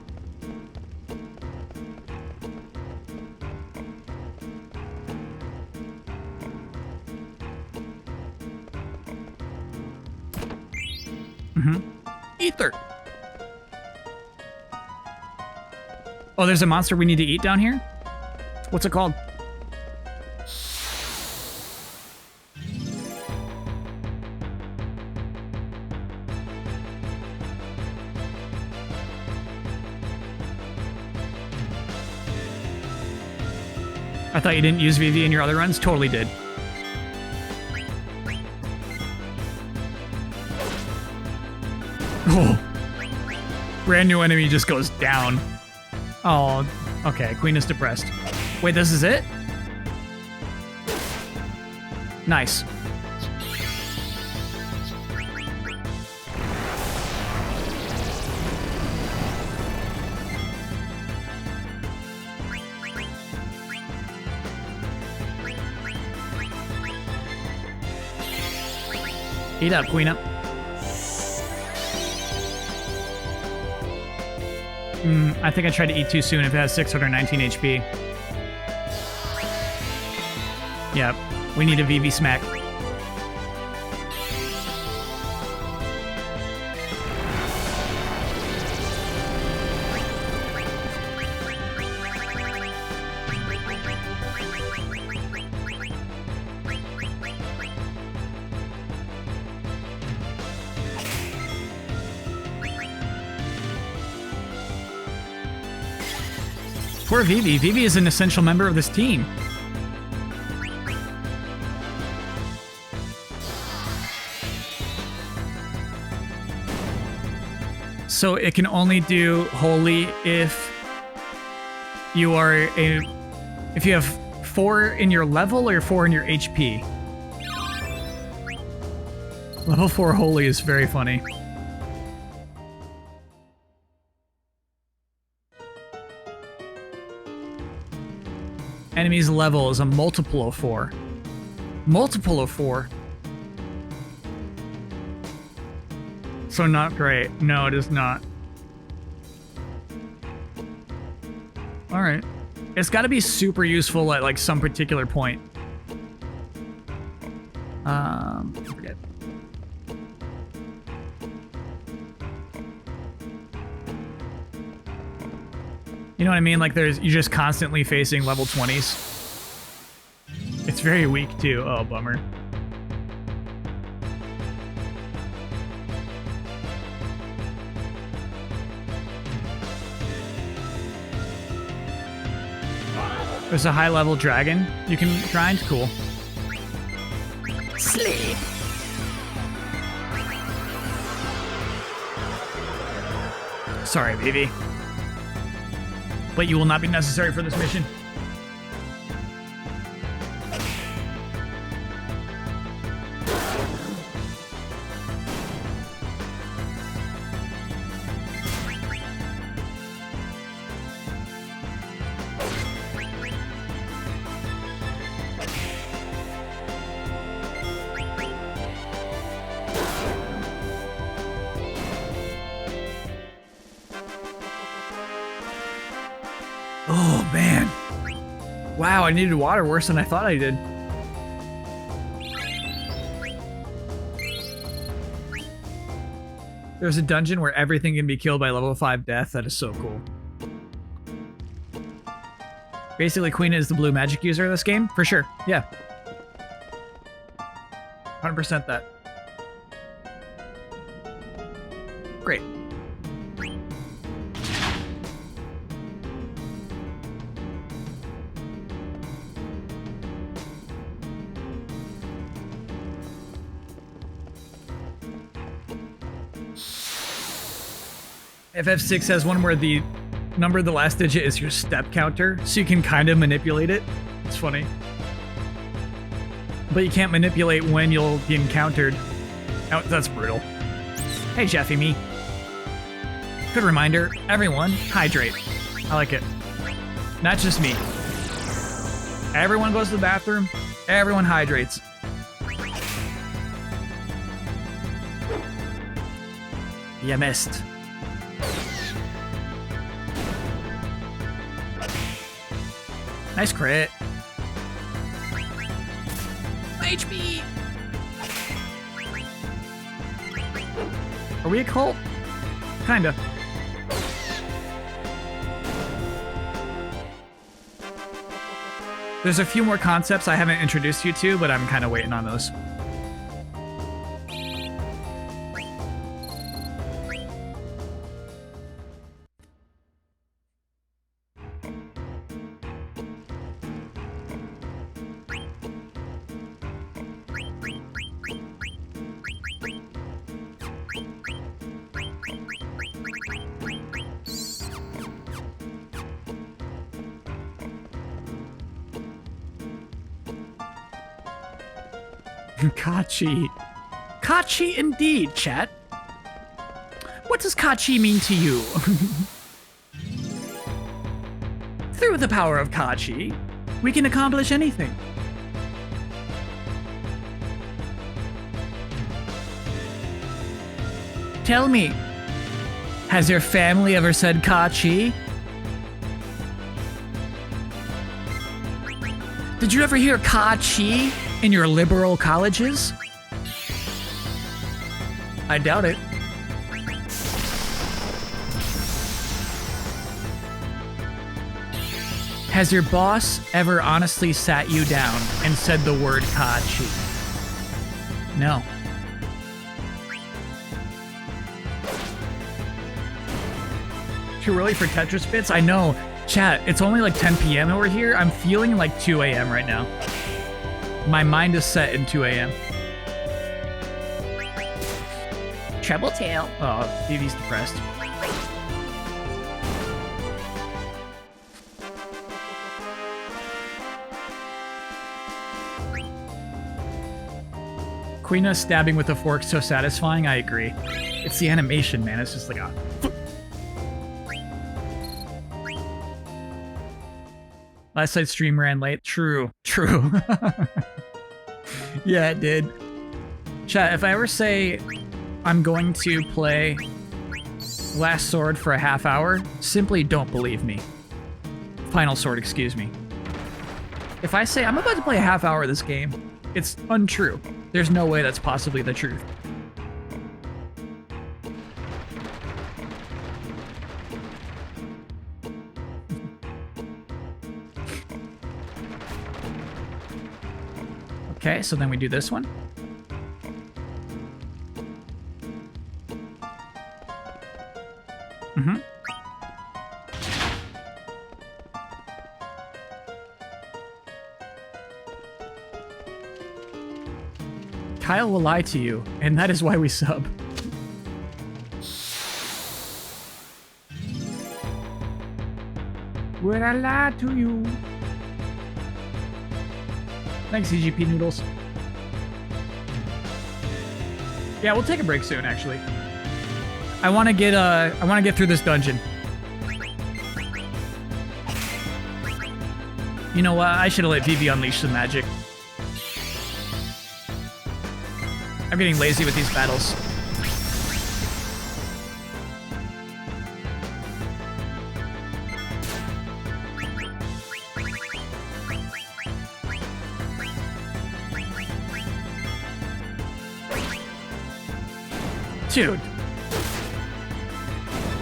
Ether. Oh, there's a monster we need to eat down here? What's it called? I thought you didn't use Vivi in your other runs? Totally did. Oh. Brand new enemy just goes down. Oh, okay. Queen is depressed. Wait, this is it? Nice. Eat up, Quina. I think I tried to eat too soon if it has 619 HP. Yep, we need a Vivi smack. Poor Vivi. Vivi is an essential member of this team. So it can only do holy if you are if you have 4 in your level or 4 in your HP. Level 4 holy is very funny. Enemy's level is a multiple of 4. Multiple of 4. So not great. No, it is not. All right. It's got to be super useful at like some particular point. I forget. You know what I mean? Like you're just constantly facing level 20s. It's very weak too. Oh, bummer. There's a high level dragon you can grind. Cool. Sleep. Sorry, Vivi. But you will not be necessary for this mission. Oh, man. Wow, I needed water worse than I thought I did. There's a dungeon where everything can be killed by level 5 death. That is so cool. Basically, Quina is the blue magic user of this game? For sure, yeah. 100% that. Great. FF6 has one where the number of the last digit is your step counter, so you can kind of manipulate it. It's funny. But you can't manipulate when you'll be encountered. Oh, that's brutal. Hey, Jeffy me. Good reminder, everyone, hydrate. I like it. Not just me. Everyone goes to the bathroom, everyone hydrates. You missed. Nice crit. HP. Are we a cult? Kinda. There's a few more concepts I haven't introduced you to, but I'm kind of waiting on those. Kachi. Kachi indeed, chat. What does Kachi mean to you? Through the power of Kachi, we can accomplish anything. Tell me, has your family ever said Kachi? Did you ever hear Kachi in your liberal colleges? I doubt it. Has your boss ever honestly sat you down and said the word Kachi? No. Too early for Tetris bits? I know. Chat, it's only like 10 p.m. over here. I'm feeling like 2 a.m. right now. My mind is set in 2 a.m. Treble tail. Oh, Vivi's depressed. Quina stabbing with a fork so satisfying, I agree. It's the animation, man. It's just like a... Last night stream ran late. True. True. Yeah, it did. Chat, if I ever say I'm going to play Last Sword for a half hour, simply don't believe me. Final Sword, excuse me. If I say I'm about to play a half hour of this game, it's untrue. There's no way that's possibly the truth. Okay, so then we do this one. Mm-hmm. Kyle will lie to you, and that is why we sub. Would I lie to you? Thanks, CGP Noodles. Yeah, we'll take a break soon, actually. I want to get through this dungeon. You know what? I should have let Vivi unleash some magic. I'm getting lazy with these battles. Dude.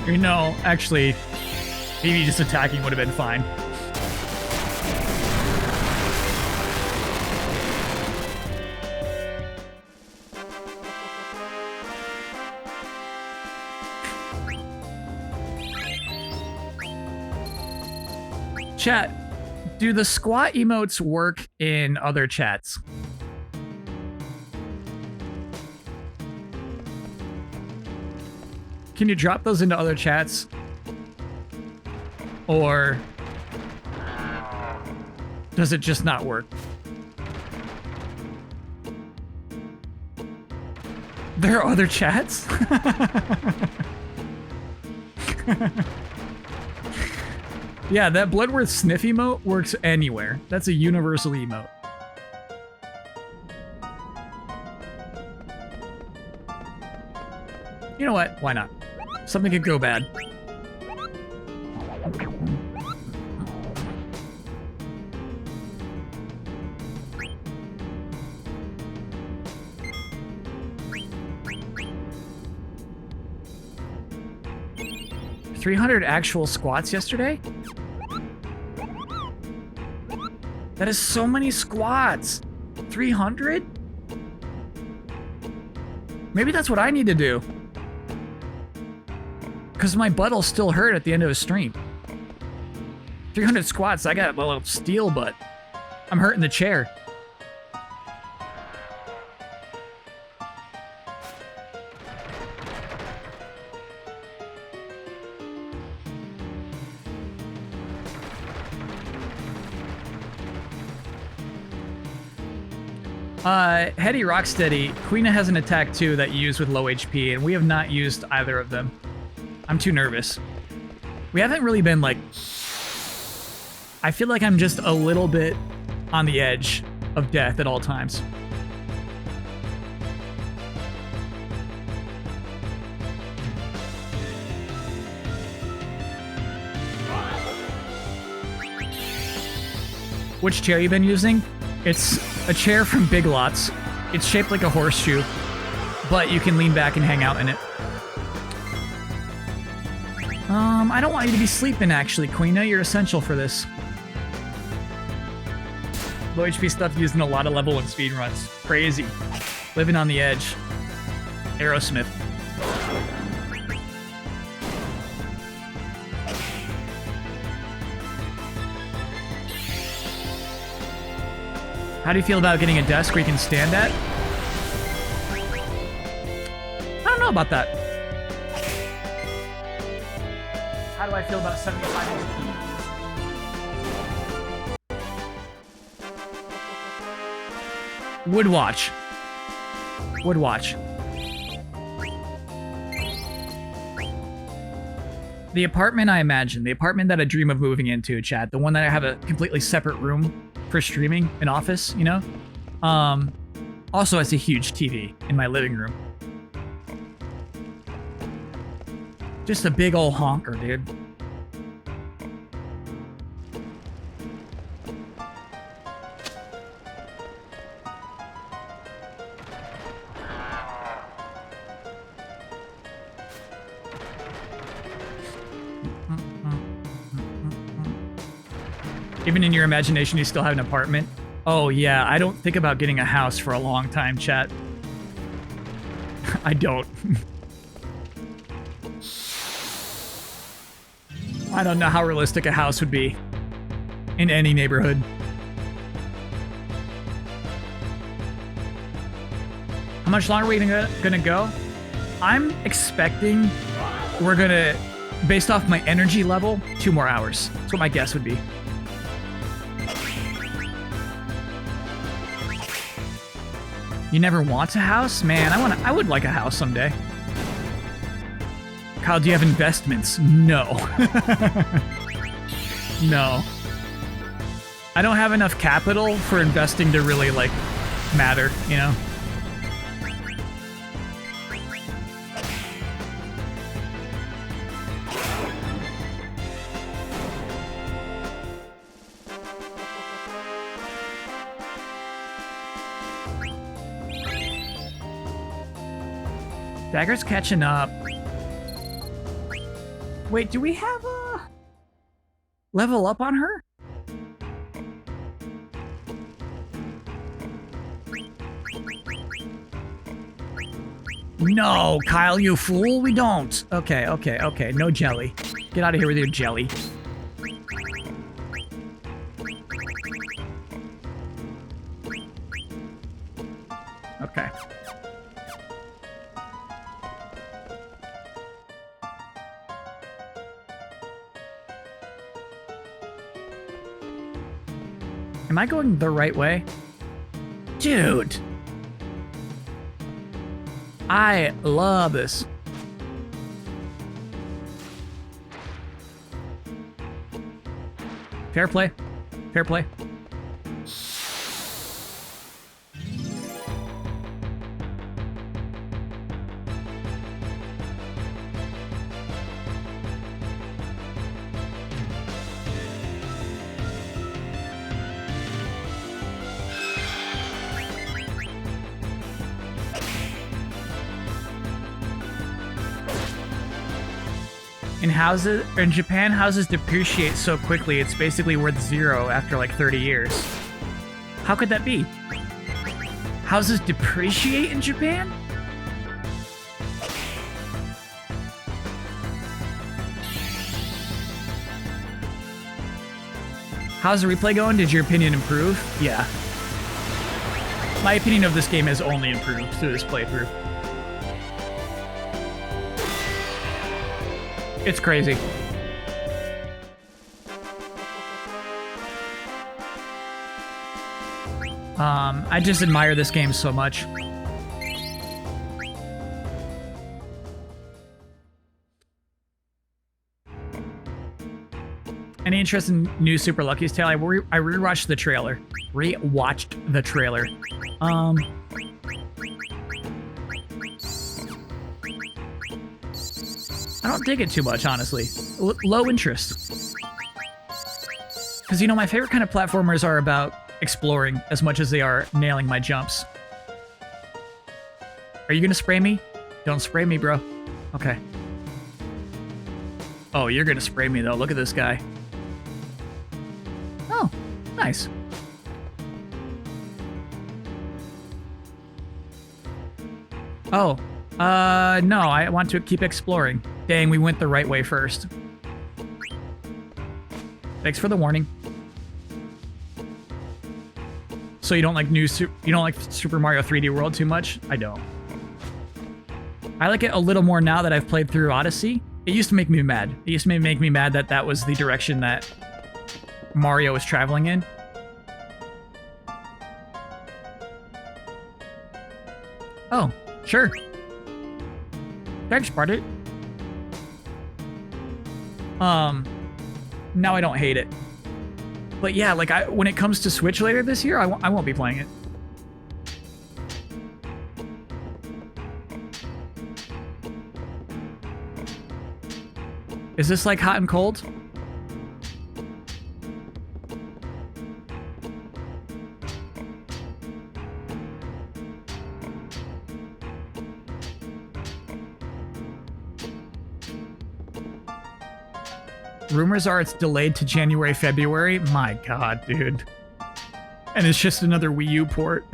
You know, actually, maybe just attacking would have been fine. Chat, do the squat emotes work in other chats? Can you drop those into other chats? Or does it just not work? There are other chats? Yeah, that Bloodworth sniff emote works anywhere. That's a universal emote. You know what? Why not? Something could go bad. $300 actual squats yesterday? That is so many squats. 300? Maybe that's what I need to do. Because my butt'll still hurt at the end of a stream. 300 squats, I got a little steel butt. I'm hurting the chair. Heady Rocksteady, Quina has an attack too that you use with low HP, and we have not used either of them. I'm too nervous. We haven't really been like... I feel like I'm just a little bit on the edge of death at all times. Which chair you been using? It's a chair from Big Lots. It's shaped like a horseshoe, but you can lean back and hang out in it. I don't want you to be sleeping, actually, Quina. You're essential for this. Low HP stuff used in a lot of level 1 speedruns. Crazy. Living on the edge. Aerosmith. How do you feel about getting a desk where you can stand at? I don't know about that. How do I feel about 75 inch TV? Would watch. Would watch. The apartment, I imagine. The apartment that I dream of moving into, chat. The one that I have a completely separate room for streaming, an office, you know? Also has a huge TV in my living room. Just a big old honker, dude. Even in your imagination, you still have an apartment. Oh yeah, I don't think about getting a house for a long time, chat. I don't. I don't know how realistic a house would be in any neighborhood. How much longer are we gonna go? I'm expecting we're gonna, based off my energy level, 2 more hours. That's what my guess would be. You never want a house? Man, I would like a house someday. Kyle, do you have investments? No. No. I don't have enough capital for investing to really, like, matter, you know? Dagger's catching up. Wait, do we have a level up on her? No, Kyle, you fool, we don't. Okay, okay, okay, no jelly. Get out of here with your jelly. Okay. Am I going the right way? Dude! I love this. Fair play. Fair play. In Japan, houses depreciate so quickly, it's basically worth 0 after like 30 years. How could that be? Houses depreciate in Japan? How's the replay going? Did your opinion improve? Yeah. My opinion of this game has only improved through this playthrough. It's crazy. I just admire this game so much. Any interest in new Super Lucky's Tale? I rewatched the trailer. Rewatched the trailer. I don't dig it too much, honestly. Low interest. Because, you know, my favorite kind of platformers are about exploring as much as they are nailing my jumps. Are you gonna spray me? Don't spray me, bro. Okay. Oh, you're gonna spray me, though. Look at this guy. Oh, nice. Oh, no, I want to keep exploring. Dang, we went the right way first. Thanks for the warning. So you don't like Super Mario 3D World too much? I don't. I like it a little more now that I've played through Odyssey. It used to make me mad. It used to make me mad that that was the direction that Mario was traveling in. Oh, sure. Thanks, Bardet. Now I don't hate it. But yeah, like when it comes to Switch later this year, I won't be playing it. Is this like hot and cold? Rumors are it's delayed to January, February. My god, dude. And it's just another Wii U port.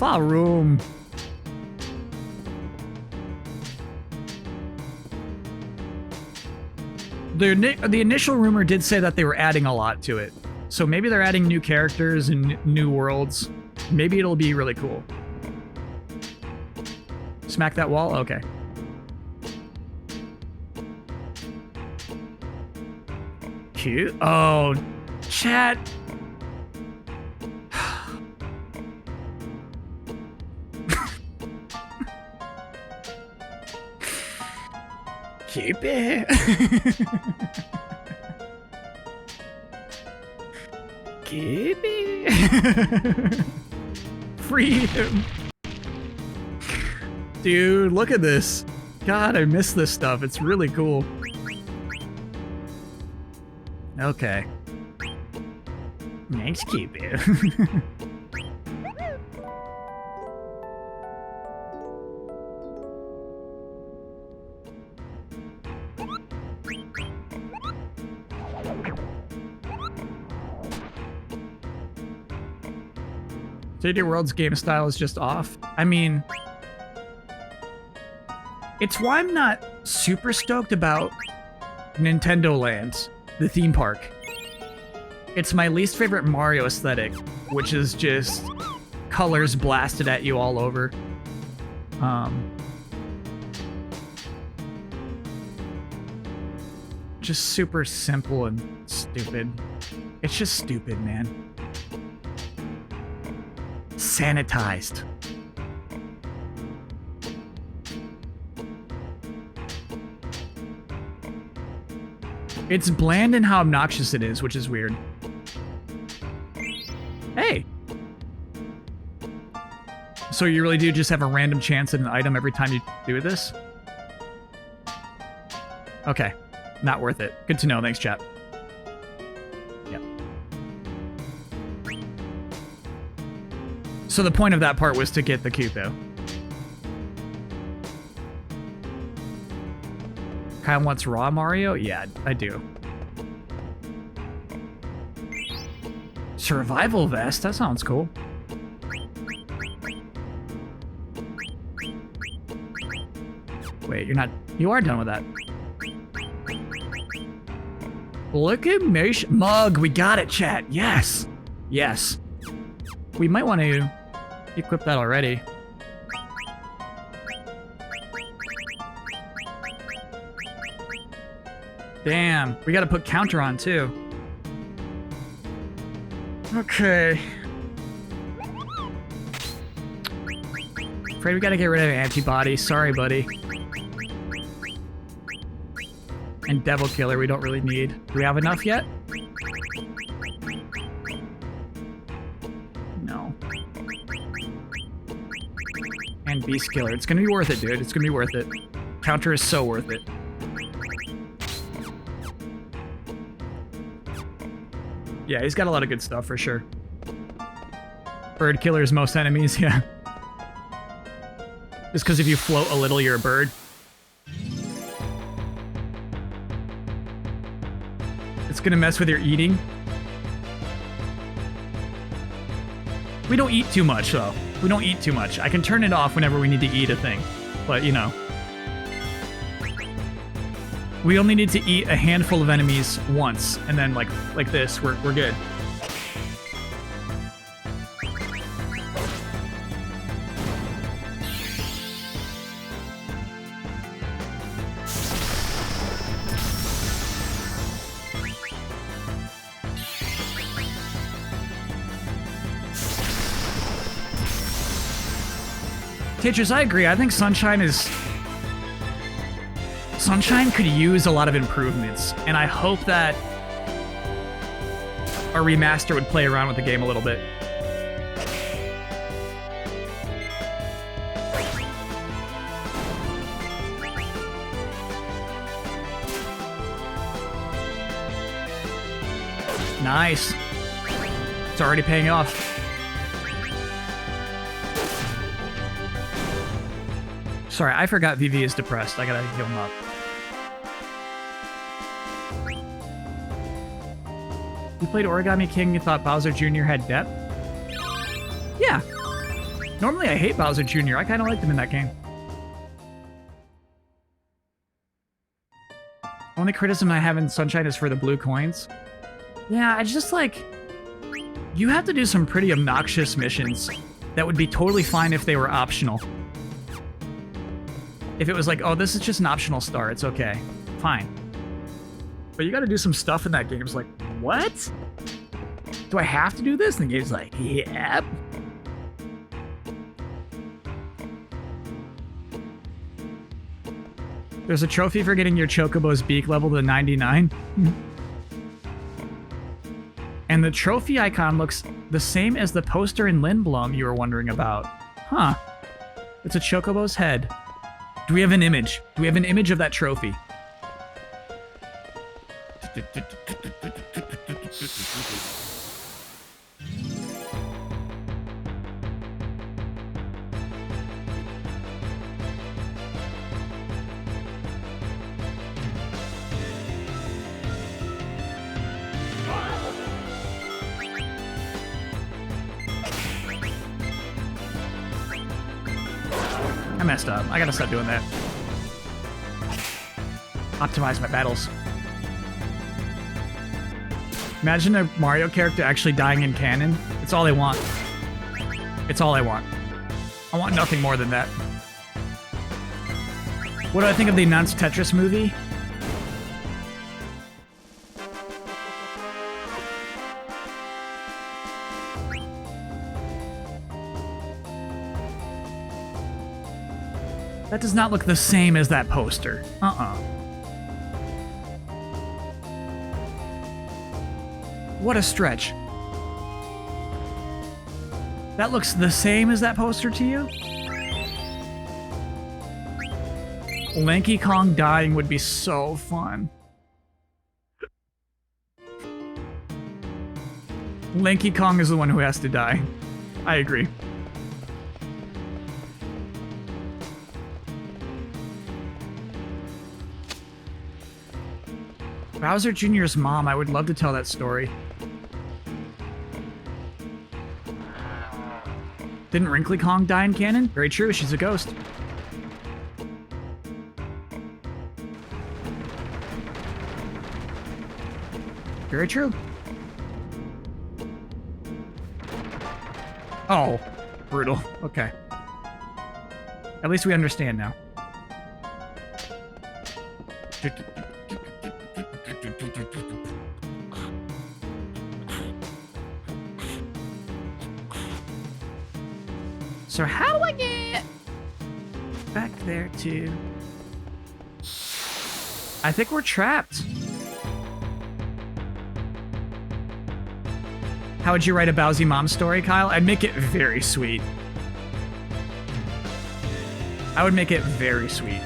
Room. The initial rumor did say that they were adding a lot to it. So maybe they're adding new characters and new worlds. Maybe it'll be really cool. Smack that wall? Okay. Cute. Oh, chat. Keep it. Keep it. Freedom. Dude, look at this. God, I miss this stuff. It's really cool. Okay. Thanks, keep it. City World's game style is just off. I mean, it's why I'm not super stoked about Nintendo Land, the theme park. It's my least favorite Mario aesthetic, which is just colors blasted at you all over. Just super simple and stupid. It's just stupid, man. Sanitized. It's bland in how obnoxious it is, which is weird. Hey! So you really do just have a random chance at an item every time you do this? Okay. Not worth it. Good to know. Thanks, chat. Yep. So the point of that part was to get the Cupo. Kyle wants raw Mario? Yeah, I do. Survival vest? That sounds cool. Wait, you're not... You are done with that. Look at me. Mug, we got it, chat. Yes. Yes. We might want to equip that already. Damn, we gotta put counter on too. Okay. Afraid we gotta get rid of antibody. Sorry, buddy. And Devil Killer we don't really need. Do we have enough yet? No. And Beast Killer. It's gonna be worth it, dude. It's gonna be worth it. Counter is so worth it. Yeah, he's got a lot of good stuff for sure. Bird Killer's most enemies, yeah. Just because if you float a little, you're a bird. It's gonna mess with your eating. We don't eat too much, though. We don't eat too much. I can turn it off whenever we need to eat a thing. But, you know. We only need to eat a handful of enemies once, and then like this, we're good. Teachers, I agree. I think Sunshine could use a lot of improvements, and I hope that a remaster would play around with the game a little bit. Nice. It's already paying off. Sorry, I forgot Vivi is depressed. I gotta heal him up. You played Origami King and thought Bowser Jr. had depth? Yeah. Normally I hate Bowser Jr. I kind of liked him in that game. Only criticism I have in Sunshine is for the blue coins. Yeah, I just like... You have to do some pretty obnoxious missions that would be totally fine if they were optional. If it was like, oh, this is just an optional star, it's okay. Fine. But you gotta do some stuff in that game. It's like, what? Do I have to do this? And the game's like, yep. There's a trophy for getting your Chocobo's beak level to 99. And the trophy icon looks the same as the poster in Lindblum you were wondering about. Huh. It's a Chocobo's head. Do we have an image? Do we have an image of that trophy? I messed up. I gotta stop doing that. Optimize my battles. Imagine a Mario character actually dying in canon. It's all I want. It's all I want. I want nothing more than that. What do I think of the announced Tetris movie? That does not look the same as that poster. What a stretch. That looks the same as that poster to you? Lanky Kong dying would be so fun. Lanky Kong is the one who has to die. I agree. Bowser Jr.'s mom, I would love to tell that story. Didn't Wrinkly Kong die in canon? Very true, she's a ghost. Very true. Oh, brutal. Okay. At least we understand now. So how do I get back there to... I think we're trapped. How would you write a Bowsy mom story, Kyle? I'd make it very sweet. I would make it very sweet.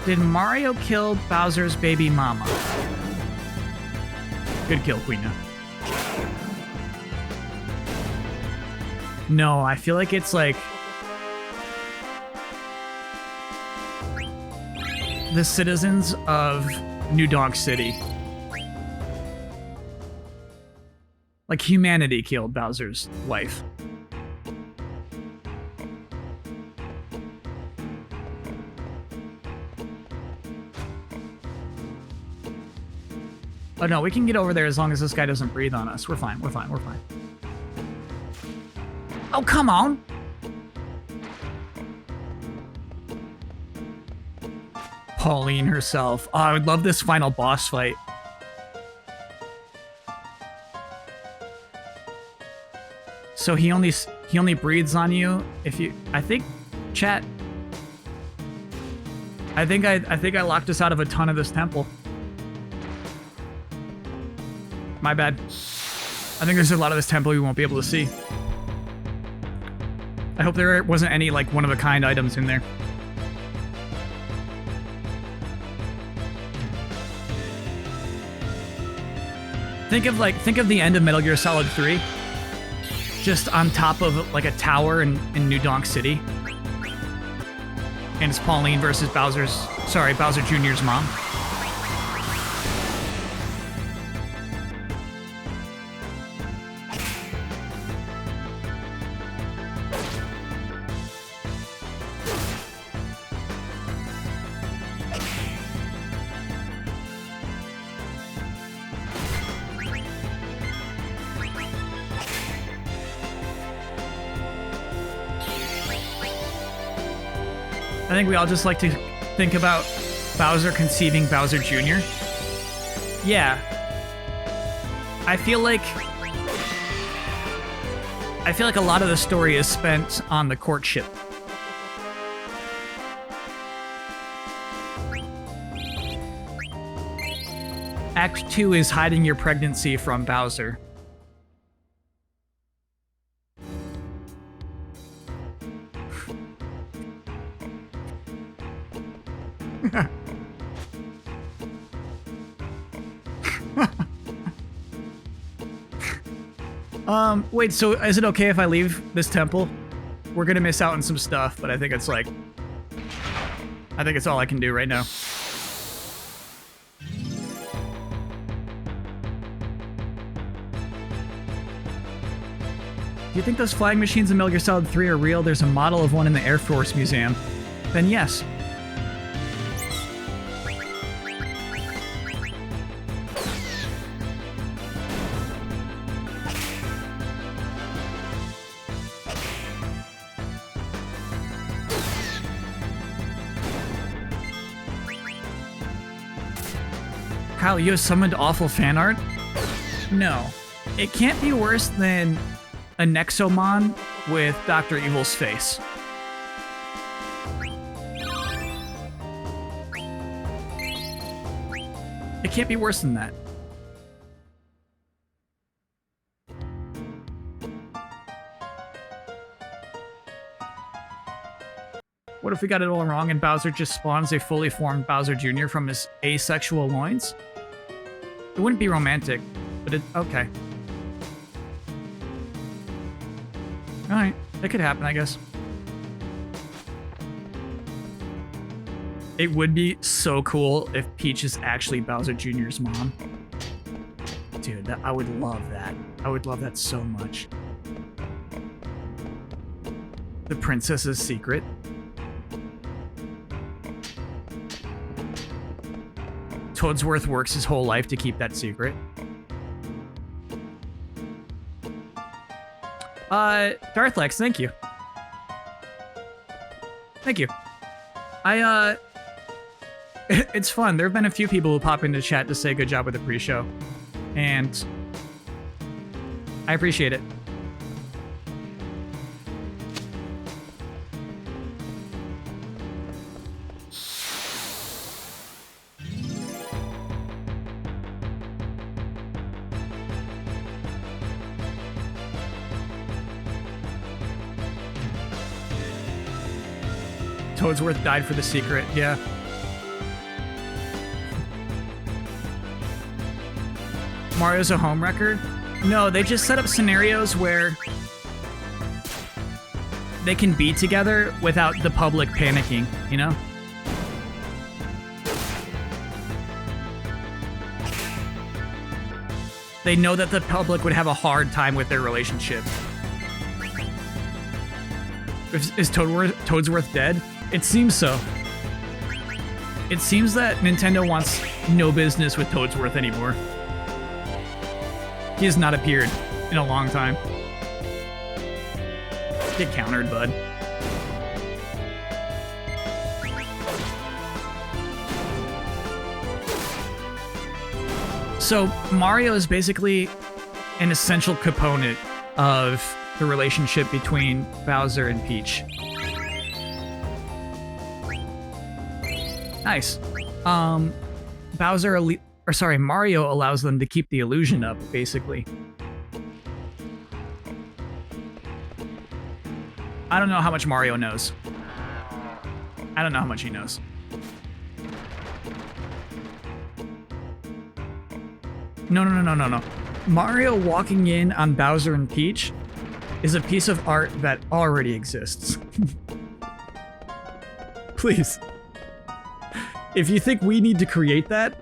Did Mario kill Bowser's baby mama? Good kill, Quina. No, I feel like it's like... the citizens of New Donk City. Like humanity killed Bowser's wife. Oh no, we can get over there as long as this guy doesn't breathe on us. We're fine, we're fine, we're fine. Oh, come on! Pauline herself. Oh, I would love this final boss fight. So he only breathes on you if you... I think, chat... I think I locked us out of a ton of this temple. My bad. I think there's a lot of this temple we won't be able to see. I hope there wasn't any like one-of-a-kind items in there. Think of the end of Metal Gear Solid 3. Just on top of like a tower in New Donk City. And it's Pauline versus Bowser Jr.'s mom. I think we all just like to think about Bowser conceiving Bowser Jr. Yeah. I feel like a lot of the story is spent on the courtship. Act 2 is hiding your pregnancy from Bowser. Wait, so is it okay if I leave this temple? We're gonna miss out on some stuff, but I think it's all I can do right now. Do you think those flying machines in Metal Gear Solid 3 are real? There's a model of one in the Air Force Museum. Then yes. Kyle, you have summoned awful fan art? No. It can't be worse than a Nexomon with Dr. Evil's face. It can't be worse than that. What if we got it all wrong and Bowser just spawns a fully formed Bowser Jr. from his asexual loins? It wouldn't be romantic, but okay. Alright, that could happen, I guess. It would be so cool if Peach is actually Bowser Jr.'s mom. Dude, I would love that. I would love that so much. The princess's secret. Toadsworth works his whole life to keep that secret. Darthlex, thank you. Thank you. It's fun. There have been a few people who pop into chat to say good job with the pre-show. And I appreciate it. Toadsworth died for the secret, yeah. Mario's a homewrecker? No, they just set up scenarios where they can be together without the public panicking, you know? They know that the public would have a hard time with their relationship. Is Toadsworth dead? It seems so. It seems that Nintendo wants no business with Toadsworth anymore. He has not appeared in a long time. Get countered, bud. So Mario is basically an essential component of the relationship between Bowser and Peach. Nice. Mario allows them to keep the illusion up, basically. I don't know how much Mario knows. I don't know how much he knows. No. Mario walking in on Bowser and Peach is a piece of art that already exists. Please. If you think we need to create that,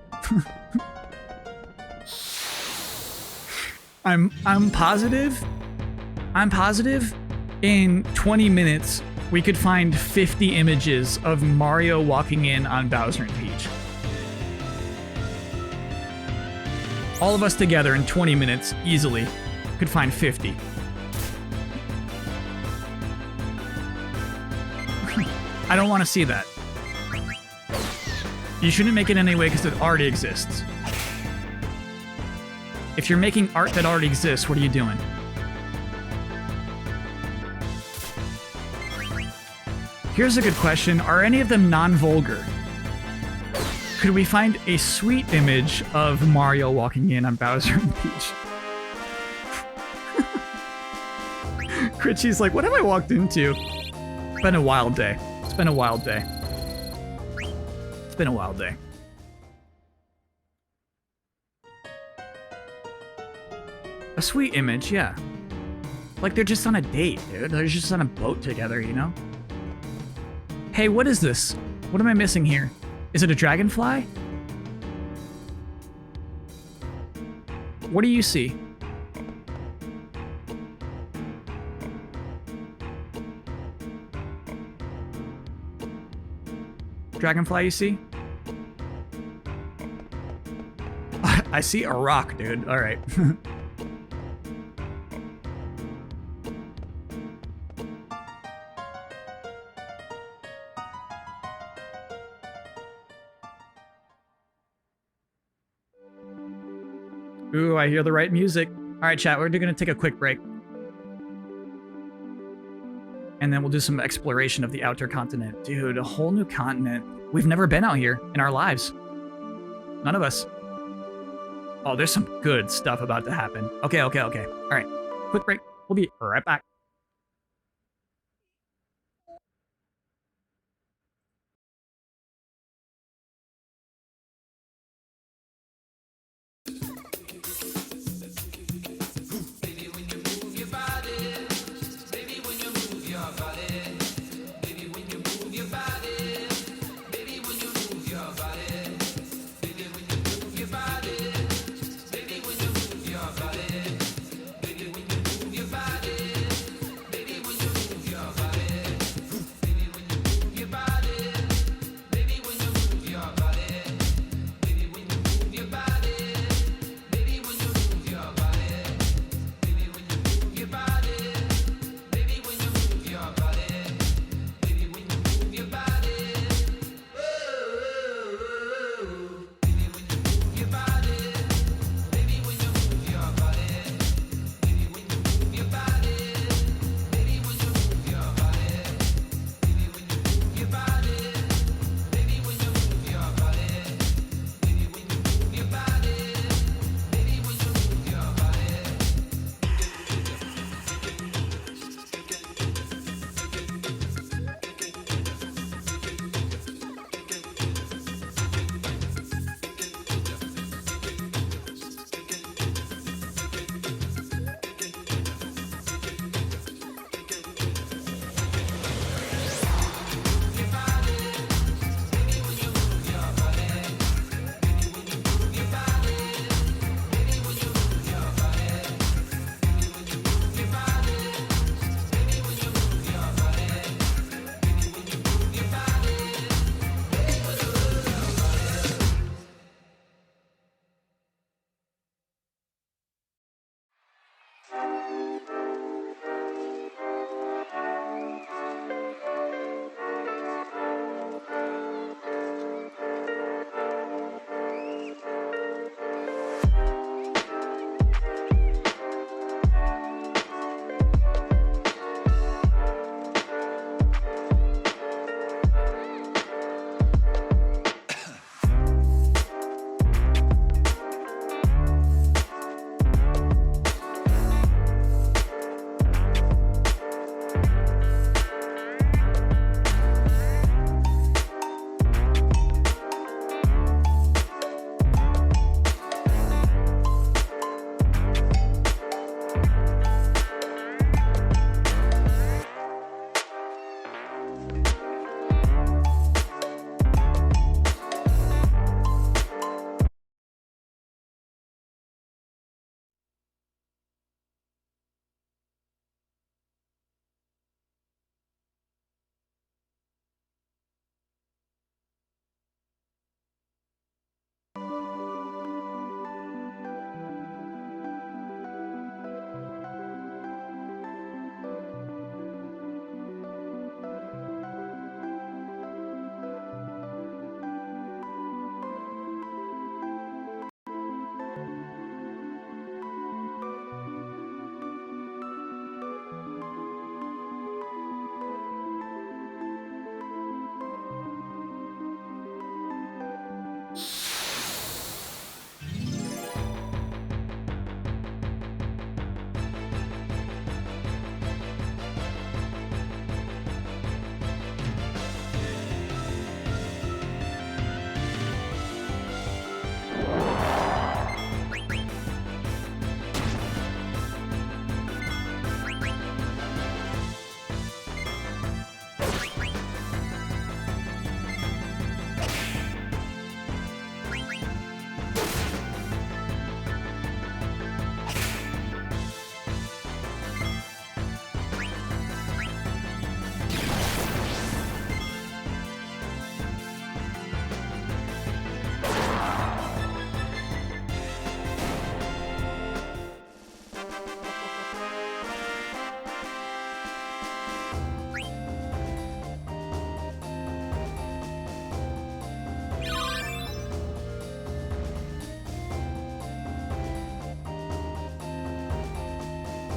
I'm positive in 20 minutes we could find 50 images of Mario walking in on Bowser and Peach. All of us together in 20 minutes, easily, could find 50. I don't want to see that. You shouldn't make it anyway because it already exists. If you're making art that already exists, what are you doing? Here's a good question. Are any of them non-vulgar? Could we find a sweet image of Mario walking in on Bowser and Peach? Critchy's like, what have I walked into? It's been a wild day. It's been a wild day. It's been a wild day. A sweet image, yeah. Like they're just on a date, dude. They're just on a boat together, you know? Hey, what is this? What am I missing here? Is it a dragonfly? What do you see? Dragonfly you see? I see a rock, dude. All right. Ooh, I hear the right music. All right, chat, we're gonna take a quick break. And then we'll do some exploration of the outer continent. Dude, a whole new continent. We've never been out here in our lives. None of us. Oh, there's some good stuff about to happen. Okay. All right, quick break. We'll be right back.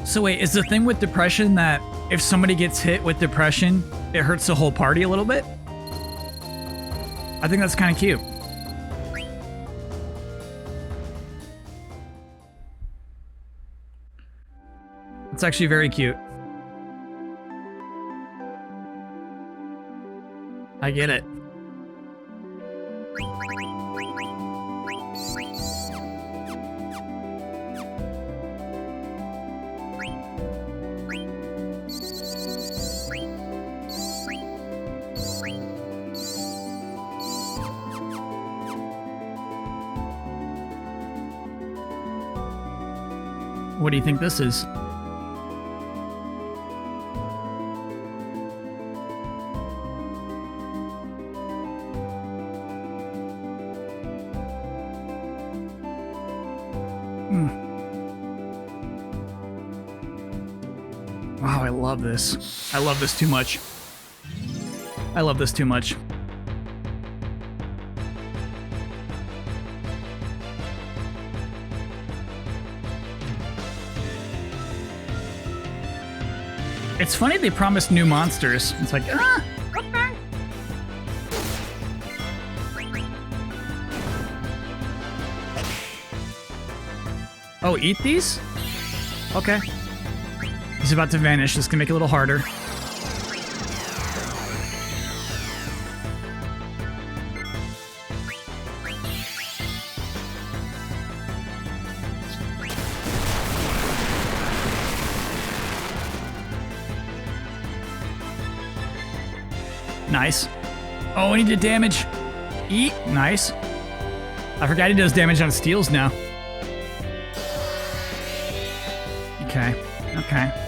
So wait, is the thing with depression that if somebody gets hit with depression, it hurts the whole party a little bit? I think that's kind of cute. It's actually very cute. I get it. What do you think this is? Wow, I love this. I love this too much. I love this too much. It's funny they promised new monsters. It's like, okay. Oh, eat these? Okay. He's about to vanish. This can make it a little harder. Nice. Oh, and he did damage. Eat. Nice. I forgot he does damage on steals now. Okay. Okay.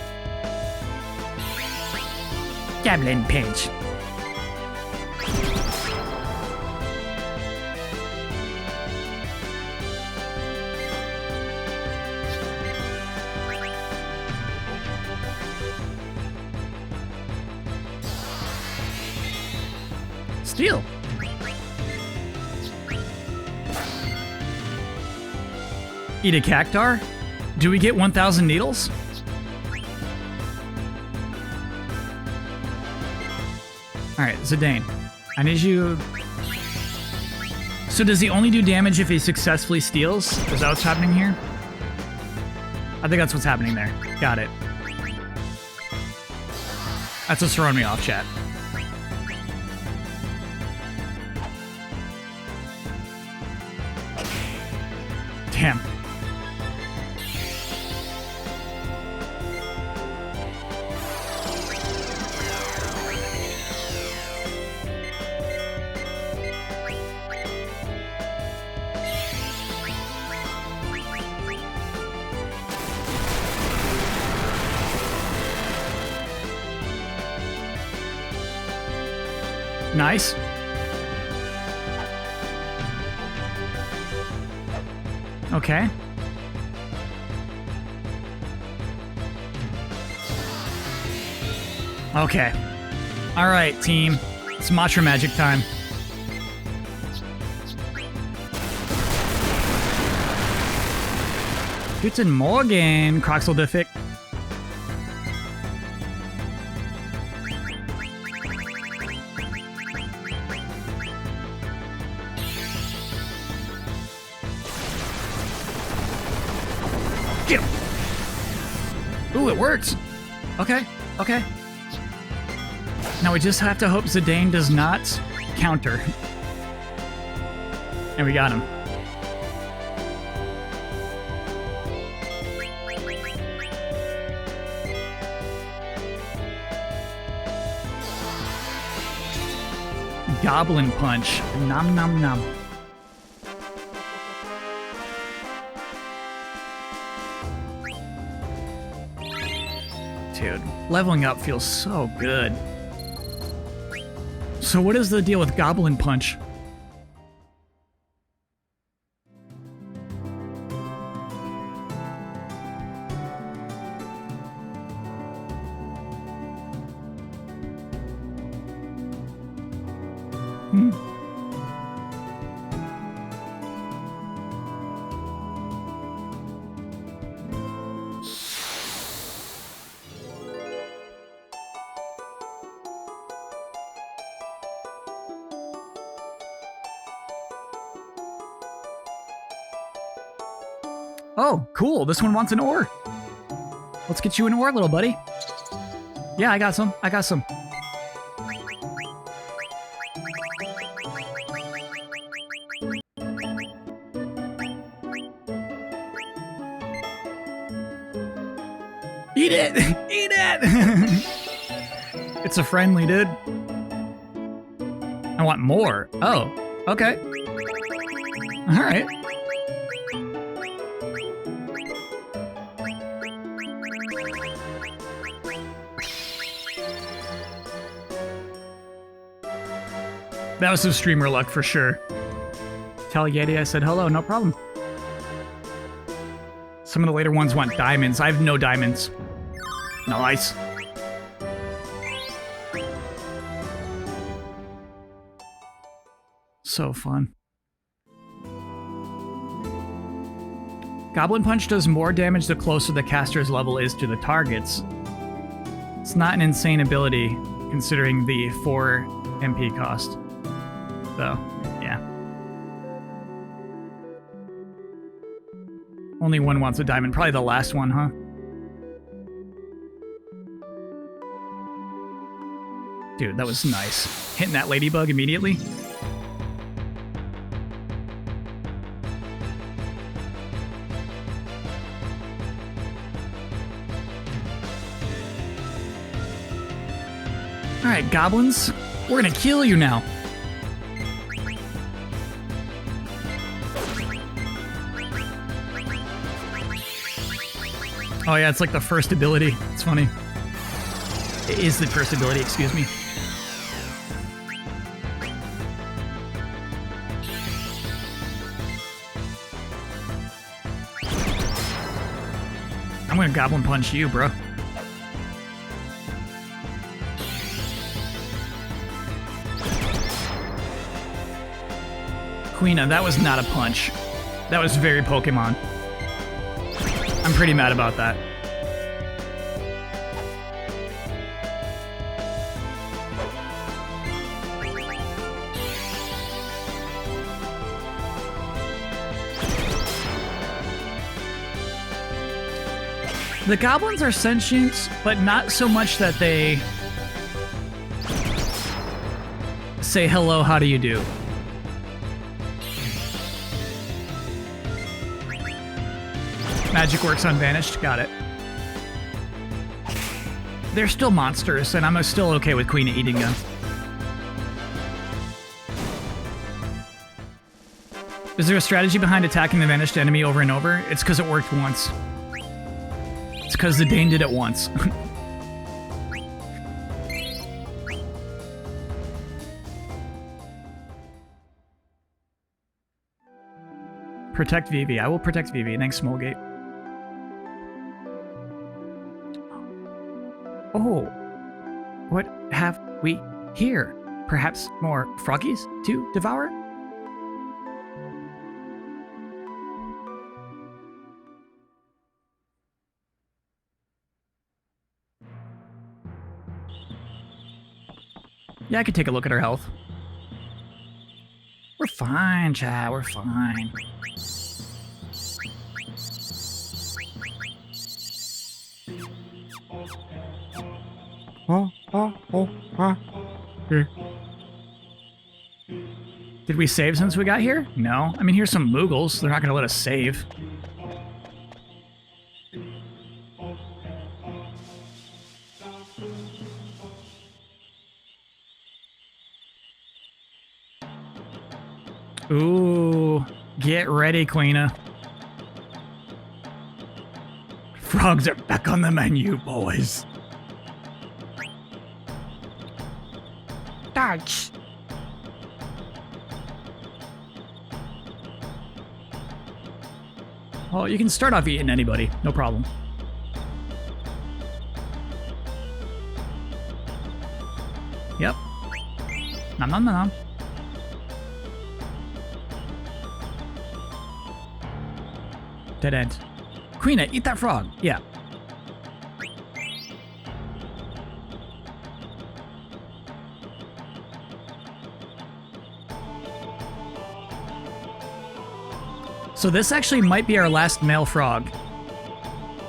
Goblin Pinch. Steal. Eat a Cactuar? Do we get 1,000 needles? Alright, Zidane. I need you... So does he only do damage if he successfully steals? Is that what's happening here? I think that's what's happening there. Got it. That's what's throwing me off, chat. Damn. Nice. Okay. Okay. All right, team. It's Matra Magic time. Guten Morgen, Croxeldific. Ooh, it works. Okay, okay. Now we just have to hope Zidane does not counter. And we got him. Goblin Punch. Nom nom nom. Dude, leveling up feels so good. So what is the deal with Goblin Punch? Oh, cool. This one wants an ore. Let's get you an ore, little buddy. Yeah, I got some. I got some. Eat it! Eat it! It's a friendly, dude. I want more. Oh, okay. All right. That was some streamer luck for sure. Tell Yeti I said hello, no problem. Some of the later ones want diamonds. I have no diamonds. Nice. So fun. Goblin Punch does more damage the closer the caster's level is to the targets. It's not an insane ability, considering the 4 MP cost. So, yeah. Only one wants a diamond. Probably the last one, huh? Dude, that was nice. Hitting that ladybug immediately. Alright, goblins. We're gonna kill you now. Oh yeah, it's like the first ability. It's funny. It is the first ability, excuse me. I'm gonna goblin punch you, bro. Quina, that was not a punch. That was very Pokemon. I'm pretty mad about that. The goblins are sentient, but not so much that they say hello, how do you do? Magic works on vanished, got it. They're still monsters, and I'm still okay with Quina eating them. Is there a strategy behind attacking the vanished enemy over and over? It's because it worked once. It's because Zidane did it once. Protect Vivi. I will protect Vivi. Thanks, Smolgate. Oh, what have we here? Perhaps more froggies to devour? Yeah, I could take a look at her health. We're fine, chat. We're fine. Did we save since we got here? No. I mean, here's some Moogles. They're not going to let us save. Ooh. Get ready, Quina. Frogs are back on the menu, boys. Dodge. Well, you can start off eating anybody. No problem. Yep. Nom nom nom nom. Dead end. Quina, eat that frog. Yeah. So this actually might be our last male frog.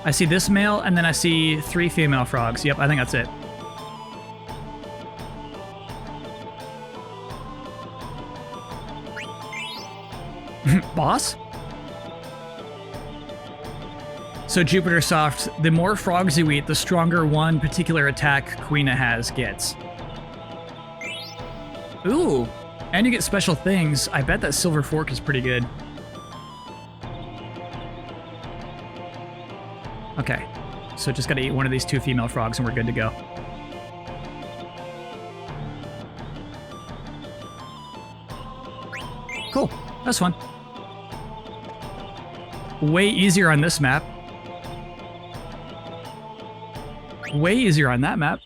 I see this male, and then I see 3 female frogs. Yep, I think that's it. Boss? So Jupiter Soft, the more frogs you eat, the stronger one particular attack Quina has gets. Ooh, and you get special things. I bet that silver fork is pretty good. Okay, so just gotta eat one of these 2 female frogs and we're good to go. Cool, that's fun. Way easier on this map. Way easier on that map.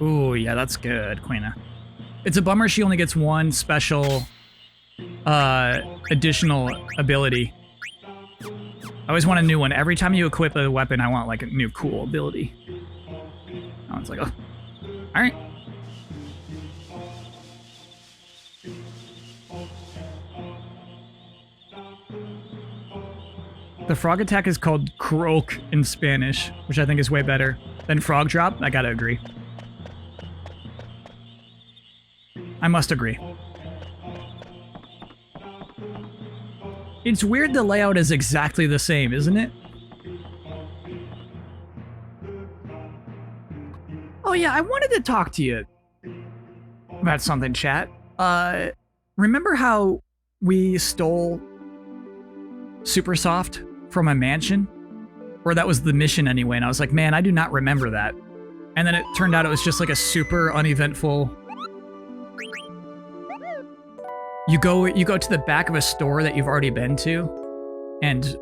Ooh, yeah, that's good, Quina. It's a bummer she only gets 1 special additional ability. I always want a new one. Every time you equip a weapon, I want like a new cool ability. Oh, it's like, oh, all right. The frog attack is called croak in Spanish, which I think is way better than frog drop. I gotta agree. I must agree. It's weird the layout is exactly the same, isn't it? Oh yeah, I wanted to talk to you about something, chat. Remember how we stole Super Soft from a mansion? Or that was the mission anyway, and I was like, man, I do not remember that. And then it turned out it was just like a super uneventful... You go to the back of a store that you've already been to, and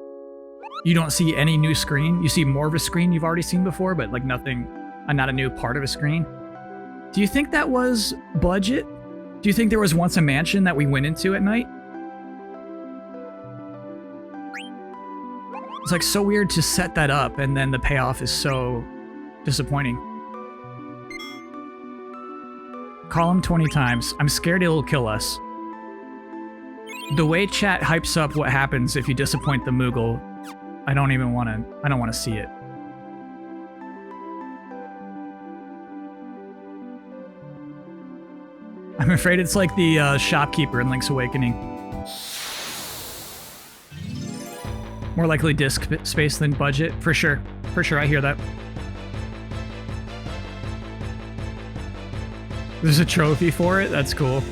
you don't see any new screen. You see more of a screen you've already seen before, but like nothing, not a new part of a screen. Do you think that was budget? Do you think there was once a mansion that we went into at night? It's like so weird to set that up, and then the payoff is so disappointing. Call him 20 times. I'm scared it'll kill us. The way chat hypes up what happens if you disappoint the Moogle, I don't want to see it. I'm afraid it's like the shopkeeper in Link's Awakening. More likely disk space than budget, for sure. For sure, I hear that. There's a trophy for it? That's cool.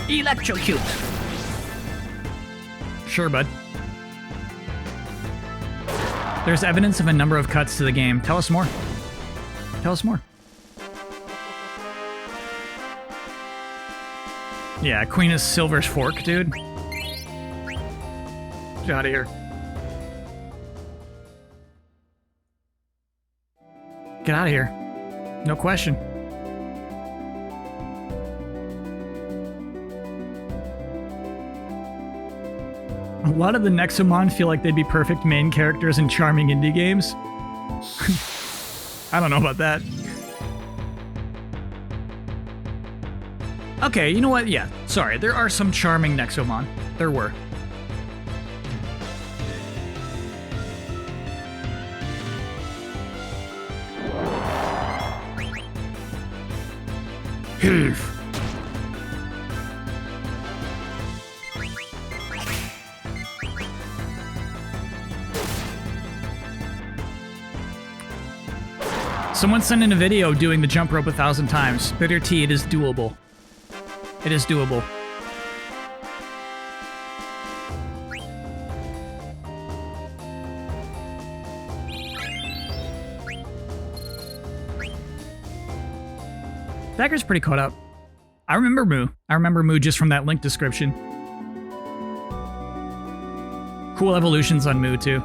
Electrocute. Sure, bud. There's evidence of a number of cuts to the game. Tell us more. Tell us more. Yeah, Quina's Silver's Fork, dude. Get out of here. Get out of here. No question. A lot of the Nexomon feel like they'd be perfect main characters in charming indie games. I don't know about that. Okay, you know what? Yeah, sorry. There are some charming Nexomon. There were. Heave. Someone sent in a video doing the jump rope 1,000 times. Bitter tea, it is doable. It is doable. Dagger's pretty caught up. I remember Moo. I remember Moo just from that link description. Cool evolutions on Moo, too.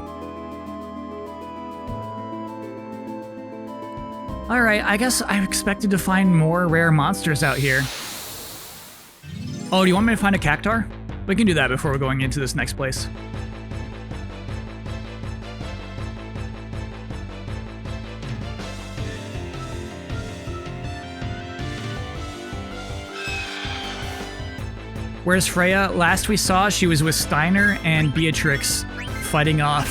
All Alright, I guess I expected to find more rare monsters out here. Oh, do you want me to find a Cactuar? We can do that before we're going into this next place. Where's Freya? Last we saw, she was with Steiner and Beatrix fighting off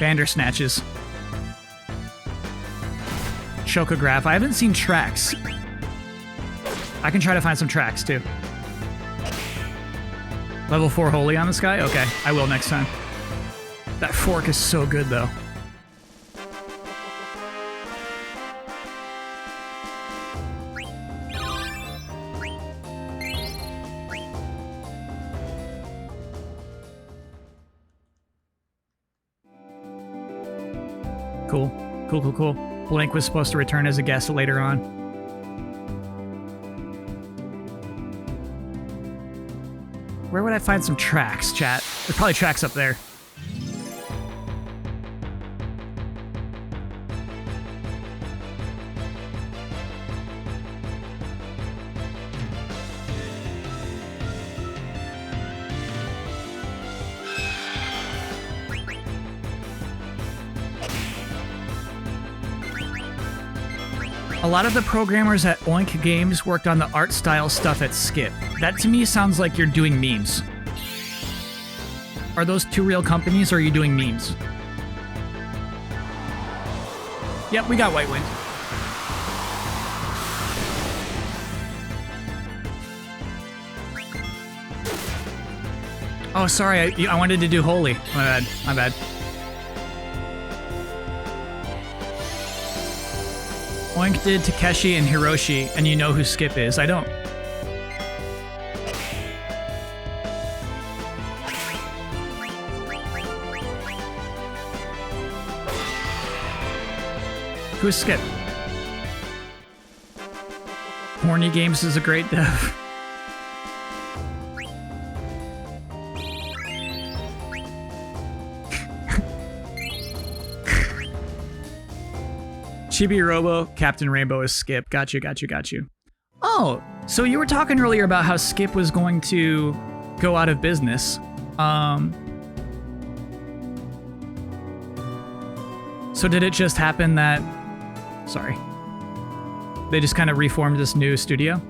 Bandersnatches. Chocograph. I haven't seen tracks. I can try to find some tracks too. Level 4 Holy on this guy? Okay, I will next time. That fork is so good though. Cool. Cool, cool, cool. Blink was supposed to return as a guest later on. Where would I find some tracks, chat? There's probably tracks up there. A lot of the programmers at Oink Games worked on the art style stuff at Skip. That to me sounds like you're doing memes. Are those two real companies or are you doing memes? Yep, we got White Wind. Oh, sorry, I wanted to do Holy. My bad, my bad. Oink did Takeshi and Hiroshi, and you know who Skip is. I don't. Who's Skip? Horny Games is a great dev. Chibi Robo, Captain Rainbow is Skip. Got you, got you, got you. Oh, so you were talking earlier about how Skip was going to go out of business. So did it just happen that... Sorry. They just kind of reformed this new studio?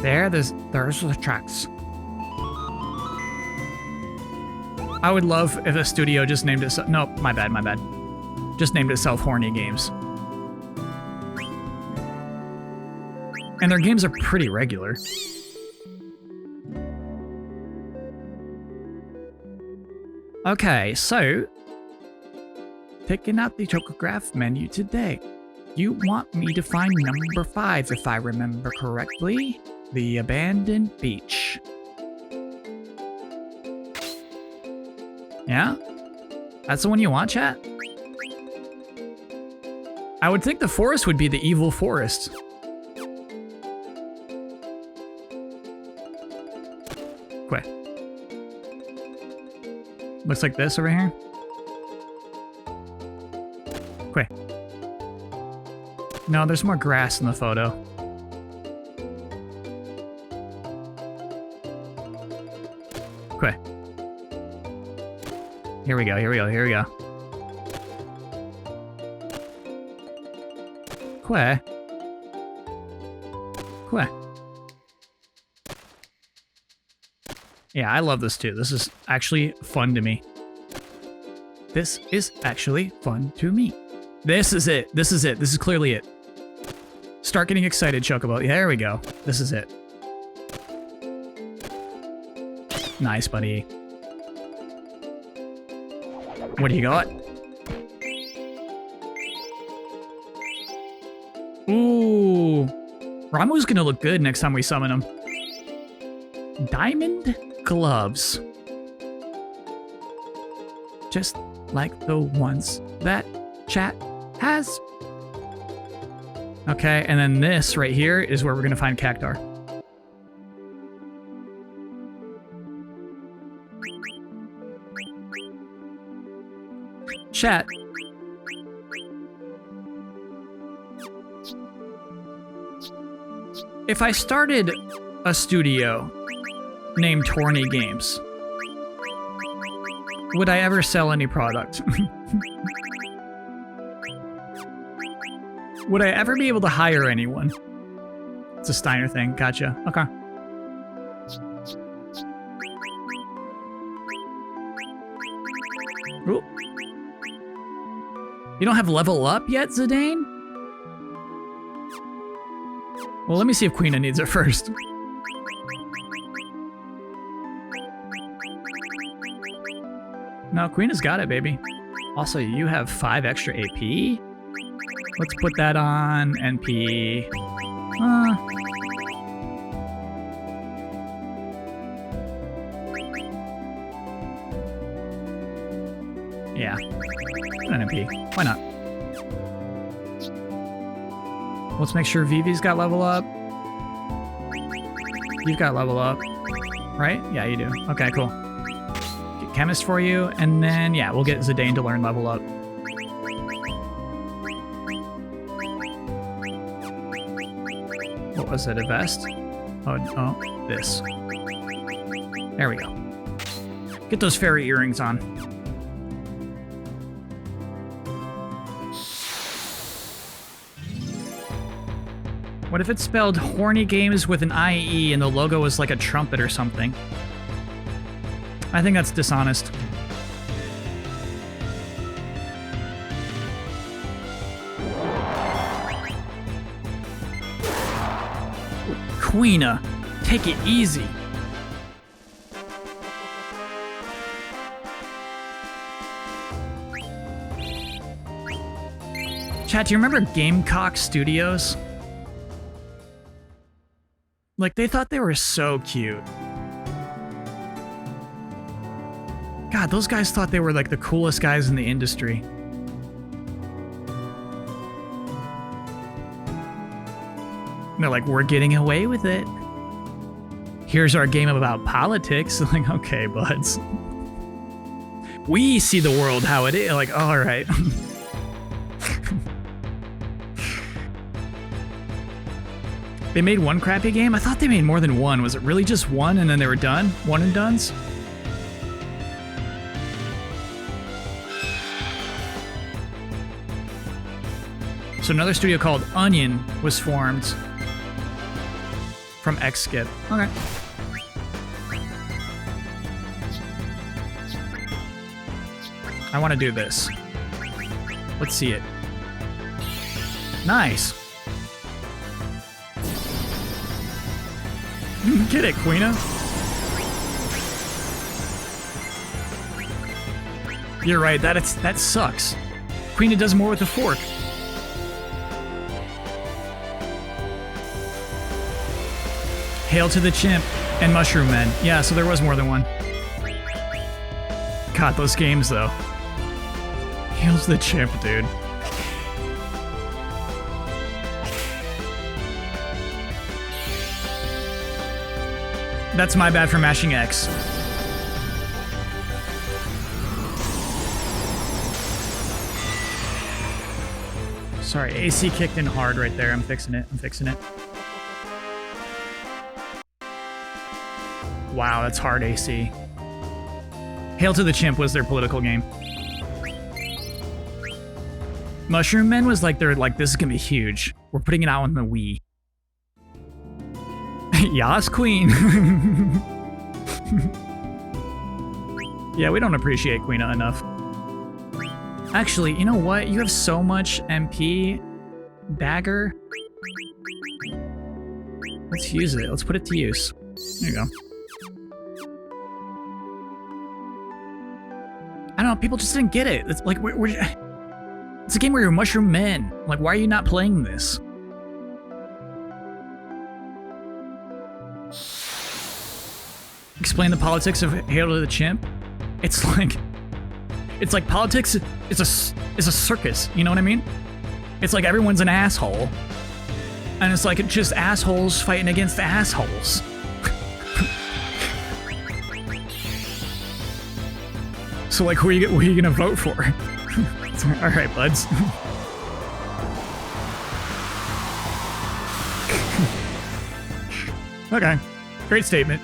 There's the tracks. I would love if a studio just named itself... Nope, my bad, my bad. Just named itself Horny Games. And their games are pretty regular. Okay, so... Picking out the Chocograph menu today. You want me to find number 5, if I remember correctly. The Abandoned Beach. Yeah? That's the one you want, chat? I would think the forest would be the evil forest. Quit. Looks like this over here. Quit. No, there's more grass in the photo. Quit. Here we go, here we go, here we go. Quay. Quay. Yeah, I love this too. This is actually fun to me. This is actually fun to me. This is it. This is it. This is clearly it. Start getting excited, Chocobo. Yeah, there we go. This is it. Nice, buddy. What do you got? Ooh. Ramu's gonna look good next time we summon him. Diamond gloves. Just like the ones that chat has. Okay, and then this right here is where we're gonna find Cactuar. Chat. If I started a studio named Torny Games, would I ever sell any product? Would I ever be able to hire anyone? It's a Steiner thing. Gotcha. Okay. Ooh. You don't have level up yet, Zidane? Well, let me see if Quina needs it first. No, Quina's got it, baby. Also, you have 5 extra AP. Let's put that on NP. Yeah. Put an NP. Why not? Let's make sure Vivi's got level up. You've got level up. Right? Yeah, you do. Okay, cool. Get chemist for you, and then, yeah, we'll get Zidane to learn level up. What was it, a vest? Oh, this. There we go. Get those fairy earrings on. What if it spelled Horny Games with an IE and the logo was like a trumpet or something? I think that's dishonest. Quina, take it easy. Chat, do you remember Gamecock Studios? Like, they thought they were so cute. God, those guys thought they were like the coolest guys in the industry. And they're like, we're getting away with it. Here's our game about politics. Like, okay, buds. We see the world how it is. Like, all right. They made one crappy game? I thought they made more than one. Was it really just one and then they were done? One and dones? So another studio called Onion was formed from X-Skip. Okay. I want to do this. Let's see it. Nice. Get it, Quina. You're right, that sucks. Quina does more with the fork. Hail to the Chimp and Mushroom Men. Yeah, so there was more than one. God, those games, though. Hail to the Chimp, dude. That's my bad for mashing X. Sorry, AC kicked in hard right there. I'm fixing it. Wow, that's hard AC. Hail to the Chimp was their political game. Mushroom Men was like, they're like, this is gonna be huge. We're putting it out on the Wii. Yas, Queen. Yeah, we don't appreciate Quina enough. Actually, you know what? You have so much MP. Dagger. Let's use it. Let's put it to use. There you go. I don't know, people just didn't get it. It's like, it's a game where you're Mushroom Men. Like, why are you not playing this? Explain the politics of Hail to the Chimp. It's like politics is a circus. You know what I mean? It's like everyone's an asshole, and it's like just assholes fighting against assholes. So like, who are you gonna vote for? All right, buds. Okay. Great statement.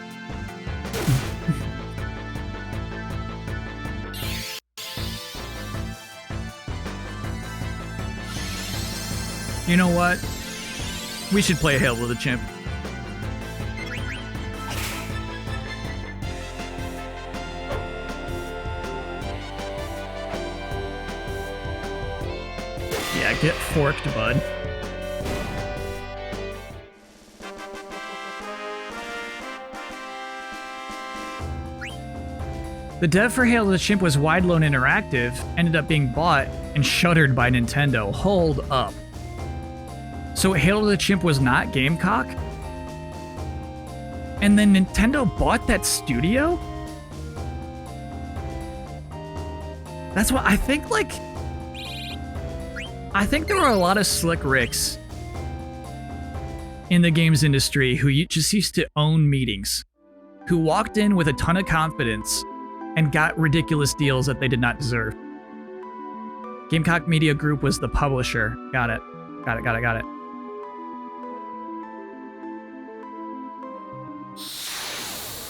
You know what? We should play Hail to the Chimp. Yeah, get forked, bud. The dev for Hail to the Chimp was Wide Loan Interactive, ended up being bought and shuttered by Nintendo. Hold up. So Hail to the Chimp was not Gamecock? And then Nintendo bought that studio? That's what I think, like... I think there were a lot of slick ricks in the games industry who just used to own meetings, who walked in with a ton of confidence and got ridiculous deals that they did not deserve. Gamecock Media Group was the publisher. Got it. Got it.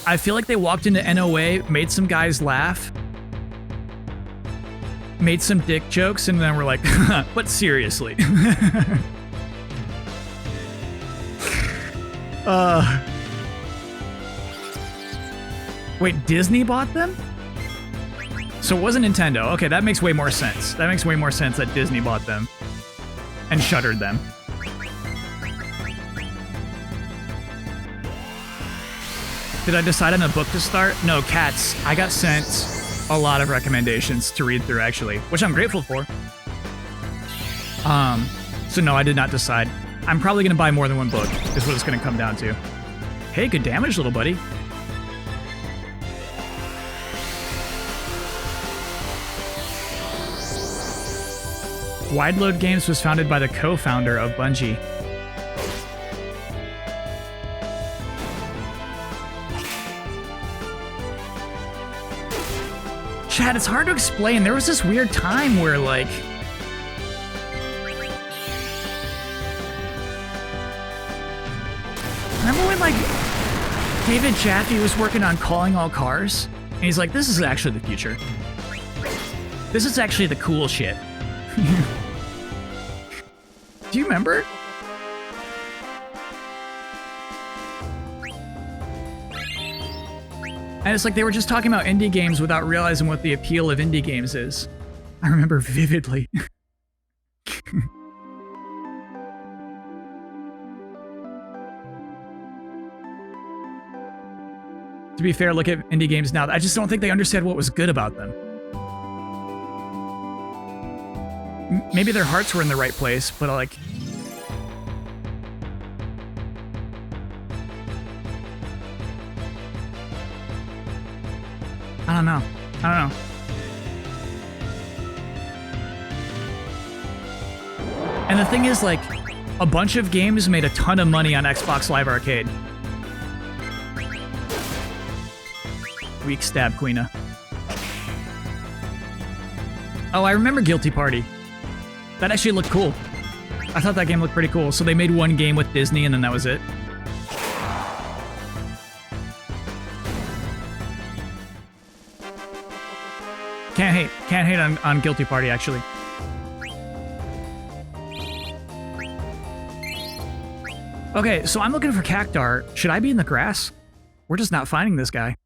I feel like they walked into NOA, made some guys laugh, made some dick jokes, and then we're like, but seriously. Wait, Disney bought them? So it wasn't Nintendo. Okay, that makes way more sense. That makes way more sense that Disney bought them and shuttered them. Did I decide on a book to start? No, Cats. I got sent a lot of recommendations to read through, actually, which I'm grateful for. So no, I did not decide. I'm probably gonna buy more than one book, is what it's gonna come down to. Hey, good damage, little buddy. Wide Load Games was founded by the co-founder of Bungie. Chad, it's hard to explain. There was this weird time where, like... Remember when, like, David Jaffe was working on Calling All Cars? And he's like, this is actually the future. This is actually the cool shit. Do you remember? And it's like they were just talking about indie games without realizing what the appeal of indie games is. I remember vividly. To be fair, look at indie games now. I just don't think they understand what was good about them. Maybe their hearts were in the right place, but like... I don't know. And the thing is, like, a bunch of games made a ton of money on Xbox Live Arcade. Weak stab, Quina. Oh, I remember Guilty Party. That actually looked cool. I thought that game looked pretty cool. So they made one game with Disney and then that was it. Can't hate on Guilty Party, actually. Okay, so I'm looking for Cactuar. Should I be in the grass? We're just not finding this guy.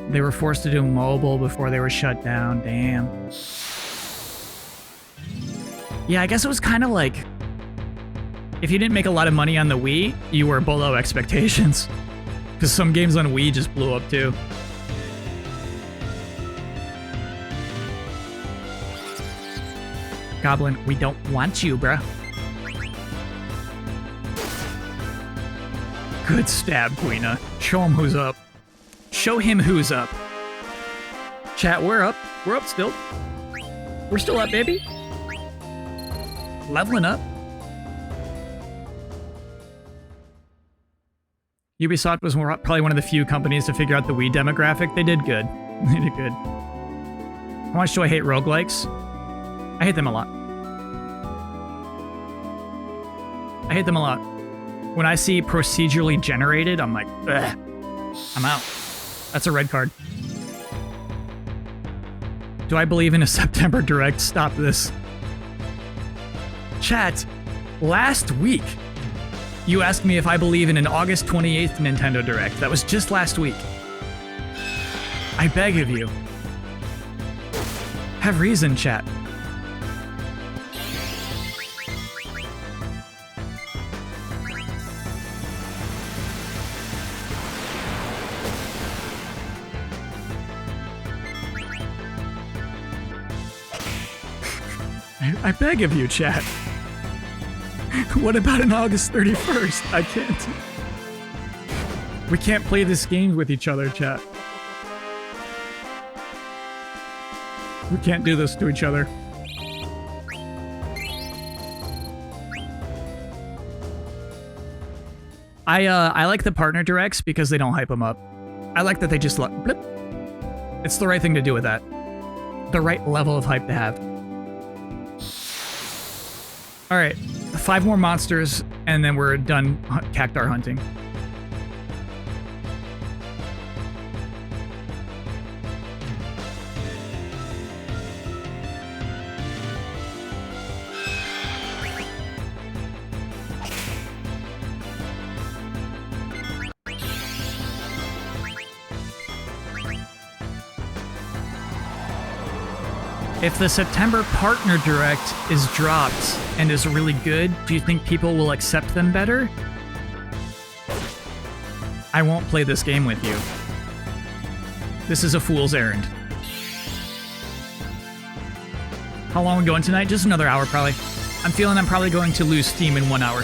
They were forced to do mobile before they were shut down. Damn. Yeah, I guess it was kind of like... If you didn't make a lot of money on the Wii, you were below expectations. Because some games on Wii just blew up too. Goblin, we don't want you, bruh. Good stab, Quina. Show him who's up. Show him who's up. Chat, we're up. We're up still. We're still up, baby. Leveling up. Ubisoft was probably one of the few companies to figure out the Wii demographic. They did good. They did good. How much do I hate roguelikes? I hate them a lot. I hate them a lot. When I see procedurally generated, I'm like, ugh. I'm out. That's a red card. Do I believe in a September Direct? Stop this. Chat, last week, you asked me if I believe in an August 28th Nintendo Direct. That was just last week. I beg of you. Have reason, chat. I beg of you, chat. What about an August 31st? I can't. We can't play this game with each other, chat. We can't do this to each other. I like the partner directs because they don't hype them up. I like that they just blip. It's the right thing to do with that. The right level of hype to have. All right, 5 more monsters, and then we're done Cactuar hunting. If the September Partner Direct is dropped and is really good, do you think people will accept them better? I won't play this game with you. This is a fool's errand. How long are we going tonight? Just another hour, probably. I'm feeling I'm probably going to lose steam in 1 hour.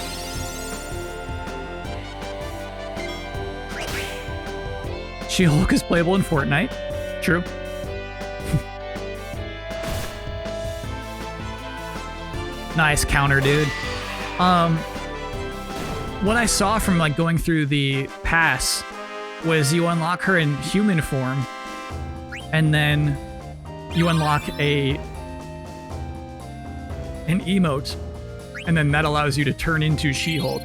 She-Hulk is playable in Fortnite. True. Nice counter, dude. What I saw from like going through the pass was you unlock her in human form, and then you unlock an emote, and then that allows you to turn into She-Hulk.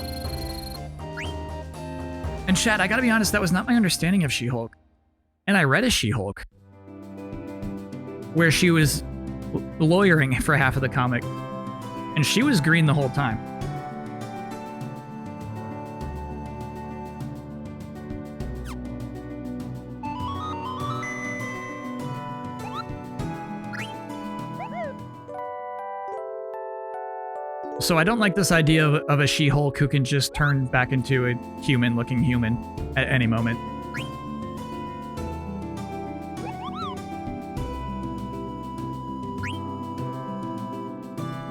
And chat, I gotta be honest, that was not my understanding of She-Hulk. And I read a She-Hulk where she was lawyering for half of the comic. And she was green the whole time. So I don't like this idea of a She-Hulk who can just turn back into a human-looking human at any moment.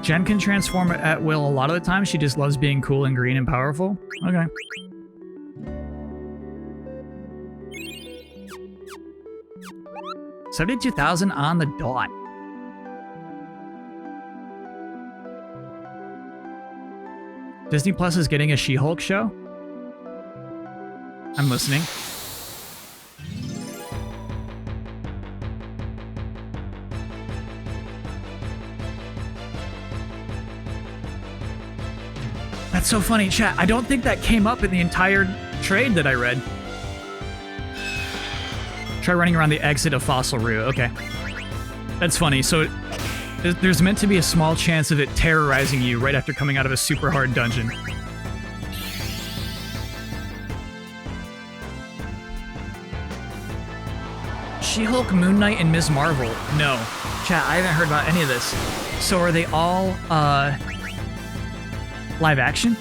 Jen can transform at will a lot of the time. She just loves being cool and green and powerful. Okay. $72,000 on the dot. Disney Plus is getting a She-Hulk show? I'm listening. That's so funny, chat. I don't think that came up in the entire trade that I read. Try running around the exit of Fossil Roo. Okay. That's funny. So there's meant to be a small chance of it terrorizing you right after coming out of a super hard dungeon. She-Hulk, Moon Knight, and Ms. Marvel. No. Chat, I haven't heard about any of this. So are they all, live action?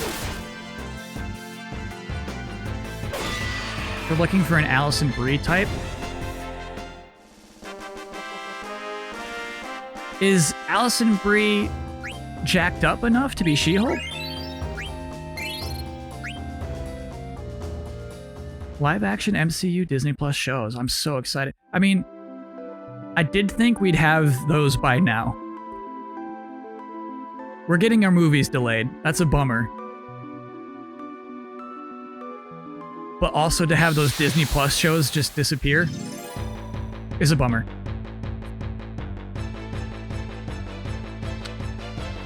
We're looking for an Allison Brie type. Is Allison Brie jacked up enough to be She-Hulk? Live action MCU Disney Plus shows. I'm so excited. I mean, I did think we'd have those by now. We're getting our movies delayed. That's a bummer. But also to have those Disney Plus shows just disappear is a bummer.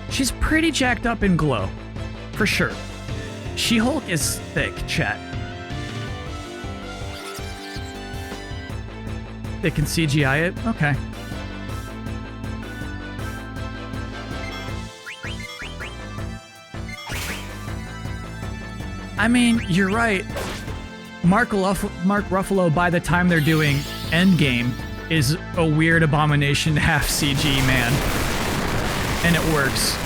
She's pretty jacked up in Glow, for sure. She-Hulk is thick, chat. They can CGI it? Okay. I mean, you're right. Mark Ruffalo, by the time they're doing Endgame, is a weird abomination half CG man. And it works.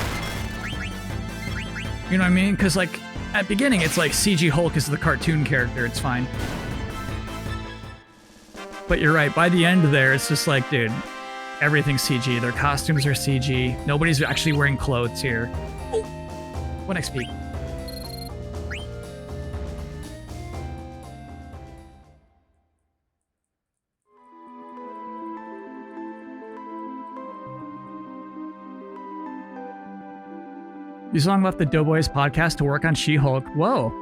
You know what I mean? Because, like, at beginning, it's like CG Hulk is the cartoon character. It's fine. But you're right. By the end there, it's just like, dude, everything's CG. Their costumes are CG. Nobody's actually wearing clothes here. Oh, what XP? Yuzong left the Doughboys podcast to work on She-Hulk. Whoa.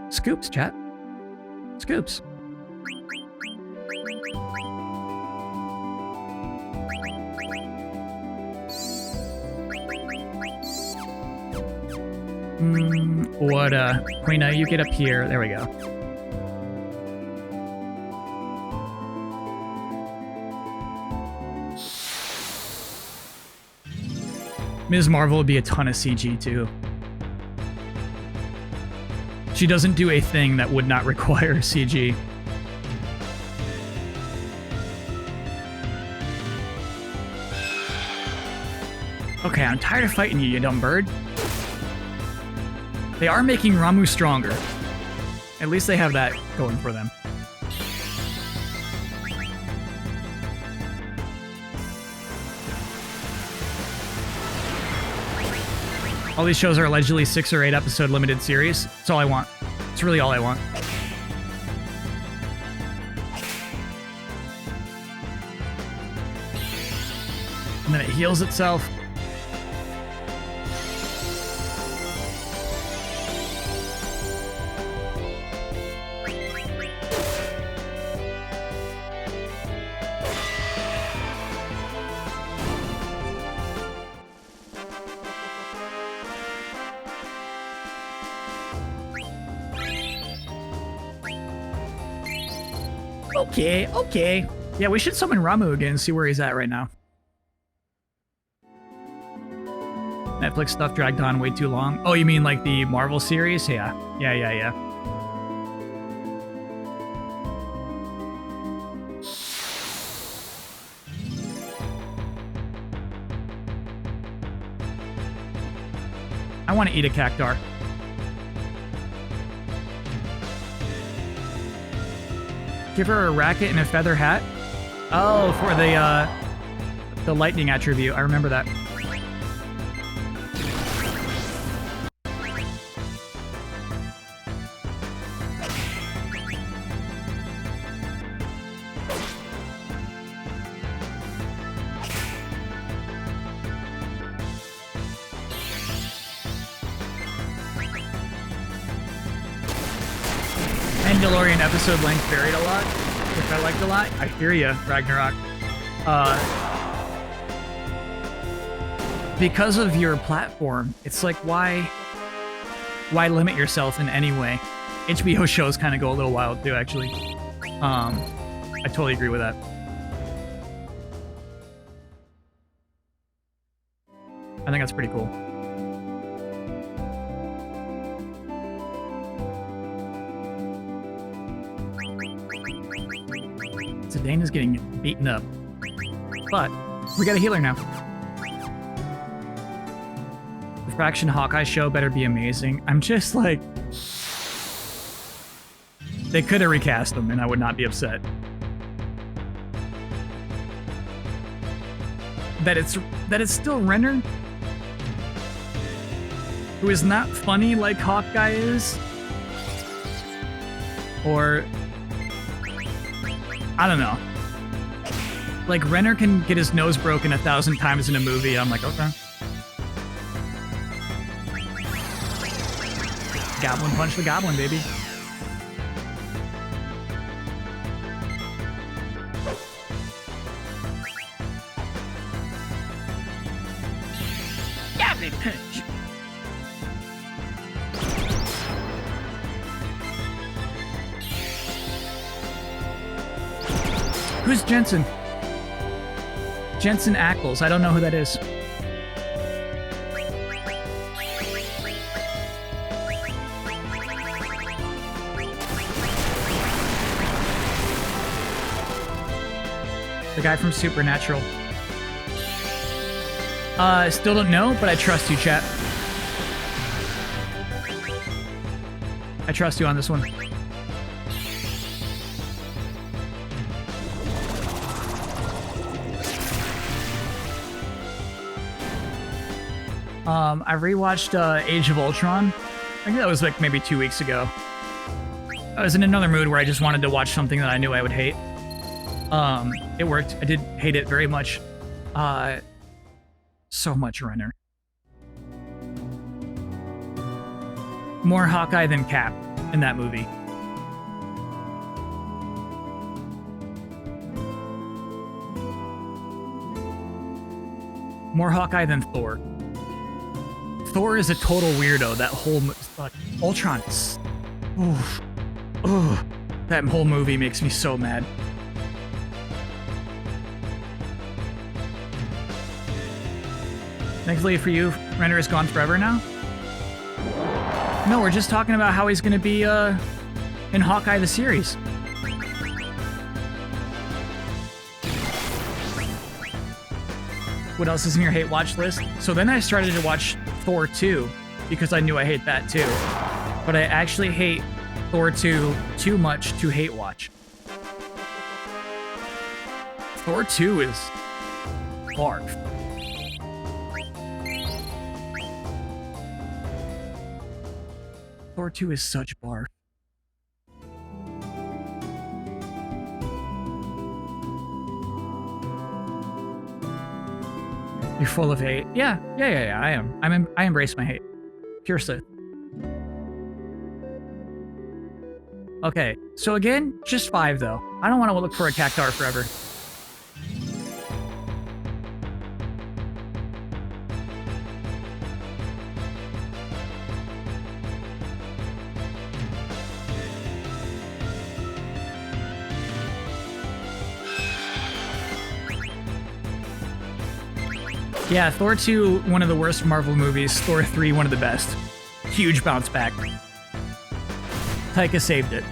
Scoops, chat. Scoops. Quina, you get up here. There we go. Ms. Marvel would be a ton of CG too. She doesn't do a thing that would not require CG. Okay, I'm tired of fighting you, you dumb bird. They are making Ramu stronger. At least they have that going for them. All these shows are allegedly 6 or 8 episode limited series. That's all I want. It's really all I want. And then it heals itself. Okay. Yeah, we should summon Ramu again and see where he's at right now. Netflix stuff dragged on way too long. Oh, you mean like the Marvel series? Yeah. I want to eat a Cactuar. Give her a racket and a feather hat. Oh, for the lightning attribute. I remember that. Mandalorian episode length varied a lot, which I liked a lot. I hear ya, Ragnarok. Because of your platform, it's like, why limit yourself in any way? HBO shows kind of go a little wild too, actually. I totally agree with that. I think that's pretty cool. Zidane is getting beaten up. But we got a healer now. The Fraction Hawkeye show better be amazing. I'm just like... They could have recast them and I would not be upset. That it's still Renner, who is not funny like Hawkeye is. Or... I don't know. Like, Renner can get his nose broken 1,000 times in a movie. I'm like, okay. Goblin punch the goblin, baby. Goblin punch. Who's Jensen? Jensen Ackles. I don't know who that is. The guy from Supernatural. Still don't know, but I trust you, chat. I trust you on this one. I rewatched Age of Ultron. I think that was like maybe 2 weeks ago. I was in another mood where I just wanted to watch something that I knew I would hate. It worked. I did hate it very much. So much Renner. More Hawkeye than Cap in that movie. More Hawkeye than Thor. Thor is a total weirdo. That whole Ultron. Oof. Ugh. That whole movie makes me so mad. Thankfully for you, Renner is gone forever now. No, we're just talking about how he's going to be in Hawkeye the series. What else is in your hate watch list? So then I started to watch Thor 2 because I knew I hate that too. But I actually hate Thor 2 too much to hate watch. Thor 2 is barf. Thor 2 is such barf. You're full of hate. Yeah, I am. I embrace my hate. Pure Sith. Okay, so again, just 5 though. I don't want to look for a Cactuar forever. Yeah, Thor 2, one of the worst Marvel movies. Thor 3, one of the best. Huge bounce back. Taika saved it.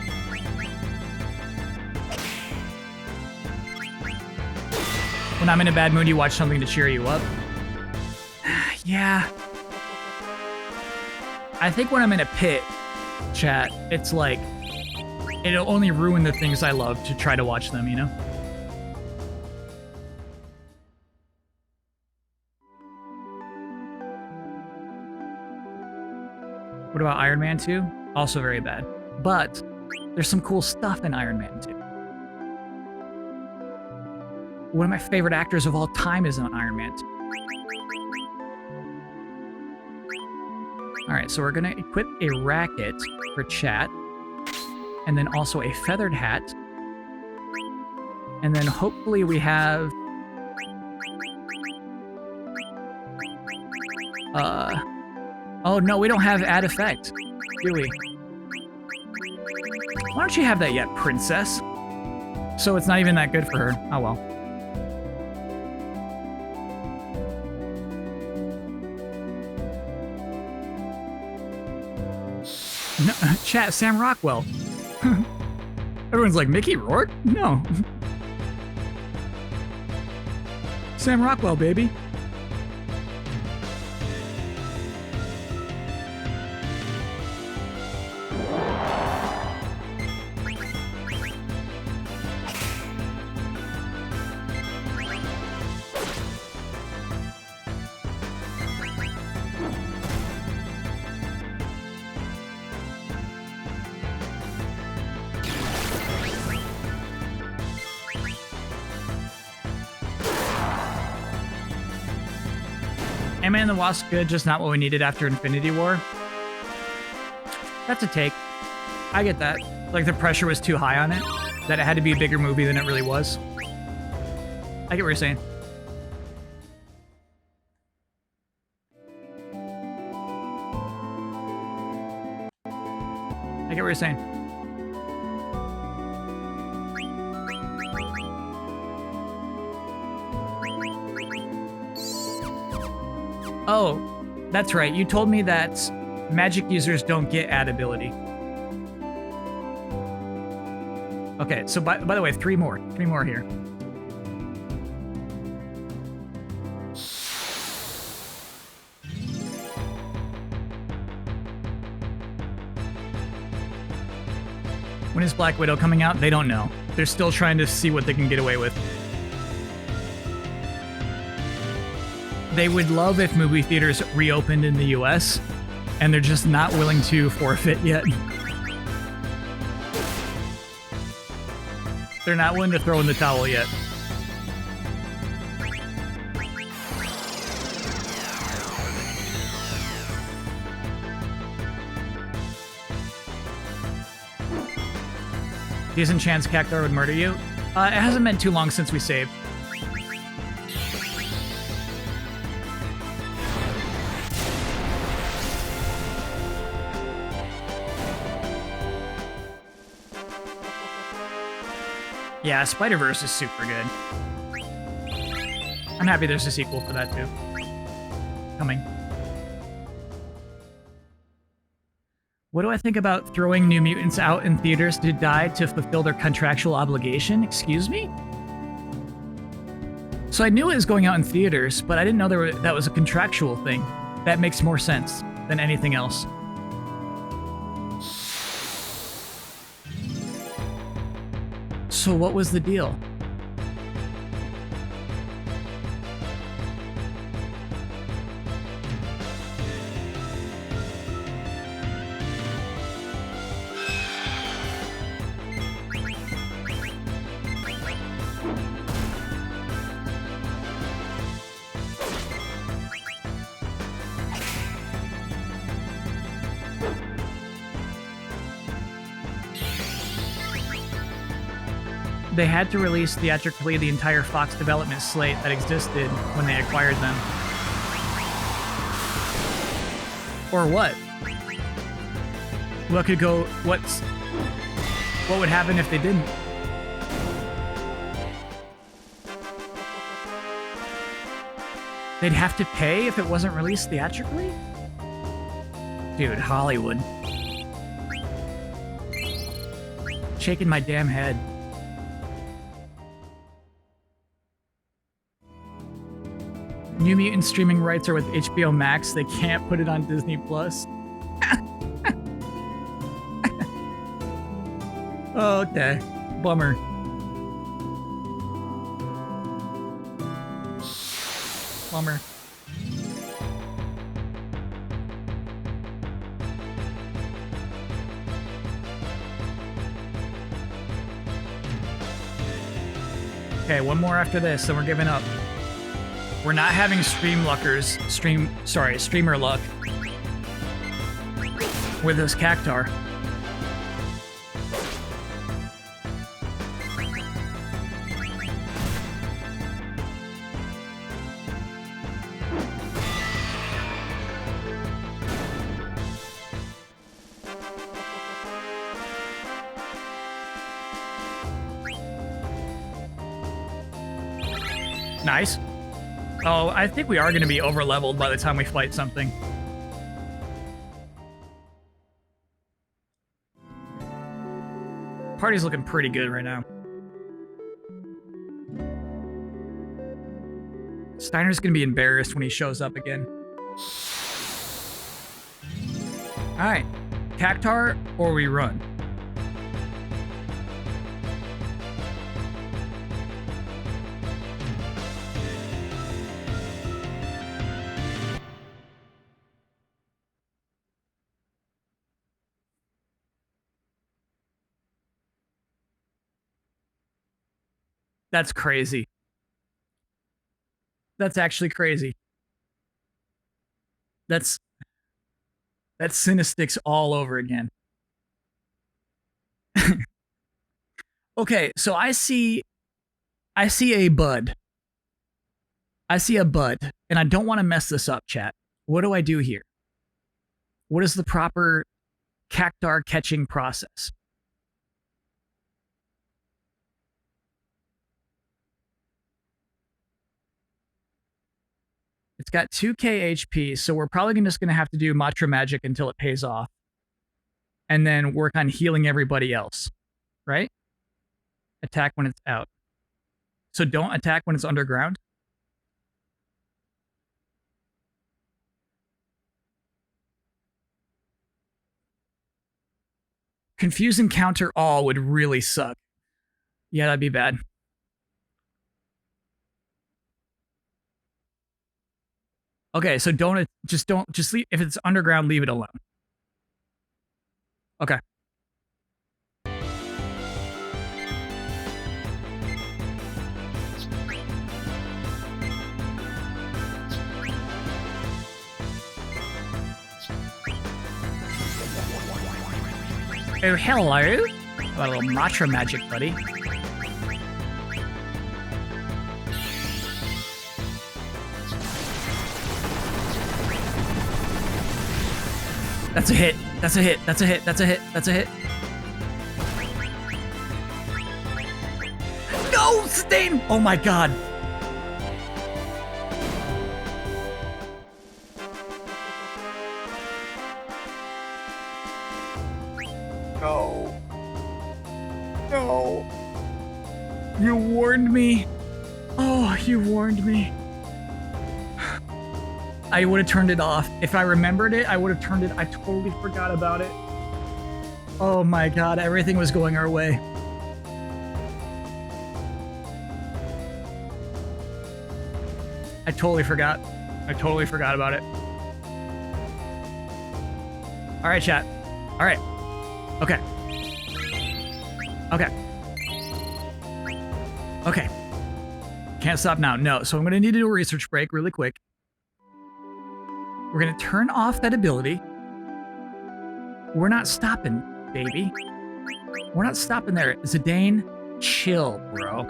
When I'm in a bad mood, you watch something to cheer you up. Yeah. I think when I'm in a pit, chat, it's like, it'll only ruin the things I love to try to watch them, you know? What about Iron Man 2? Also very bad. But there's some cool stuff in Iron Man 2. One of my favorite actors of all time is on Iron Man 2. Alright, so we're gonna equip a racket for chat. And then also a feathered hat. And then hopefully we have... Oh no, we don't have add effect, do we? Why don't you have that yet, princess? So it's not even that good for her. Oh well. No, chat, Sam Rockwell. Everyone's like, Mickey Rourke? No. Sam Rockwell, baby. Ant-Man and the Wasp good, just not what we needed after Infinity War. That's a take. I get that. Like the pressure was too high on it, that it had to be a bigger movie than it really was. I get what you're saying. I get what you're saying. Oh, that's right. You told me that magic users don't get add ability. Okay, so by the way, 3 more. 3 more here. When is Black Widow coming out? They don't know. They're still trying to see what they can get away with. They would love if movie theaters reopened in the US, and they're just not willing to forfeit yet. They're not willing to throw in the towel yet. Decent chance Cactuar would murder you. It hasn't been too long since we saved. Yeah, Spider-Verse is super good. I'm happy there's a sequel for that too. Coming. What do I think about throwing New Mutants out in theaters to die to fulfill their contractual obligation? Excuse me? So I knew it was going out in theaters, but I didn't know that was a contractual thing. That makes more sense than anything else. So what was the deal? They had to release theatrically the entire Fox development slate that existed when they acquired them. Or what? What could go... What would happen if they didn't? They'd have to pay if it wasn't released theatrically? Dude, Hollywood. Shaking my damn head. New Mutant streaming rights are with HBO Max. They can't put it on Disney Plus. Okay. Bummer. Bummer. Okay, one more after this, and we're giving up. We're not having streamer luck with this Cactuar. Nice. Oh, I think we are going to be over-leveled by the time we fight something. Party's looking pretty good right now. Steiner's going to be embarrassed when he shows up again. Alright. Cactuar or we run? That's crazy. That's actually crazy. That's Cinestics all over again. Okay, so I see a bud. I see a bud, and I don't want to mess this up, chat. What do I do here? What is the proper Cactuar catching process? It's got 2k HP, so we're probably just going to have to do Matra Magic until it pays off. And then work on healing everybody else. Right? Attack when it's out. So don't attack when it's underground? Confuse and counter all would really suck. Yeah, that'd be bad. Okay, so just leave, if it's underground, leave it alone. Okay. Oh, hello. Got a little Matra Magic, buddy. That's a hit. That's a hit. That's a hit. That's a hit. That's a hit. No, Zidane! Oh my god. No. No. You warned me. Oh, you warned me. I would have turned it off. If I remembered it, I would have turned it. I totally forgot about it. Oh my god, everything was going our way. I totally forgot. I totally forgot about it. All right, chat. All right. Okay. Okay. Okay. Can't stop now. No. So I'm going to need to do a research break really quick. We're going to turn off that ability. We're not stopping, baby. We're not stopping there. Zidane, chill, bro.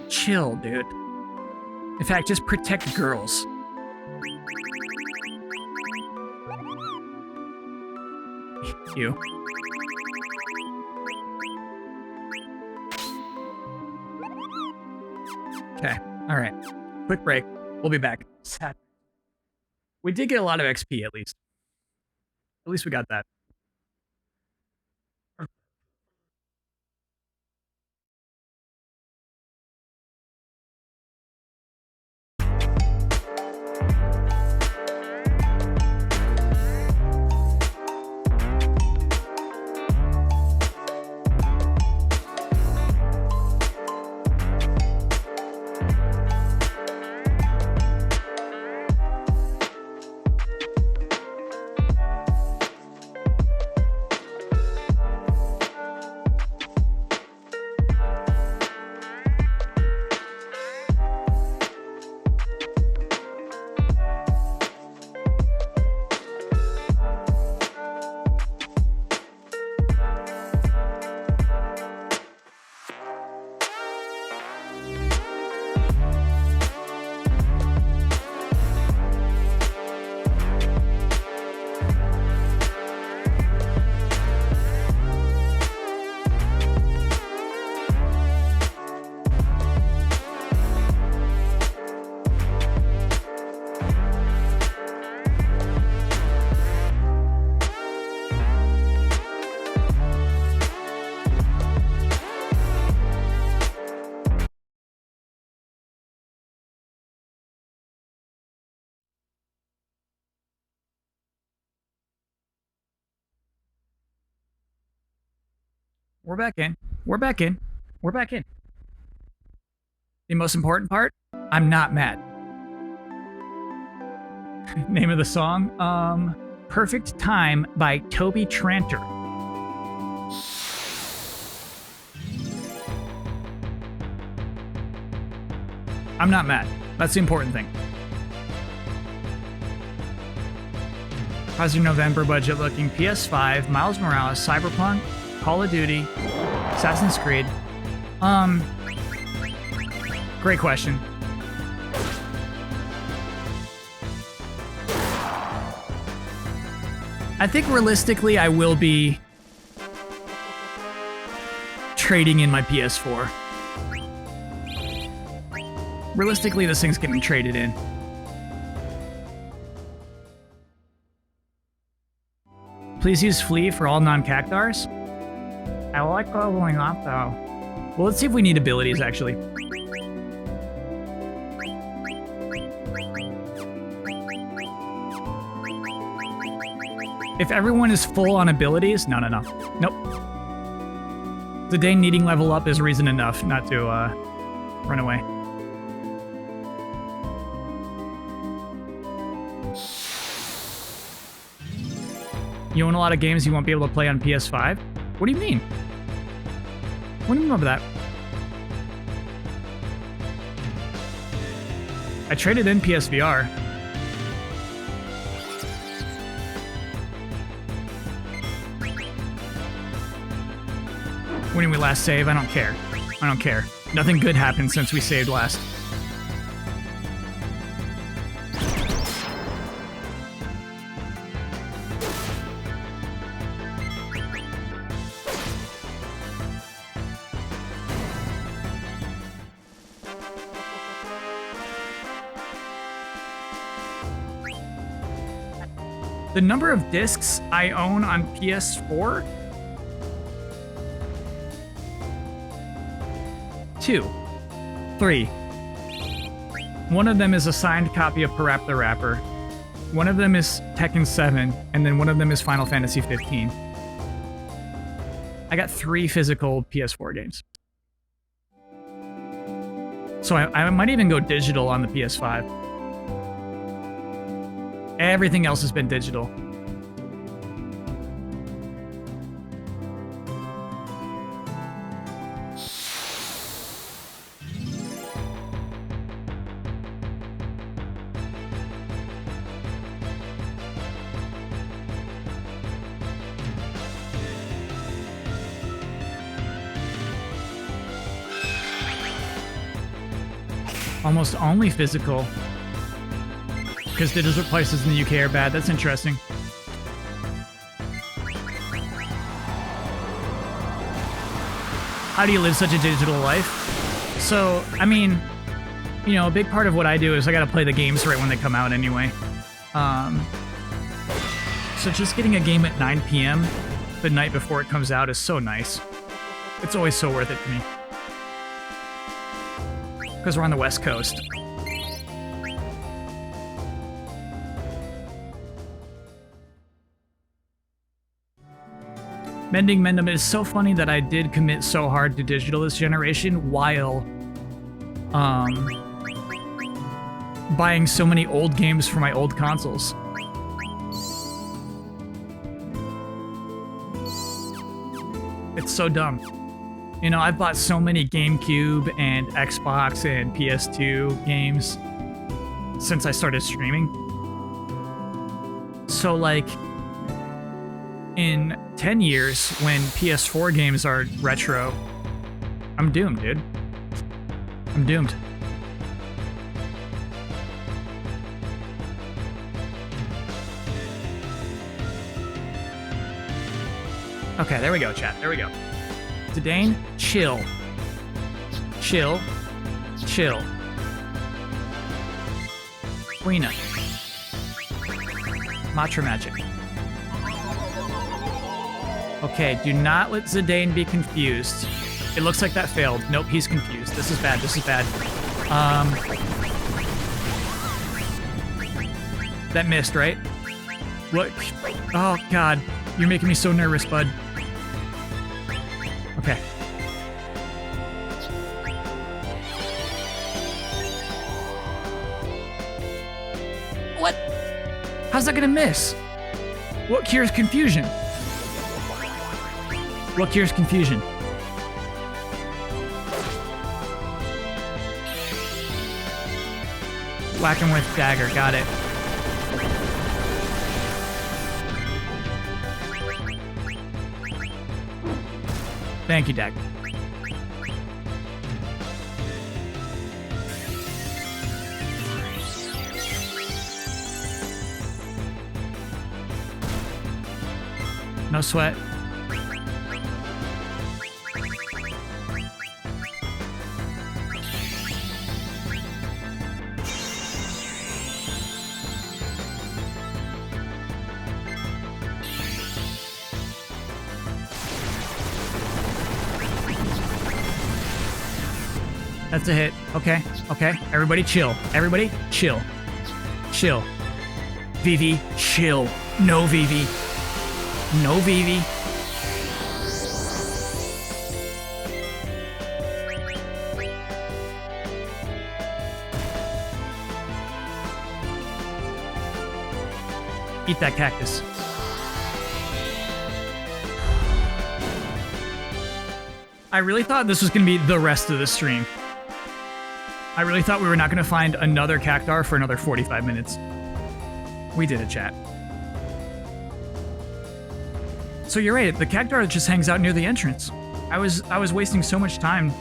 Chill, dude. In fact, just protect girls. You. Okay. All right. Quick break. We'll be back. Sad. We did get a lot of XP, at least. At least we got that. We're back in. We're back in. We're back in. The most important part, I'm not mad. Name of the song? Perfect Time by Toby Tranter. I'm not mad. That's the important thing. How's your November budget looking? PS5, Miles Morales, Cyberpunk, Call of Duty, Assassin's Creed. Great question. I think realistically I will be trading in my PS4. Realistically, this thing's getting traded in. Please use Flee for all non-Cactuars. I like leveling up, though. Well, let's see if we need abilities, actually. If everyone is full on abilities... No. Nope. Zidane needing level up is reason enough not to run away. You own a lot of games you won't be able to play on PS5? What do you mean? What do you mean by that? I traded in PSVR. When did we last save? I don't care. I don't care. Nothing good happened since we saved last. The number of discs I own on PS4? 2. 3. One of them is a signed copy of Parap the Rapper. One of them is Tekken 7, and then one of them is Final Fantasy 15. I got 3 physical PS4 games. So I might even go digital on the PS5. Everything else has been digital. Almost only physical. Because digital prices in the UK are bad. That's interesting. How do you live such a digital life? So, I mean, you know, a big part of what I do is I gotta play the games right when they come out anyway. So just getting a game at 9 p.m. the night before it comes out is so nice. It's always so worth it to me. Because we're on the West Coast. Mending, it is so funny that I did commit so hard to digital this generation while buying so many old games for my old consoles. It's so dumb. You know, I've bought so many GameCube and Xbox and PS2 games since I started streaming. So, like, in 10 years, when PS4 games are retro, I'm doomed, dude. I'm doomed. Okay, there we go, chat. There we go. Zidane, chill. Chill. Chill. Quina. Matra Magic. Okay, do not let Zidane be confused. It looks like that failed. Nope, he's confused. This is bad. This is bad. That missed, right? What? Oh, God. You're making me so nervous, bud. Okay. What? How's that gonna miss? What cures confusion? What cures confusion? Whack him with dagger, got it. Thank you, Dag. No sweat. That's a hit. Okay. Okay. Everybody chill. Everybody chill. Chill. Vivi, chill. No Vivi. No Vivi. Eat that cactus. I really thought this was going to be the rest of the stream. I really thought we were not going to find another Cactuar for another 45 minutes. We did it, chat. So you're right, the Cactuar just hangs out near the entrance. I was wasting so much time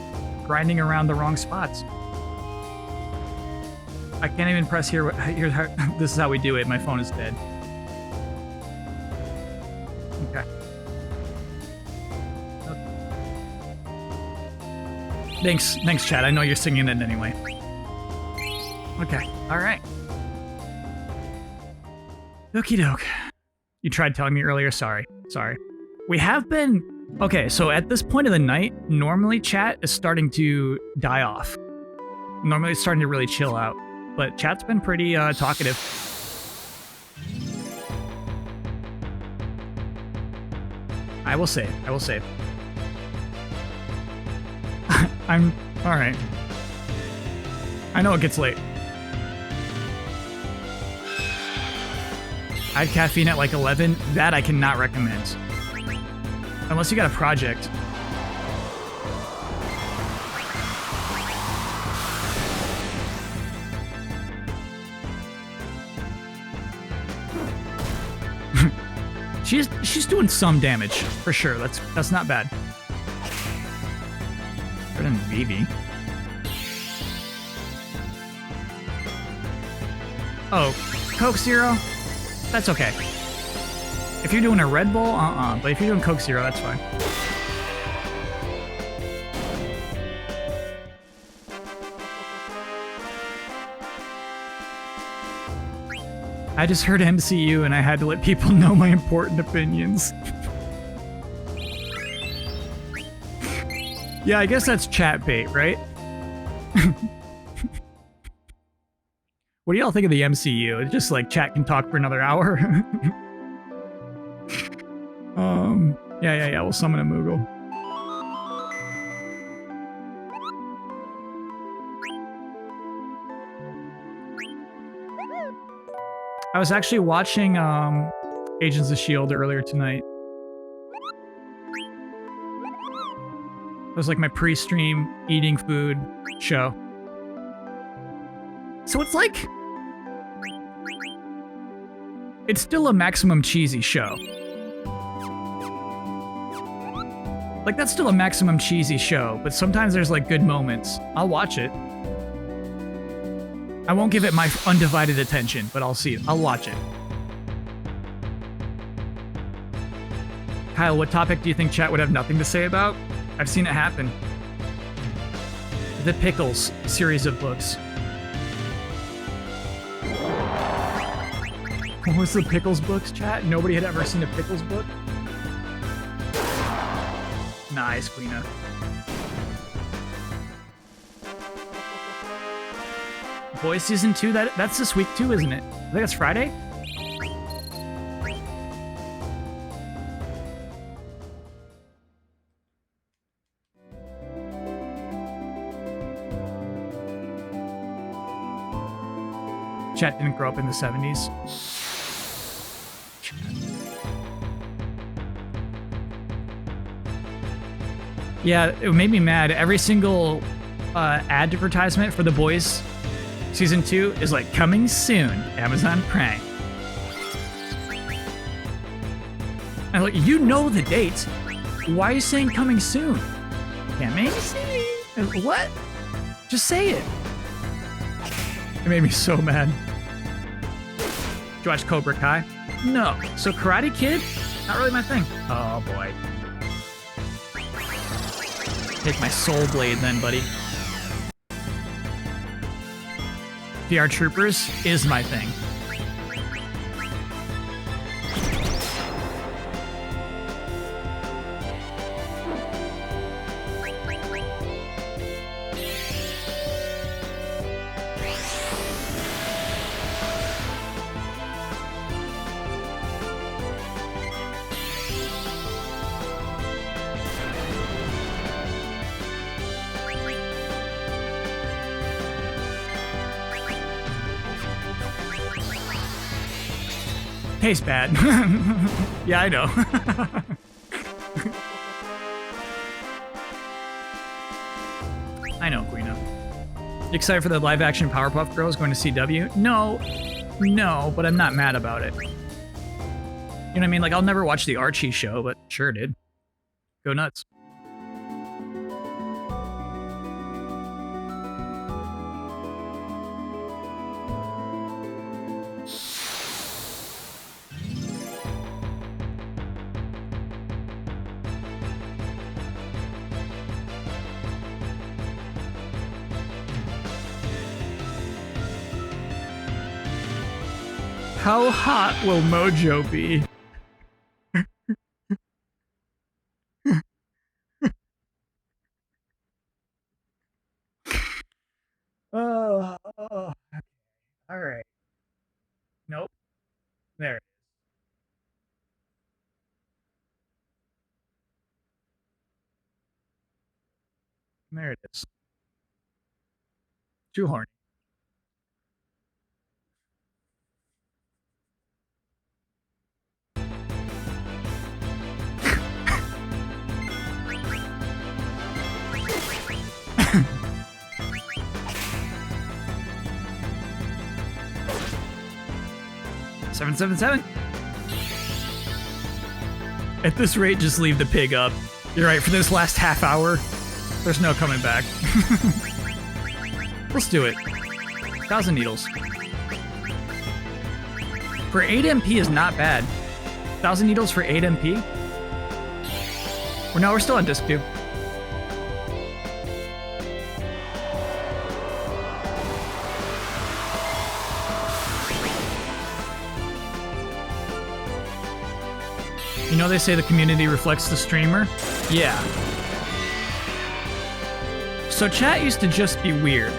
grinding around the wrong spots. I can't even press here. This is how we do it. My phone is dead. Okay. Thanks, chat. I know you're singing it anyway. Okay, all right. Okie doke. You tried telling me earlier. Sorry. We have been... Okay, so at this point of the night, normally chat is starting to die off. Normally it's starting to really chill out. But chat's been pretty talkative. I will save. I'm... Alright. I know it gets late. I had caffeine at like 11. That I cannot recommend. Unless you got a project. She's doing some damage, for sure. That's not bad. Better than Vivi. Oh, Coke Zero? That's okay. If you're doing a Red Bull, but if you're doing Coke Zero, that's fine. I just heard MCU and I had to let people know my important opinions. Yeah, I guess that's chat bait, right? What do y'all think of the MCU? It's just like chat can talk for another hour. Yeah, we'll summon a Moogle. I was actually watching Agents of S.H.I.E.L.D. earlier tonight. It was like my pre-stream eating food show. So it's like... It's still a maximum cheesy show. Like, that's still a maximum cheesy show, but sometimes there's like good moments. I'll watch it. I won't give it my undivided attention, but I'll see it. I'll watch it. Kyle, what topic do you think chat would have nothing to say about? I've seen it happen. The Pickles series of books. What was the Pickles books, chat? Nobody had ever seen a Pickles book? Nice, Quina. Boys Season 2, that's this week too, isn't it? I think it's Friday? Chat didn't grow up in the 70s. Yeah, it made me mad. Every single advertisement for The Boys Season 2 is like, coming soon, Amazon Prime. I'm like, you know the date. Why are you saying coming soon? Coming soon. What? Just say it. It made me so mad. Did you watch Cobra Kai? No. So Karate Kid? Not really my thing. Oh boy. Take my soul blade then, buddy. VR Troopers is my thing. Tastes bad. Yeah, I know. I know, Quina. You excited for the live-action Powerpuff Girls going to CW? No, but I'm not mad about it. You know what I mean? Like, I'll never watch the Archie show, but sure, dude. Go nuts. How hot will Mojo be? Oh, all right. Nope. There. There it is. Too horny. Seven, 7. At this rate, just leave the pig up. You're right, for this last half hour, there's no coming back. Let's do it. 1,000 needles. For 8 MP is not bad. 1,000 needles for 8 MP? Well, no, we're still on disc 2. You know they say the community reflects the streamer? Yeah. So chat used to just be weird.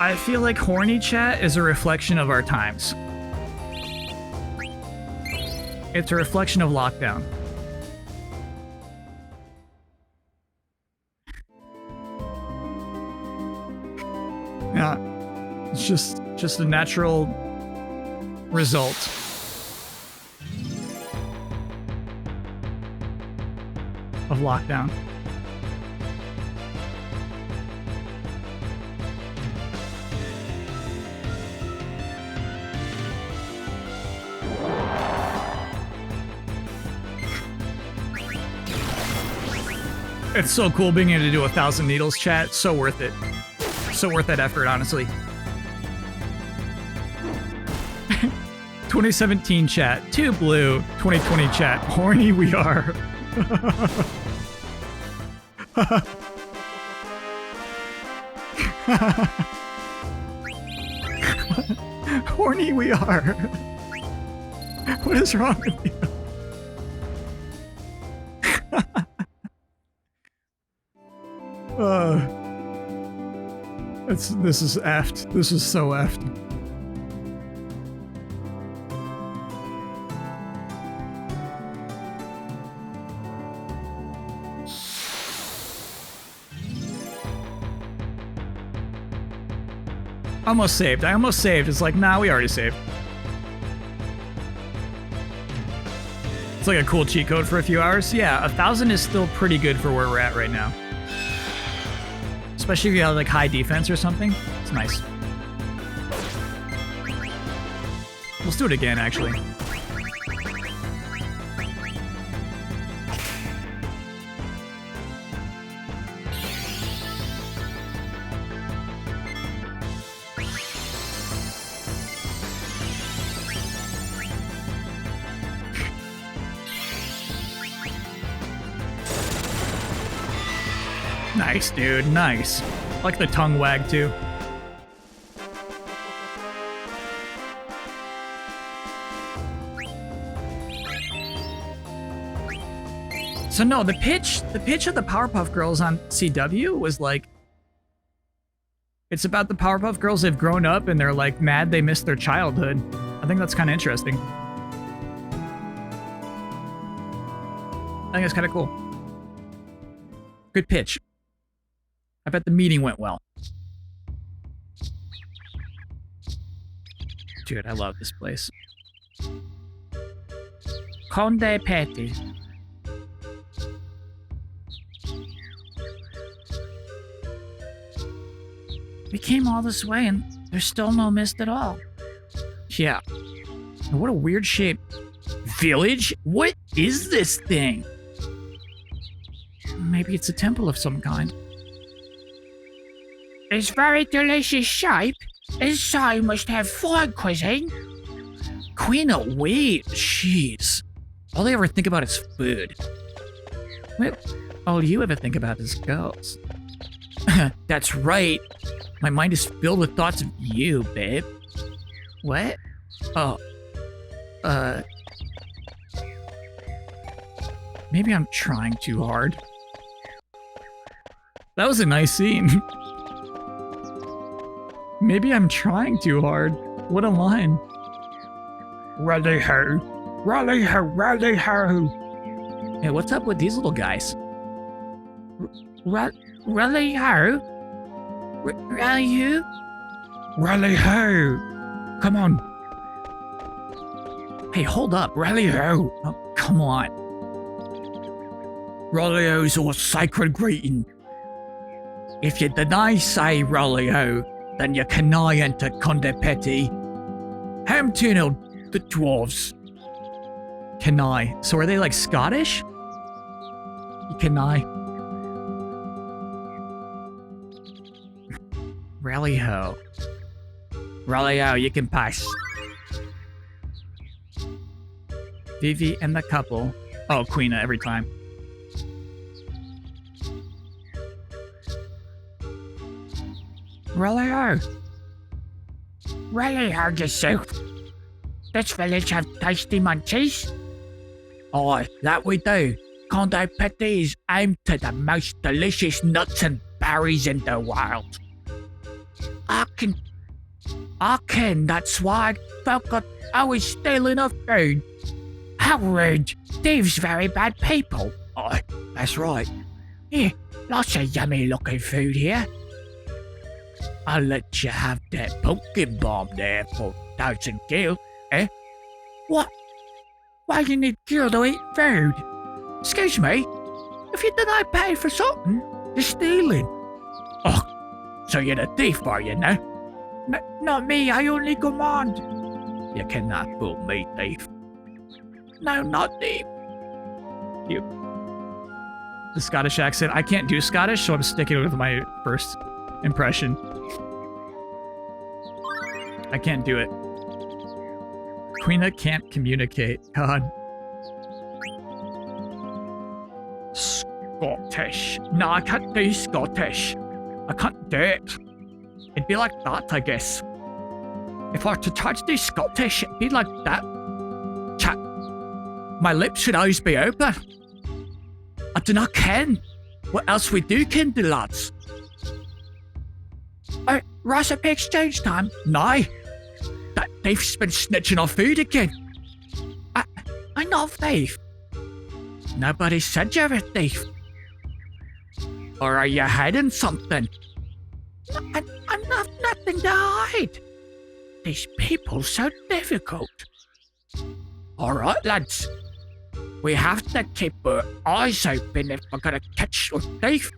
I feel like horny chat is a reflection of our times. It's a reflection of lockdown. Yeah, it's just a natural result. Of lockdown. It's so cool being able to do 1,000 needles chat. So worth it. So worth that effort, honestly. 2017 chat. Too blue. 2020 chat. Horny we are. Horny we are. What is wrong with you? This is effed. This is so effed. Almost saved. I almost saved. It's like, nah, we already saved. It's like a cool cheat code for a few hours. Yeah, 1,000 is still pretty good for where we're at right now. Especially if you have like high defense or something. It's nice. Let's do it again, actually. Nice, dude. Nice. I like the tongue wag, too. So no, the pitch of the Powerpuff Girls on CW was like, it's about the Powerpuff Girls, they've grown up and they're like mad they missed their childhood. I think that's kind of interesting. I think it's kind of cool. Good pitch. I bet the meeting went well. Dude, I love this place. Condie Petie. We came all this way and there's still no mist at all. Yeah. What a weird shape. Village? What is this thing? Maybe it's a temple of some kind. It's very delicious shape. Inside must have fine cuisine. Quina, wait. Jeez. All they ever think about is food. Wait, all you ever think about is girls. That's right. My mind is filled with thoughts of you, babe. What? Oh. Maybe I'm trying too hard. That was a nice scene. Maybe I'm trying too hard. What a line. Rally ho. Rally ho, rally ho. Hey, what's up with these little guys? Rally ho? Rally who? Rally ho. Come on. Hey, hold up. Rally ho. Oh, come on. Rally ho's our sacred greeting. If you deny say rally ho, then you cannot enter Condie Petie. Ham tunnel the dwarves. Kenai. So are they like Scottish? Kenai. Rally ho. Rally ho, you can pass. Vivi and the couple. Oh, Quina every time. Rally ho. Rally ho yourself. This village have tasty munchies? Aye, that we do. Condie Petie is aimed to the most delicious nuts and berries in the world. I can, that's why folk are always stealing our food. How rude. Thieves very bad people. Aye, that's right. Here, lots of yummy looking food here. I'll let you have that pumpkin bomb there for 1,000 gil, eh? What? Why you need gil to eat food? Excuse me? If you deny pay for something, you're stealing. Oh, so you're the thief, are you now? Not me, I only command. You cannot fool me, thief. No, not thief. The Scottish accent. I can't do Scottish, so I'm sticking with my first impression. I can't do it. Quina can't communicate. God. Scottish. No, I can't do Scottish. I can't do it. It'd be like that, I guess. If I were to try to do Scottish, it'd be like that. Chat. My lips should always be open. I do not ken. What else we do ken, the lads? Oh, recipe exchange time? No. That thief's been snitching on food again. I'm not a thief. Nobody said you're a thief. Or are you hiding something? I'm not nothing to hide. These people so difficult. Alright, lads. We have to keep our eyes open if we're gonna catch a thief.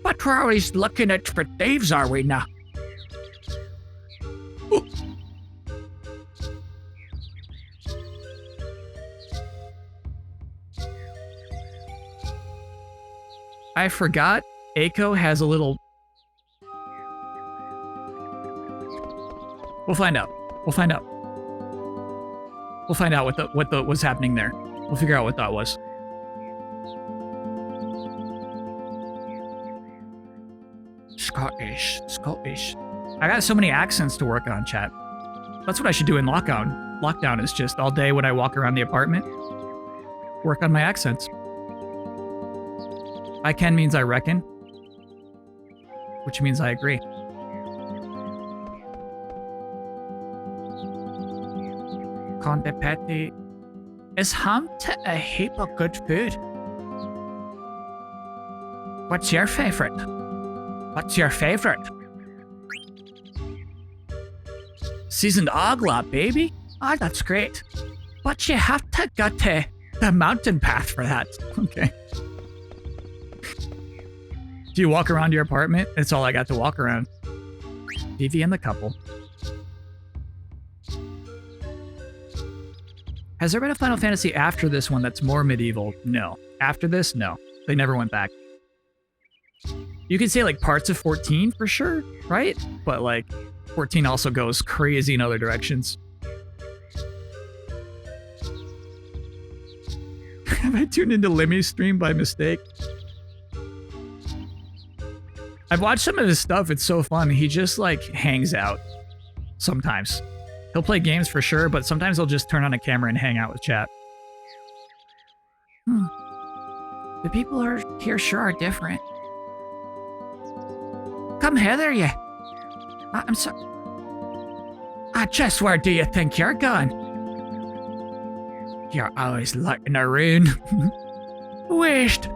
But we're always looking out for thieves, are we now? Ooh. I forgot Aiko has a little... We'll find out. We'll find out. We'll find out what was happening there. We'll figure out what that was. Scottish. I got so many accents to work on, chat. That's what I should do in lockdown. Lockdown is just all day when I walk around the apartment, work on my accents. I can means I reckon, which means I agree. Condie Petie is home to a heap of good food. What's your favorite? What's your favorite? Seasoned Oglot, baby. Oh, that's great. But you have to go to the mountain path for that. Okay. Do you walk around your apartment? It's all I got to walk around. Vivi and the couple. Has there been a Final Fantasy after this one that's more medieval? No. After this, no. They never went back. You could say like parts of 14 for sure, right? But like 14 also goes crazy in other directions. Have I tuned into Limmy's stream by mistake? I've watched some of his stuff. It's so fun. He just like hangs out sometimes. He'll play games for sure, but sometimes he'll just turn on a camera and hang out with chat. The people here sure are different. Come hither, you. I'm sorry. Just where do you think you're going? You're always looking around. Wait,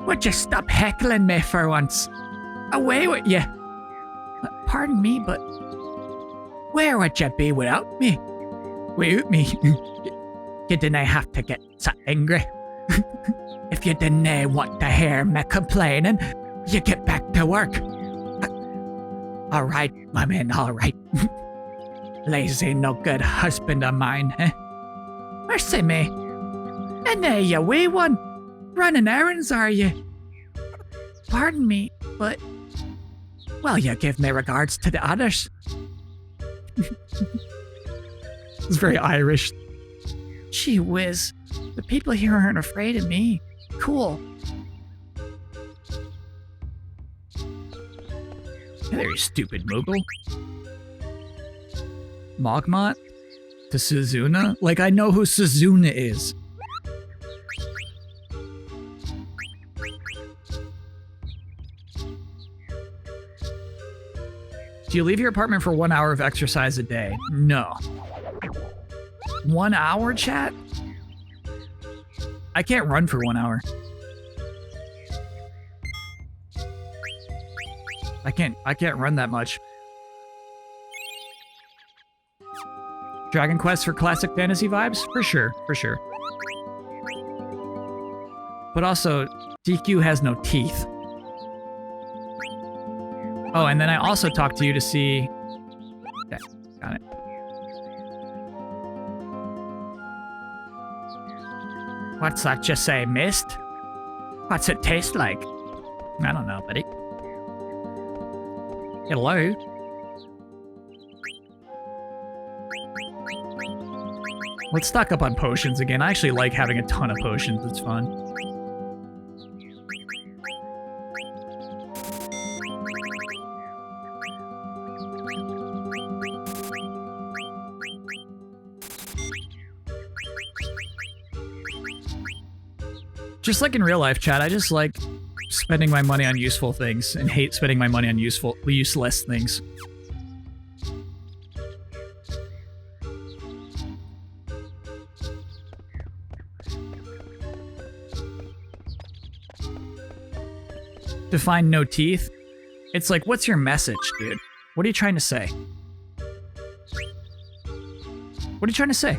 would you stop heckling me for once? Away with you. Pardon me, but where would you be without me? Without me? You didn't have to get so angry. If you didn't want to hear me complaining, you get back to work. All right, my man, all right. Lazy, no good husband of mine, eh? Mercy me. And there you wee one. Running errands, are you? Pardon me, but... Well, you give me regards to the others. It's very Irish. Gee whiz. The people here aren't afraid of me. Cool. Hey there, you stupid Moogle. Mognet? To Suzuna? Like, I know who Suzuna is. Do you leave your apartment for 1 hour of exercise a day? No. 1 hour, chat? I can't run for 1 hour. I can't run that much. Dragon Quest for classic fantasy vibes? For sure, for sure. But also, DQ has no teeth. Oh, and then I also talked to you to see... Okay, got it. What's that you say, mist? What's it taste like? I don't know, buddy. Hello? Let's stock up on potions again. I actually like having a ton of potions. It's fun. Just like in real life, chat, I just like spending my money on useful things and hate spending my money on useless things. To find no teeth? It's like, what's your message, dude? What are you trying to say? What are you trying to say?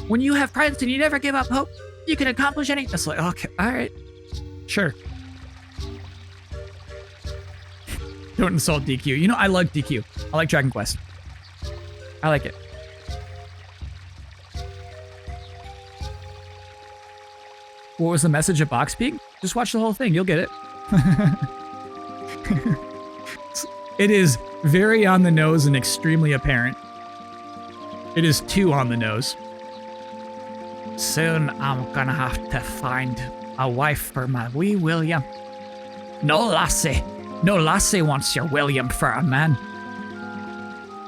When you have friends and you never give up hope, you can accomplish anything. It's like, okay, alright. Sure. Don't insult DQ. You know, I like DQ. I like Dragon Quest. I like it. What was the message of Boxpeak? Just watch the whole thing. You'll get it. It is very on the nose and extremely apparent. It is too on the nose. Soon I'm gonna have to find a wife for my wee William. No lassie. No lassie wants your William for a man.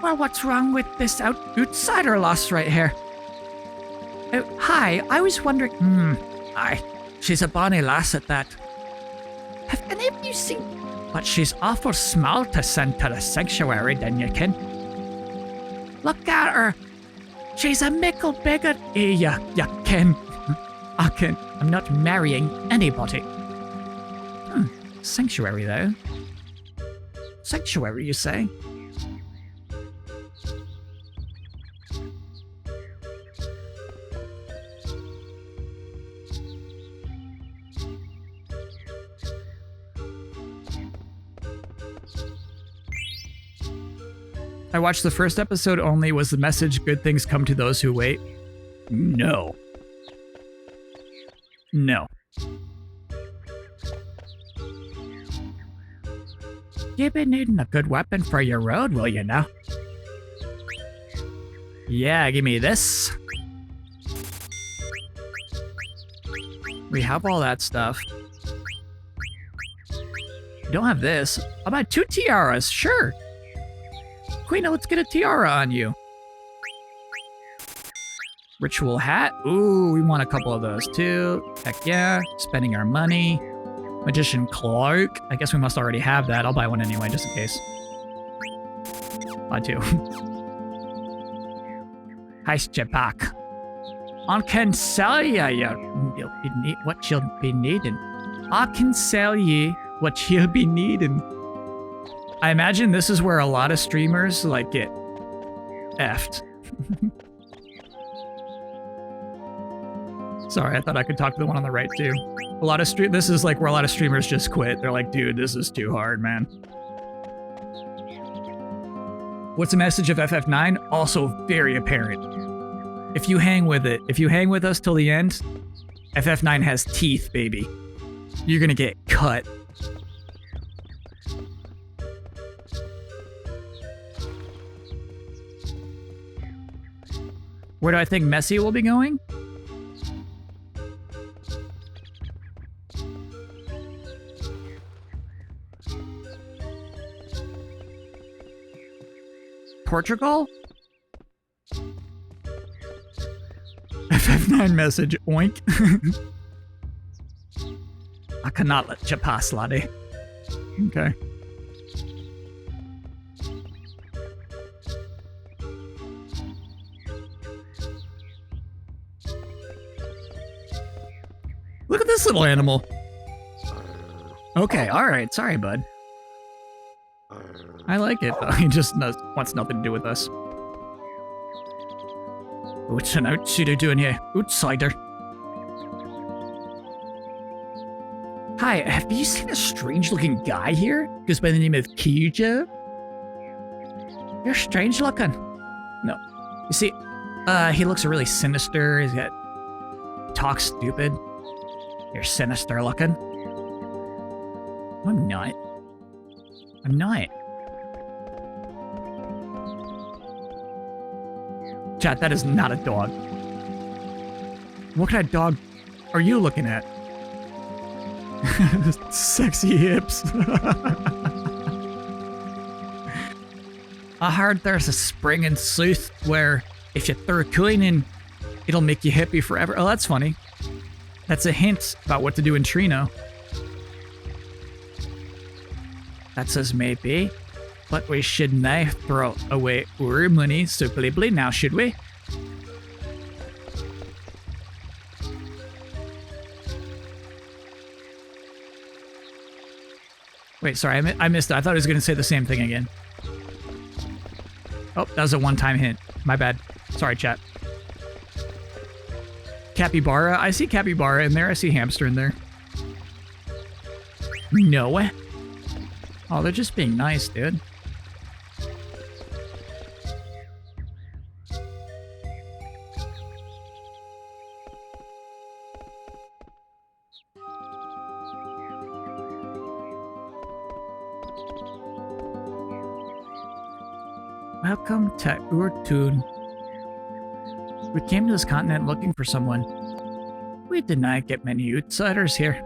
Well, what's wrong with this outsider lass right here? Hi, I was wondering... Aye, she's a bonny lass at that. Have any of you seen... But she's awful small to send to the sanctuary, then you ken. Look at her. She's a mickle bigot. You ken. I ken. I'm not marrying anybody. Sanctuary, though. Sanctuary, you say? I watched the first episode only. Was the message good things come to those who wait? No. No. You'll be needing a good weapon for your road, will you now? Yeah, give me this. We have all that stuff. Don't have this. I'll buy 2 tiaras, sure. Quina, let's get a tiara on you. Ritual hat. Ooh, we want a couple of those too. Heck yeah. Spending our money. Magician cloak. I guess we must already have that. I'll buy one anyway, just in case. Buy 2. Heist you back. I can sell you what you'll be needing. I can sell ye what you'll be needing. I imagine this is where a lot of streamers like get effed. Sorry, I thought I could talk to the one on the right too. This is like where a lot of streamers just quit. They're like, dude, this is too hard, man. What's the message of FF9? Also very apparent. If you hang with it, if you hang with us till the end, FF9 has teeth, baby. You're gonna get cut. Where do I think Messi will be going? Portugal? FF9 message, oink. I cannot let you pass, laddie. Okay. Look at this little animal. Okay, alright, sorry, bud. I like it, though. He just wants nothing to do with us. What's an outsider doing here? Outsider. Hi, have you seen a strange-looking guy here? Goes by the name of Kijo? You're strange looking. No. You see, he looks really sinister. He's got... talks stupid. You're sinister looking. I'm not. I'm not. Chat, that is not a dog. What kind of dog are you looking at? Sexy hips. I heard there's a spring in South where if you throw a coin in, it'll make you happy forever. Oh, that's funny. That's a hint about what to do in Trino. That says maybe. But we should now throw away our money so blibly now, should we? Wait, sorry, I missed it. I thought I was going to say the same thing again. Oh, that was a one-time hint. My bad. Sorry, chat. Capybara. I see capybara in there. I see hamster in there. No. Oh, they're just being nice, dude. Welcome to Urtun. We came to this continent looking for someone. We did not get many outsiders here.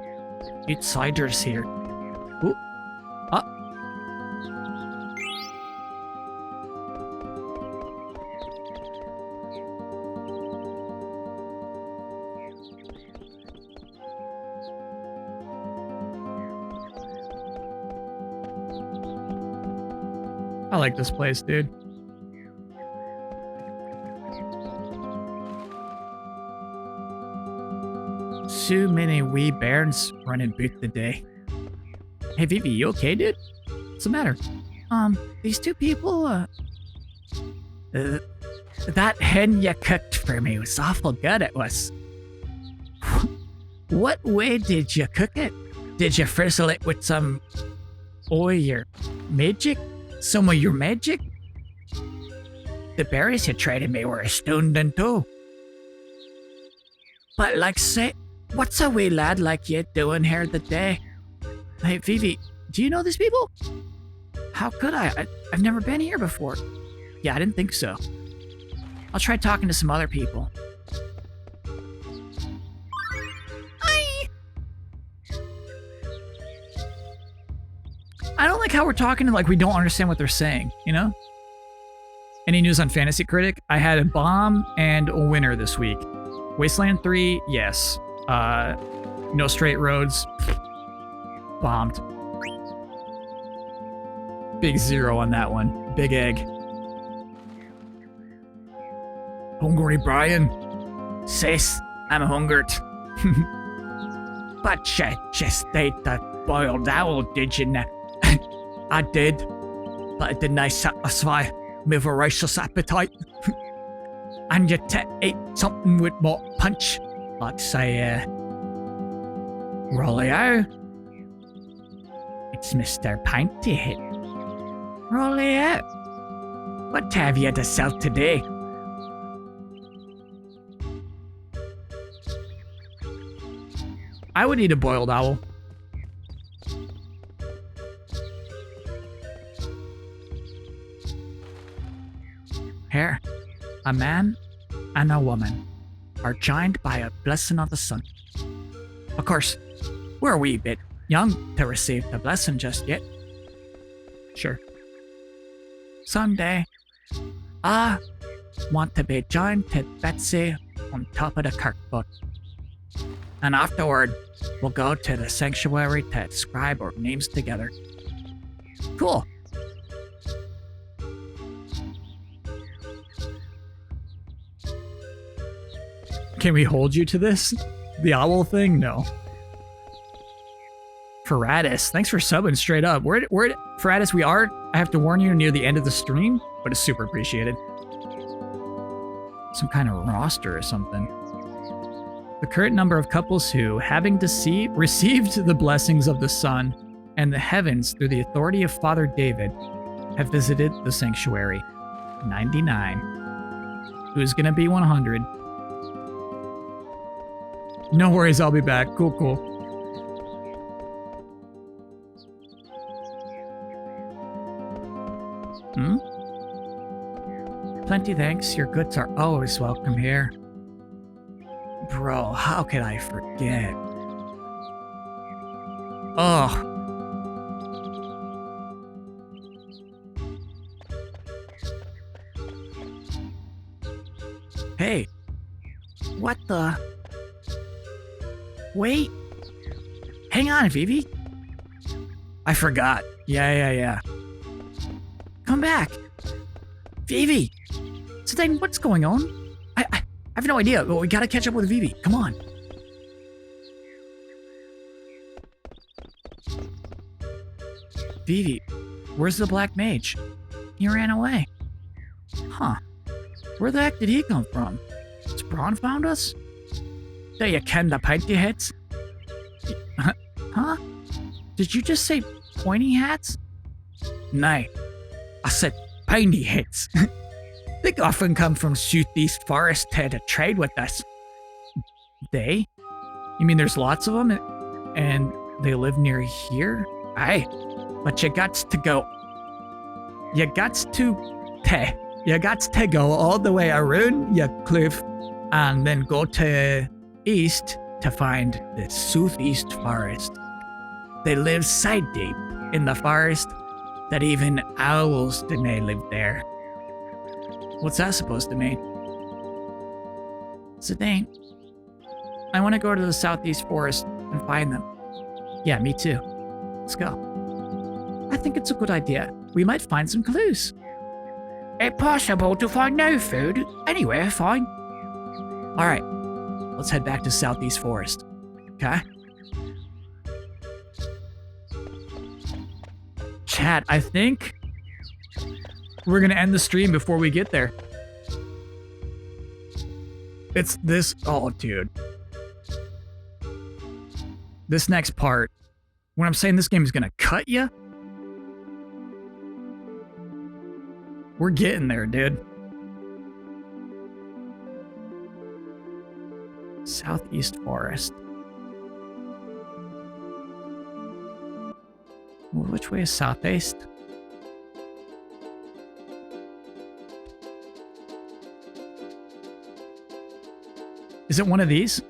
Outsiders here. Ooh. Ah. I like this place, dude. So many wee bairns running boot the day. Hey Vivi, you okay, dude? What's the matter? These two people, that hen you cooked for me was awful good, it was. What way did you cook it? Did you frizzle it with some Oh, your magic? Some of your magic? The berries you traded me were astounding too. But like say, what's a wee lad like you doing here today? Hey, Vivi, do you know these people? How could I? I've never been here before. Yeah, I didn't think so. I'll try talking to some other people. I don't like how we're talking like we don't understand what they're saying, you know? Any news on Fantasy Critic? I had a bomb and a winner this week. Wasteland 3, yes. No Straight Roads, bombed. Big 0 on that one. Big egg. Hungry Brian. Sis, I'm hungered. But you just ate that boiled owl, did you not? I did, but it didn't satisfy my voracious appetite. And you ate something with more punch, like say, Rollio. It's Mr. Pinty Hit. Rollio, what have you to sell today? I would eat a boiled owl. Here, a man and a woman are joined by a blessing of the sun. Of course, we're a wee bit young to receive the blessing just yet. Sure. Someday, I want to be joined to Betsy on top of the Kirkwood. And afterward, we'll go to the sanctuary to scribe our names together. Cool. Can we hold you to this? The owl thing? No. Ferratus, thanks for subbing straight up. Ferratus, we are, I have to warn you, near the end of the stream, but it's super appreciated. Some kind of roster or something. The current number of couples who, having received the blessings of the sun and the heavens through the authority of Father David, have visited the sanctuary. 99. Who's gonna be 100? No worries, I'll be back. Cool, cool. Plenty thanks, your goods are always welcome here. Bro, how could I forget? Oh. Hey. What the? Wait. Hang on, Vivi. I forgot. Yeah. Come back. Vivi. Zidane, what's going on? I have no idea, but we gotta catch up with Vivi. Come on. Vivi, where's the black mage? He ran away. Huh. Where the heck did he come from? Has Braun found us? Do you ken the pointy hats? Huh? Did you just say pointy hats? No. I said pointy hats. They often come from Southeast Forest to trade with us. They? You mean there's lots of them and they live near here? Aye. But you got to go. You got to go all the way around your cliff and then go to east to find the Southeast Forest. They live side deep in the forest that even owls didn't live there. What's that supposed to mean? Zidane, I want to go to the Southeast Forest and find them. Yeah, me too. Let's go. I think it's a good idea. We might find some clues. It's possible to find no food anywhere fine. Alright, let's head back to Southeast Forest. Okay? Chat, I think we're gonna end the stream before we get there. It's this, oh dude. This next part, when I'm saying this game is gonna cut you, We're getting there, dude. Southeast Forest. Which way is southeast? Is it one of these?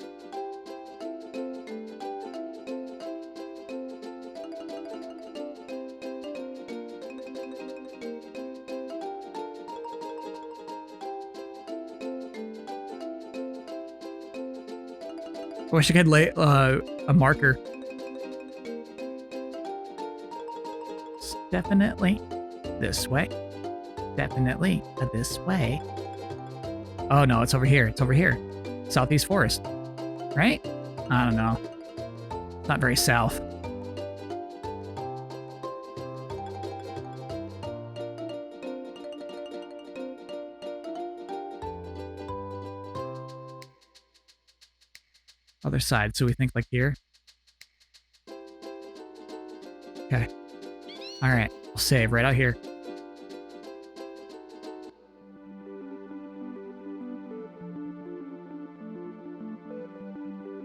I wish I could lay a marker. It's definitely this way. Definitely this way. Oh no, it's over here. It's over here. Southeast Forest. Right? I don't know. It's not very south. Other side, so we think like here. Okay. Alright, we'll save right out here.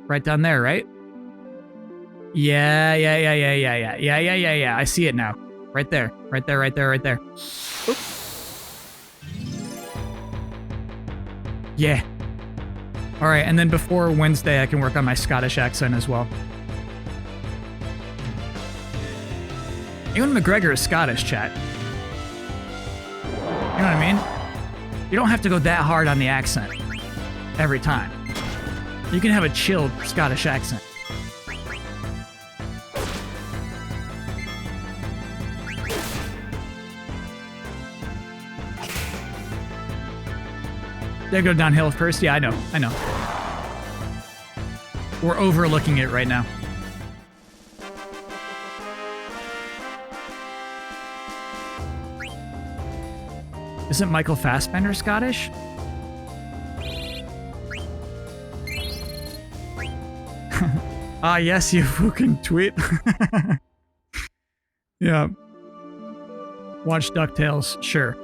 Right down there, right? Yeah. I see it now. Right there. Right there, right there, right there. Oop. Yeah. Alright, and then before Wednesday, I can work on my Scottish accent as well. Ewan McGregor is Scottish, chat. You know what I mean? You don't have to go that hard on the accent every time. You can have a chilled Scottish accent. They go downhill first? Yeah, I know. We're overlooking it right now. Isn't Michael Fassbender Scottish? Ah, yes, you fucking tweet. Yeah. Watch DuckTales, sure.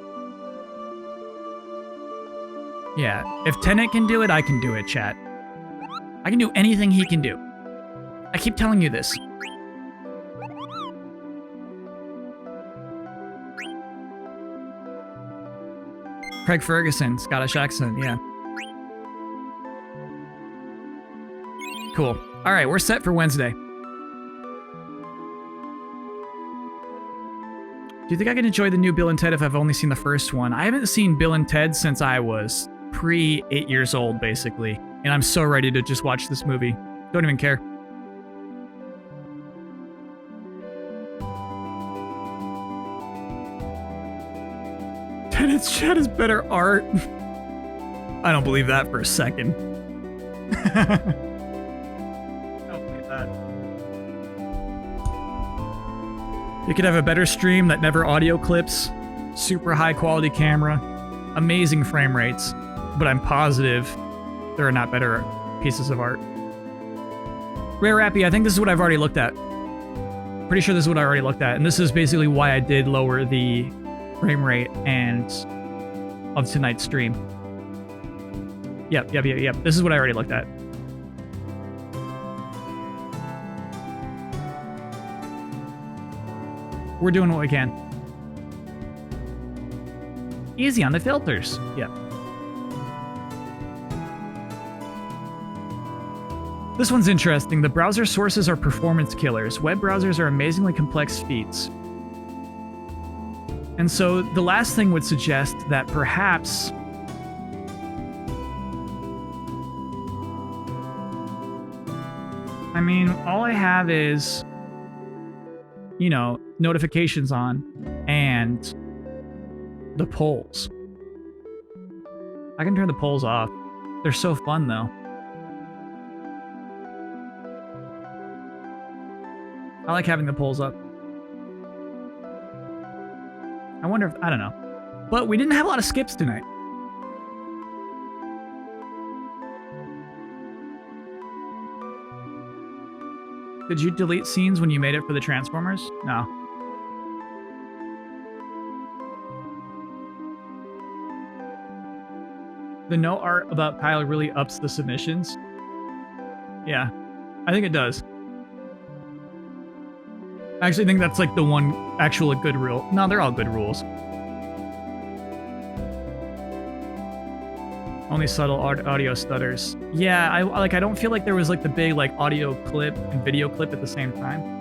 Yeah, if Tenet can do it, I can do it, chat. I can do anything he can do. I keep telling you this. Craig Ferguson, Scottish accent, yeah. Cool. All right, we're set for Wednesday. Do you think I can enjoy the new Bill and Ted if I've only seen the first one? I haven't seen Bill and Ted since I was pre-8 years old, basically. And I'm so ready to just watch this movie. Don't even care. Tenet's chat is better art. I don't believe that for a second. You could have a better stream that never audio clips, super high quality camera, amazing frame rates, but I'm positive there are not better pieces of art. Rare Rappy, I think this is what I've already looked at. Pretty sure this is what I already looked at, and this is basically why I did lower the frame rate and of tonight's stream. Yep. This is what I already looked at. We're doing what we can. Easy on the filters. Yep. This one's interesting. The browser sources are performance killers. Web browsers are amazingly complex feats. And so the last thing would suggest that perhaps I mean, all I have is, you know, notifications on and the polls. I can turn the polls off. They're so fun though. I like having the polls up. I wonder if, I don't know. But we didn't have a lot of skips tonight. Did you delete scenes when you made it for the Transformers? No. The no art about Kyle really ups the submissions. Yeah, I think it does. I actually think that's like the one actual good rule. No, they're all good rules. Only subtle audio stutters. Yeah, I don't feel like there was like the big like audio clip and video clip at the same time.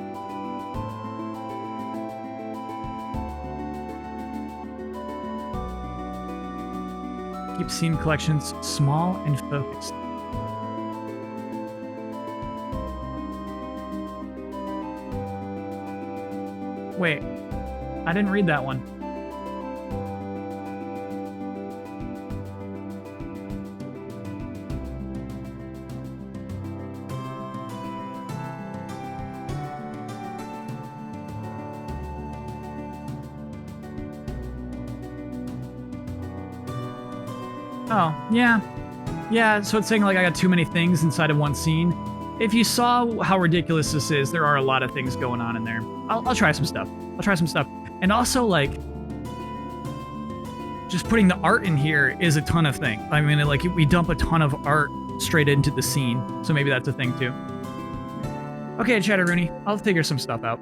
Keep scene collections small and focused. Wait, I didn't read that one. Oh, yeah. Yeah, so it's saying like I got too many things inside of one scene. If you saw how ridiculous this is, there are a lot of things going on in there. I'll try some stuff. I'll try some stuff. And also, like, just putting the art in here is a ton of things. I mean, like, we dump a ton of art straight into the scene, so maybe that's a thing too. Okay, Chatteroony, I'll figure some stuff out.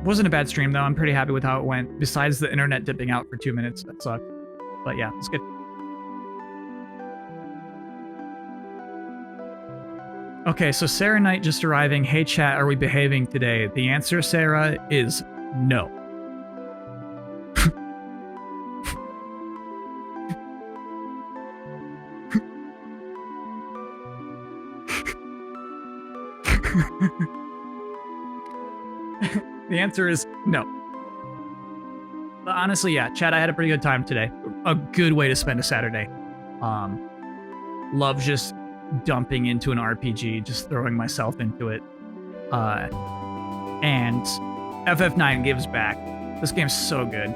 Wasn't a bad stream though. I'm pretty happy with how it went. Besides the internet dipping out for 2 minutes, that sucked. But yeah, it's good. Okay, so Sarah Knight just arriving. Hey chat, are we behaving today? The answer, Sarah, is no. The answer is no. But honestly, yeah, chat, I had a pretty good time today. A good way to spend a Saturday. Love just dumping into an RPG, just throwing myself into it. And FF9 gives back. This game's so good.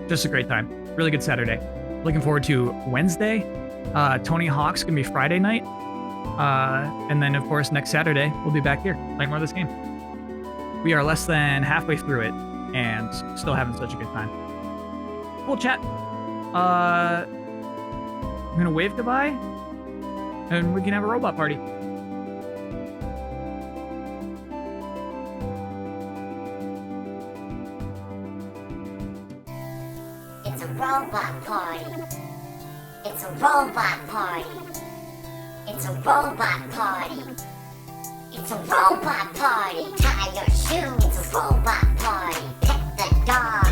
Just a great time. Really good Saturday. Looking forward to Wednesday. Tony Hawk's gonna be Friday night. And then, of course, next Saturday, we'll be back here playing more of this game. We are less than halfway through it, and still having such a good time. Cool chat. I'm gonna wave goodbye, and we can have a robot party. It's a robot party. It's a robot party. It's a robot party. It's a robot party. Tie your shoes. It's a robot party. Pet the dog.